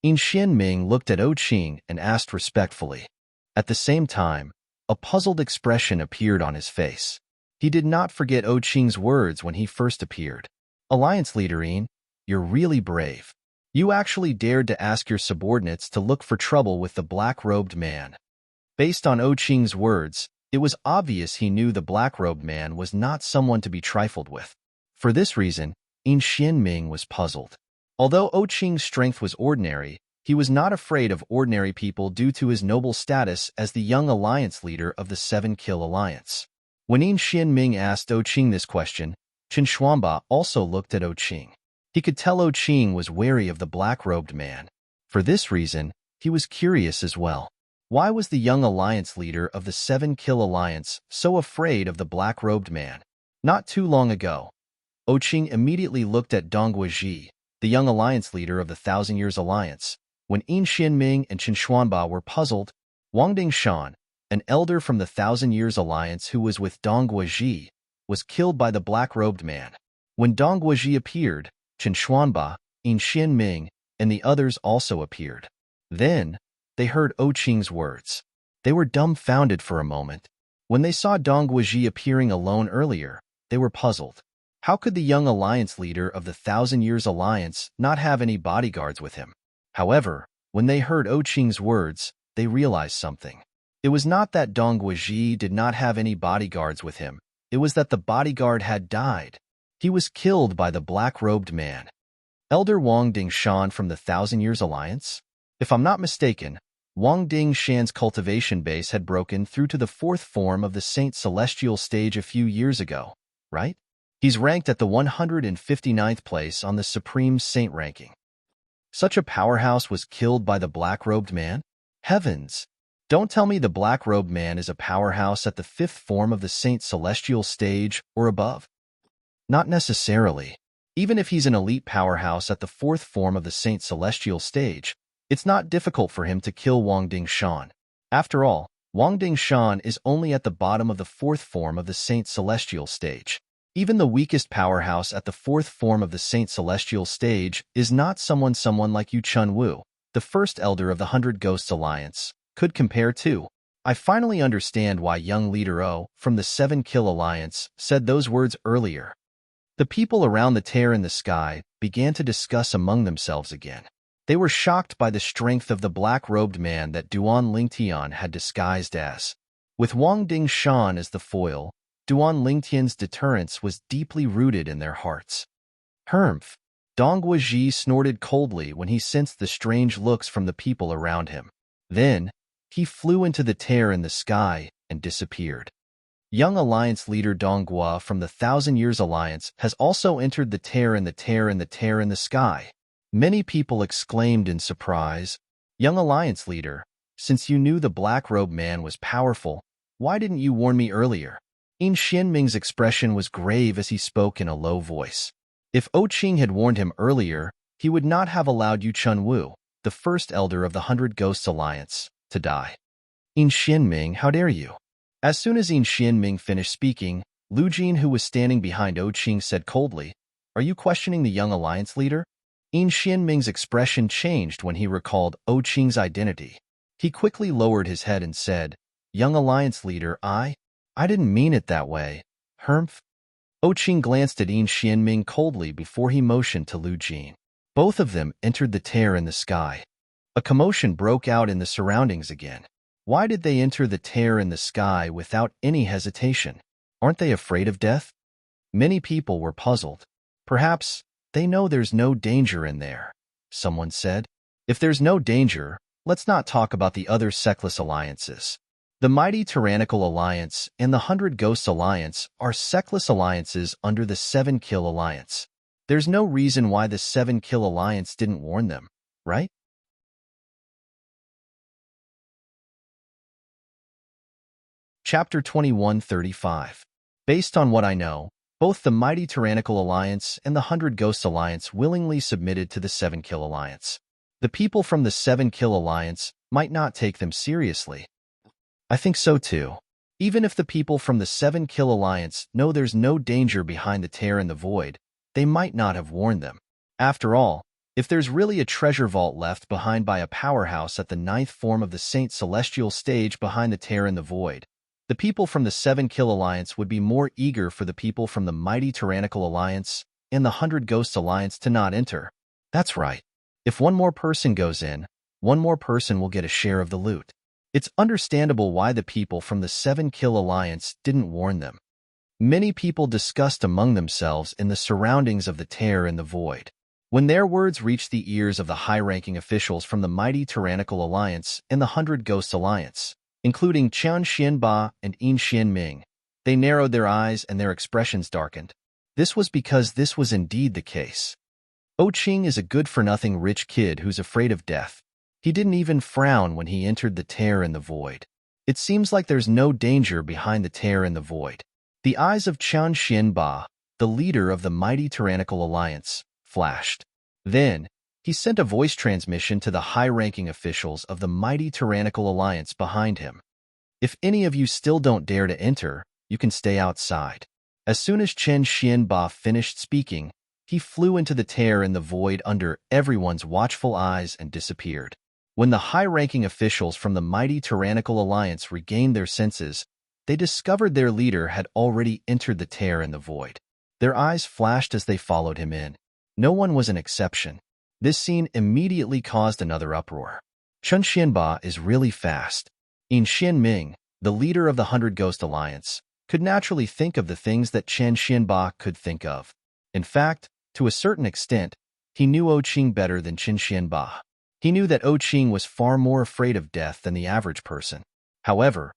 Ming looked at Qing and asked respectfully. At the same time, a puzzled expression appeared on his face. He did not forget Qing's words when he first appeared. Alliance leader you're really brave. You actually dared to ask your subordinates to look for trouble with the black-robed man. Based on Qing's words, it was obvious he knew the black-robed man was not someone to be trifled with. For this reason, Ming was puzzled. Although Qing's strength was ordinary, he was not afraid of ordinary people due to his noble status as the young alliance leader of the Seven Kill Alliance. When Ming asked Qing this question, Chen Xuanba also looked at Qing. He could tell Qing was wary of the black-robed man. For this reason, he was curious as well. Why was the young alliance leader of the Seven Kill Alliance so afraid of the black-robed man? Not too long ago, Qing immediately looked at Dong Guoji, the young alliance leader of the Thousand Years Alliance. When Ming and Chen Xuanba were puzzled, Wang Dingshan, an elder from the Thousand Years Alliance who was with Dong Guoji, was killed by the black-robed man. When Dong Guoji appeared, Chen Xuanba, Ming, and the others also appeared. Then, they heard Qing's words. They were dumbfounded for a moment. When they saw Dong Guoji appearing alone earlier, they were puzzled. How could the young alliance leader of the Thousand Years Alliance not have any bodyguards with him? However, when they heard Qing's words, they realized something. It was not that Dong Guoji did not have any bodyguards with him. It was that the bodyguard had died. He was killed by the black-robed man. Elder Wang Dingshan from the Thousand Years Alliance? If I'm not mistaken, Wang Dingshan's cultivation base had broken through to the fourth form of the Saint Celestial stage a few years ago, right? He's ranked at the 159th place on the Supreme Saint ranking. Such a powerhouse was killed by the black-robed man? Heavens! Don't tell me the black-robed man is a powerhouse at the fifth form of the Saint Celestial stage or above. Not necessarily. Even if he's an elite powerhouse at the fourth form of the Saint Celestial stage, it's not difficult for him to kill Wang Dingshan. After all, Wang Dingshan is only at the bottom of the fourth form of the Saint Celestial stage. Even the weakest powerhouse at the fourth form of the Saint Celestial stage is not someone like Yu Chunwu, the first elder of the 100 Ghosts Alliance, could compare to. I finally understand why young leader O from the 7 Kill Alliance said those words earlier. The people around the tear in the sky began to discuss among themselves again. They were shocked by the strength of the black-robed man that Duan Lingtian had disguised as. With Wang Dingshan as the foil, Duan Lingtian's deterrence was deeply rooted in their hearts. Humph! Dong Guoji snorted coldly when he sensed the strange looks from the people around him. Then, he flew into the tear in the sky and disappeared. Young Alliance leader Dong Guo from the Thousand Years Alliance has also entered the tear in the tear in the tear in the sky. Many people exclaimed in surprise, "Young Alliance leader, since you knew the black-robed man was powerful, why didn't you warn me earlier?" Ming's expression was grave as he spoke in a low voice. If Qing had warned him earlier, he would not have allowed Yu Chunwu, the first elder of the 100 Ghosts Alliance, to die. Ming, how dare you? As soon as Ming finished speaking, Lu Jin, who was standing behind Qing, said coldly, "Are you questioning the young alliance leader?" Ming's expression changed when he recalled Qing's identity. He quickly lowered his head and said, "Young alliance leader, I didn't mean it that way. Humph." Qing glanced at Ming coldly before he motioned to Lu Jin. Both of them entered the tear in the sky. A commotion broke out in the surroundings again. Why did they enter the tear in the sky without any hesitation? Aren't they afraid of death? Many people were puzzled. Perhaps they know there's no danger in there, someone said. If there's no danger, let's not talk about the other sectless alliances. The mighty Tyrannical Alliance and the 100 Ghosts Alliance are sectless alliances under the 7 Kill Alliance. There's no reason why the 7 Kill Alliance didn't warn them, right? Chapter 2135. Based on what I know, both the mighty Tyrannical Alliance and the 100 Ghosts Alliance willingly submitted to the 7 Kill Alliance. The people from the 7 Kill Alliance might not take them seriously. I think so too. Even if the people from the 7 Kill Alliance know there's no danger behind the tear in the void, they might not have warned them. After all, if there's really a treasure vault left behind by a powerhouse at the ninth form of the Saint Celestial stage behind the tear in the void, the people from the Seven Kill Alliance would be more eager for the people from the mighty Tyrannical Alliance and the 100 Ghosts Alliance to not enter. That's right. If one more person goes in, one more person will get a share of the loot. It's understandable why the people from the Seven Kill Alliance didn't warn them. Many people discussed among themselves in the surroundings of the tear in the void. When their words reached the ears of the high-ranking officials from the mighty Tyrannical Alliance and the 100 Ghost Alliance, including Qian Xianba and Yin Xianming, they narrowed their eyes and their expressions darkened. This was because this was indeed the case. Qing is a good-for-nothing rich kid who's afraid of death. He didn't even frown when he entered the tear in the void. It seems like there's no danger behind the tear in the void. The eyes of Qian Xianba, the leader of the mighty Tyrannical Alliance, flashed. Then, he sent a voice transmission to the high-ranking officials of the mighty Tyrannical Alliance behind him. If any of you still don't dare to enter, you can stay outside. As soon as Chen Xianba finished speaking, he flew into the tear in the void under everyone's watchful eyes and disappeared. When the high-ranking officials from the mighty Tyrannical Alliance regained their senses, they discovered their leader had already entered the tear in the void. Their eyes flashed as they followed him in. No one was an exception. This scene immediately caused another uproar. Chen Xianba is really fast. Yin Xianming, the leader of the 100 Ghost Alliance, could naturally think of the things that Chen Xianba could think of. In fact, to a certain extent, he knew Qing better than Chen Xianba. He knew that Qing was far more afraid of death than the average person. However,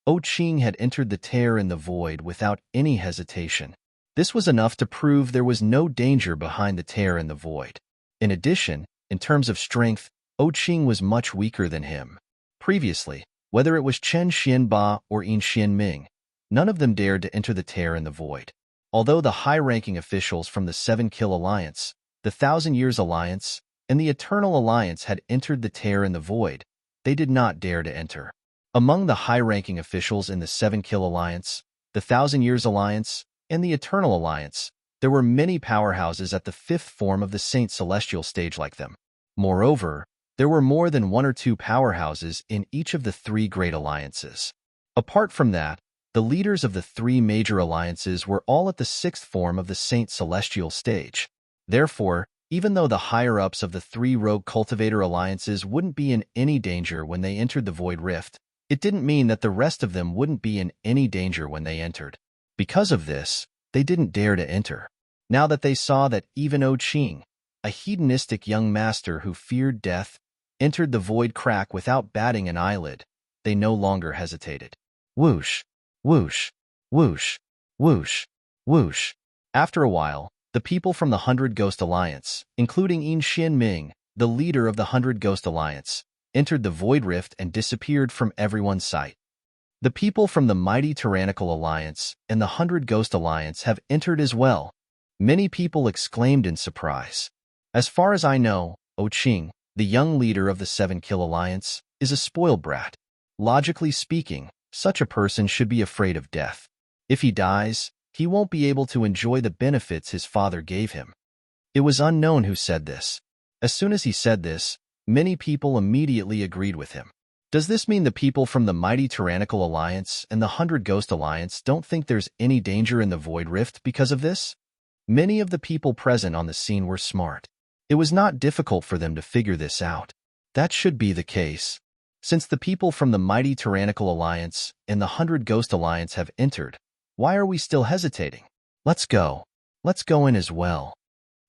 Qing had entered the tear in the void without any hesitation. This was enough to prove there was no danger behind the tear in the void. In addition, in terms of strength, Qing was much weaker than him. Previously, whether it was Chen Xianba or Yin Xianming, none of them dared to enter the tear in the void. Although the high-ranking officials from the Seven Kill Alliance, the 1,000 Years Alliance, and the Eternal Alliance had entered the tear in the void, they did not dare to enter. Among the high-ranking officials in the Seven Kill Alliance, the 1,000 Years Alliance, and the Eternal Alliance, there were many powerhouses at the fifth form of the Saint Celestial stage like them. Moreover, there were more than one or two powerhouses in each of the three great alliances. Apart from that, the leaders of the three major alliances were all at the sixth form of the Saint Celestial stage. Therefore, even though the higher-ups of the three rogue cultivator alliances wouldn't be in any danger when they entered the Void Rift, it didn't mean that the rest of them wouldn't be in any danger when they entered. Because of this, they didn't dare to enter. Now that they saw that even Qing, a hedonistic young master who feared death, entered the void crack without batting an eyelid, they no longer hesitated. Whoosh, whoosh, whoosh, whoosh, whoosh. After a while, the people from the 100 Ghost Alliance, including Yin Xianming, the leader of the 100 Ghost Alliance, entered the Void Rift and disappeared from everyone's sight. The people from the mighty Tyrannical Alliance and the 100 Ghost Alliance have entered as well. Many people exclaimed in surprise. As far as I know, Qing, the young leader of the Seven Kill Alliance, is a spoiled brat. Logically speaking, such a person should be afraid of death. If he dies, he won't be able to enjoy the benefits his father gave him. It was unknown who said this. As soon as he said this, many people immediately agreed with him. Does this mean the people from the mighty Tyrannical Alliance and the 100 Ghost Alliance don't think there's any danger in the Void Rift because of this? Many of the people present on the scene were smart. It was not difficult for them to figure this out. That should be the case. Since the people from the mighty Tyrannical Alliance and the 100 Ghost Alliance have entered, why are we still hesitating? Let's go. Let's go in as well.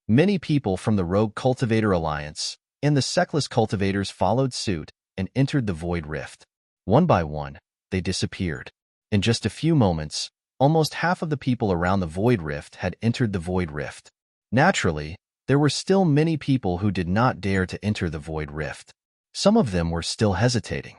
Many people from the Rogue Cultivator Alliance and the Seckless Cultivators followed suit and entered the Void Rift. One by one, they disappeared. In just a few moments, almost half of the people around the Void Rift had entered the Void Rift. Naturally, there were still many people who did not dare to enter the Void Rift. Some of them were still hesitating.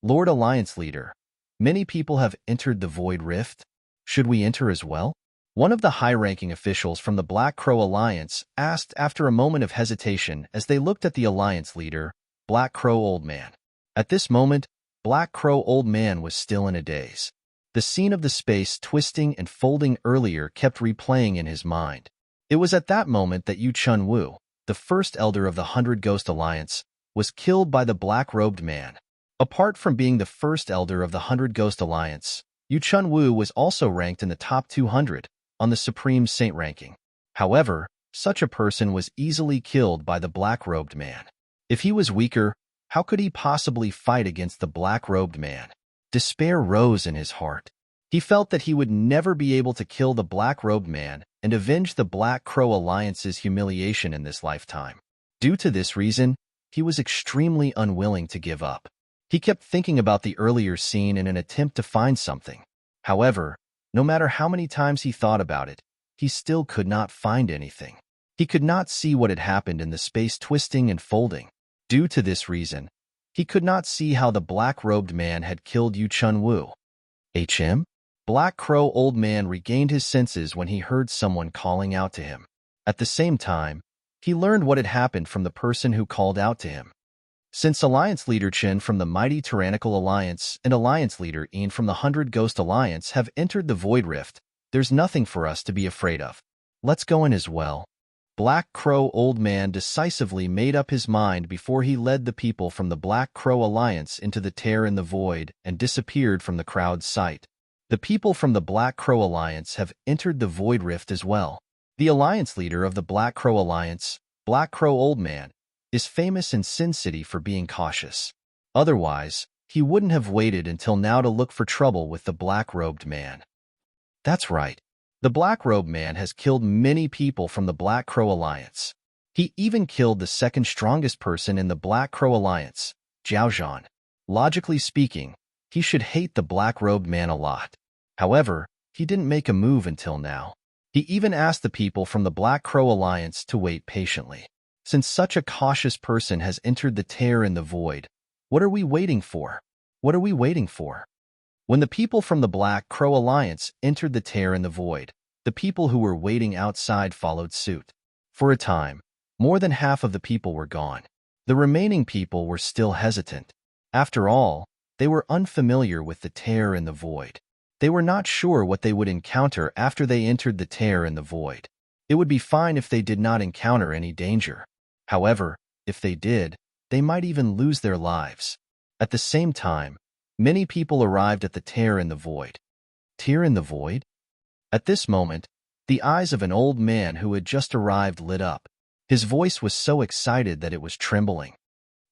Lord Alliance Leader, many people have entered the Void Rift. Should we enter as well? One of the high-ranking officials from the Black Crow Alliance asked after a moment of hesitation as they looked at the Alliance leader, Black Crow Old Man. At this moment, Black Crow Old Man was still in a daze. The scene of the space twisting and folding earlier kept replaying in his mind. It was at that moment that Yu Chunwu, the first elder of the Hundred Ghost Alliance, was killed by the black-robed man. Apart from being the first elder of the Hundred Ghost Alliance, Yu Chunwu was also ranked in the top 200 on the Supreme Saint ranking. However, such a person was easily killed by the black-robed man. If he was weaker, how could he possibly fight against the black-robed man? Despair rose in his heart. He felt that he would never be able to kill the black-robed man and avenge the Black Crow Alliance's humiliation in this lifetime. Due to this reason, he was extremely unwilling to give up. He kept thinking about the earlier scene in an attempt to find something. However, no matter how many times he thought about it, he still could not find anything. He could not see what had happened in the space twisting and folding. Due to this reason, he could not see how the black-robed man had killed Yu Chunwu. HM? Black Crow Old Man regained his senses when he heard someone calling out to him. At the same time, he learned what had happened from the person who called out to him. Since Alliance Leader Chen from the Mighty Tyrannical Alliance and Alliance Leader Ian from the Hundred Ghost Alliance have entered the Void Rift, there's nothing for us to be afraid of. Let's go in as well. Black Crow Old Man decisively made up his mind before he led the people from the Black Crow Alliance into the tear in the void and disappeared from the crowd's sight. The people from the Black Crow Alliance have entered the Void Rift as well. The Alliance leader of the Black Crow Alliance, Black Crow Old Man, is famous in Sin City for being cautious. Otherwise, he wouldn't have waited until now to look for trouble with the black-robed man. That's right. The black-robed man has killed many people from the Black Crow Alliance. He even killed the second strongest person in the Black Crow Alliance, Zhao Zhan. Logically speaking, he should hate the black-robed man a lot. However, he didn't make a move until now. He even asked the people from the Black Crow Alliance to wait patiently. Since such a cautious person has entered the tear in the void, what are we waiting for? What are we waiting for? When the people from the Black Crow Alliance entered the tear in the void, the people who were waiting outside followed suit. For a time, more than half of the people were gone. The remaining people were still hesitant. After all, they were unfamiliar with the tear in the void. They were not sure what they would encounter after they entered the tear in the void. It would be fine if they did not encounter any danger. However, if they did, they might even lose their lives. At the same time, many people arrived at the tear in the void. Tear in the void? At this moment, the eyes of an old man who had just arrived lit up. His voice was so excited that it was trembling.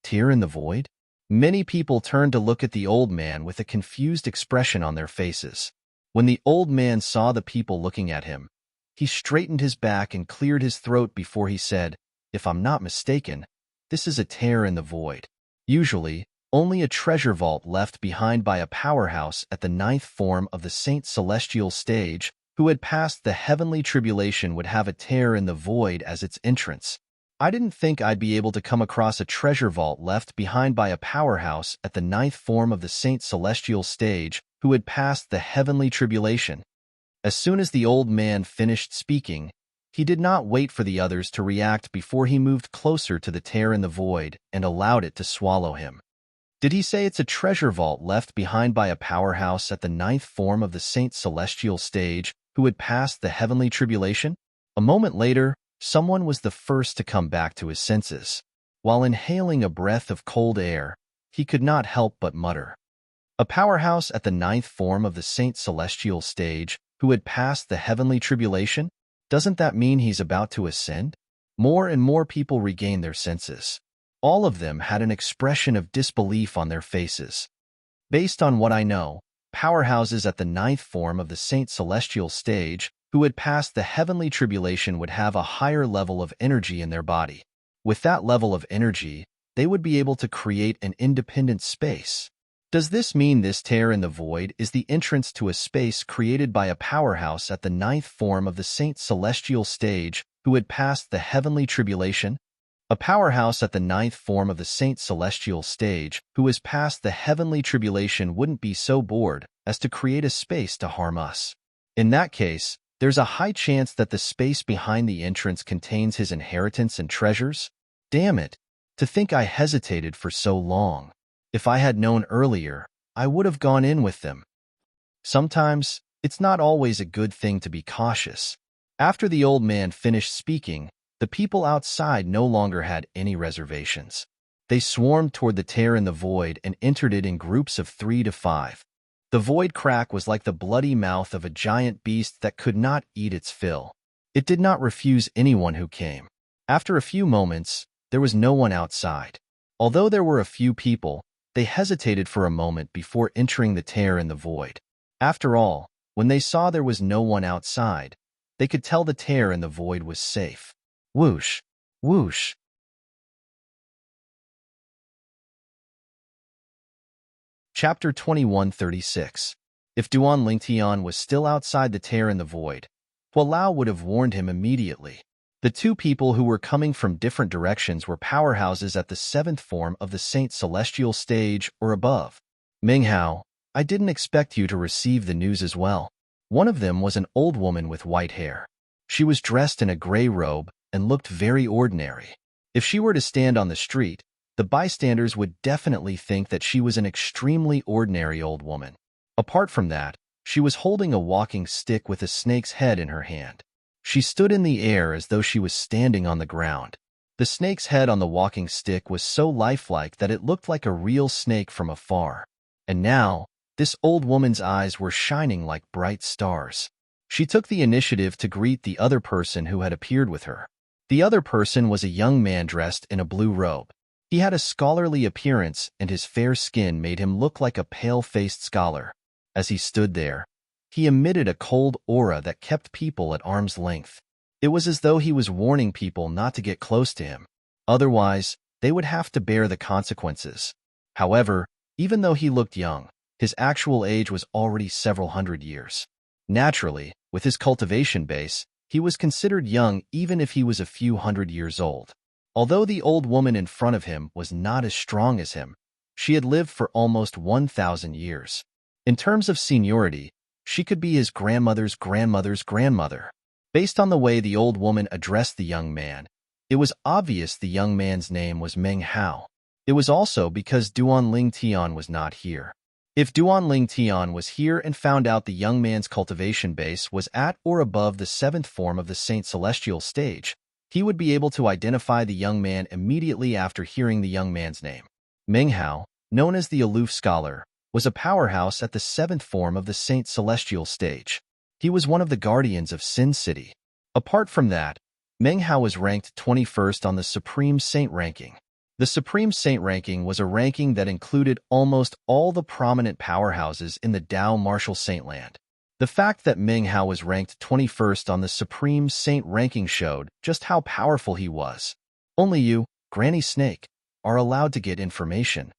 Tear in the void? Many people turned to look at the old man with a confused expression on their faces. When the old man saw the people looking at him, he straightened his back and cleared his throat before he said, "If I'm not mistaken, this is a tear in the void. Usually, only a treasure vault left behind by a powerhouse at the 9th form of the Saint Celestial stage who had passed the heavenly tribulation would have a tear in the void as its entrance. I didn't think I'd be able to come across a treasure vault left behind by a powerhouse at the 9th form of the Saint Celestial stage who had passed the heavenly tribulation." As soon as the old man finished speaking, he did not wait for the others to react before he moved closer to the tear in the void and allowed it to swallow him. Did he say it's a treasure vault left behind by a powerhouse at the 9th form of the Saint Celestial stage who had passed the heavenly tribulation? A moment later, someone was the first to come back to his senses. While inhaling a breath of cold air, he could not help but mutter, "A powerhouse at the 9th form of the Saint Celestial stage who had passed the heavenly tribulation? Doesn't that mean he's about to ascend?" More and more people regained their senses. All of them had an expression of disbelief on their faces. Based on what I know, powerhouses at the 9th form of the Saint Celestial stage who had passed the heavenly tribulation would have a higher level of energy in their body. With that level of energy, they would be able to create an independent space. Does this mean this tear in the void is the entrance to a space created by a powerhouse at the 9th form of the Saint Celestial stage who had passed the heavenly tribulation? A powerhouse at the 9th form of the Saint Celestial stage who has passed the heavenly tribulation wouldn't be so bored as to create a space to harm us. In that case, there's a high chance that the space behind the entrance contains his inheritance and treasures. Damn it, to think I hesitated for so long. If I had known earlier, I would have gone in with them. Sometimes, it's not always a good thing to be cautious. After the old man finished speaking, the people outside no longer had any reservations. They swarmed toward the tear in the void and entered it in groups of 3 to 5. The void crack was like the bloody mouth of a giant beast that could not eat its fill. It did not refuse anyone who came. After a few moments, there was no one outside. Although there were a few people, they hesitated for a moment before entering the tear in the void. After all, when they saw there was no one outside, they could tell the tear in the void was safe. Whoosh! Whoosh! Chapter 2136. If Duan Lingtian was still outside the tear in the void, Hualao would have warned him immediately. The two people who were coming from different directions were powerhouses at the 7th form of the Saint Celestial stage or above. Minghao, I didn't expect you to receive the news as well. One of them was an old woman with white hair. She was dressed in a gray robe and looked very ordinary. If she were to stand on the street, the bystanders would definitely think that she was an extremely ordinary old woman. Apart from that, she was holding a walking stick with a snake's head in her hand. She stood in the air as though she was standing on the ground. The snake's head on the walking stick was so lifelike that it looked like a real snake from afar. And now, this old woman's eyes were shining like bright stars. She took the initiative to greet the other person who had appeared with her. The other person was a young man dressed in a blue robe. He had a scholarly appearance, and his fair skin made him look like a pale-faced scholar. As he stood there, he emitted a cold aura that kept people at arm's length. It was as though he was warning people not to get close to him. Otherwise, they would have to bear the consequences. However, even though he looked young, his actual age was already several hundred years. Naturally, with his cultivation base, he was considered young even if he was a few hundred years old. Although the old woman in front of him was not as strong as him, she had lived for almost 1,000 years. In terms of seniority, she could be his grandmother's grandmother's grandmother. Based on the way the old woman addressed the young man, it was obvious the young man's name was Meng Hao. It was also because Duan Lingtian was not here. If Duan Lingtian was here and found out the young man's cultivation base was at or above the 7th form of the Saint Celestial stage, he would be able to identify the young man immediately after hearing the young man's name. Meng Hao, known as the Aloof Scholar, was a powerhouse at the 7th form of the Saint Celestial stage. He was one of the guardians of Sin City. Apart from that, Meng Hao was ranked 21st on the Supreme Saint ranking. The Supreme Saint ranking was a ranking that included almost all the prominent powerhouses in the Dao Martial Saintland. The fact that Meng Hao was ranked 21st on the Supreme Saint ranking showed just how powerful he was. Only you, Granny Snake, are allowed to get information.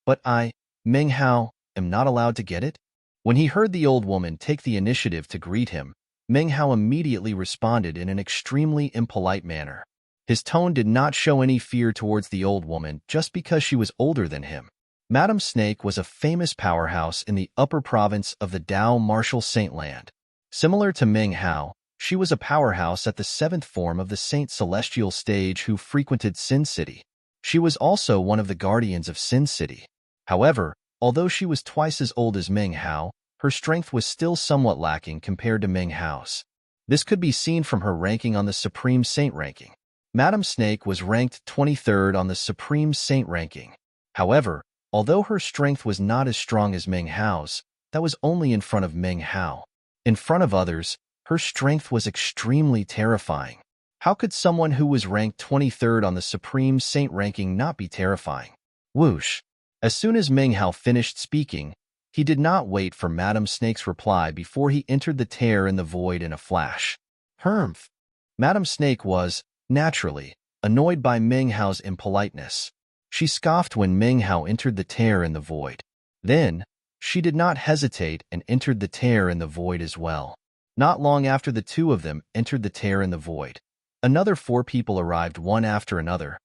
But I, Meng Hao, am not allowed to get it? When he heard the old woman take the initiative to greet him, Meng Hao immediately responded in an extremely impolite manner. His tone did not show any fear towards the old woman just because she was older than him. Madame Snake was a famous powerhouse in the upper province of the Dao Martial Saintland. Similar to Meng Hao, she was a powerhouse at the 7th form of the Saint Celestial stage who frequented Sin City. She was also one of the guardians of Sin City. However, although she was twice as old as Meng Hao, her strength was still somewhat lacking compared to Meng Hao's. This could be seen from her ranking on the Supreme Saint ranking. Madame Snake was ranked 23rd on the Supreme Saint ranking. However, although her strength was not as strong as Meng Hao's, that was only in front of Meng Hao. In front of others, her strength was extremely terrifying. How could someone who was ranked 23rd on the Supreme Saint ranking not be terrifying? Whoosh! As soon as Meng Hao finished speaking, he did not wait for Madame Snake's reply before he entered the tear in the void in a flash. Humph! Madame Snake was, naturally, annoyed by Meng Hao's impoliteness. She scoffed when Meng Hao entered the tear in the void. Then, she did not hesitate and entered the tear in the void as well. Not long after the two of them entered the tear in the void, another 4 people arrived one after another.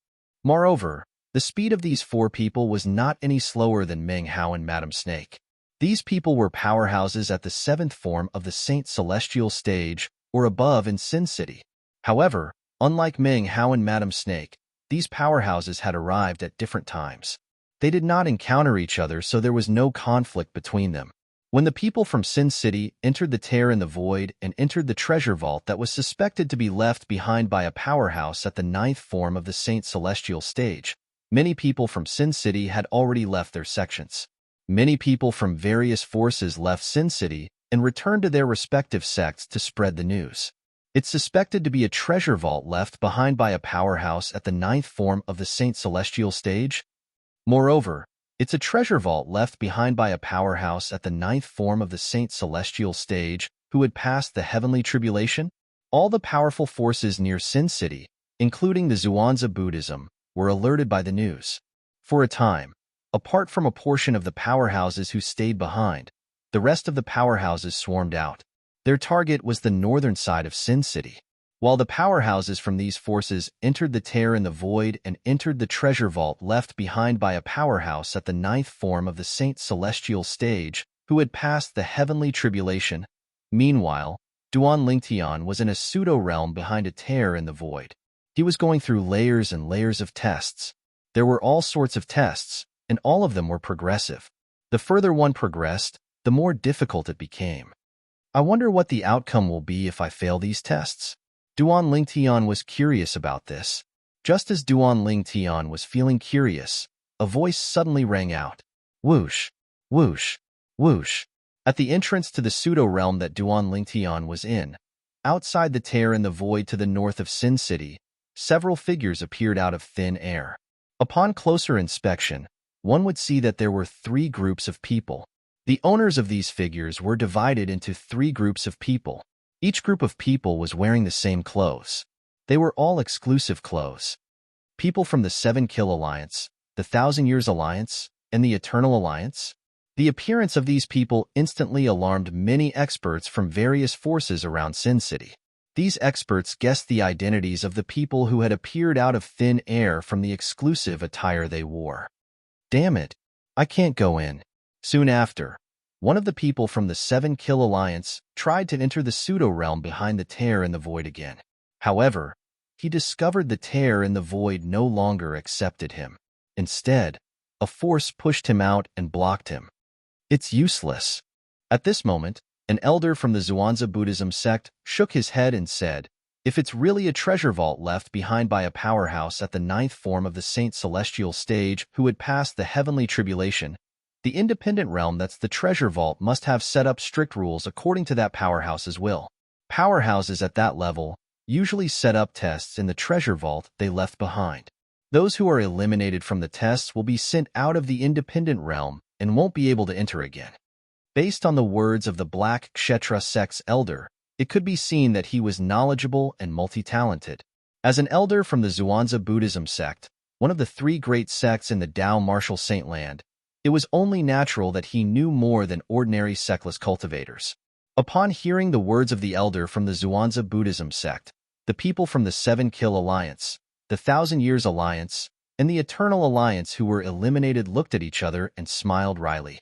Moreover, the speed of these 4 people was not any slower than Meng Hao and Madame Snake. These people were powerhouses at the 7th form of the Saint Celestial stage or above in Sin City. However, unlike Meng Hao and Madame Snake, these powerhouses had arrived at different times. They did not encounter each other, so there was no conflict between them. When the people from Sin City entered the tear in the void and entered the treasure vault that was suspected to be left behind by a powerhouse at the ninth form of the Saint Celestial stage, many people from Sin City had already left their sections. Many people from various forces left Sin City and returned to their respective sects to spread the news. It's suspected to be a treasure vault left behind by a powerhouse at the ninth form of the Saint Celestial stage. Moreover, it's a treasure vault left behind by a powerhouse at the ninth form of the Saint Celestial stage who had passed the heavenly tribulation. All the powerful forces near Sin City, including the Zhuangzi Buddhism, were alerted by the news. For a time, apart from a portion of the powerhouses who stayed behind, the rest of the powerhouses swarmed out. Their target was the northern side of Sin City. While the powerhouses from these forces entered the tear in the void and entered the treasure vault left behind by a powerhouse at the ninth form of the Saint Celestial stage who had passed the heavenly tribulation, meanwhile, Duan Lingtian was in a pseudo-realm behind a tear in the void. He was going through layers and layers of tests. There were all sorts of tests, and all of them were progressive. The further one progressed, the more difficult it became. I wonder what the outcome will be if I fail these tests. Duan Lingtian was curious about this. Just as Duan Lingtian was feeling curious, a voice suddenly rang out. Whoosh, whoosh, whoosh. At the entrance to the pseudo-realm that Duan Lingtian was in, outside the tear in the void to the north of Sin City, several figures appeared out of thin air. Upon closer inspection, one would see that there were 3 groups of people. The owners of these figures were divided into 3 groups of people. Each group of people was wearing the same clothes. They were all exclusive clothes. People from the 7 Kill Alliance, the 1,000 Years Alliance, and the Eternal Alliance. The appearance of these people instantly alarmed many experts from various forces around Sin City. These experts guessed the identities of the people who had appeared out of thin air from the exclusive attire they wore. Damn it, I can't go in. Soon after, one of the people from the 7 Kill Alliance tried to enter the pseudo-realm behind the tear in the void again. However, he discovered the tear in the void no longer accepted him. Instead, a force pushed him out and blocked him. It's useless. At this moment, an elder from the Zhuangzi Buddhism sect shook his head and said, if it's really a treasure vault left behind by a powerhouse at the ninth form of the Saint Celestial stage who had passed the heavenly tribulation, the independent realm that's the treasure vault must have set up strict rules according to that powerhouse's will. Powerhouses at that level usually set up tests in the treasure vault they left behind. Those who are eliminated from the tests will be sent out of the independent realm and won't be able to enter again. Based on the words of the Black Kshetra sect's elder, it could be seen that he was knowledgeable and multi-talented. As an elder from the Zhuangzi Buddhism sect, one of the 3 great sects in the Tao Martial Saint Land, it was only natural that he knew more than ordinary sectless cultivators. Upon hearing the words of the elder from the Zhuangzi Buddhism sect, the people from the 7 Kill Alliance, the 1,000 Years Alliance, and the Eternal Alliance who were eliminated looked at each other and smiled wryly.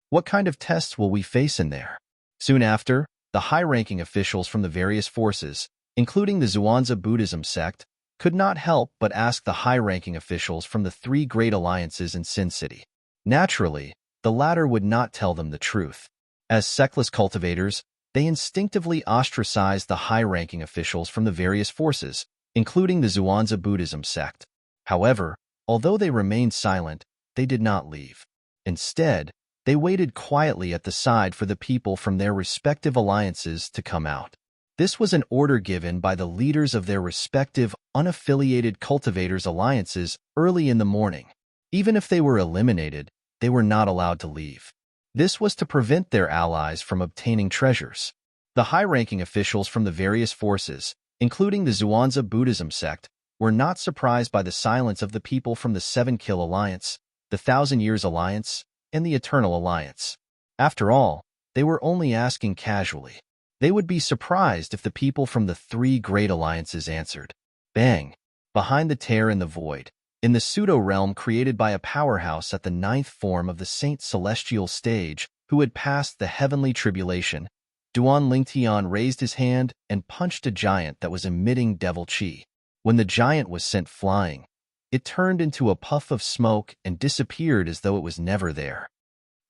What kind of tests will we face in there? Soon after, the high-ranking officials from the various forces, including the Zhuangzi Buddhism sect, could not help but ask the high-ranking officials from the 3 great alliances in Sin City. Naturally, the latter would not tell them the truth. As sectless cultivators, they instinctively ostracized the high-ranking officials from the various forces, including the Zhuangzi Buddhism sect. However, although they remained silent, they did not leave. Instead, they waited quietly at the side for the people from their respective alliances to come out. This was an order given by the leaders of their respective unaffiliated cultivators' alliances early in the morning. Even if they were eliminated, they were not allowed to leave. This was to prevent their allies from obtaining treasures. The high-ranking officials from the various forces, including the Zhuangzi Buddhism sect, were not surprised by the silence of the people from the 7 Kill Alliance, the 1,000 Years Alliance, and the Eternal Alliance. After all, they were only asking casually. They would be surprised if the people from the 3 great alliances answered. Bang! Behind the tear in the void, in the pseudo-realm created by a powerhouse at the 9th form of the Saint Celestial stage, who had passed the heavenly tribulation, Duan Lingtian raised his hand and punched a giant that was emitting devil chi. When the giant was sent flying, it turned into a puff of smoke and disappeared as though it was never there.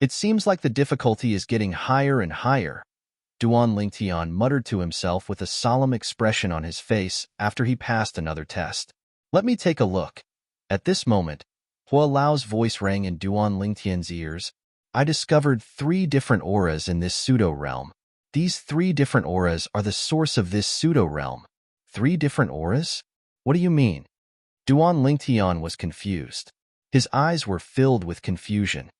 It seems like the difficulty is getting higher and higher, Duan Lingtian muttered to himself with a solemn expression on his face after he passed another test. Let me take a look. At this moment, Hua Lao's voice rang in Duan Lingtian's ears. I discovered 3 different auras in this pseudo-realm. These 3 different auras are the source of this pseudo-realm. 3 different auras? What do you mean? Duan Lingtian was confused. His eyes were filled with confusion.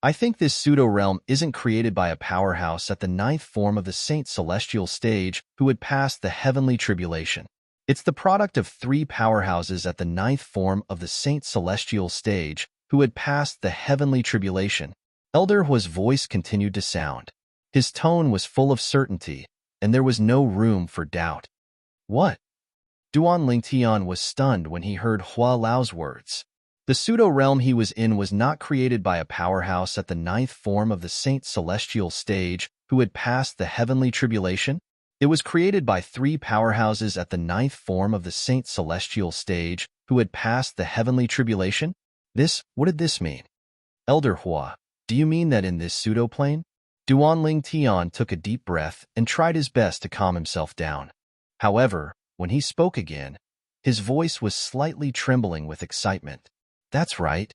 I think this pseudo-realm isn't created by a powerhouse at the 9th form of the Saint Celestial stage who had passed the heavenly tribulation. It's the product of 3 powerhouses at the 9th form of the Saint Celestial stage who had passed the heavenly tribulation. Elder Hua's voice continued to sound. His tone was full of certainty, and there was no room for doubt. What? Duan Lingtian was stunned when he heard Hua Lao's words. The pseudo-realm he was in was not created by a powerhouse at the 9th form of the Saint Celestial stage who had passed the heavenly tribulation. It was created by 3 powerhouses at the 9th form of the Saint Celestial stage who had passed the heavenly tribulation. What did this mean? Elder Hua, do you mean that in this pseudo-plane? Duan Lingtian took a deep breath and tried his best to calm himself down. However, when he spoke again, his voice was slightly trembling with excitement. That's right.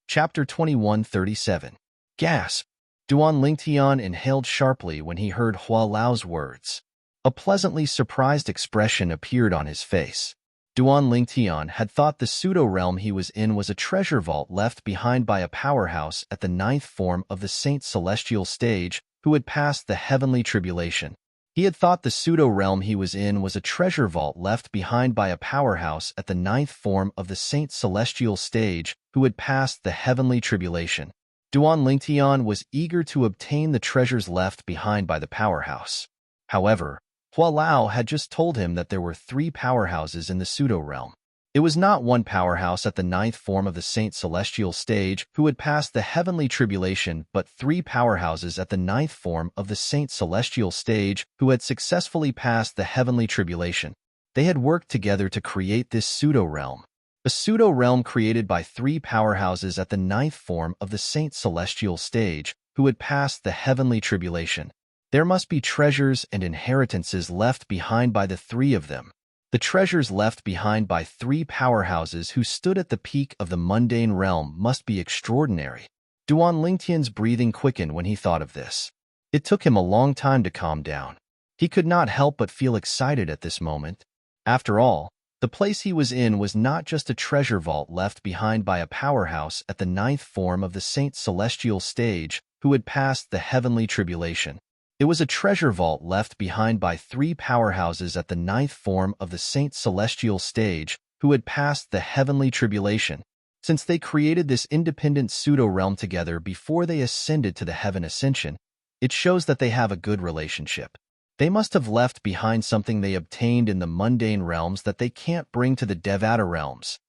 Chapter 2137. Gasp! Duan Lingtian inhaled sharply when he heard Hua Lao's words. A pleasantly surprised expression appeared on his face. Duan Lingtian had thought the pseudo-realm he was in was a treasure vault left behind by a powerhouse at the 9th form of the Saint Celestial stage who had passed the heavenly tribulation. He had thought the pseudo-realm he was in was a treasure vault left behind by a powerhouse at the 9th form of the Saint Celestial stage who had passed the heavenly tribulation. Duan Lingtian was eager to obtain the treasures left behind by the powerhouse. However, Hua Lao had just told him that there were 3 powerhouses in the pseudo-realm. It was not one powerhouse at the 9th form of the Saint Celestial stage who had passed the heavenly tribulation, but 3 powerhouses at the 9th form of the Saint Celestial stage who had successfully passed the heavenly tribulation. They had worked together to create this pseudo-realm. A pseudo-realm created by 3 powerhouses at the 9th form of the Saint Celestial stage who had passed the heavenly tribulation. There must be treasures and inheritances left behind by the 3 of them. The treasures left behind by 3 powerhouses who stood at the peak of the mundane realm must be extraordinary. Duan Lingtian's breathing quickened when he thought of this. It took him a long time to calm down. He could not help but feel excited at this moment. After all, the place he was in was not just a treasure vault left behind by a powerhouse at the 9th form of the Saint Celestial stage who had passed the heavenly tribulation. It was a treasure vault left behind by 3 powerhouses at the 9th form of the Saint Celestial stage who had passed the heavenly tribulation. Since they created this independent pseudo-realm together before they ascended to the heaven ascension, it shows that they have a good relationship. They must have left behind something they obtained in the mundane realms that they can't bring to the Devata realms.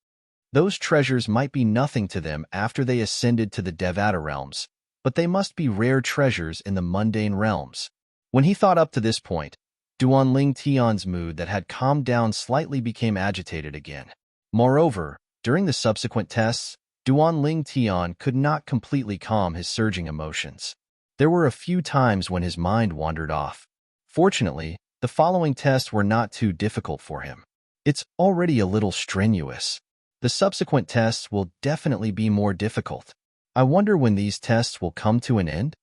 Those treasures might be nothing to them after they ascended to the Devata realms, but they must be rare treasures in the mundane realms. When he thought up to this point, Duan Lingtian's mood that had calmed down slightly became agitated again. Moreover, during the subsequent tests, Duan Lingtian could not completely calm his surging emotions. There were a few times when his mind wandered off. Fortunately, the following tests were not too difficult for him. It's already a little strenuous. The subsequent tests will definitely be more difficult. I wonder when these tests will come to an end?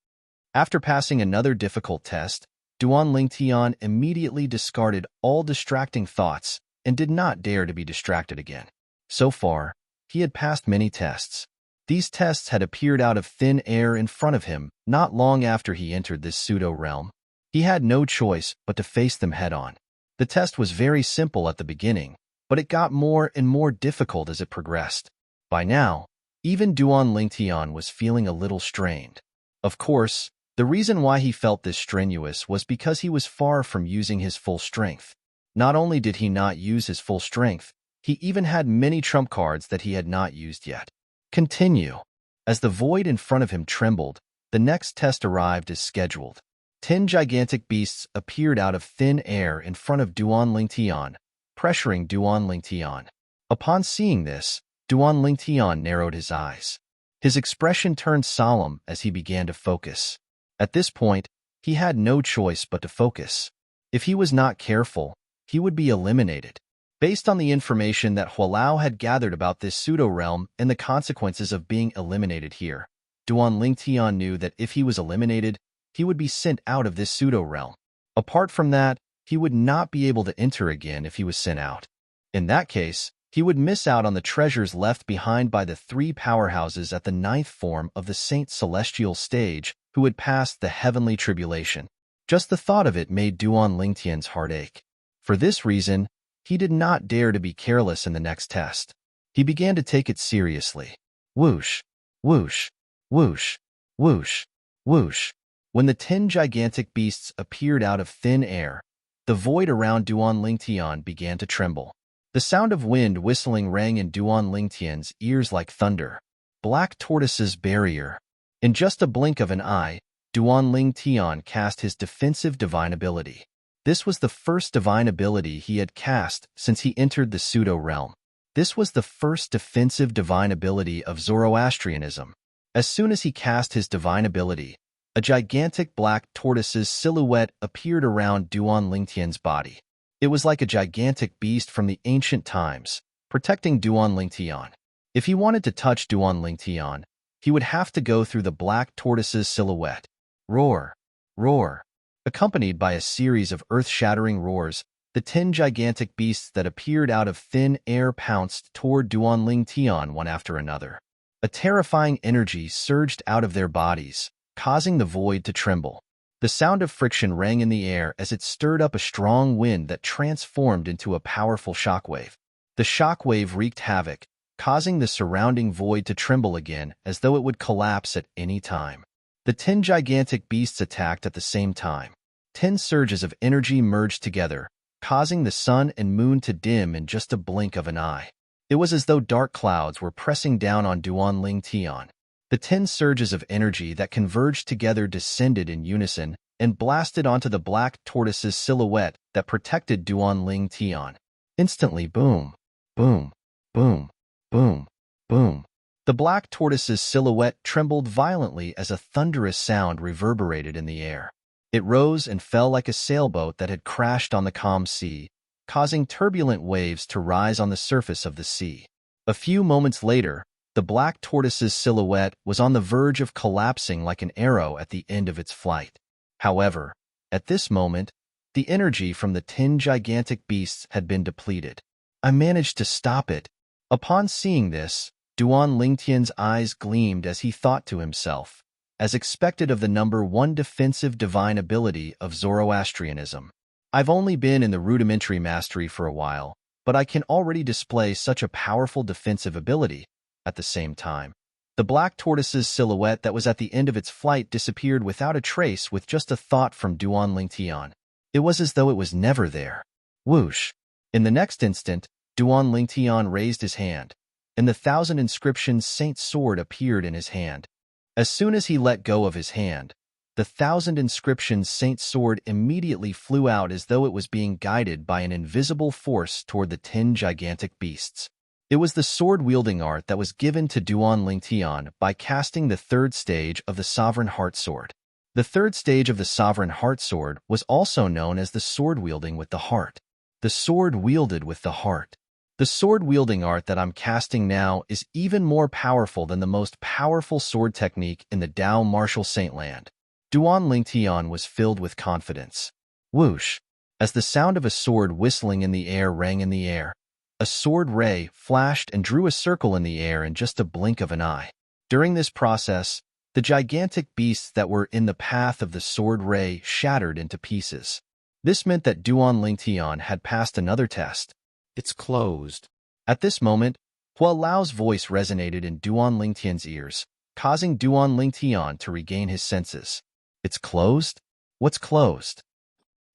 After passing another difficult test, Duan Lingtian immediately discarded all distracting thoughts and did not dare to be distracted again. So far, he had passed many tests. These tests had appeared out of thin air in front of him not long after he entered this pseudo-realm. He had no choice but to face them head-on. The test was very simple at the beginning, but it got more and more difficult as it progressed. By now, even Duan Lingtian was feeling a little strained. Of course, the reason why he felt this strenuous was because he was far from using his full strength. Not only did he not use his full strength, he even had many trump cards that he had not used yet. Continue. As the void in front of him trembled, the next test arrived as scheduled. 10 gigantic beasts appeared out of thin air in front of Duan Lingtian, pressuring Duan Lingtian. Upon seeing this, Duan Lingtian narrowed his eyes. His expression turned solemn as he began to focus. At this point, he had no choice but to focus. If he was not careful, he would be eliminated. Based on the information that Hualao had gathered about this pseudo-realm and the consequences of being eliminated here, Duan Lingtian knew that if he was eliminated, he would be sent out of this pseudo-realm. Apart from that, he would not be able to enter again if he was sent out. In that case, he would miss out on the treasures left behind by the three powerhouses at the ninth form of the Saint Celestial stage who had passed the heavenly tribulation. Just the thought of it made Duan Lingtian's heart ache. For this reason, he did not dare to be careless in the next test. He began to take it seriously. Whoosh, whoosh, whoosh, whoosh, whoosh. When the 10 gigantic beasts appeared out of thin air, the void around Duan Lingtian began to tremble. The sound of wind whistling rang in Duan Lingtian's ears like thunder. Black Tortoise's barrier. In just a blink of an eye, Duan Lingtian cast his defensive divine ability. This was the first divine ability he had cast since he entered the pseudo-realm. This was the first defensive divine ability of Zoroastrianism. As soon as he cast his divine ability, a gigantic black tortoise's silhouette appeared around Duan Lingtian's body. It was like a gigantic beast from the ancient times, protecting Duan Lingtian. If he wanted to touch Duan Lingtian, he would have to go through the black tortoise's silhouette. Roar, roar. Accompanied by a series of earth-shattering roars, the 10 gigantic beasts that appeared out of thin air pounced toward Duan Lingtian one after another. A terrifying energy surged out of their bodies, causing the void to tremble. The sound of friction rang in the air as it stirred up a strong wind that transformed into a powerful shockwave. The shockwave wreaked havoc, causing the surrounding void to tremble again as though it would collapse at any time. The 10 gigantic beasts attacked at the same time. 10 surges of energy merged together, causing the sun and moon to dim in just a blink of an eye. It was as though dark clouds were pressing down on Duan Lingtian. The 10 surges of energy that converged together descended in unison and blasted onto the black tortoise's silhouette that protected Duan Lingtian. Instantly, boom, boom, boom, boom, boom. The black tortoise's silhouette trembled violently as a thunderous sound reverberated in the air. It rose and fell like a sailboat that had crashed on the calm sea, causing turbulent waves to rise on the surface of the sea. A few moments later, the black tortoise's silhouette was on the verge of collapsing like an arrow at the end of its flight. However, at this moment, the energy from the 10 gigantic beasts had been depleted. I managed to stop it. Upon seeing this, Duan Lingtian's eyes gleamed as he thought to himself, as expected of the number 1 defensive divine ability of Zoroastrianism. I've only been in the rudimentary mastery for a while, but I can already display such a powerful defensive ability. At the same time, the black tortoise's silhouette that was at the end of its flight disappeared without a trace with just a thought from Duan Lingtian. It was as though it was never there. Whoosh! In the next instant, Duan Lingtian raised his hand, and the 1,000 inscriptions saint's sword appeared in his hand. As soon as he let go of his hand, the 1,000 inscriptions saint's sword immediately flew out as though it was being guided by an invisible force toward the 10 gigantic beasts. It was the sword-wielding art that was given to Duan Lingtian by casting the 3rd stage of the Sovereign Heart Sword. The 3rd stage of the Sovereign Heart Sword was also known as the sword-wielding with the heart. The sword wielded with the heart. The sword-wielding art that I'm casting now is even more powerful than the most powerful sword technique in the Dao martial saintland. Duan Lingtian was filled with confidence. Whoosh! As the sound of a sword whistling in the air rang in the air, a sword ray flashed and drew a circle in the air in just a blink of an eye. During this process, the gigantic beasts that were in the path of the sword ray shattered into pieces. This meant that Duan Lingtian had passed another test. It's closed. At this moment, Hua Lao's voice resonated in Duan Lingtian's ears, causing Duan Lingtian to regain his senses. It's closed? What's closed?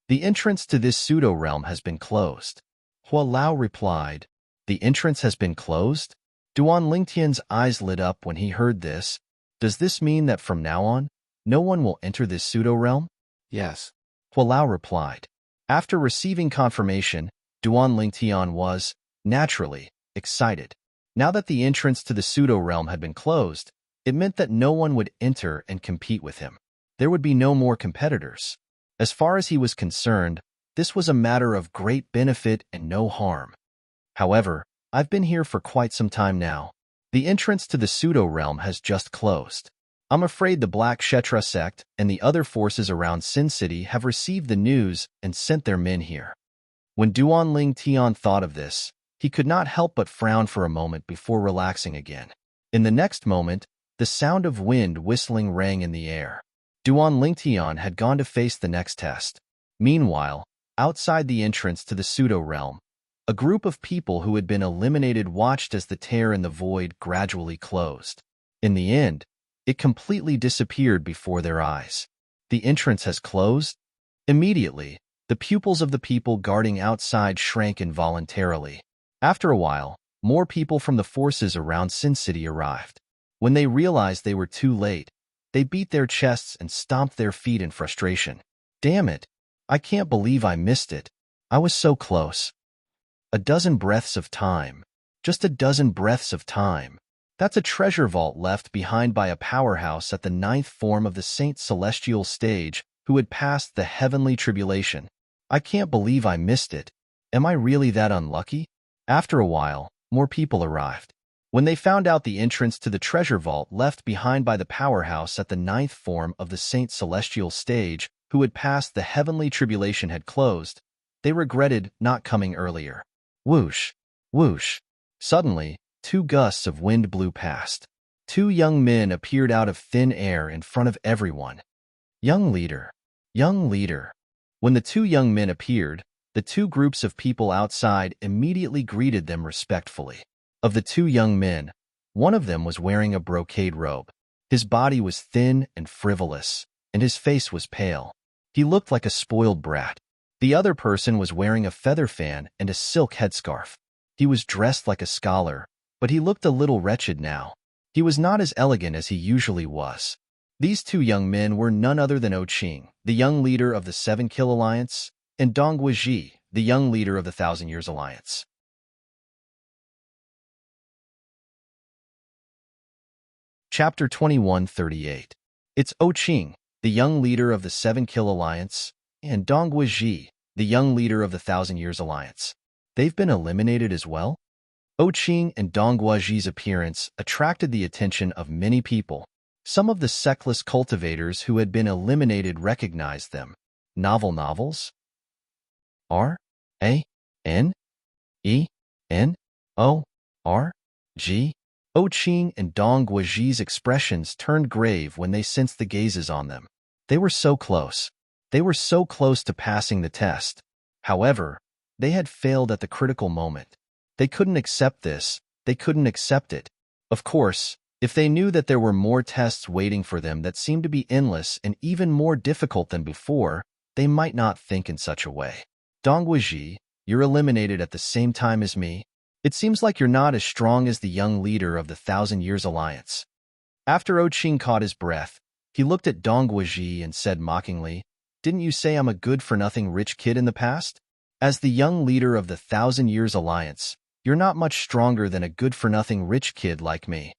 The entrance to this pseudo-realm has been closed. Hua Lao replied, The entrance has been closed? Duan Lingtian's eyes lit up when he heard this. Does this mean that from now on, no one will enter this pseudo-realm? Yes. Hua Lao replied. After receiving confirmation, Duan Lingtian was, naturally, excited. Now that the entrance to the pseudo-realm had been closed, it meant that no one would enter and compete with him. There would be no more competitors. As far as he was concerned, this was a matter of great benefit and no harm. However, I've been here for quite some time now. The entrance to the pseudo-realm has just closed. I'm afraid the Black Kshetra sect and the other forces around Sin City have received the news and sent their men here. When Duanling Tian thought of this, he could not help but frown for a moment before relaxing again. In the next moment, the sound of wind whistling rang in the air. Duanling Tian had gone to face the next test. Meanwhile, outside the entrance to the pseudo-realm, a group of people who had been eliminated watched as the tear in the void gradually closed. In the end, it completely disappeared before their eyes. The entrance has closed? Immediately, the pupils of the people guarding outside shrank involuntarily. After a while, more people from the forces around Sin City arrived. When they realized they were too late, they beat their chests and stomped their feet in frustration. Damn it! I can't believe I missed it. I was so close. A dozen breaths of time. Just a dozen breaths of time. That's a treasure vault left behind by a powerhouse at the 9th form of the Saint Celestial stage who had passed the heavenly tribulation. I can't believe I missed it. Am I really that unlucky? After a while, more people arrived. When they found out the entrance to the treasure vault left behind by the powerhouse at the 9th form of the Saint Celestial stage who had passed the heavenly tribulation had closed, they regretted not coming earlier. Whoosh, whoosh. Suddenly, 2 gusts of wind blew past. 2 young men appeared out of thin air in front of everyone. Young leader, young leader. When the 2 young men appeared, the 2 groups of people outside immediately greeted them respectfully. Of the 2 young men, one of them was wearing a brocade robe. His body was thin and frivolous, and his face was pale. He looked like a spoiled brat. The other person was wearing a feather fan and a silk headscarf. He was dressed like a scholar, but he looked a little wretched now. He was not as elegant as he usually was. These 2 young men were none other than Qing, the young leader of the 7 Kill Alliance, and Dong Guizhi, the young leader of the 1,000 Years Alliance. Chapter 2138. It's Qing, the young leader of the 7 Kill Alliance, and Dong Guizhi, the young leader of the 1,000 Years Alliance. They've been eliminated as well? Qing and Dong Guizhi's appearance attracted the attention of many people. Some of the sectless cultivators who had been eliminated recognized them. Novels? R? A? N? E? N? O? R? G? Qing and Dong Guizhi's expressions turned grave when they sensed the gazes on them. They were so close. They were so close to passing the test. However, they had failed at the critical moment. They couldn't accept this. They couldn't accept it. Of course, if they knew that there were more tests waiting for them that seemed to be endless and even more difficult than before, they might not think in such a way. Dong Guizhi, you're eliminated at the same time as me. It seems like you're not as strong as the young leader of the 1,000 Years Alliance. After Qing caught his breath, he looked at Dong Guizhi and said mockingly, "Didn't you say I'm a good-for-nothing rich kid in the past? As the young leader of the 1,000 Years Alliance, you're not much stronger than a good-for-nothing rich kid like me."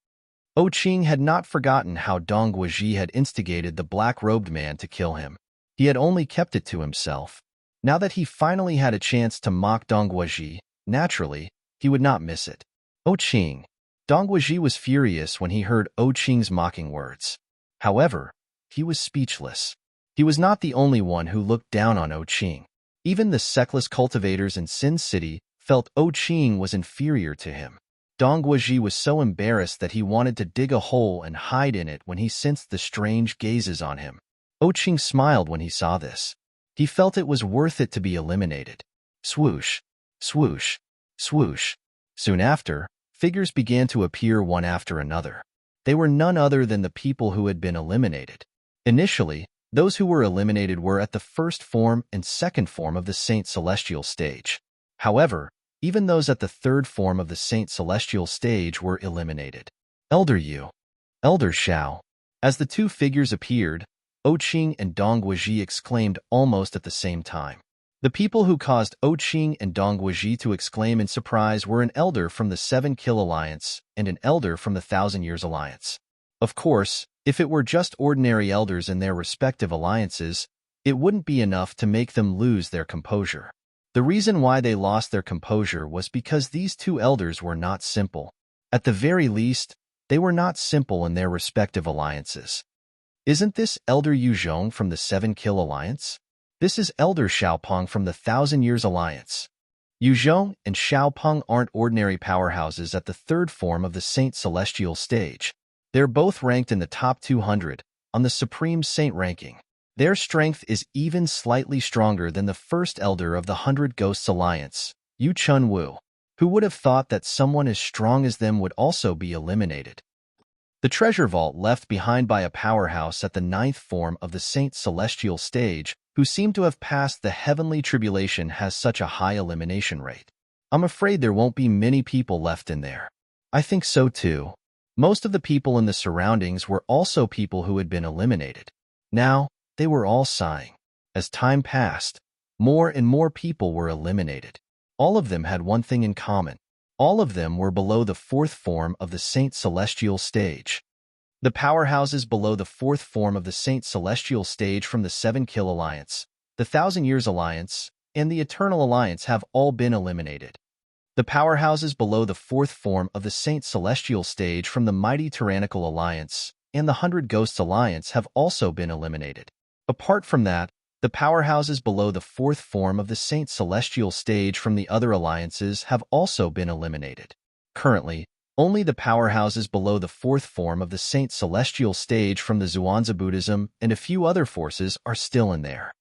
Qing had not forgotten how Dong Guizhi had instigated the black-robed man to kill him. He had only kept it to himself. Now that he finally had a chance to mock Dong Guizhi, naturally, he would not miss it. Qing. Dong Guizhi was furious when he heard Qing's mocking words. However, he was speechless. He was not the only one who looked down on Qing. Even the sectless cultivators in Sin City felt Qing was inferior to him. Dong Guizhi was so embarrassed that he wanted to dig a hole and hide in it when he sensed the strange gazes on him. Qing smiled when he saw this. He felt it was worth it to be eliminated. Swoosh, swoosh, swoosh. Soon after, figures began to appear one after another. They were none other than the people who had been eliminated. Initially, those who were eliminated were at the 1st form and 2nd form of the Saint Celestial stage. However, even those at the 3rd form of the Saint Celestial stage were eliminated. Elder Yu, Elder Shao. As the 2 figures appeared, Qing and Dong Guizhi exclaimed almost at the same time. The people who caused Oqing and Dongguoji to exclaim in surprise were an elder from the Seven Kill Alliance and an elder from the Thousand Years Alliance. Of course, if it were just ordinary elders in their respective alliances, it wouldn't be enough to make them lose their composure. The reason why they lost their composure was because these two elders were not simple. At the very least, they were not simple in their respective alliances. Isn't this Elder Yu Zhong from the Seven Kill Alliance? This is Elder Xiaopeng from the Thousand Years Alliance. Yu Zhong and Xiaopeng aren't ordinary powerhouses at the third form of the Saint Celestial stage. They're both ranked in the top 200 on the Supreme Saint ranking. Their strength is even slightly stronger than the first elder of the 100 Ghosts Alliance, Yu Chunwu. Who would have thought that someone as strong as them would also be eliminated? The treasure vault left behind by a powerhouse at the 9th form of the Saint Celestial stage, who seem to have passed the heavenly tribulation, has such a high elimination rate. I'm afraid there won't be many people left in there. I think so too. Most of the people in the surroundings were also people who had been eliminated. Now, they were all sighing. As time passed, more and more people were eliminated. All of them had one thing in common. All of them were below the 4th form of the Saint Celestial stage. The powerhouses below the 4th form of the Saint Celestial stage from the Seven Kill Alliance, the Thousand Years Alliance, and the Eternal Alliance have all been eliminated. The powerhouses below the 4th form of the Saint Celestial stage from the Mighty Tyrannical Alliance and the 100 Ghosts Alliance have also been eliminated. Apart from that, the powerhouses below the 4th form of the Saint Celestial stage from the other alliances have also been eliminated. Currently, only the powerhouses below the 4th form of the Saint Celestial stage from the Zhuangzi Buddhism and a few other forces are still in there.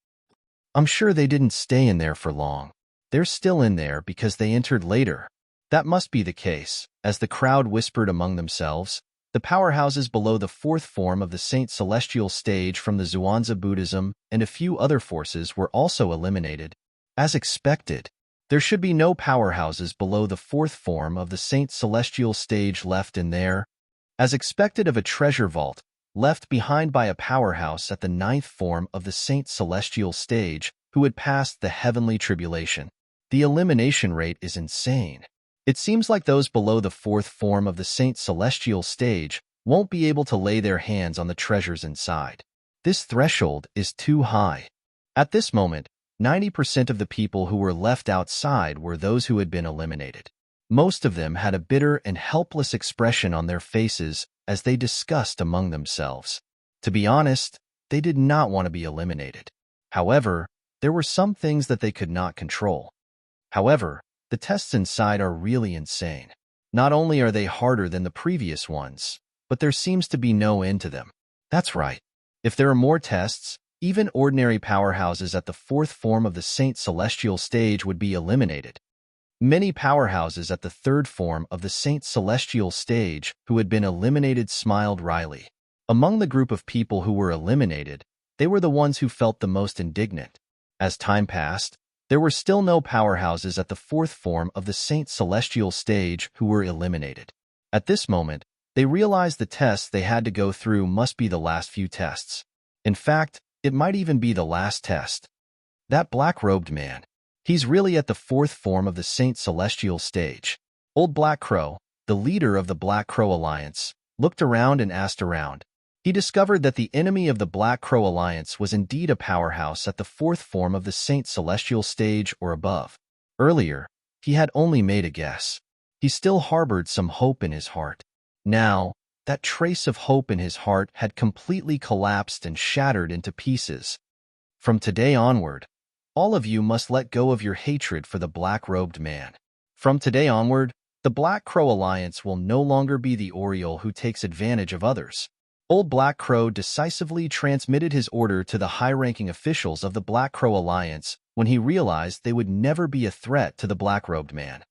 I'm sure they didn't stay in there for long. They're still in there because they entered later. That must be the case, as the crowd whispered among themselves. The powerhouses below the 4th form of the Saint Celestial stage from the Zhuangzi Buddhism and a few other forces were also eliminated. As expected, there should be no powerhouses below the 4th form of the Saint Celestial stage left in there. As expected of a treasure vault, left behind by a powerhouse at the 9th form of the Saint Celestial stage who had passed the heavenly tribulation. The elimination rate is insane. It seems like those below the 4th form of the Saint Celestial stage won't be able to lay their hands on the treasures inside. This threshold is too high. At this moment, 90% of the people who were left outside were those who had been eliminated. Most of them had a bitter and helpless expression on their faces as they discussed among themselves. To be honest, they did not want to be eliminated. However, there were some things that they could not control. However, the tests inside are really insane. Not only are they harder than the previous ones, but there seems to be no end to them. That's right. If there are more tests, even ordinary powerhouses at the 4th form of the Saint Celestial stage would be eliminated. Many powerhouses at the 3rd form of the Saint Celestial stage who had been eliminated smiled wryly. Among the group of people who were eliminated, they were the ones who felt the most indignant. As time passed, there were still no powerhouses at the 4th form of the Saint Celestial stage who were eliminated. At this moment, they realized the tests they had to go through must be the last few tests. In fact, it might even be the last test. That black-robed man. He's really at the 4th form of the Saint Celestial stage. Old Black Crow, the leader of the Black Crow Alliance, looked around and asked around. He discovered that the enemy of the Black Crow Alliance was indeed a powerhouse at the 4th form of the Saint Celestial stage or above. Earlier, he had only made a guess. He still harbored some hope in his heart. Now, that trace of hope in his heart had completely collapsed and shattered into pieces. From today onward, all of you must let go of your hatred for the black-robed man. From today onward, the Black Crow Alliance will no longer be the Oriole who takes advantage of others. Old Black Crow decisively transmitted his order to the high-ranking officials of the Black Crow Alliance when he realized they would never be a threat to the black-robed man.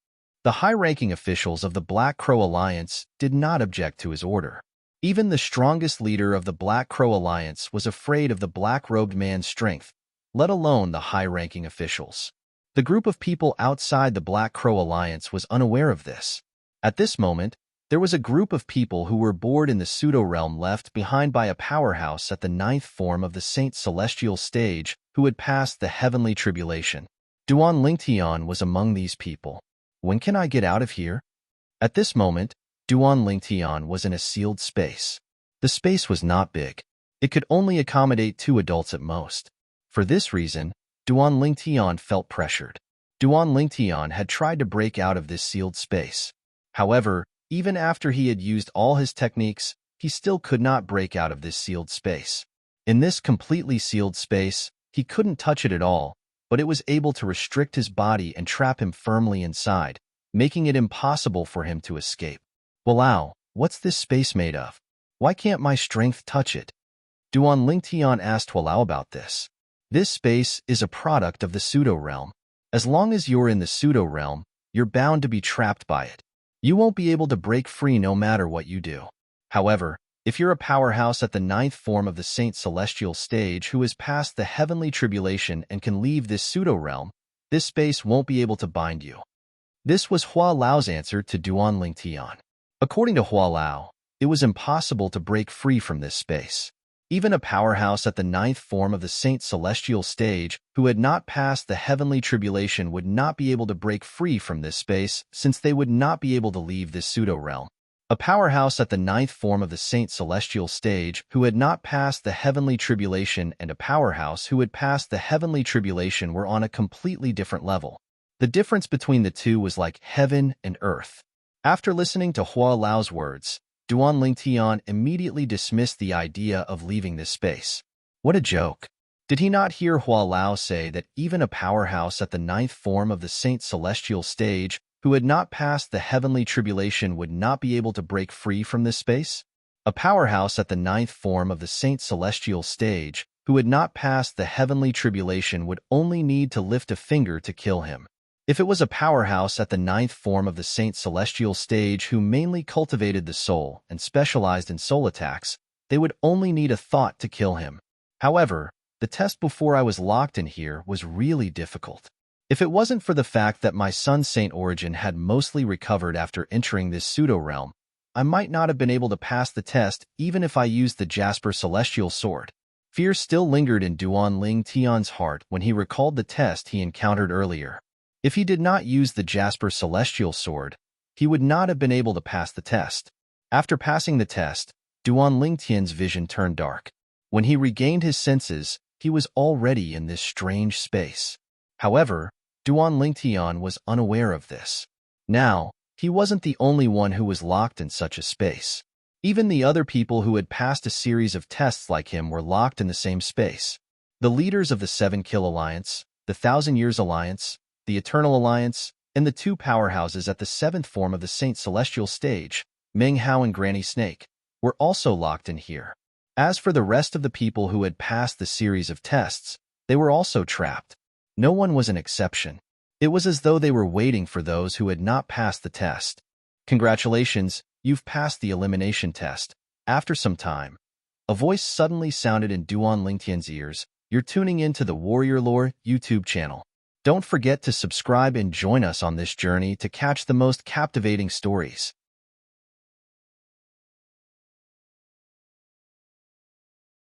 The high-ranking officials of the Black Crow Alliance did not object to his order. Even the strongest leader of the Black Crow Alliance was afraid of the black-robed man's strength, let alone the high-ranking officials. The group of people outside the Black Crow Alliance was unaware of this. At this moment, there was a group of people who were bored in the pseudo-realm left behind by a powerhouse at the 9th form of the Saint Celestial stage who had passed the heavenly tribulation. Duan Lingtian was among these people. When can I get out of here? At this moment, Duan Lingtian was in a sealed space. The space was not big. It could only accommodate 2 adults at most. For this reason, Duan Lingtian felt pressured. Duan Lingtian had tried to break out of this sealed space. However, even after he had used all his techniques, he still could not break out of this sealed space. In this completely sealed space, he couldn't touch it at all, but it was able to restrict his body and trap him firmly inside, making it impossible for him to escape. Walao, what's this space made of? Why can't my strength touch it? Duan Lingtian asked Walao about this. This space is a product of the pseudo-realm. As long as you're in the pseudo-realm, you're bound to be trapped by it. You won't be able to break free no matter what you do. However, if you're a powerhouse at the 9th form of the Saint Celestial stage who has passed the heavenly tribulation and can leave this pseudo-realm, this space won't be able to bind you. This was Hua Lao's answer to Duan Lingtian. According to Hua Lao, it was impossible to break free from this space. Even a powerhouse at the 9th form of the Saint Celestial stage who had not passed the heavenly tribulation would not be able to break free from this space since they would not be able to leave this pseudo-realm. A powerhouse at the 9th form of the Saint Celestial stage who had not passed the heavenly tribulation and a powerhouse who had passed the heavenly tribulation were on a completely different level. The difference between the two was like heaven and earth. After listening to Hua Lao's words, Duan Lingtian immediately dismissed the idea of leaving this space. What a joke. Did he not hear Hua Lao say that even a powerhouse at the 9th form of the Saint Celestial stage who had not passed the heavenly tribulation would not be able to break free from this space? A powerhouse at the 9th form of the Saint Celestial stage who had not passed the heavenly tribulation would only need to lift a finger to kill him. If it was a powerhouse at the 9th form of the Saint Celestial stage who mainly cultivated the soul and specialized in soul attacks, they would only need a thought to kill him. However, the test before I was locked in here was really difficult. If it wasn't for the fact that my son Saint Origin had mostly recovered after entering this pseudo-realm, I might not have been able to pass the test even if I used the Jasper Celestial Sword. Fear still lingered in Duan Lingtian's heart when he recalled the test he encountered earlier. If he did not use the Jasper Celestial Sword, he would not have been able to pass the test. After passing the test, Duan Lingtian's vision turned dark. When he regained his senses, he was already in this strange space. However, Duan Lingtian was unaware of this. Now, he wasn't the only one who was locked in such a space. Even the other people who had passed a series of tests like him were locked in the same space. The leaders of the 7 Kill Alliance, the 1,000 Years Alliance, the Eternal Alliance, and the 2 powerhouses at the 7th form of the Saint Celestial stage, Meng Hao and Granny Snake, were also locked in here. As for the rest of the people who had passed the series of tests, they were also trapped. No one was an exception. It was as though they were waiting for those who had not passed the test. Congratulations, you've passed the elimination test. After some time, a voice suddenly sounded in Duan Lingtian's ears. You're tuning in to the Warrior Lore YouTube channel. Don't forget to subscribe and join us on this journey to catch the most captivating stories.